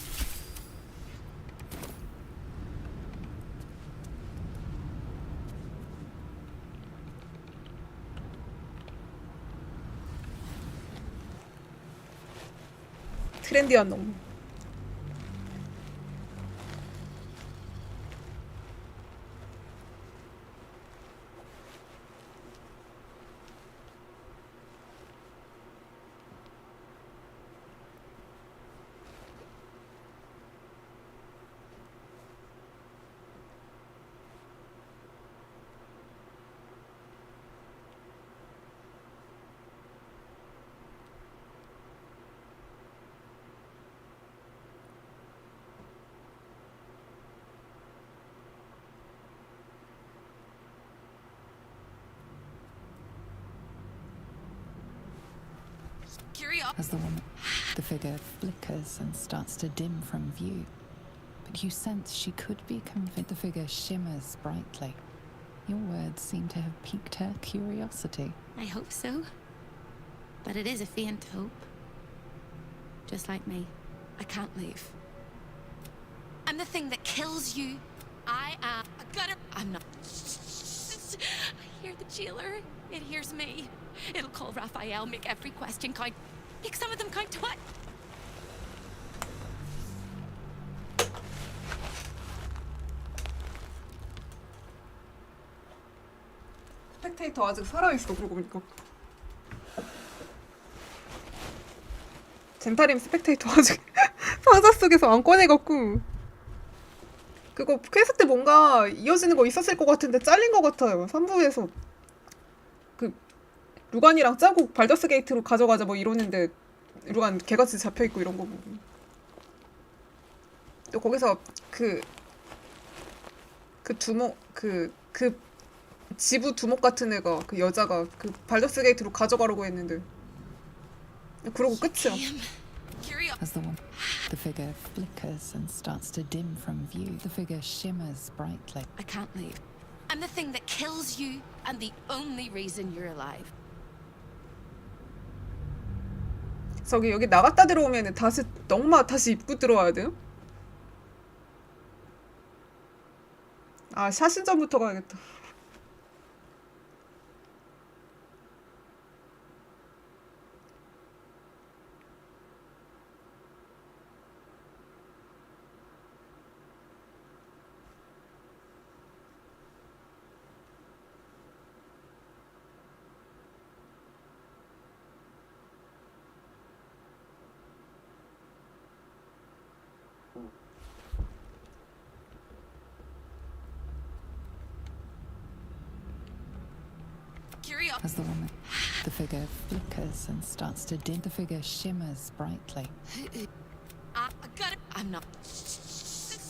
트렌디한 놈. As the figure flickers and starts to dim from view, but you sense she could be convinced. The figure shimmers brightly. Your words seem to have piqued her curiosity. I hope so. But it is a faint hope. Just like me. I can't leave. I'm the thing that kills you. I am a gutter. I'm not. I hear the jailer. It hears me. It'll call Raphael, make every question count. Make some of them count to what? 스펙테이터 아직 살아있어 그러고 보니까. 젠타림 스펙테이터 아직 상자 속에서 안 꺼내갖고. 그거 퀘스트 때 뭔가 이어지는 거 있었을 것 같은데 잘린 것 같아요. 3부에서 그 루간이랑 짜고 발더스 게이트로 가져가자 뭐 이러는데 루간 개같이 잡혀있고 이런 거 보고. 또 거기서 그 그 두목 그 지부 두목 같은 애가 그 여자가 그 발더스 게이트로 가져가려고 했는데 그러고 끝이야. As the figure flickers and starts to dim from view, the figure shimmers brightly. I can't leave. I'm the thing that kills you and the only reason you're alive. 저기 여기 나갔다 들어오면 다시 넉마 다시 입고 들어와야 돼요? 아 샤신전부터 가야겠다. As the figure flickers and starts to dim, the figure shimmers brightly. I got it. I'm not.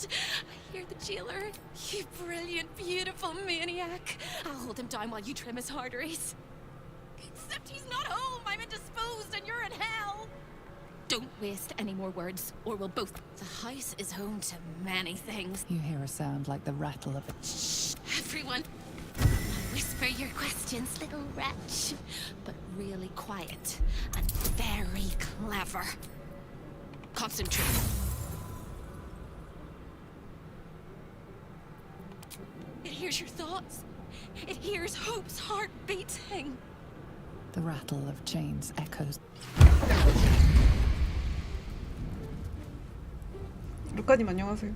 I hear the jailer. You brilliant, beautiful maniac. I'll hold him down while you trim his arteries. Except he's not home. I'm indisposed and you're in hell. Don't waste any more words, or we'll both. The house is home to many things. You hear a sound like the rattle of a. Shh, everyone. Whisper your questions, little wretch. But really quiet and very clever. Concentrate. It hears your thoughts. It hears Hope's heart beating. The rattle of chains echoes. 루카님 안녕하세요.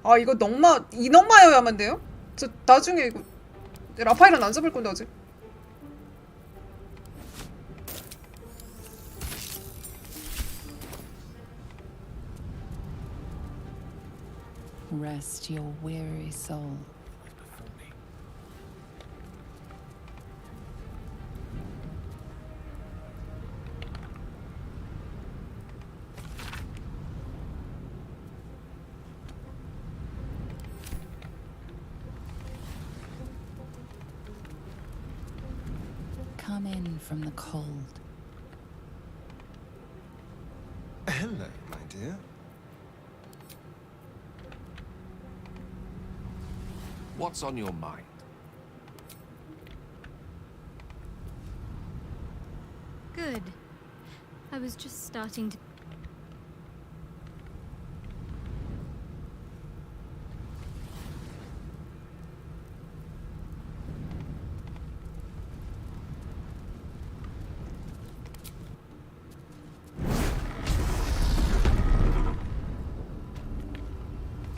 아 이거 이 넉마여야만 돼요? 저 나중에 이거 라파엘은 안 잡을 건데 아직. Rest your weary soul. Come in from the cold. Hello, my dear. What's on your mind? Good. I was just starting to...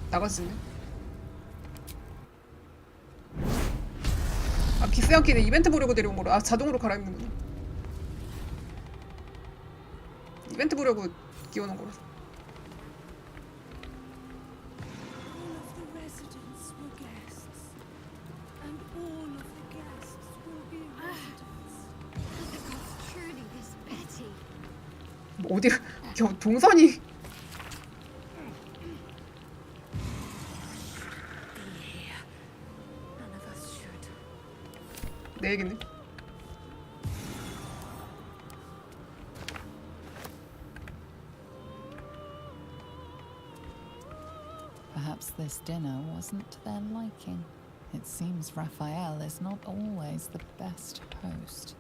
나갔으네. 아 기스양키는 이벤트 보려고 데려온 거라. 아 자동으로 갈아입는구나. 이벤트 보려고 끼워놓은 거라서. 뭐 어디 동선이 내 얘기네. Perhaps this dinner wasn't to their liking. It seems Raphael is not always the best host.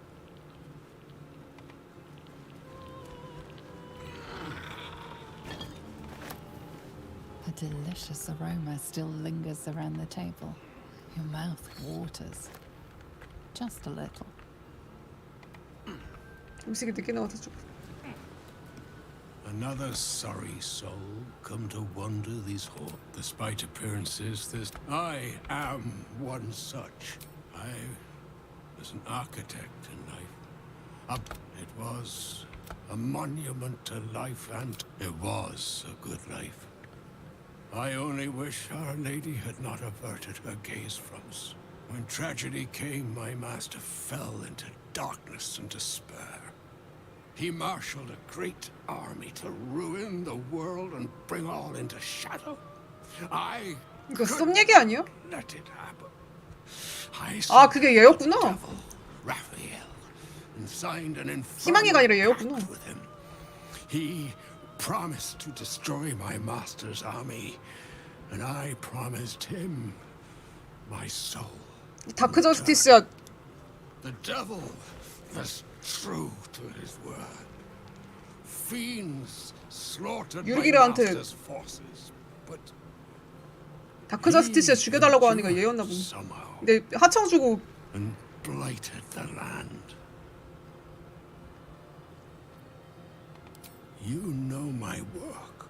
A delicious aroma still lingers around the table. Your mouth waters. Just a little. 음식이 늦게 나와서 좀. Another sorry soul come to wander these halls. Despite appearances, I am one such. I was an architect in life. It was a monument to life, and it was a good life. I only wish Our Lady had not averted her gaze from us. When tragedy came, my master fell into darkness and despair. He marshaled a great army to ruin the world and bring all into shadow. I 이거 썸 얘기 아니야? let it happen. 아, 그게 얘였구나. Raphael and signed an 희망이가 아니라 얘였구나. with him. He promised to destroy my master's army, and I promised him my soul. 다크 저스티스야. The devil was true to his word. Fiends slaughtered my 유리기르한테 master's forces, but 다크 저스티스야 죽여달라고 하니까 얘였나 보네. 근데 하청 주고 and blighted the land. You know my work.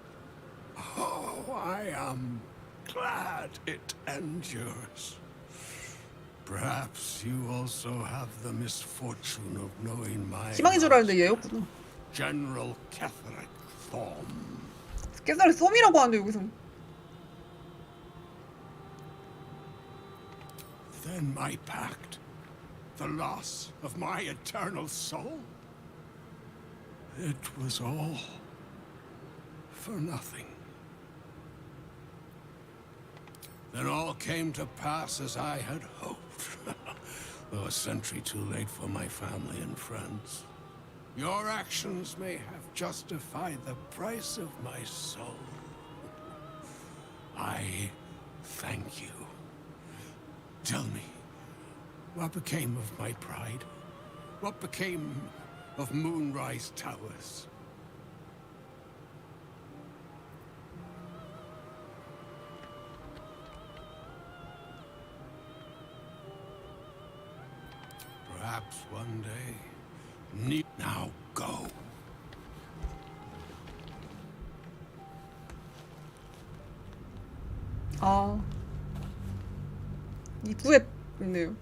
Oh, I am glad it endures. Perhaps you also have the misfortune of knowing my 희망인 줄 알았는데 얘였구나. General Catholic Thorm. 깨달이 썸이라고 하는데 여기서. Then my pact, the loss of my eternal soul, it was all for nothing. Then all came to pass as I had hoped. Though a century too late for my family and friends. Your actions may have justified the price of my soul. I thank you. Tell me, what became of my pride? What became of Moonrise Towers? Perhaps one day. Now go. 아, 입구에 있네요.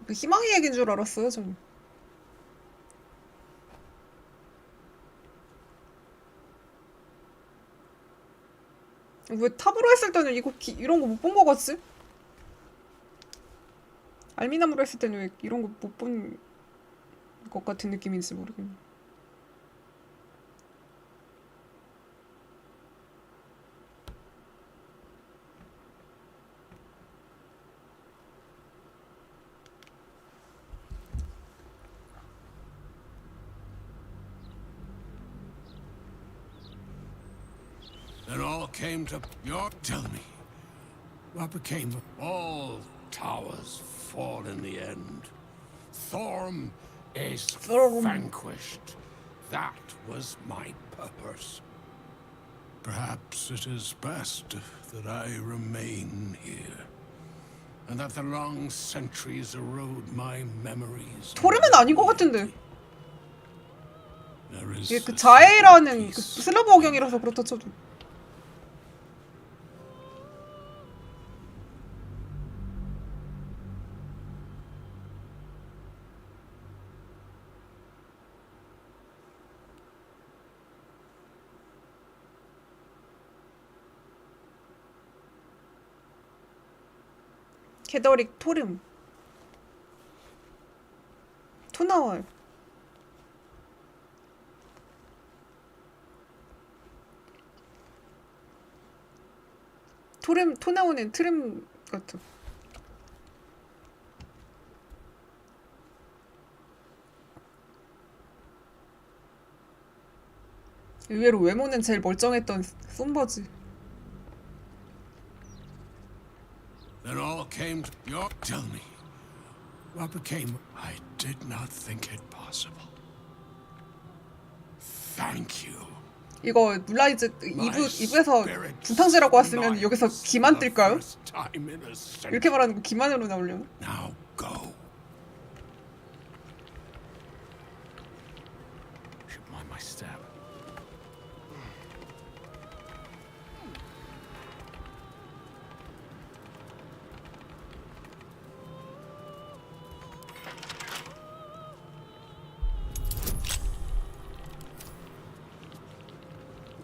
그 희망의 얘기인 줄 알았어요, 저는. 왜 탑으로 했을 때는 이거 이런 거 못 본 거 같지? 알미나무로 했을 때는 왜 이런 거 못 본 것 같은 느낌인지 모르겠네. It all came to your. Tell me, what became of all towers fall in the end? Thorm is vanquished. That was my purpose. Perhaps it is best that I remain here, and that the long centuries erode my memories. 토르는 아닌 것 같은데. 이게 그 자해라는 그 슬라브 억양이라서 그렇다 쳐도. 게더릭 토름 토나월 토름 토나오는 트름 같아. 의외로 외모는 제일 멀쩡했던 솜버지. It all came to your. Tell me, what became? I did not think it possible. Thank you. 이거 물라이즈 2부에서 분탕제라고 왔으면 여기서 기만 뜰까요? 이렇게 말하는 거 기만으로 나오려나? Now go. Should mind my step.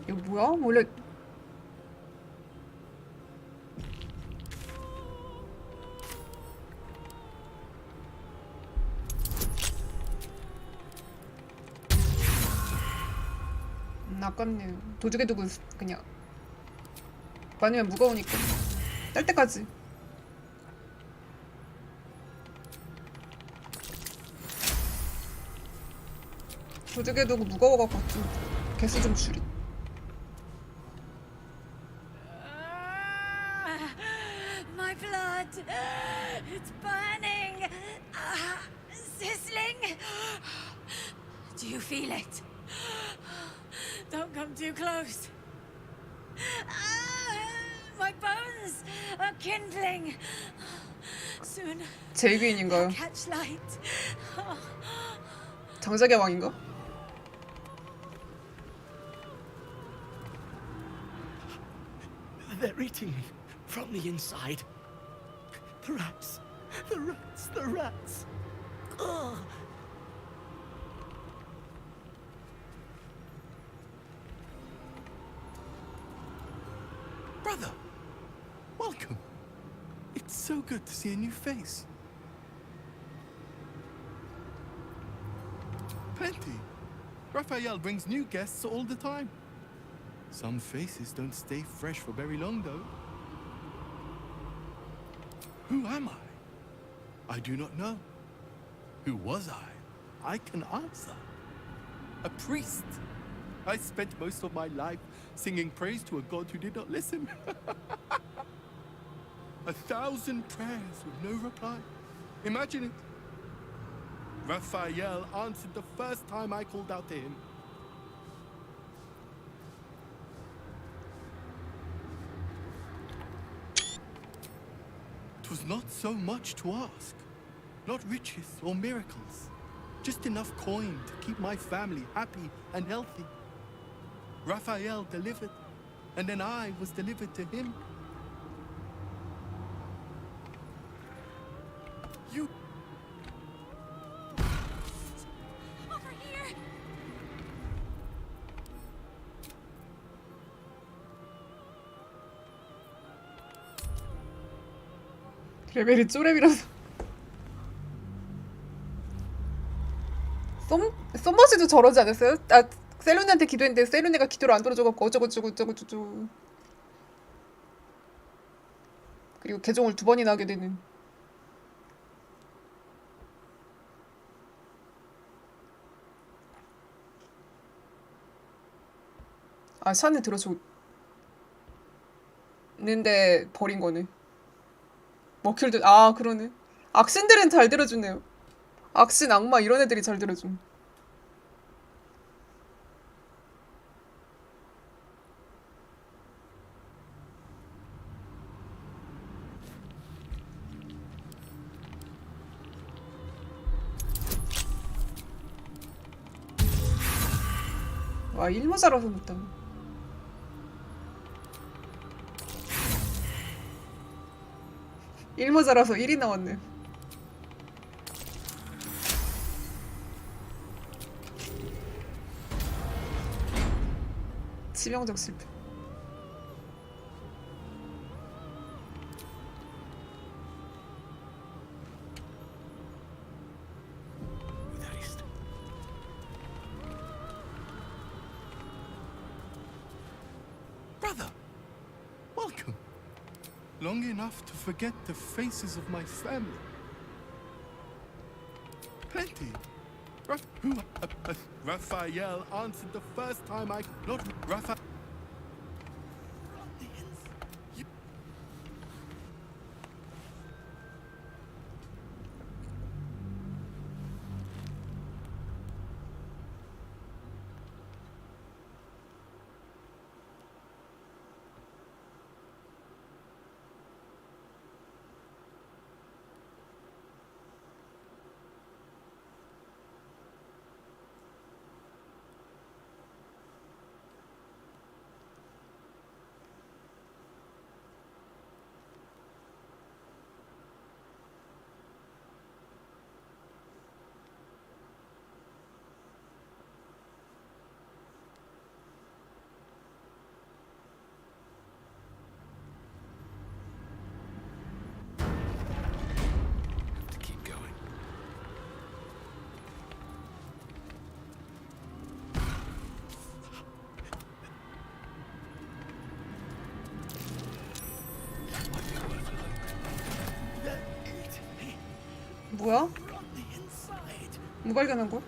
이거 뭐야? 원래 아깝네요. 도둑에 두고 그냥 많으면 무거우니까 딸 때까지. 도둑에 두고 무거워갖고 좀 개수 좀 줄이. My blood! It's burning! Sizzling! Do you feel it? Don't come too close. My bones are kindling. Soon 제이귀인인가요? catch light. 장작의 왕인가? They're eating me from the inside. The rats. The rats. The rats. Ugh. Brother, welcome. It's so good to see a new face. Plenty. Raphael brings new guests all the time. Some faces don't stay fresh for very long, though. Who am I? I do not know. Who was I? I can answer. A priest. I spent most of my life singing praise to a god who did not listen. 1,000 prayers with no reply. Imagine it. Raphael answered the first time I called out to him. It was not so much to ask. Not riches or miracles. Just enough coin to keep my family happy and healthy. Raphael delivered, and then I was delivered to him. You... Over here! 레벨이 쪼렙이라서. 썸머시도 저러지 않았어요? 아, 셀룬이한테 기도했는데 셀룬이가 기도를 안 들어줘갖고 어쩌고저쩌고. 그리고 개종을 2번이나 하게 되는. 아, 샤는 들어줬는데 버린 거네. 머킬도, 아, 그러네. 악신들은 잘 들어주네요. 악신, 악마 이런 애들이 잘 들어줌. 와, 1모자라서 못다. 일모자라서 1이 나왔네. 치명적 실패. Brother, welcome. Long enough to forget the faces of my family. Plenty. Raphael answered the first time I... Not Raphael... 뭐야? 뭐 발견한 거?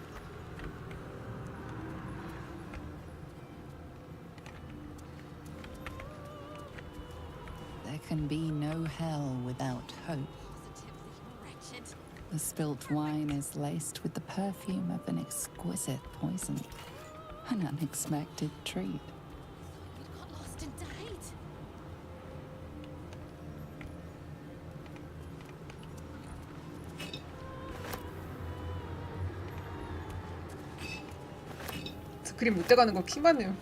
There can be no hell without hope. The spilt wine is laced with the perfume of an exquisite poison. An unexpected treat. Got lost and died. 그림 못 돼가는 거 킹받네요.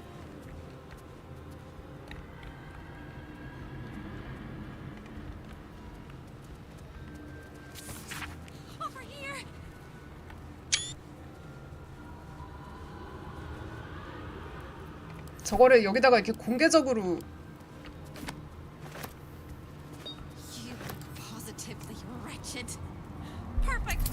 Over here. 저거를 여기다가 이렇게 공개적으로 You look positively wretched. Perfect.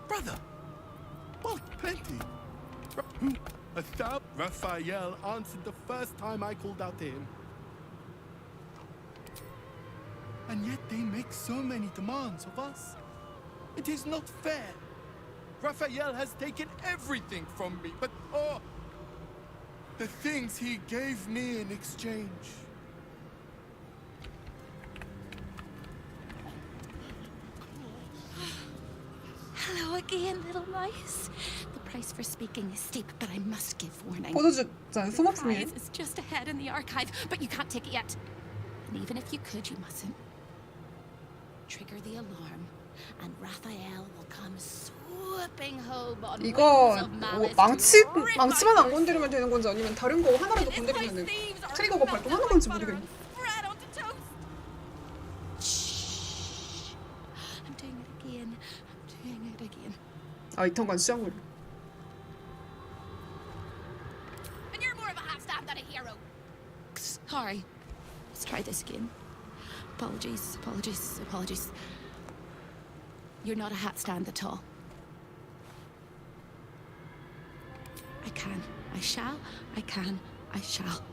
Brother! Oh, plenty. Raphael answered the first time I called out to him. And yet they make so many demands of us. It is not fair. Raphael has taken everything from me, but oh, the things he gave me in exchange. Hello again, little mice. The price for speaking is steep, but I must give warning. 포도주잔 The 소모품이에요. prize is just ahead in the archive, but you can't take it yet. And even if you could, you mustn't. Trigger the alarm, and Raphael will come swooping home on 이거 wings of 뭐 malice. 망치만 안 건드리면 되는 건지 아니면 다른 거 하나라도 건드리면 트리거가 발동하는 건지 모르겠네. I'm doing it again. I'm doing it again. 아 이턴간 시작을. And you're more of a half-stand than a hero. Sorry. Let's try this again. Apologies, apologies, apologies. You're not a hat stand at all. I can, I shall, I can, I shall.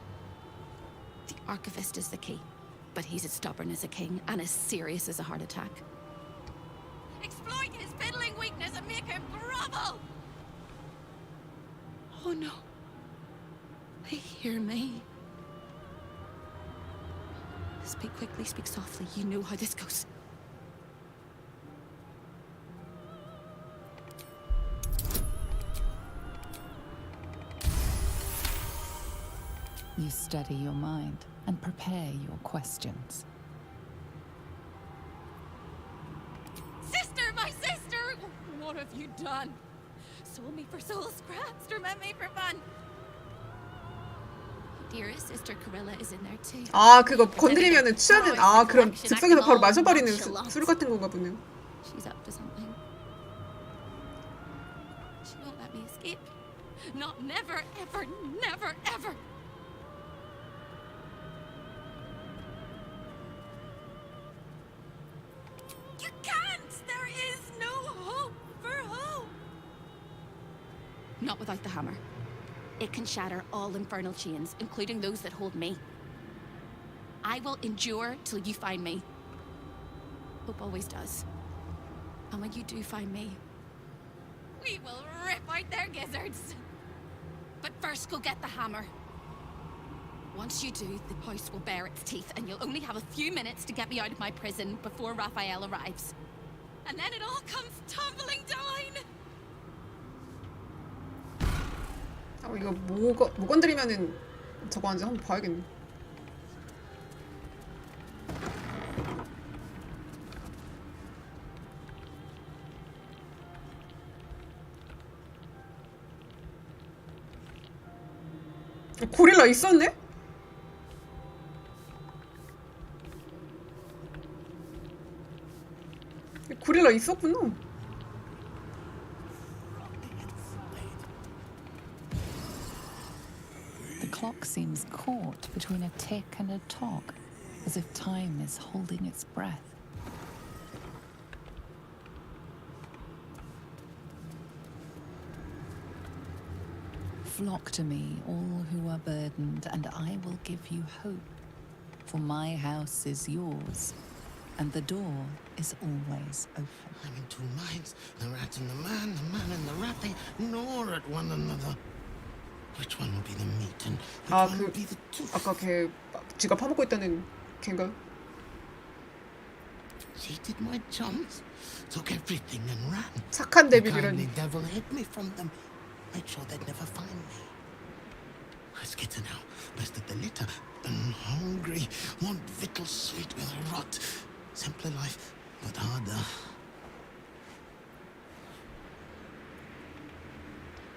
The archivist is the key, but he's as stubborn as a king and as serious as a heart attack. Exploit his fiddling weakness and make him grovel! Oh no. They hear me. Speak quickly, speak softly. You know how this goes. You steady your mind and prepare your questions. Sister, my sister! What have you done? Sold me for soul scraps, torment me for fun. Dearest sister Corilla is in there too. 아 그거 건드리면은 취하는 아 그럼 즉석에서 바로 마셔버리는 술 같은 건가 보네요. She's up to something. She won't let me escape. Not never, ever, never, ever. You can't! There is no hope for hope! Not without the hammer. It can shatter all infernal chains, including those that hold me. I will endure till you find me. Hope always does. And when you do find me, we will rip out their gizzards. But first, go get the hammer. Once you do, the house will bare its teeth, and you'll only have a few minutes to get me out of my prison before Raphael arrives. And then it all comes tumbling down. 이거 뭐 건드리면은 저거 한지 한번 봐야겠네. 고릴라 있었네? 고릴라 있었구나. The clock seems caught between a tick and a tock, as if time is holding its breath. Flock to me, all who are burdened, and I will give you hope. For my house is yours, and the door is always open. I'm in two minds. The rat and the man and the rat, they gnaw at one another. Which one will be the meat and which one will be the tooth? 아까 걔 지가 파먹고 있다는 걔인가요? Cheated my chums, took everything and ran. 착한 The 데빌이라니. kindly devil hid me from them. Made sure they'd never find me. I skitter now, best at the litter, and hungry. Want victuals sweet with rot. Simpler life, but harder.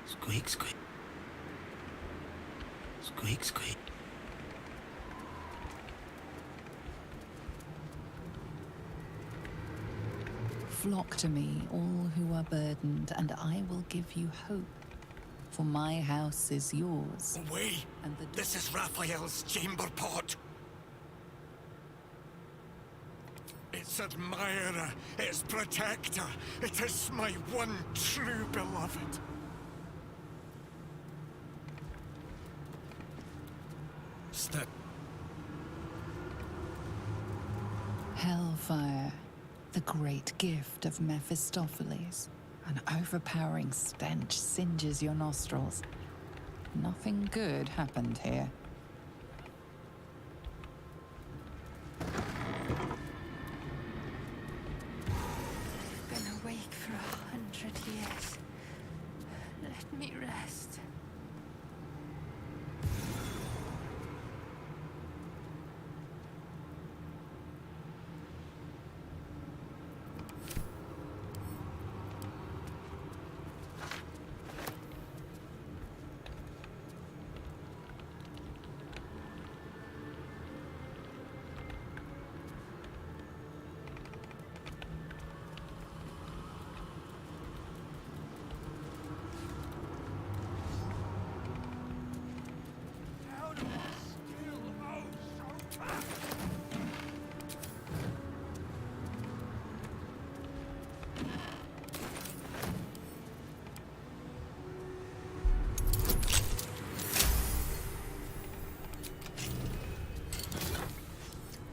Squeak, squeak. Squeak, squeak. Flock to me, all who are burdened, and I will give you hope. For my house is yours. Away! This is Raphael's chamber pot. Its admirer, its protector. It is my one true beloved. Step. Hellfire, the great gift of Mephistopheles. An overpowering stench singes your nostrils. Nothing good happened here. I've been awake for 100 years. Let me rest.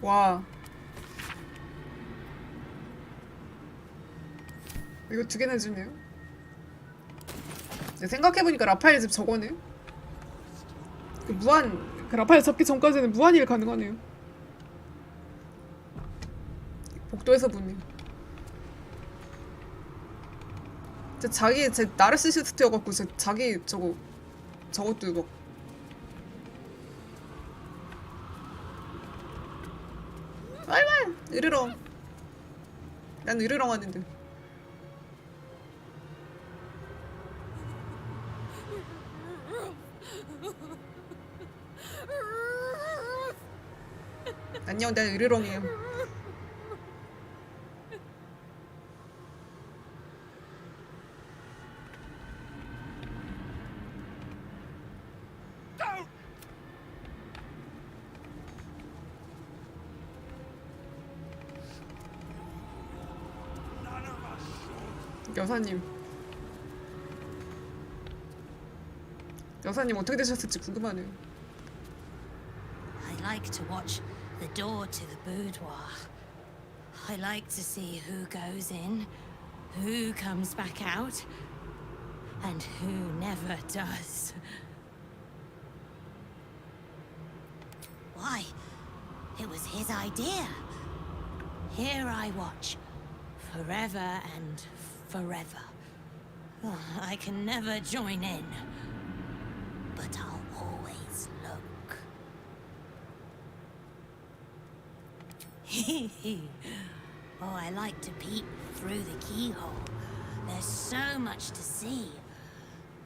와. 이거 두 개나 주네요. 생각해보니까 라파엘 집 저거네. 그 라파엘 잡기 전까지는 무한일 가능하네요. 복도에서 보네. 제 나르시시스트여갖고 자기 저것도 막 빨빨 으르렁. 난 으르렁 하는데. 안녕, 난 으르렁이에요. 여사님 어떻게 되셨을지 궁금하네요. I like to watch the door to the boudoir. I like to see who goes in, who comes back out, and who never does. Why? It was his idea. Here I watch, forever and forever. I can never join in, but I'll always look. Oh, I like to peep through the keyhole. There's so much to see.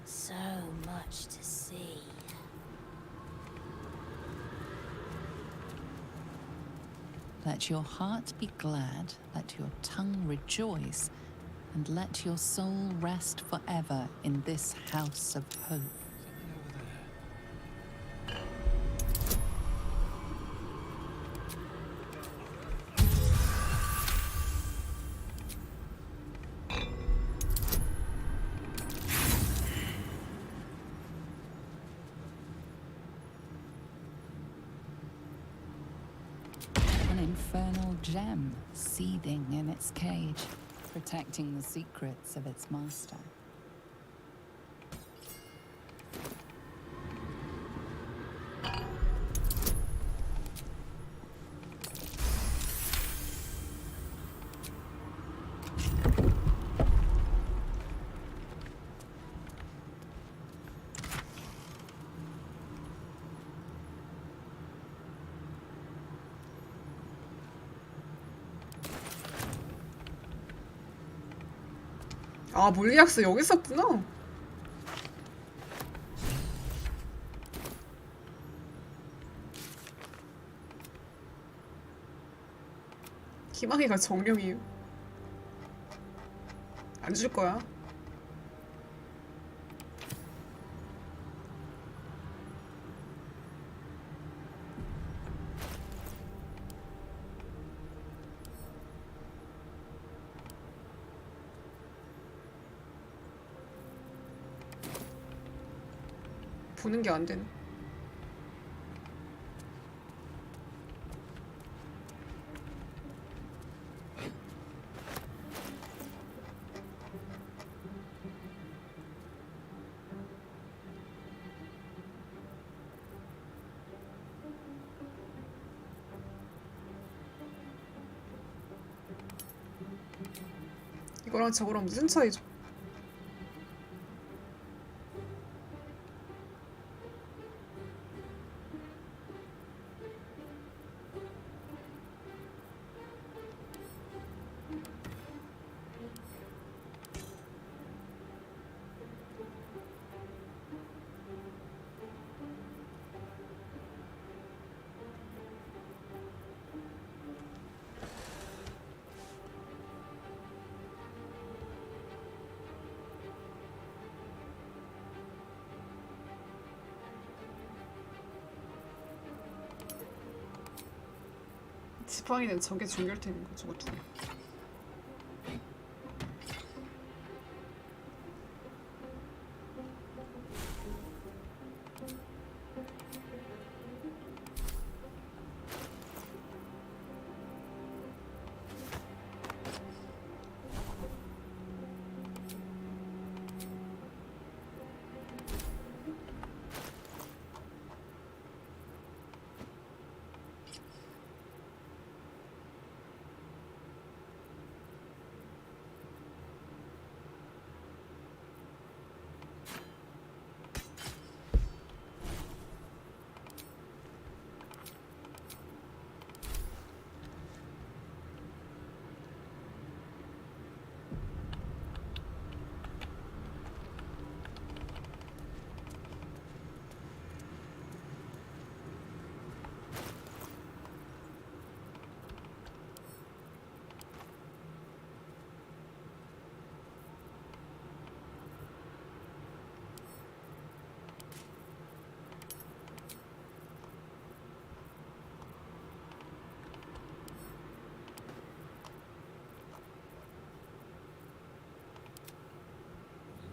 So much to see. Let your heart be glad, let your tongue rejoice, and let your soul rest forever in this house of hope. infernal gem seething in its cage, protecting the secrets of its master. 아, 물리학스 여기 있었구나. 희망이가 정령이에요. 안 줄 거야. 보는 게 안 되네. 이거랑 저거랑 무슨 차이죠? 지팡이는 저게 중결되는 거, 저거 두 개.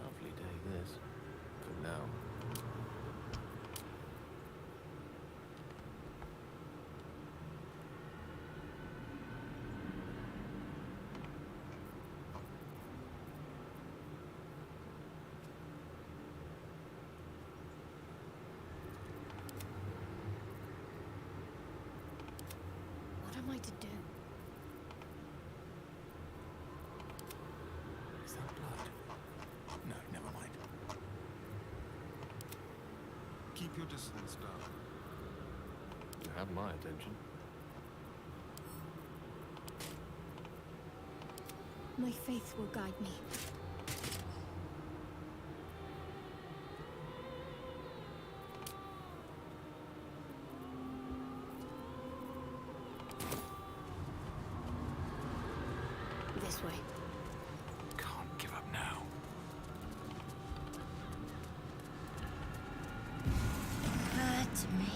Lovely day this, for now. What am I to do? Is that blood? No, never mind. Keep your distance, darling. You have my attention. My faith will guide me. This way. Can't give up now. Hurt me.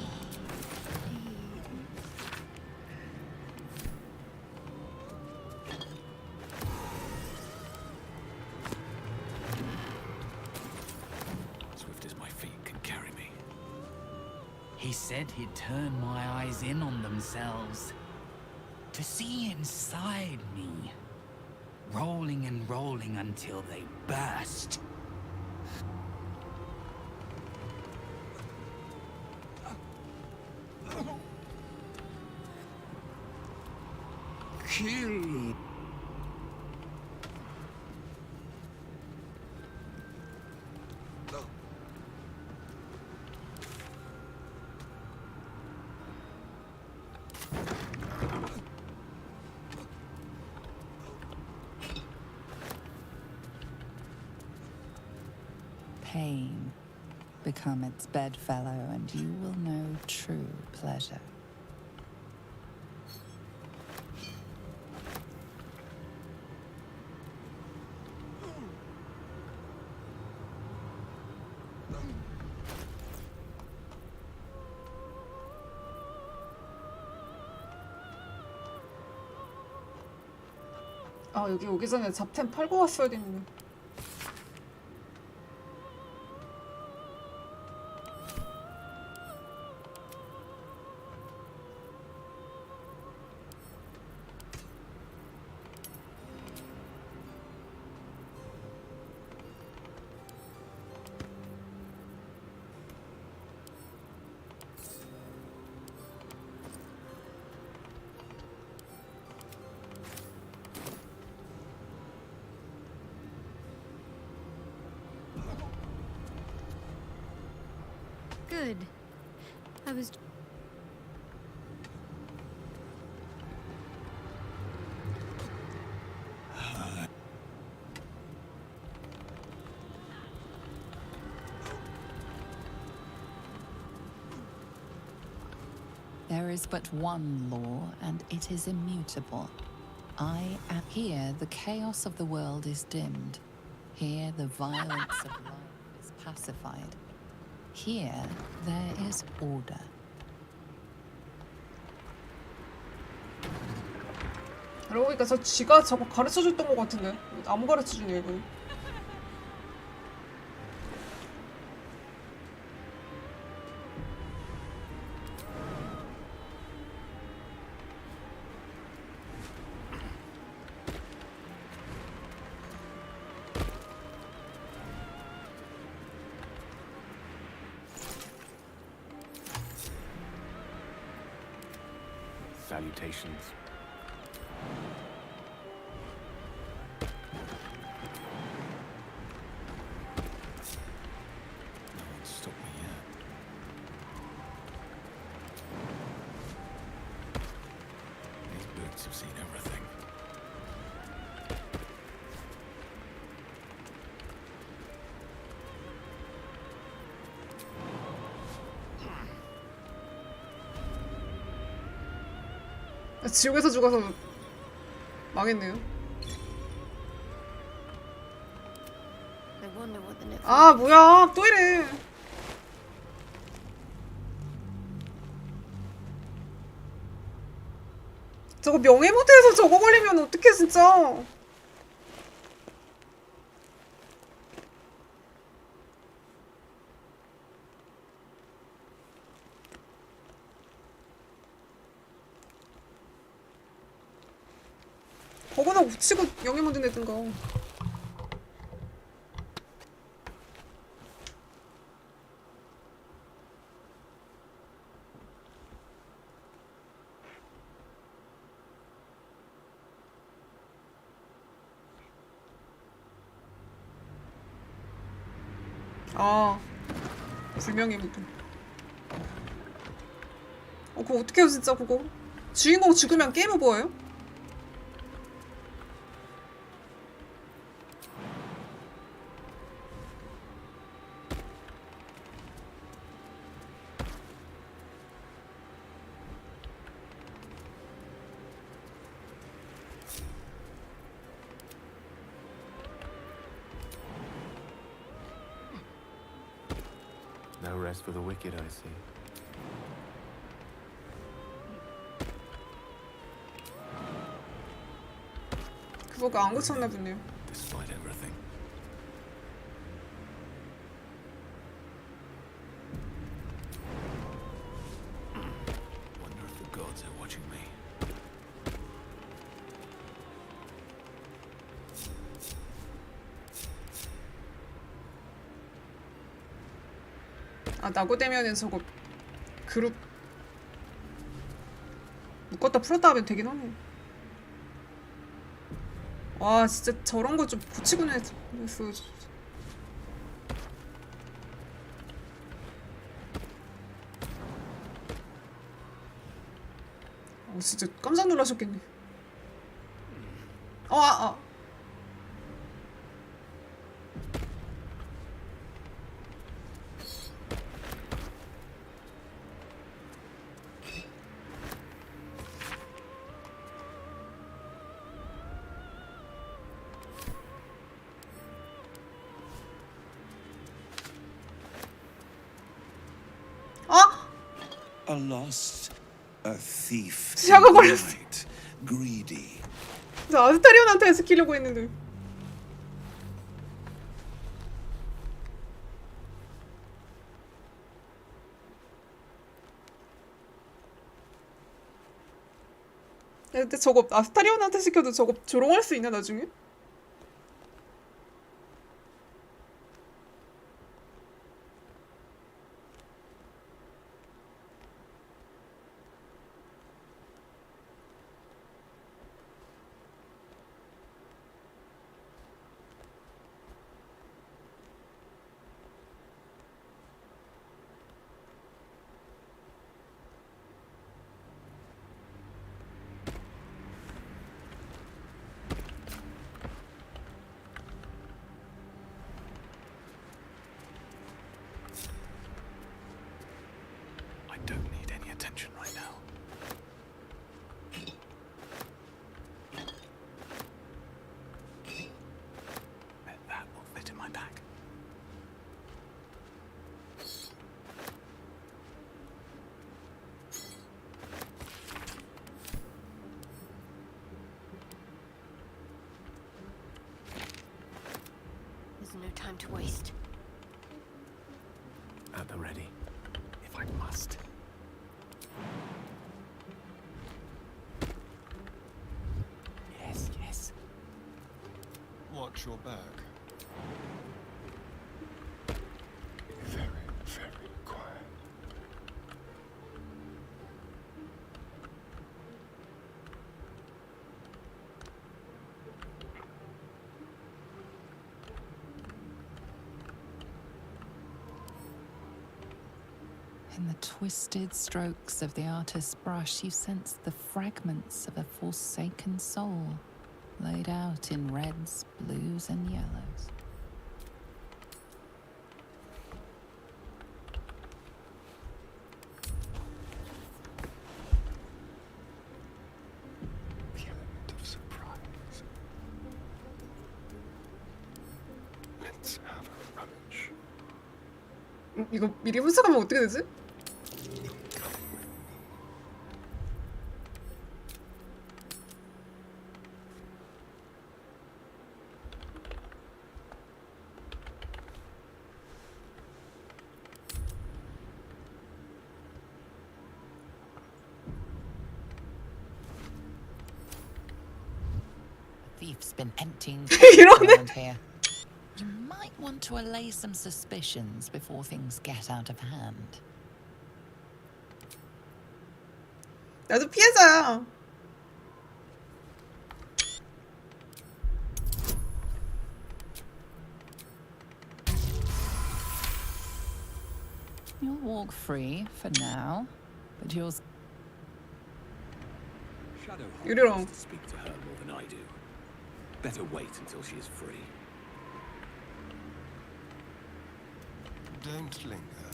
Swift as my feet can carry me. He said he'd turn my eyes in on themselves. to see inside me, rolling and rolling until they burst. Kill. Pain. Become its bedfellow, and you will know true pleasure. 아, 여기 오기 전에 잡템 팔고 왔어야 됐네. Good. I was... There is but one law, and it is immutable. I am here. The chaos of the world is dimmed. Here, the violence of life is pacified. Here, there is order. 그러고 보니까 저 쥐가 저거 가르쳐줬던 것 같은데. 아무 가르쳐주냐 이거. Salutations. No one's stopped me yet. These boots have seen everything. 지옥에서 죽어서 망했네요. I wonder what the next... 아 뭐야 또 이래. 저거 명예 모드에서 저거 걸리면 어떡해 진짜. 거기다 붙이고 명예 모드 내든가. 아 불명예 모드. 그거 어떻게 해요 진짜 그거. 주인공 죽으면 게임 오버예요? No rest for the wicked, I see. 그거가 안 고쳤나 보네요. Despite everything. Wonder if the gods are watching me. 아 나고되면은 저거 그룹 묶었다 풀었다 하면 되긴 하네. 와 진짜 저런 거 좀 고치곤 했어. 진짜 깜짝 놀라셨겠네. A lost, a thief. 시야가 걸렸어. Greedy. 저 아스타리온한테 시키려고 했는데. 근데 저거 아스타리온한테 시켜도 저거 조롱할 수 있나 나중에? I don't need any attention right now. Bet that will fit in my bag. There's no time to waste. At the ready, if I must. Yes, yes. Watch your back. Very, very quiet. In the twisted strokes of the artist's brush, you sense the fragments of a forsaken soul, laid out in reds, blues, and yellows. The element of surprise. Let's have a rummage. 이거 미리 훔쳐가면 어떻게 되지? Thief's been emptying 이러네. around here. You might want to allay some suspicions before things get out of hand. 나도 피해자야. You'll walk free for now, but yours. 유리랑. to speak to her more than I do. Better wait until she is free. Don't linger.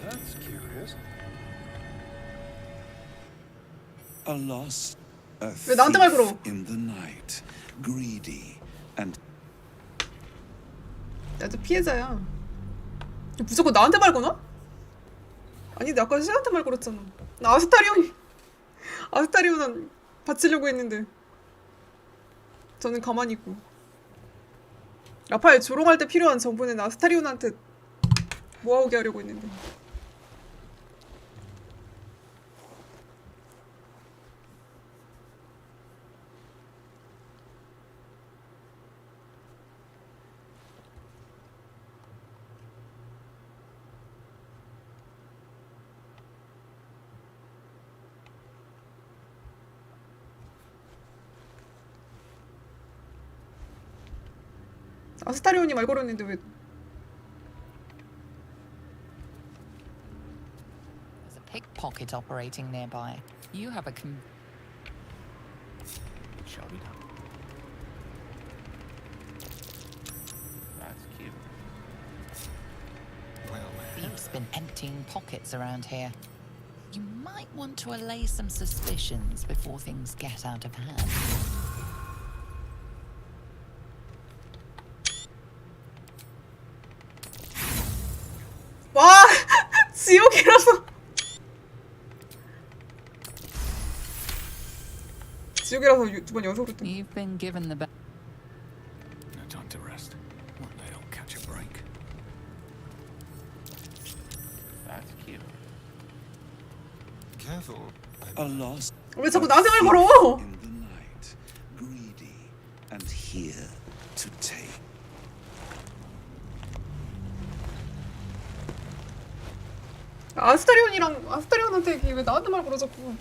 That's curious. A lost, a 왜 나한테 말 걸어? thief in the night. Greedy and 나도 피해자야. 무조건 나한테 말 거나? 아니 나 아까 씨한테 말 걸었잖아. 나 아스타리온은 바치려고 했는데 저는 가만히 있고. 라파엘 조롱할 때 필요한 정보는 아스타리온한테 모아오게 하려고 했는데. 아스타리온이 말 걸었는데 왜? There's a pickpocket operating nearby. You have a Shall be done. That's cute. Thief's been emptying pockets around here. You might want to allay some suspicions before things get out of hand. 와 지옥이라서 지옥이라서 두 번 연속으로 뜬. You've been given the best. No time to rest. One day I'll catch a break. That's cute. Careful. A lost 왜 자꾸 나한테 말 걸어? in the night, greedy and here to take. 아스타리온한테 왜 나한테 말 걸어 자꾸?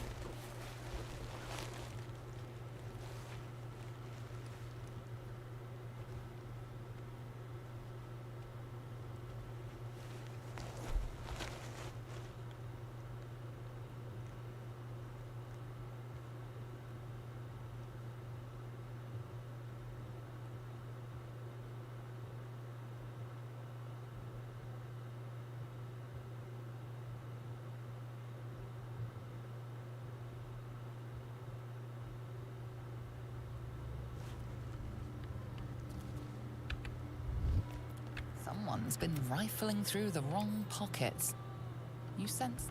Someone's been rifling through the wrong pockets. You sense?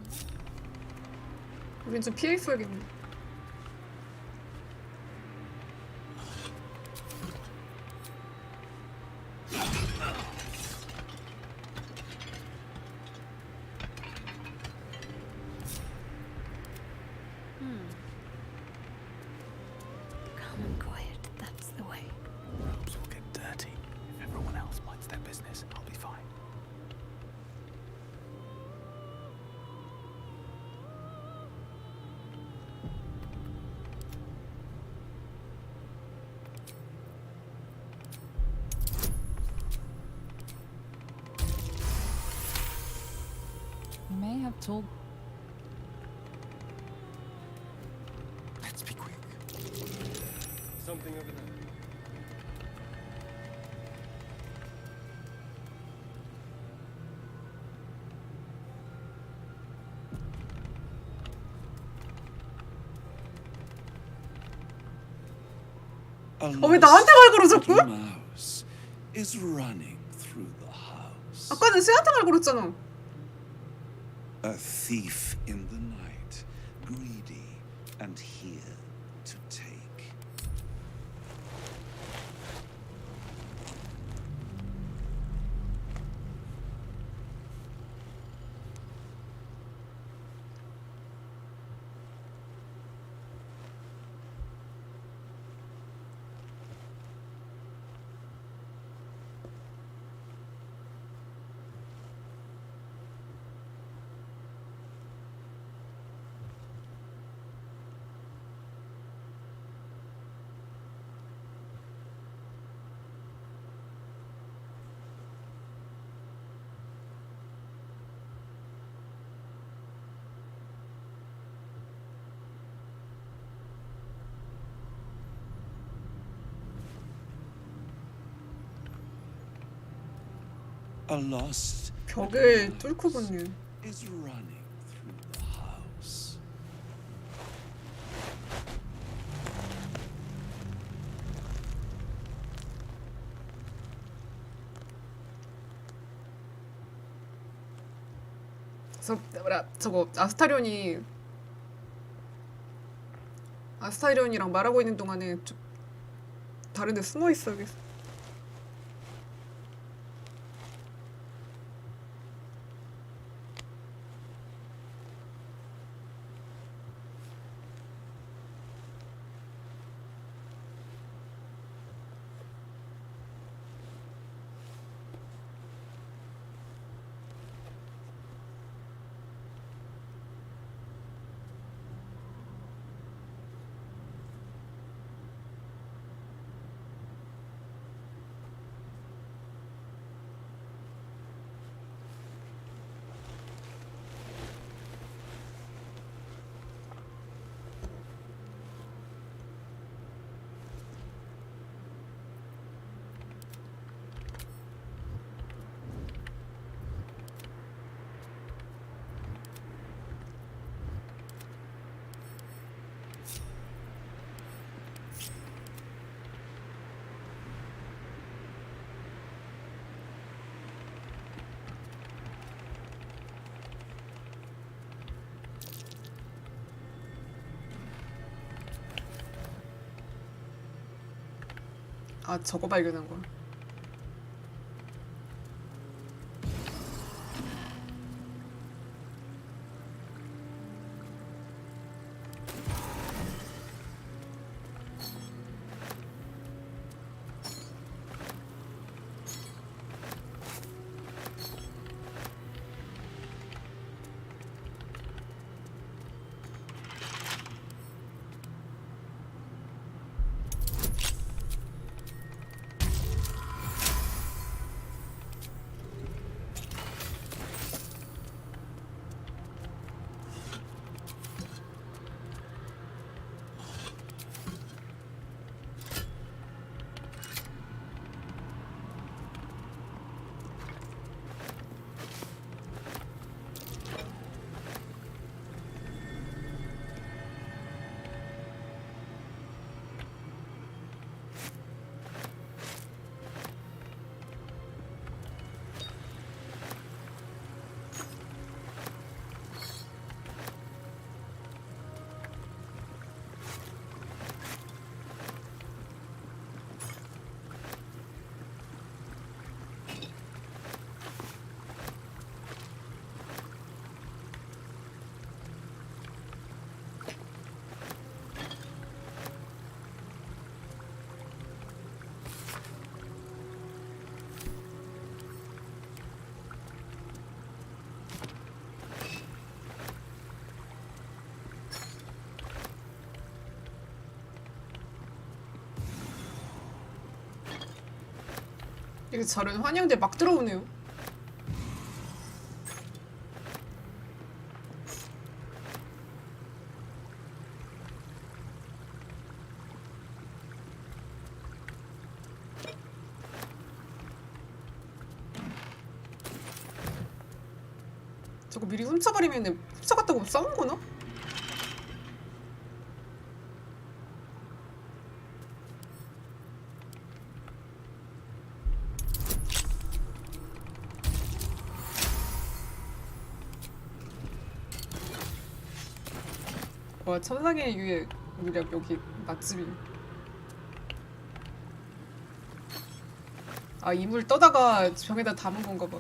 우린 좀 피해 있어야겠네. Calm and quiet, that's the way. Robes will get dirty. If everyone else minds their business, I'll be fine. You may have told. Let's be quick. Something over there. 왜 나한테 말 걸어 자꾸? Mouse is running through the house. 아까는 쟤한테 말 걸었잖아. A thief in the night, greedy and here to take. A lost 벽을 뚫고 붙는. is running through the house. 저거 아스타리온이랑 말하고 있는 동안에 좀 다른 데 숨어 있어야겠어. 아 저거 발견한 거야. 이게 저런 환영대 막 들어오네요. 저거 미리 훔쳐버리면 훔쳐갔다고 싸운 거나? 와 천상의 유의 무렵 여기 맛집이. 아 이물 떠다가 병에다 담은 건가 봐.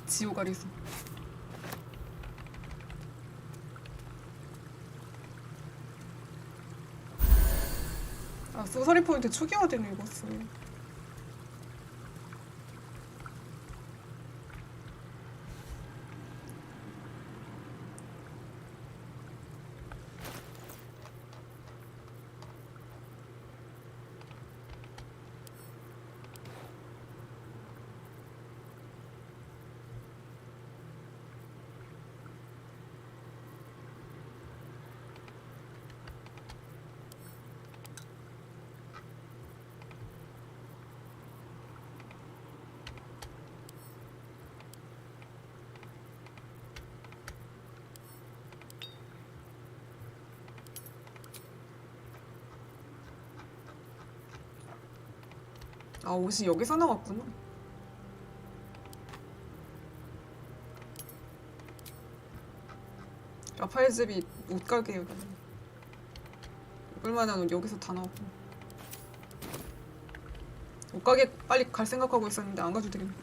지오가리수. 아 소서리 포인트 초기화되네 이거 쓰면. 아 옷이 여기서 나왔구나. 라파엘집이 옷가게 여기. 입을만한 옷 여기서 다 나왔구나. 옷가게 빨리 갈 생각하고 있었는데 안 가도 되겠네.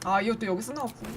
아 이 옷도 여기서 나왔구나.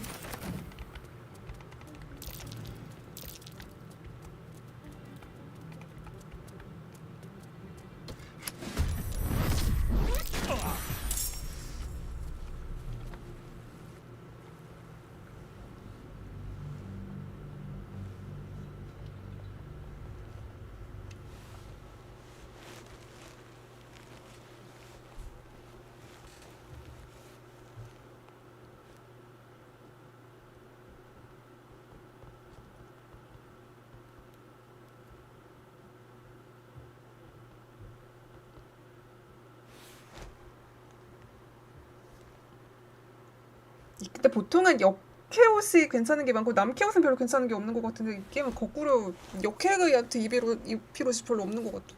근데 보통은 역캐옷이 괜찮은 게 많고 남캐옷은 별로 괜찮은 게 없는 것 같은데 이 게임은 거꾸로 역캐한테 입힐 옷이 별로 없는 것 같아.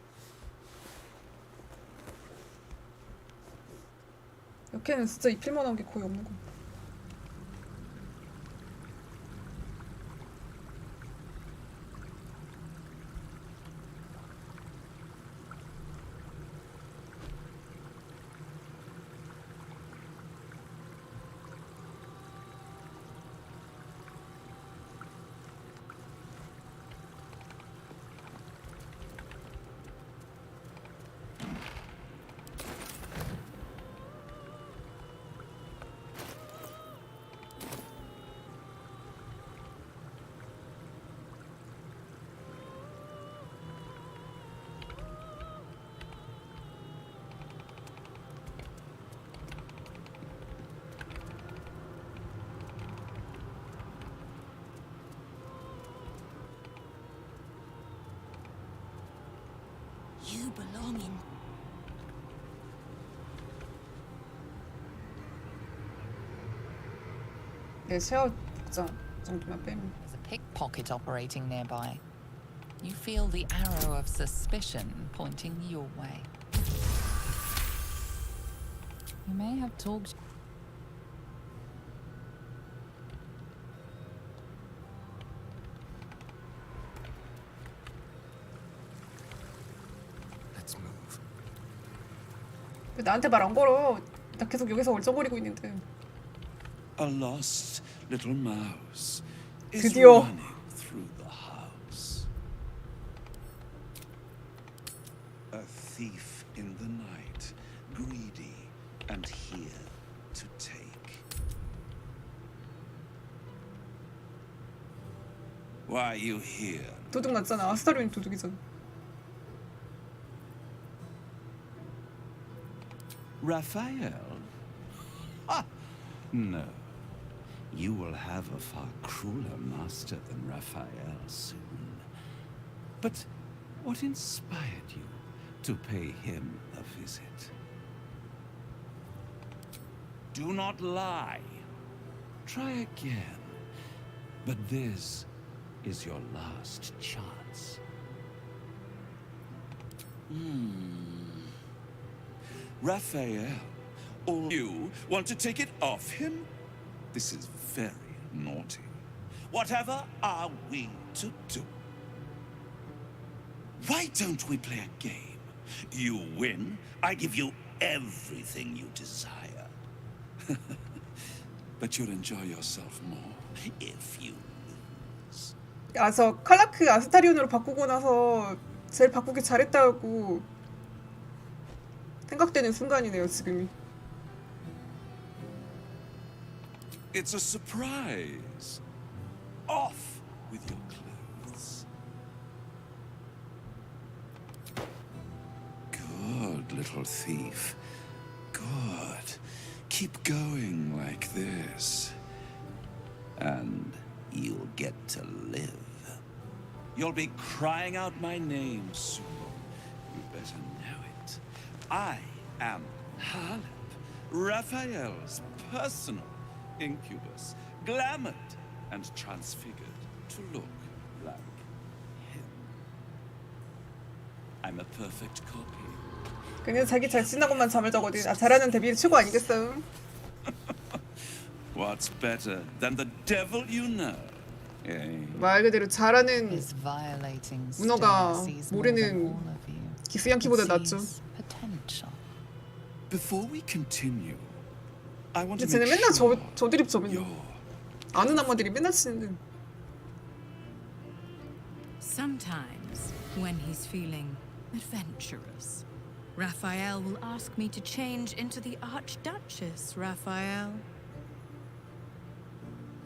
역캐는 진짜 입힐 만한 게 거의 없는 것 같아. You belong in. 내 쉐어 복장 정도만 빼면. There's a pickpocket operating nearby. You feel the arrow of suspicion pointing your way. You may have talked. Let's move. 왜 나한테 말 안 걸어? 나 계속 여기서 얼쩡거리고 있는데. A lost little mouse is 드디어. running through the house. A thief in the night, greedy and here to take. Why are you here? 도둑 맞잖아. 아스타리온 도둑이잖아. Raphael? Ah, no. You will have a far crueler master than Raphael soon. But what inspired you to pay him a visit? Do not lie. Try again. But this is your last chance. Raphael, or you want to take it off him? This is very naughty. Whatever are we to do? Why don't we play a game? You win, I give you everything you desire. But you'll enjoy yourself more if you lose. 저 칼라크 아스타리온으로 바꾸고 나서 제일 바꾸기 잘했다고 생각되는 순간이네요, 지금이. It's a surprise. Off with your clothes. Good little thief. Good. Keep going like this. And you'll get to live. You'll be crying out my name soon. You better know it. I am Halep, Raphael's personal incubus, glamored and transfigured to look like him. I'm a perfect copy. 그냥 자기 잘 지나고만 잠을 자거든. 아, 잘하는 데뷔 최고 아니겠어? What's better than the devil you know? 말 그대로 잘하는 문어가 모르는 기스양키보다 낫죠. Before we continue, I want 근데 to 쟤네 make 맨날 sure 저 드립 저맨날 아는 악마들이 맨날 치는데. Sometimes, when he's feeling adventurous, Raphael will ask me to change into the Archduchess, Raphael.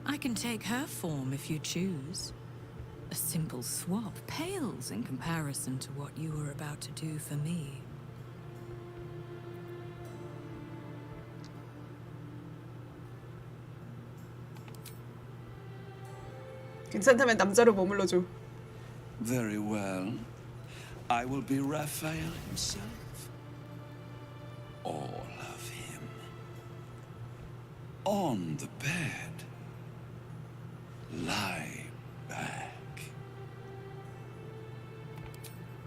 I can take her form if you choose. A simple swap pales in comparison to what you were about to do for me. 괜찮다면 남자로 머물러줘. Very well. I will be Raphael himself. All of him. On the bed. lie back.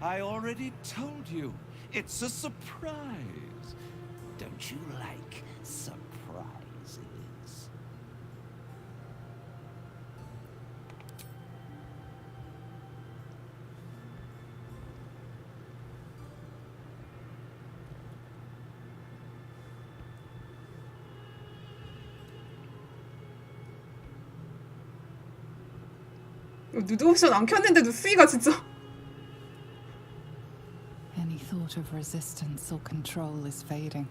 I already told you, it's a surprise. Don't you like surprises? 누드 옵션 안 켰는데도 수위가 진짜. Any thought of resistance or control is fading.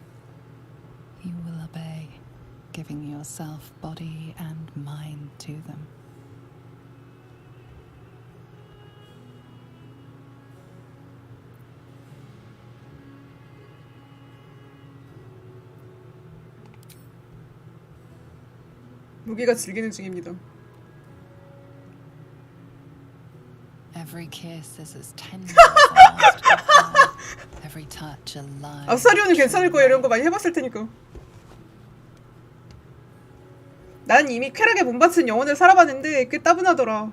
You will obey, giving yourself body and mind to them. 무기가 즐기는 중입니다. Every kiss is as tender as every touch alive. 아사리오는 괜찮을 거예요. 이런 거 많이 해봤을 테니까. 난 이미 쾌락에 몸바친 영혼을 살아봤는데 꽤 따분하더라.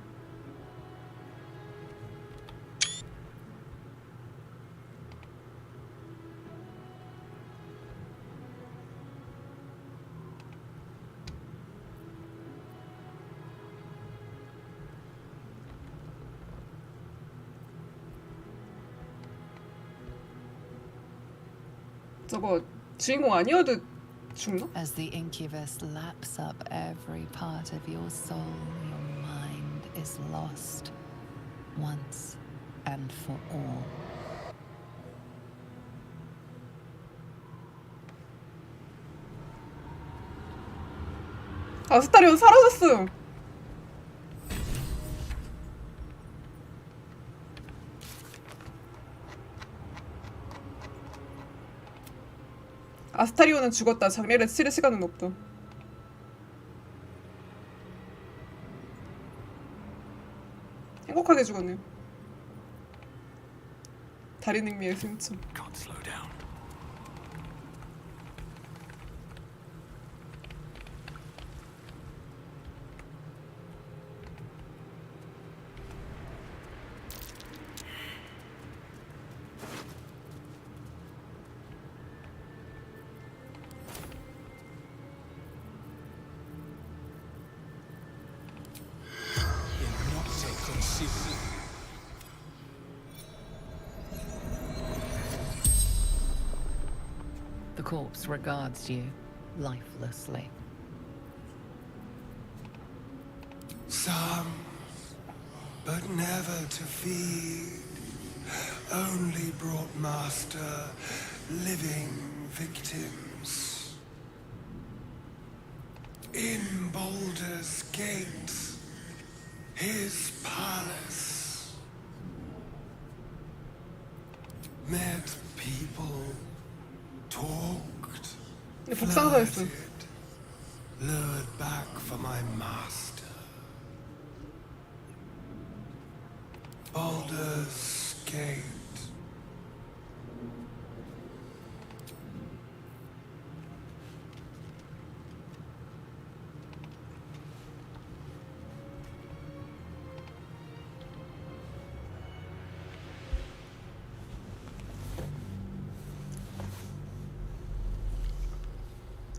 저거 주인공 아니어도 죽나? As the incubus laps up every part of your soul, your mind is lost once and for all. 아스타리온 사라졌어요. 아스타리온은 죽었다. 장례를 치를 시간은 없다. 행복하게 죽었네요. 다른 의미의 승천. The corpse regards you lifelessly. Some, but never to feed, only brought master living victims. In Baldur's Gate, his palace, met people, talked, flirted, lured back for my master. Baldur's Gate.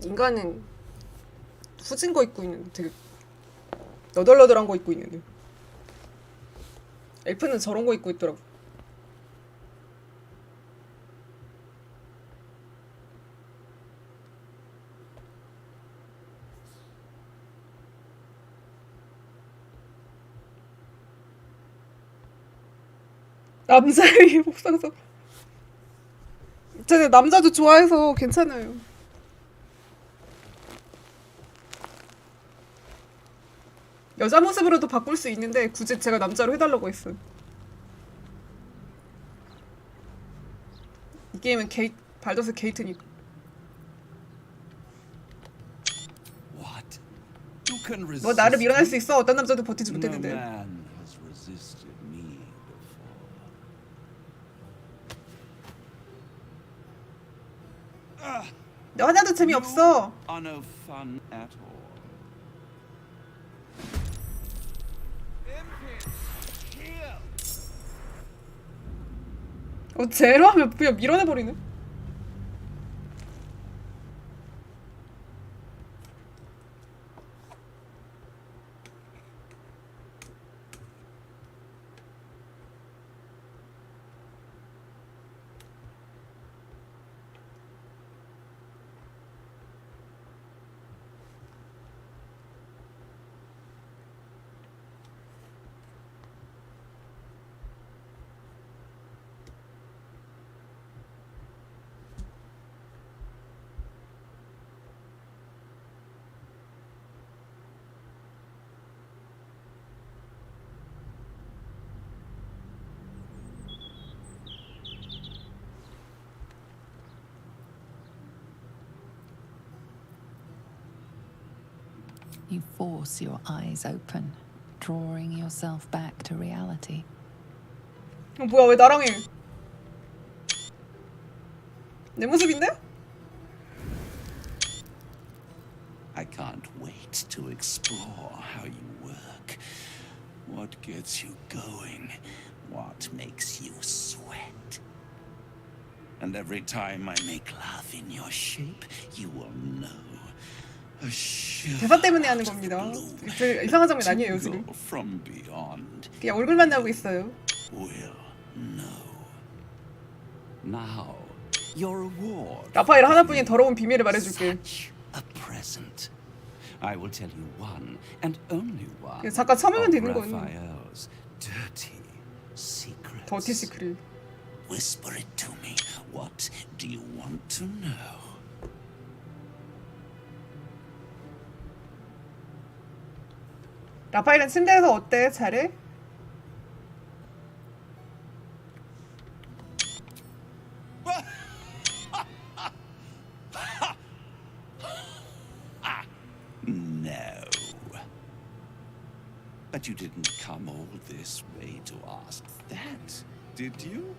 인간은 후진 거 입고 있는데 되게 너덜너덜한 거 입고 있는데 엘프는 저런 거 입고 있더라고. 남자의 복상석. 쟤네 남자도 좋아해서 괜찮아요. 여자 모습으로도 바꿀 수 있는데 굳이 제가 남자로 해달라고 했어요. 이 게임은 발더스 게이트니까. 뭐 나를 밀어낼 수 있어. 어떤 남자도 버티지 못했는데. 너 하나도 재미없어. 제로 하면 그냥 밀어내버리네. You force your eyes open, drawing yourself back to reality. 뭐야 왜 나랑 해? 내 모습인데? I can't wait to explore how you work. What gets you going? What makes you sweat? And every time I make love in your shape, you will know. A 대사 때문에 하는 겁니다. 이상한 장면 아니에요 지금. from beyond. 그냥 얼굴만 나오고 있어요. Will know. Now, your reward. 라파엘 하나뿐인 더러운 비밀을 말해줄게. A present. I will tell you one and only one. 잠깐 참으면 되는 거니. Raphael's dirty secret. 더티 시크릿. Whisper it to me. What do you want to know? 라파엘은 침대에서 어때? 잘해? No. But you didn't come all this way to ask that, did you?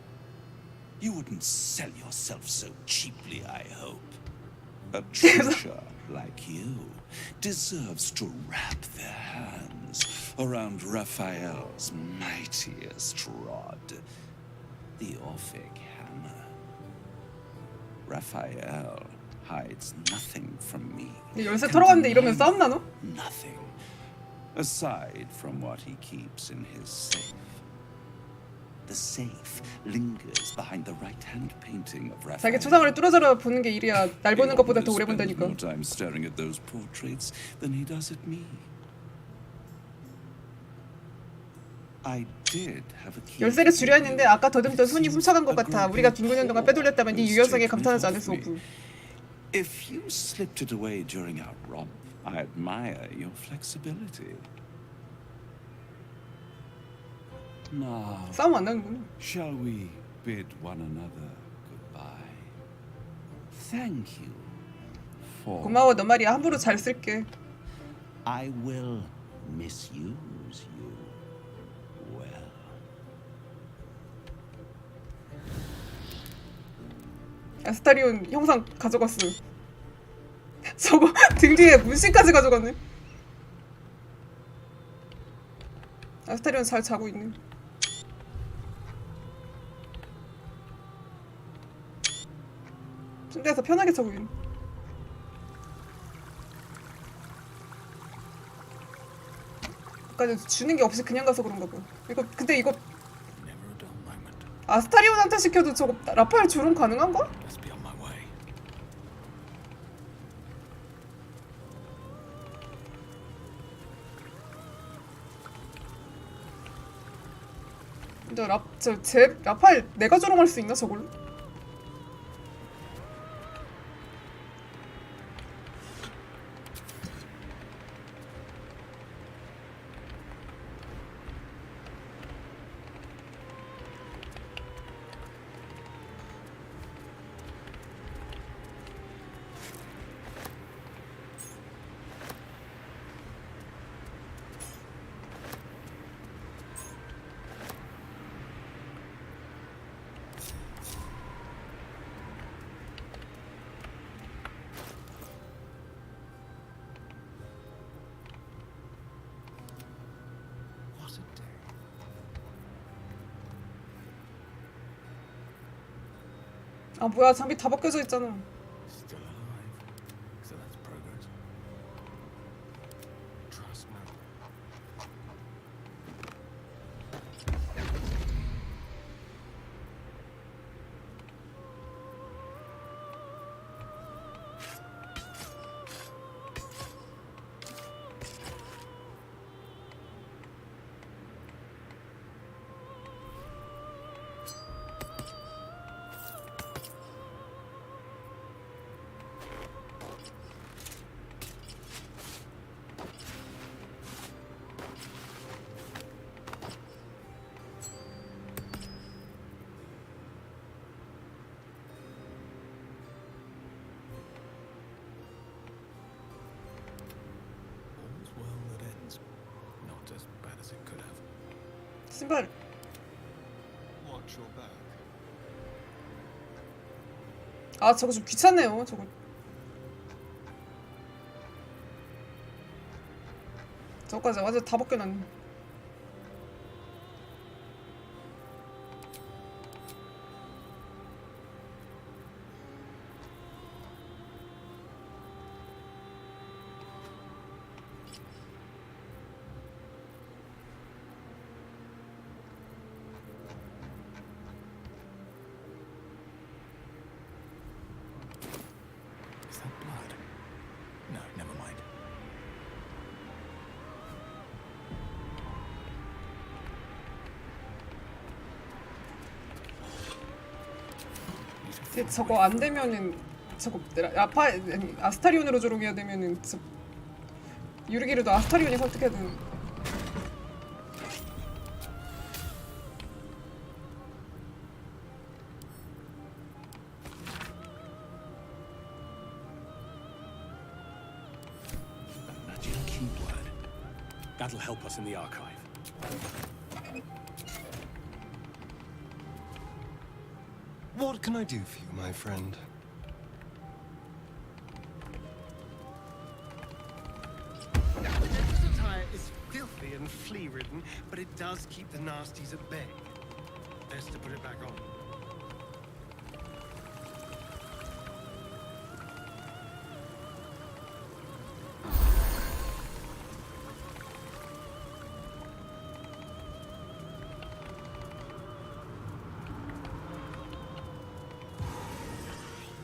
You wouldn't sell yourself so cheaply, I hope. A treasure like you deserves to wrap their hands around Raphael's mightiest rod, the Orphic hammer. Raphael hides nothing from me. 열쇠 털어갔는데 이러면 싸움 나노? Nothing, aside from what he keeps in his safe. The safe lingers behind the right-hand painting of Raphael. 자기 초상을 뚫어져라 보는 게 일이야. 날 보는 것보다 더 오래 본다니까. More time staring at those portraits than he does at me. I did have a key. 열쇠를 주려 했는데 아까 더듬던 손이 훔쳐간 것 같아. 우리가 빈곤년 동안 빼돌렸다면 네 유연성에 감탄하지 않을 수 없고. If you slipped it away during our romp, I admire your flexibility. Now, 싸움 안 나는구나. shall we bid one another goodbye? Thank you for. 고마워 너 말이야. 함부로 잘 쓸게. I will misuse you well. 아스타리온 형상 가져갔어. 저거 등 뒤에 문신까지 가져갔네. 아스타리온 잘 자고 있네. 침대에서 편하게 자고 있네. 아까 주는 게 없이 그냥 가서 그런가 봐. 근데 이거 아스타리온한테 시켜도 저거 라파엘 조롱 가능한가? 근데 라파엘 내가 조롱할 수 있나 저걸로? 아 뭐야 장비 다 벗겨져 있잖아. Still alive. So that's progress. Trust me. All's well that ends. Not as bad as it could have. 신발. Watch your back. 아 저거 좀 귀찮네요. 저거. 저거까지 완전 다 벗겨놨네. Is that blood? No, never mind. 근데 저거 안 되면은 저거 아스타리온으로 조롱해야 되면은 유리기르도 아스타리온이 설득해야 되는. Magic keyword. That'll help us in the archive. What can I do for you, my friend? Now, the dentist's attire is filthy and flea-ridden, but it does keep the nasties at bay. Best to put it back on.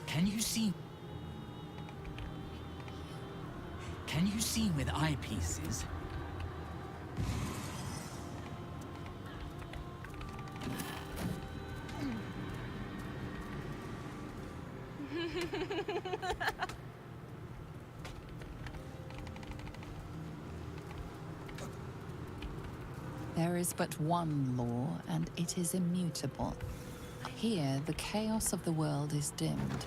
Can you see? Can you see with eyepieces? There is but one law, and it is immutable. Here, the chaos of the world is dimmed.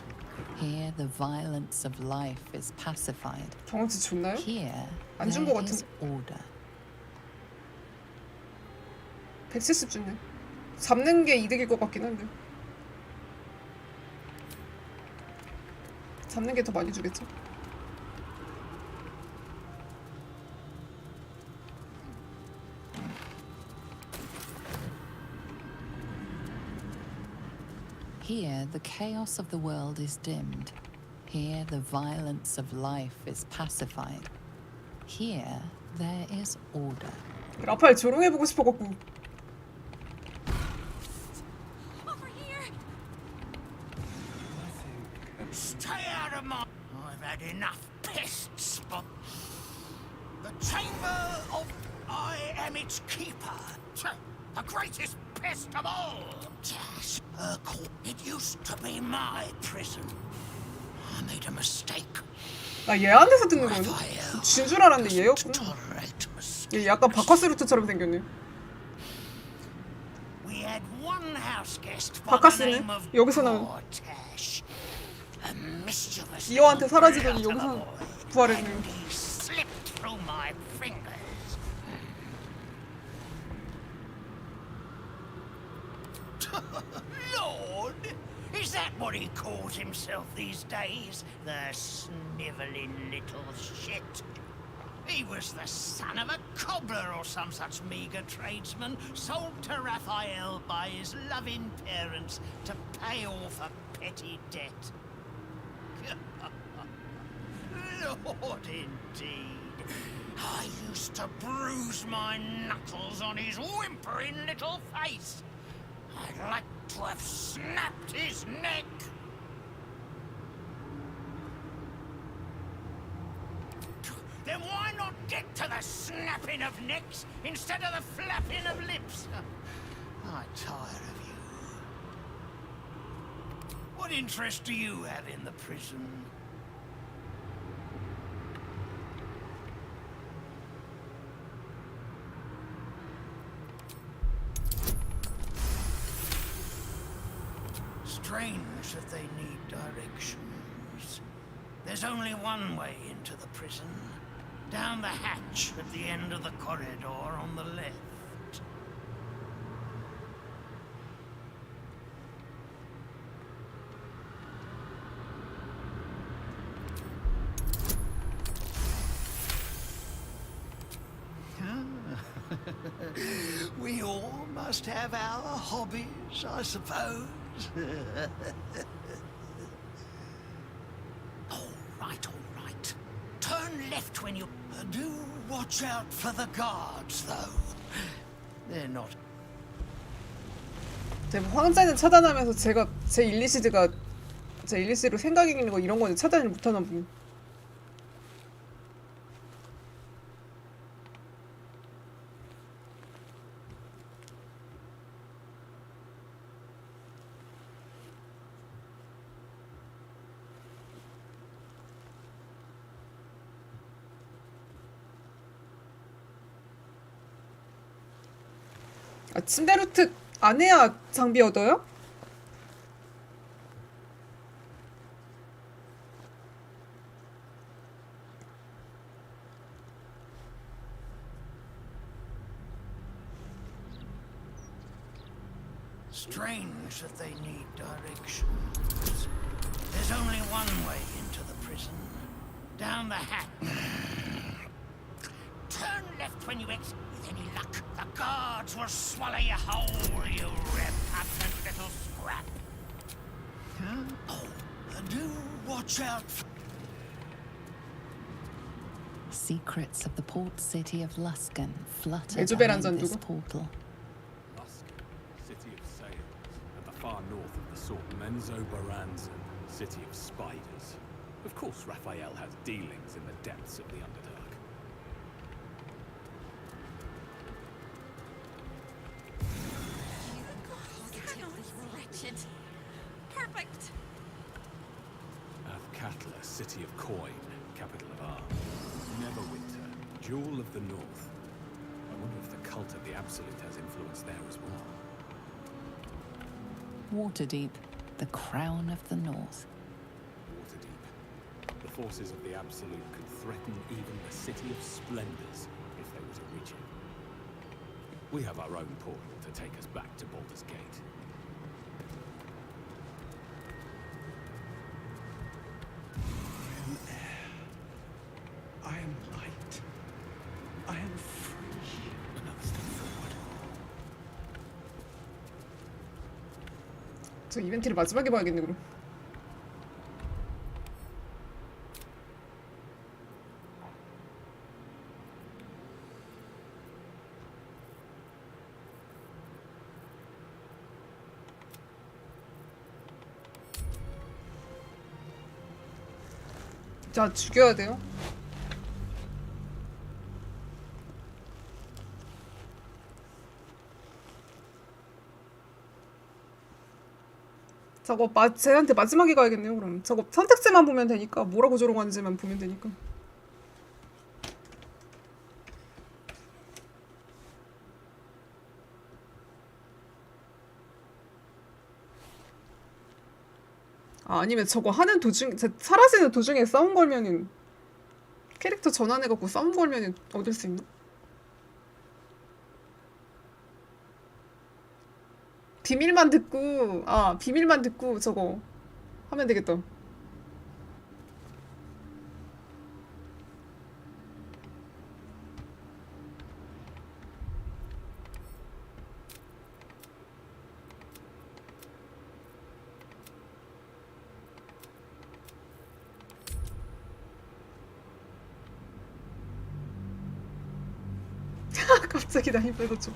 Here, the violence of life is pacified. 경험치 좋나요? Here, 안 준 there 거 is 같은데. order. 170 주네. 잡는 게 이득일 것 같긴 한데. 잡는 게 더 많이 주겠죠? Here, the chaos of the world is dimmed. Here, the violence of life is pacified. Here, there is order. 라파엘 조롱해보고 싶어갖고. Stay out of my... I've had enough pests, but... The chamber of... I am its keeper. The greatest pest of all. Yes, it used to be my prison. I made a mistake. 나 얘한테서 듣는 거였네? 진 줄 알았는데 얘였구나. 얘 약간 바카스 루트처럼 생겼네. We had one house guest by the 바카스네? name of 여기서 나온. Cortash. A mischievous 이어한테 사라지더니 여기서 부활했네. He slipped through my fingers. Lord, is that what he calls himself these days? The snivelling little shit. He was the son of a cobbler or some such meagre tradesman, sold to Raphael by his loving parents to pay off a petty debt. Lord, indeed. I used to bruise my knuckles on his whimpering little face. I'd like to have snapped his neck. Then why not get to the snapping of necks instead of the flapping of lips? I tire of you. What interest do you have in the prison? Strange that they need directions. There's only one way into the prison. Down the hatch at the end of the corridor on the left. We all must have our hobbies, I suppose. All right. Turn left when you... do watch out for the guards, though. They're not... 황자는 차단하면서 제가 제 일리시드가 제 일리시드로 생각 있는 거 이런 거는 차단을 못하나 보네. 아, 침대 루트 안 해야 장비 얻어요? Strange that they need directions. There's only one way into the prison. Down the hatch. Turn left when you exit. With any luck, the guards will swallow you whole, you repugnant little scrap. Oh, do watch out for... Secrets of the port city of Luskan flutter 에즈베란 behind this 전투고. portal. Luskan, city of sails, at the far north of the sword. Menzoberranzan, city of spiders. Of course, Raphael has dealings in the depths of the Underdark. Perfect. Athkatla, city of coin, capital of arms. Neverwinter, jewel of the north. I wonder if the cult of the Absolute has influence there as well. Waterdeep, the crown of the north. Waterdeep. The forces of the Absolute could threaten even the City of Splendors if they were to reach it. We have our own portal to take us back to Baldur's Gate. I am light. I am free. Another step forward. 저 이벤트를 마지막에 봐야겠네 그럼. 자, 죽여야 돼요. 저거 쟤한테 마지막에 가야겠네요. 그럼 저거 선택지만 보면 되니까 뭐라고 저러고 하는지만 보면 되니까. 아, 아니면 저거 하는 도중, 사라지는 도중에 싸움 걸면은 캐릭터 전환해갖고 싸움 걸면은 얻을 수 있나? 비밀만 듣고 저거 하면 되겠다. 갑자기 나이브에서 좀.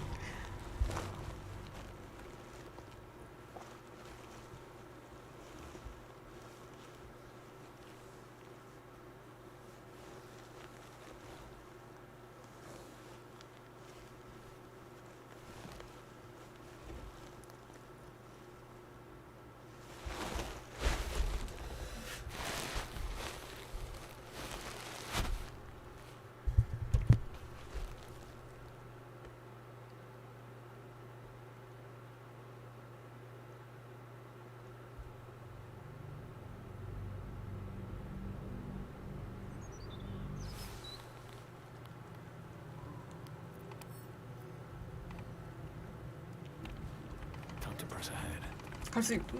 Time to press ahead. 갈 수 있고.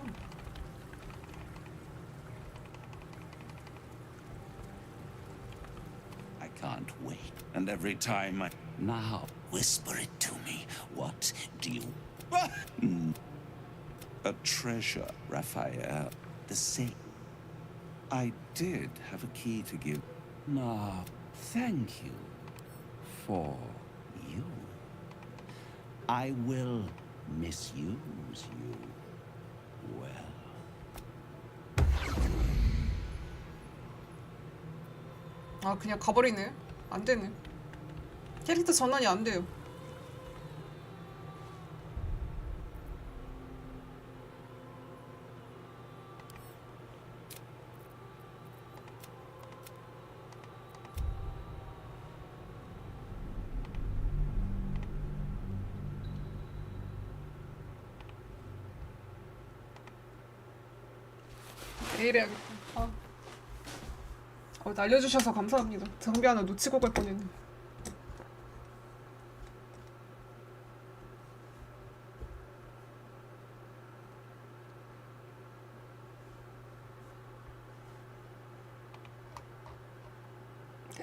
I can't wait. And every time I... Now, whisper it to me. What do you... A treasure, Raphael. The same. I did have a key to give. Now, thank you. For you. I will misuse you. Well. 아 그냥 가버리네. 안 되네. 캐릭터 전환이 안 돼요. 내일 해야겠다. 알려주셔서 감사합니다. 장비 하나 놓치고 갈 뻔했네.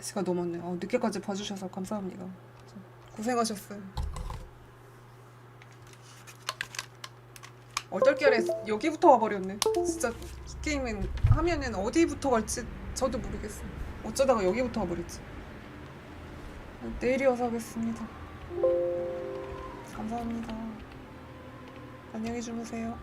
시가 넘었네. 늦게까지 봐주셔서 감사합니다. 고생하셨어요. 얼떨결에 여기부터 와버렸네. 진짜 이 게임은 하면은 어디부터 갈지 저도 모르겠어요. 어쩌다가 여기부터 와버렸지. 내일 이어서 하겠습니다. 감사합니다. 안녕히 주무세요.